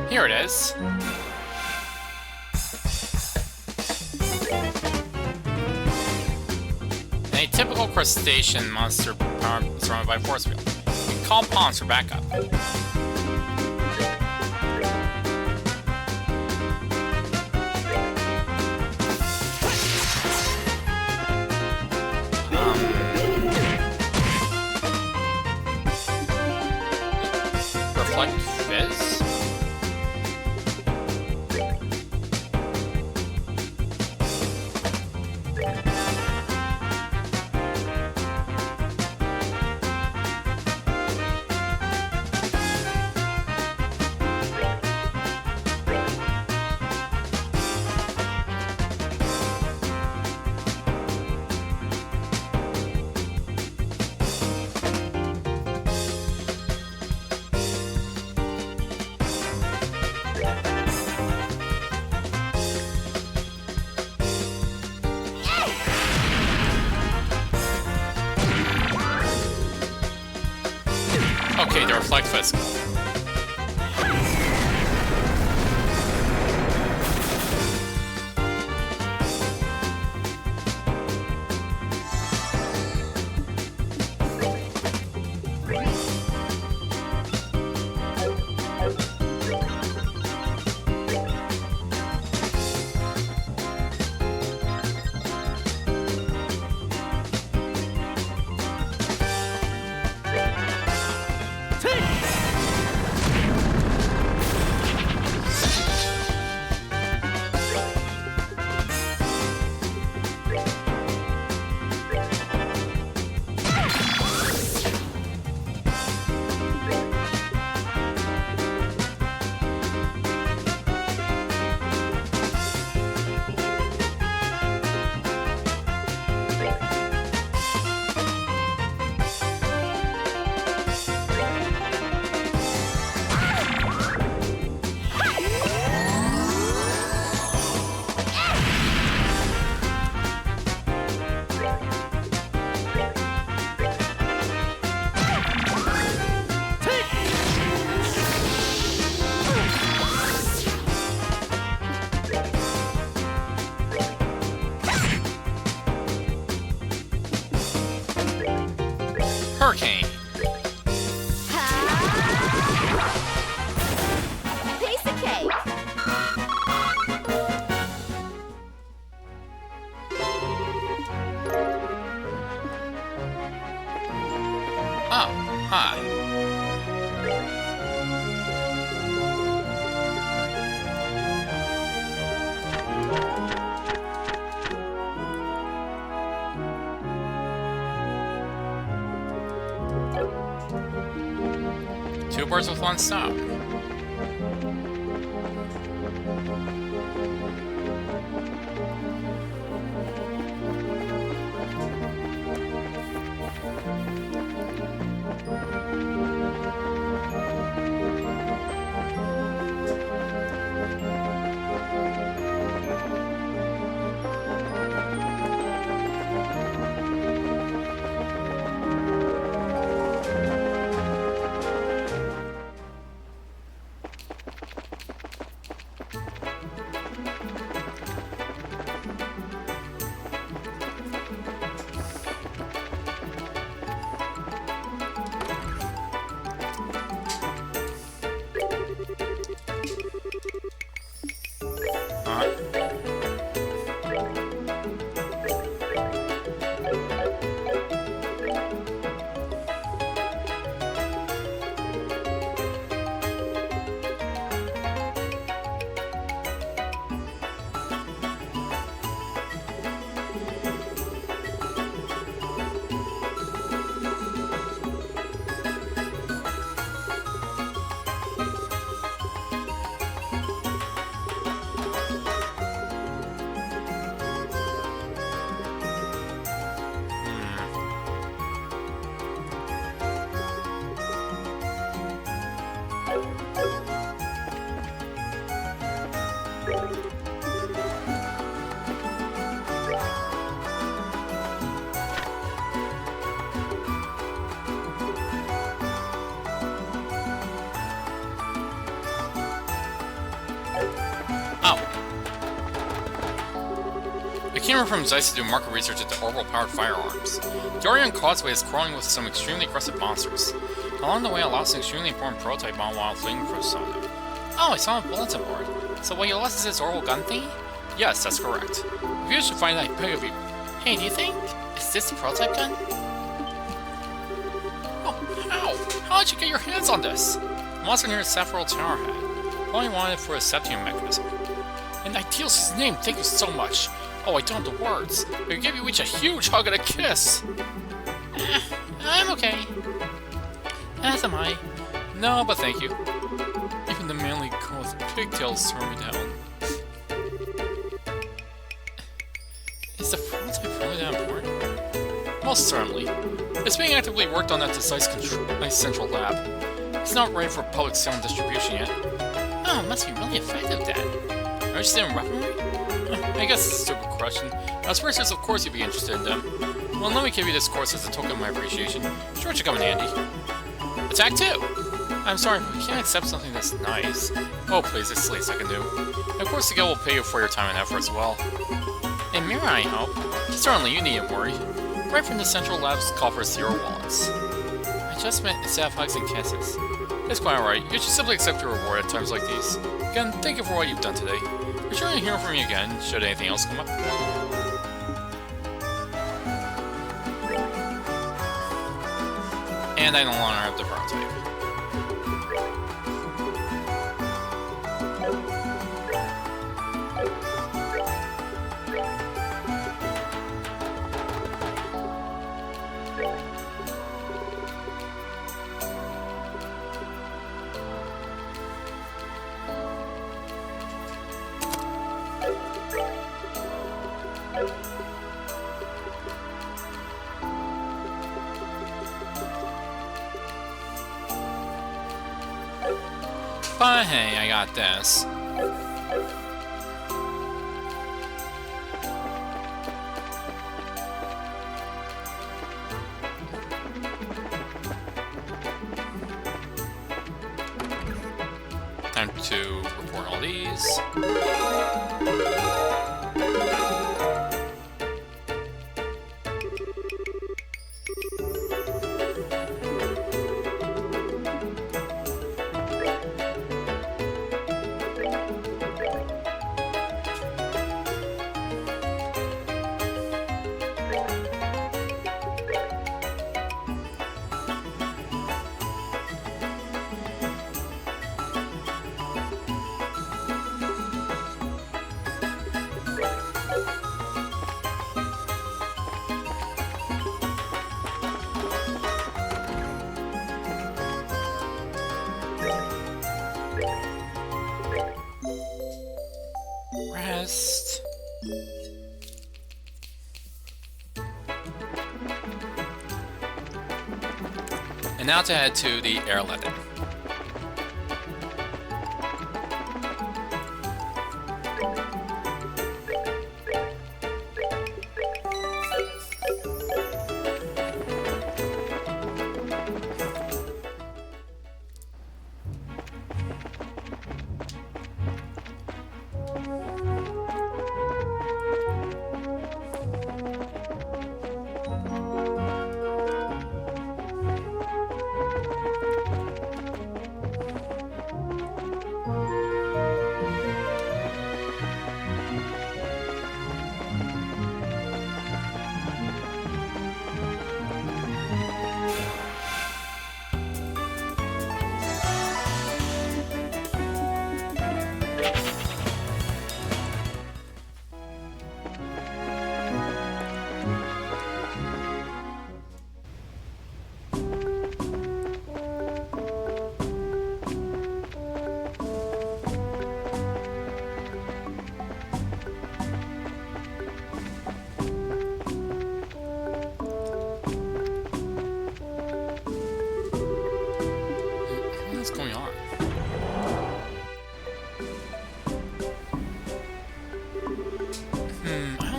Speaker 1: Here it is. In a typical crustacean monster surrounded by force field, you can call pawns for backup. reflect physical. Hurricane.
Speaker 2: Piece of cake.
Speaker 1: Oh, hi. Two birds with one stone. We came here from Zeiss to do market research into orbital-powered firearms. The Orion Causeway is crawling with some extremely aggressive monsters. Along the way, I lost an extremely important prototype bomb while fleeing from Sona. Oh, I saw a bulletin board. So what you lost is this orbital gun thing? Yes, that's correct. If you should find that, I beg of you. Hey, do you think? Is this the prototype gun? Oh, how? How did you get your hands on this? The monster near the Saffron Tower had. All I wanted for a septium mechanism. An ideal's his name, thank you so much. Oh, I don't have the words. I could give you each a huge hug and a kiss. I'm okay. As am I. No, but thank you. Even the manly girl with pigtails throw me down. Is the prototype really that important? Most certainly. It's being actively worked on at the Zeiss Central Lab. It's not ready for public sale and distribution yet. Oh, it must be really effective then. Are you still in weaponry? I guess it's a stupid question. As researchers, of course you'd be interested in them. Well, let me give you this course as a token of my appreciation. Sure, it should come in handy. Attack 2! I'm sorry, but we can't accept something that's nice. Oh, please, it's the least I can do. Of course, the guild will pay you for your time and effort as well. And may I help? Certainly, you needn't worry. Right from the central lab's coffers to your wallets. I just meant instead of hugs and kisses. It's quite alright. You should simply accept your reward at times like these. Again, thank you for what you've done today. Be sure to hear from me again, should anything else come up. And I no longer have the prototype. But hey, I got this. Time to report all these. Rest. And now to head to the airlet.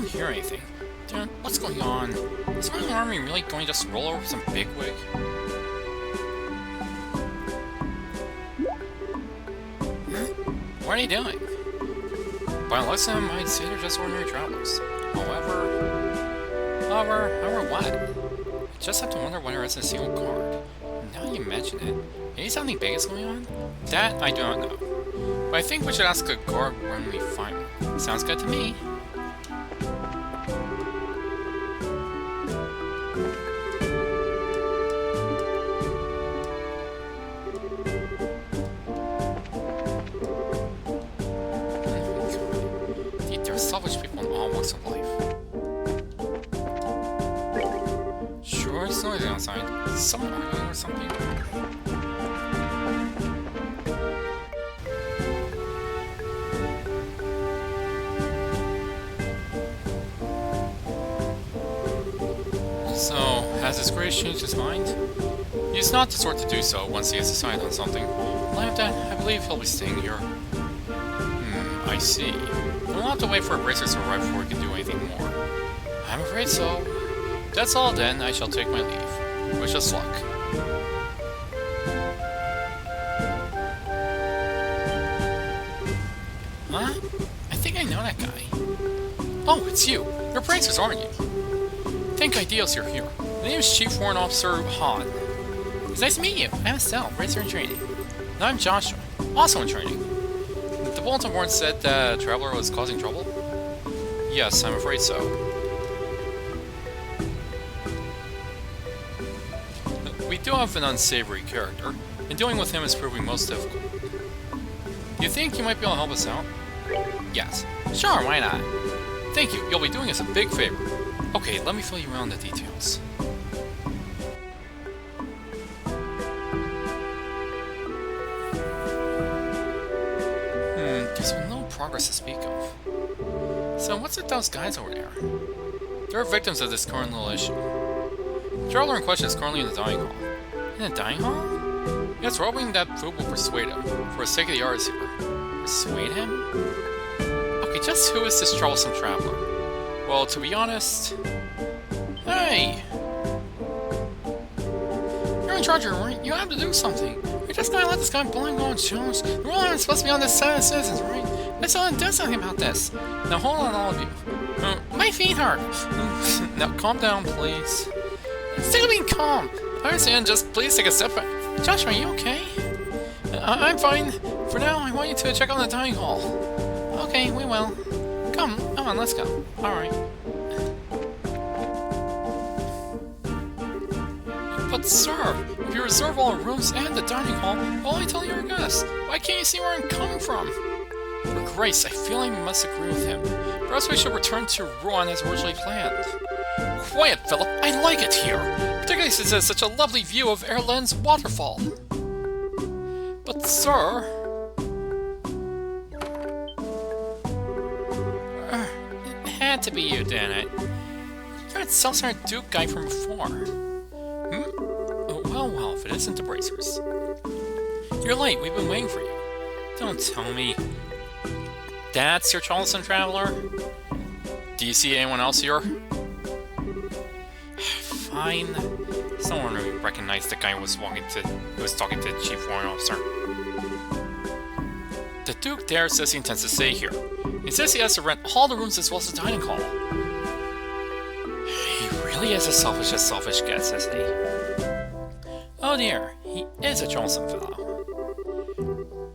Speaker 1: Hear anything. Dude, what's going on? Is my army really going to just roll over some bigwig? What are you doing? By the looks of them, I'd say they're just ordinary travelers. However, what? I just have to wonder whether it's a single card. Now you mention it, maybe something big is going on? That I do not know. But I think we should ask a guard when we find it. Sounds good to me. Selfish people in all walks of life. Sure, it's noisy outside. Is someone arguing or something? So, has his grace changed his mind? He's not the sort to do so once he has decided on something. Like that, I believe he'll be staying here. I see. We'll have to wait for a bracer to arrive before we can do anything more. I'm afraid so. That's all then, I shall take my leave. Wish us luck. know that guy. Oh, it's you. You're Bracers, aren't you? Thank ideals you're here. My name is Chief Warrant Officer Han. It's nice to meet you. I'm Estelle, Racer in training. And I'm Joshua, also in training. The bulletin board said that a traveler was causing trouble? Yes, I'm afraid so. We do have an unsavory character, and dealing with him is proving most difficult. Do you think you might be able to help us out? Yes. Sure, why not? Thank you, you'll be doing us a big favor. Okay, let me fill you in on the details. There's been no progress to speak of. So what's with those guys over there? They're victims of this current little issue. The traveler in question is currently in the dining hall. In the dining hall? Yes, we're hoping that food will persuade him, for the sake of the artist here. Persuade him? Okay, just who is this troublesome traveler? Well, to be honest... Hey! You're in charge here, right? You have to do something. You're just gonna let this guy blind go on shows. The world isn't supposed to be on this side of citizens, right? Let's all do something about this. Now hold on, all of you. My feet hurt. Now calm down, please. Instead of being calm, I understand, just please take a step back. Josh, are you okay? I'm fine. For now, I want you to check on the dining hall. Okay, we will. Come on, let's go. Alright. But sir, if you reserve all the rooms and the dining hall, I'll only tell your guests. Why can't you see where I'm coming from? For Grace, I feel I must agree with him. Perhaps we should return to Ruan as originally planned. Quiet, Philip! I like it here! Particularly since it has such a lovely view of Erlen's waterfall. But sir... it had to be you, didn't it? You're that self-centered Duke guy from before. Oh, well, if it isn't the Bracers. You're late, we've been waiting for you. Don't tell me. That's your Charleston Traveler? Do you see anyone else here? Fine. Someone really recognized the guy who was talking to the Chief Warrant Officer. The Duke there says he intends to stay here. He says he has to rent all the rooms as well as the dining hall. He really is as selfish gets, isn't he? Oh dear, he is a troublesome fellow.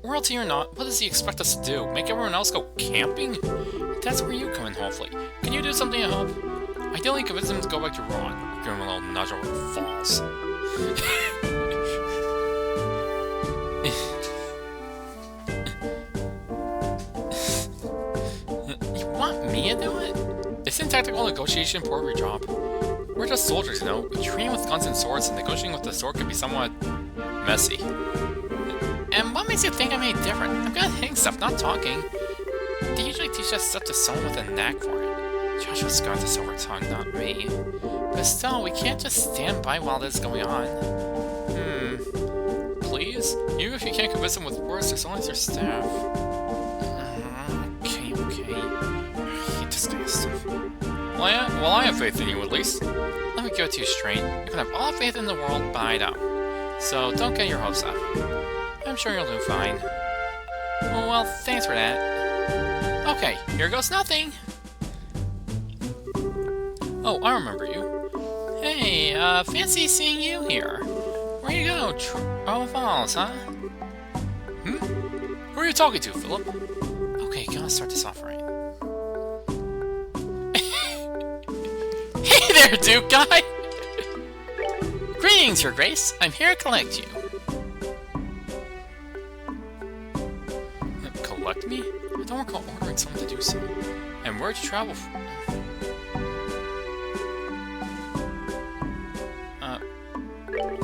Speaker 1: Royalty or not, what does he expect us to do? Make everyone else go camping? That's where you come in, hopefully. Can you do something to help? Ideally, convince him to go back to Ron. Give him a little nudge over the falls. You want me to do it? Isn't tactical negotiation part of your job? We're just soldiers, you know? We train with guns and swords, and negotiating with the sword can be somewhat messy. And what makes you think I'm any different? I'm good at hitting stuff, not talking. They usually teach that stuff to someone with a knack for it. Joshua's got this over tongue, not me. But still, we can't just stand by while this is going on. Please? Even if you can't convince them with words, there's always your staff. Okay. I hate this kind of stuff. Well, I have faith in you, at least. Let me give it to you straight. You can have all faith in the world, but I don't. So don't get your hopes up. I'm sure you'll do fine. Well, thanks for that. Okay, here goes nothing! Oh, I remember you. Hey, fancy seeing you here. Where you go? Falls, huh? Who are you talking to, Philip? Okay, gotta start this off right. Hey there, Duke guy! Greetings, Your Grace. I'm here to collect you. Collect me? I don't recall ordering someone to do so. And where'd you travel from?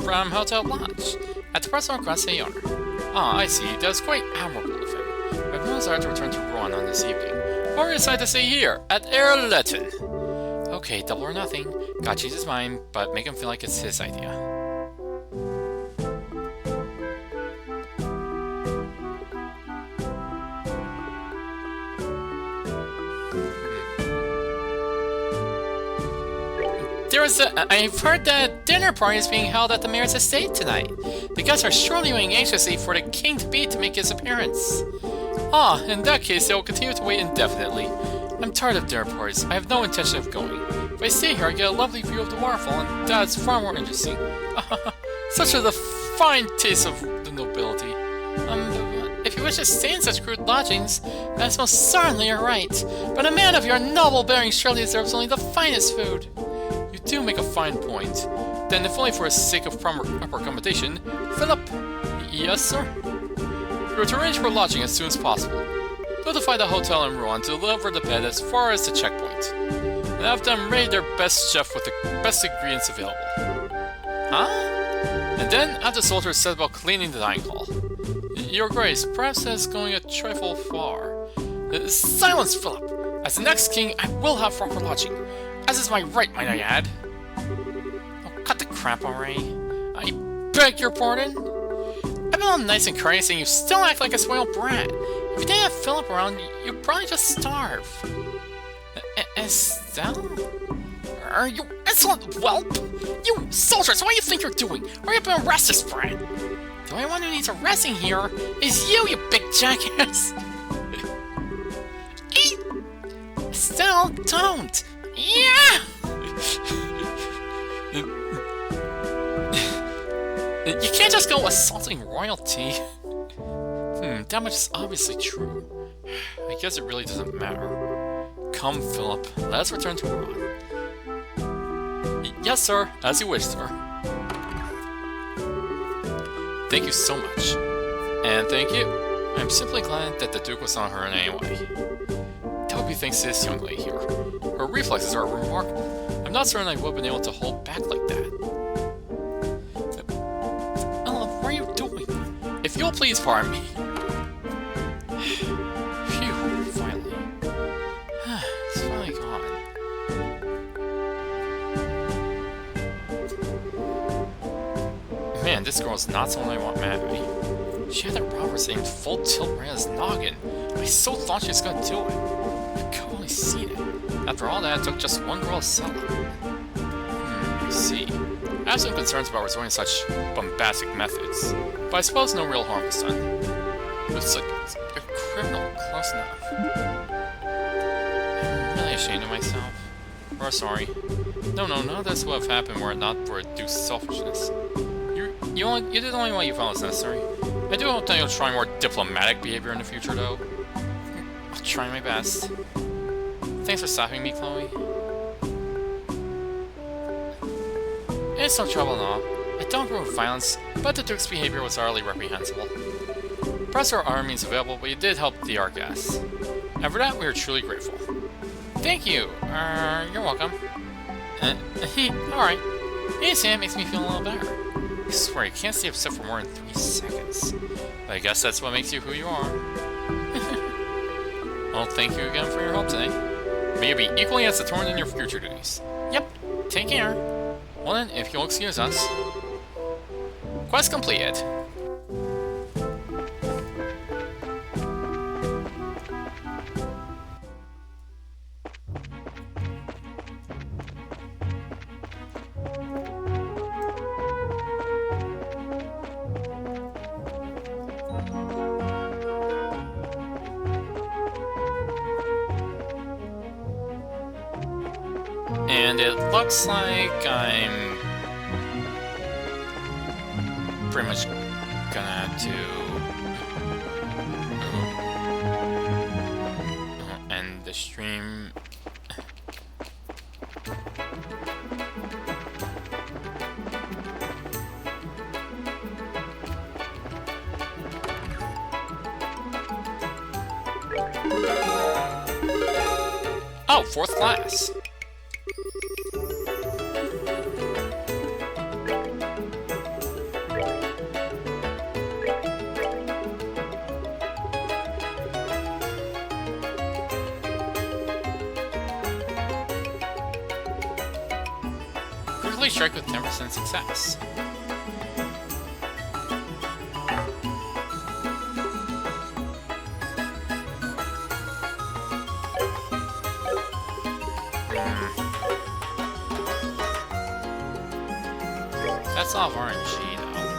Speaker 1: From Hotel Lodge, at the personal request of the owner. Ah, I see. That's quite admirable of him. I have no desire to return to Rouen on this evening. Or decide to stay here, at Erleton. Okay, double or nothing. Gotta change his mind, but make him feel like it's his idea. I've heard that dinner party is being held at the mayor's estate tonight. The guests are surely waiting anxiously for the king-to-be to make his appearance. Ah, in that case, they will continue to wait indefinitely. I'm tired of dinner parties. I have no intention of going. If I stay here, I get a lovely view of the waterfall, and that's far more interesting. Such are the fine tastes of the nobility. If you wish to stay in such crude lodgings, that's most certainly your right. But a man of your noble bearing surely deserves only the finest food. You do make a fine point. Then, if only for the sake of proper accommodation, Philip. Yes, sir? You are to arrange for lodging as soon as possible. Notify the hotel in Rouen to deliver the bed as far as the checkpoint, and have them raid their best chef with the best ingredients available. Huh? And then have the soldiers set about cleaning the dining hall. Your Grace, perhaps that's going a trifle far. Silence, Philip! As the next king, I will have proper lodging, as is my right, might I add. Oh, cut the crap already. I beg your pardon? I've been all nice and courteous, and you still act like a spoiled brat. If you didn't have Philip around, you'd probably just starve. Estelle? You insolent whelp! You soldiers, what do you think you're doing? Hurry up and arrest this brat! The only one who needs arresting here is you big jackass! Eat! Estelle, don't! Yeah! You can't just go assaulting royalty. That much is obviously true. I guess it really doesn't matter. Come, Philip, let us return to Rouen. Yes, sir, as you wish, sir. Thank you so much. And thank you. I'm simply glad that the Duke was not hurt in any way. That would be thanks to this young lady here. Her reflexes are remarkable. I'm not certain I would have been able to hold back like that. What are you doing? If you'll please pardon me. Phew, finally. It's finally gone. Man, this girl is not someone I want mad at me. She had that robber aimed full tilt right at his noggin. I so thought she was gonna do it. I could have only seen it. After all that, it took just one girl to settle it. I see. I have some concerns about resorting to such bombastic methods, but I suppose no real harm was done. Looks like a criminal, close enough. I'm really ashamed of myself. Or sorry. No, none of this would have happened were it not for Duke's selfishness. You did only what you felt was necessary. I do hope that you'll try more diplomatic behavior in the future, though. I'll try my best. Thanks for stopping me, Chloe. It's no trouble at all. I don't approve of violence, but the Duke's behavior was utterly reprehensible. Perhaps there are other means available, but you did help the art guests. And for that, we are truly grateful. Thank you. You're welcome. Alright. Hey, Sam, makes me feel a little better. I swear, you can't stay upset for more than 3 seconds. But I guess that's what makes you who you are. Well, thank you again for your help today. May you be equally as determined in your future duties. Yep, take care. Well then, if you'll excuse us. Quest completed. And it looks like I'm pretty much gonna have to end the stream. Oh, 4th class. Strike with 10% success. That's all RNG, though.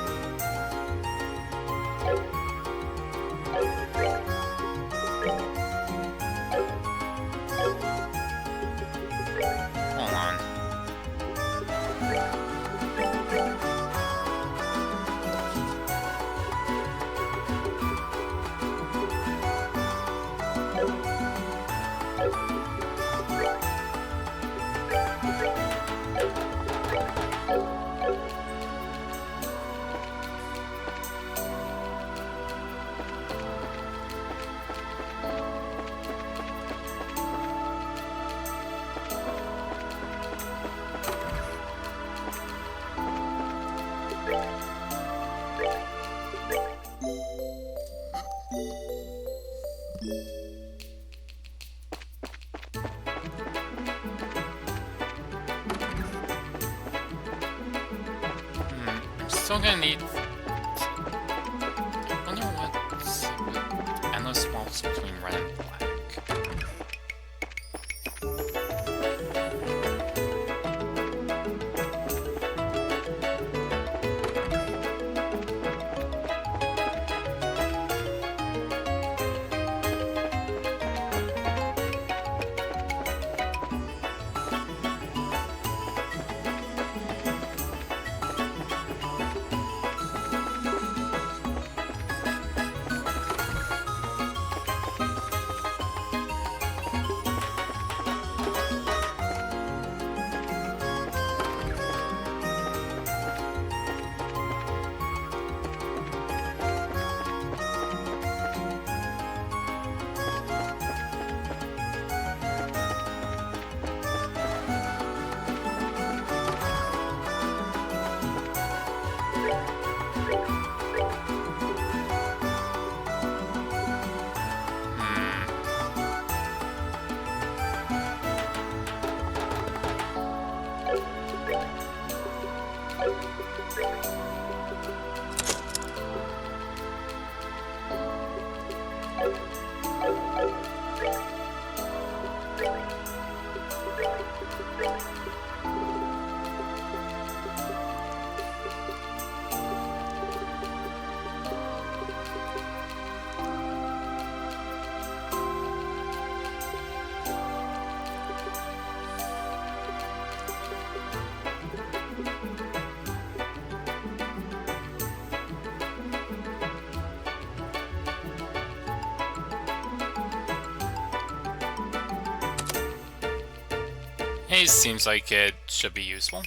Speaker 1: I'm still gonna need... I wonder what's endless swaps between red and black. Haze seems like it should be useful.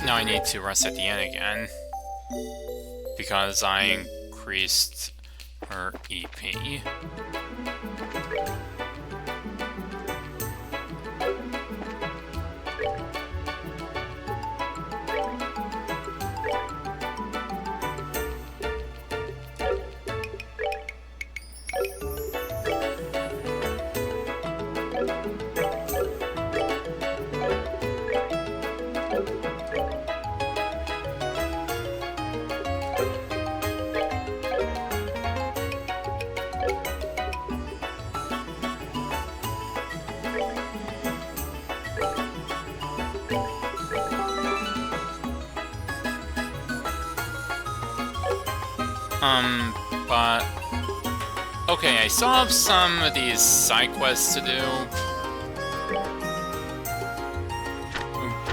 Speaker 1: Now I need to reset the end again, because I increased her EP. But... okay, I still have some of these side quests to do.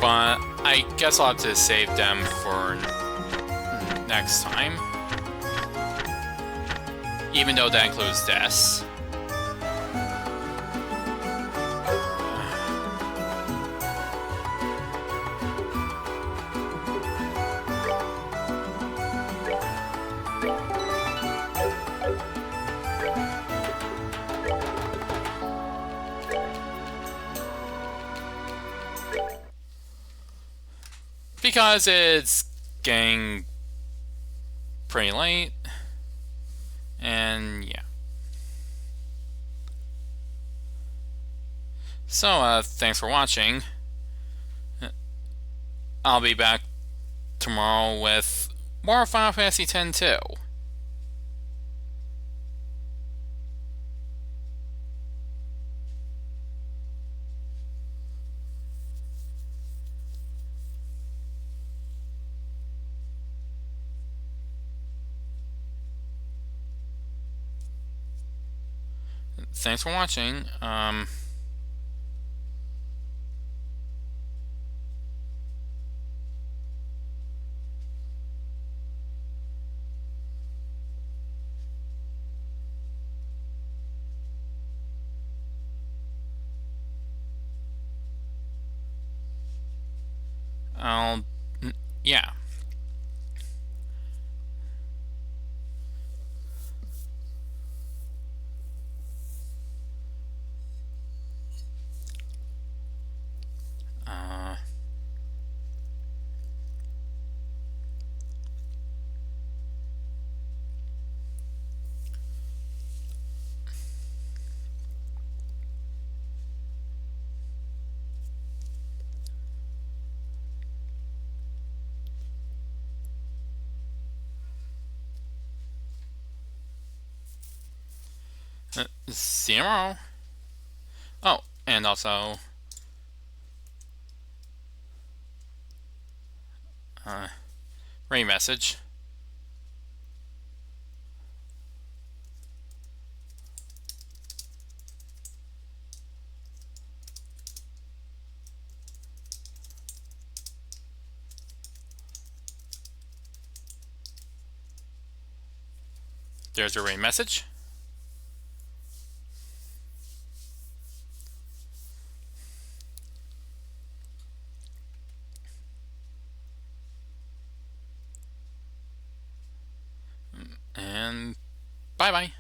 Speaker 1: But I guess I'll have to save them for next time. Even though that includes this. Because it's getting pretty late, and yeah. So, thanks for watching. I'll be back tomorrow with more Final Fantasy X too. Thanks for watching. Yeah. Uh, Zero. Oh, and also ring message. There's your ring message. And bye-bye.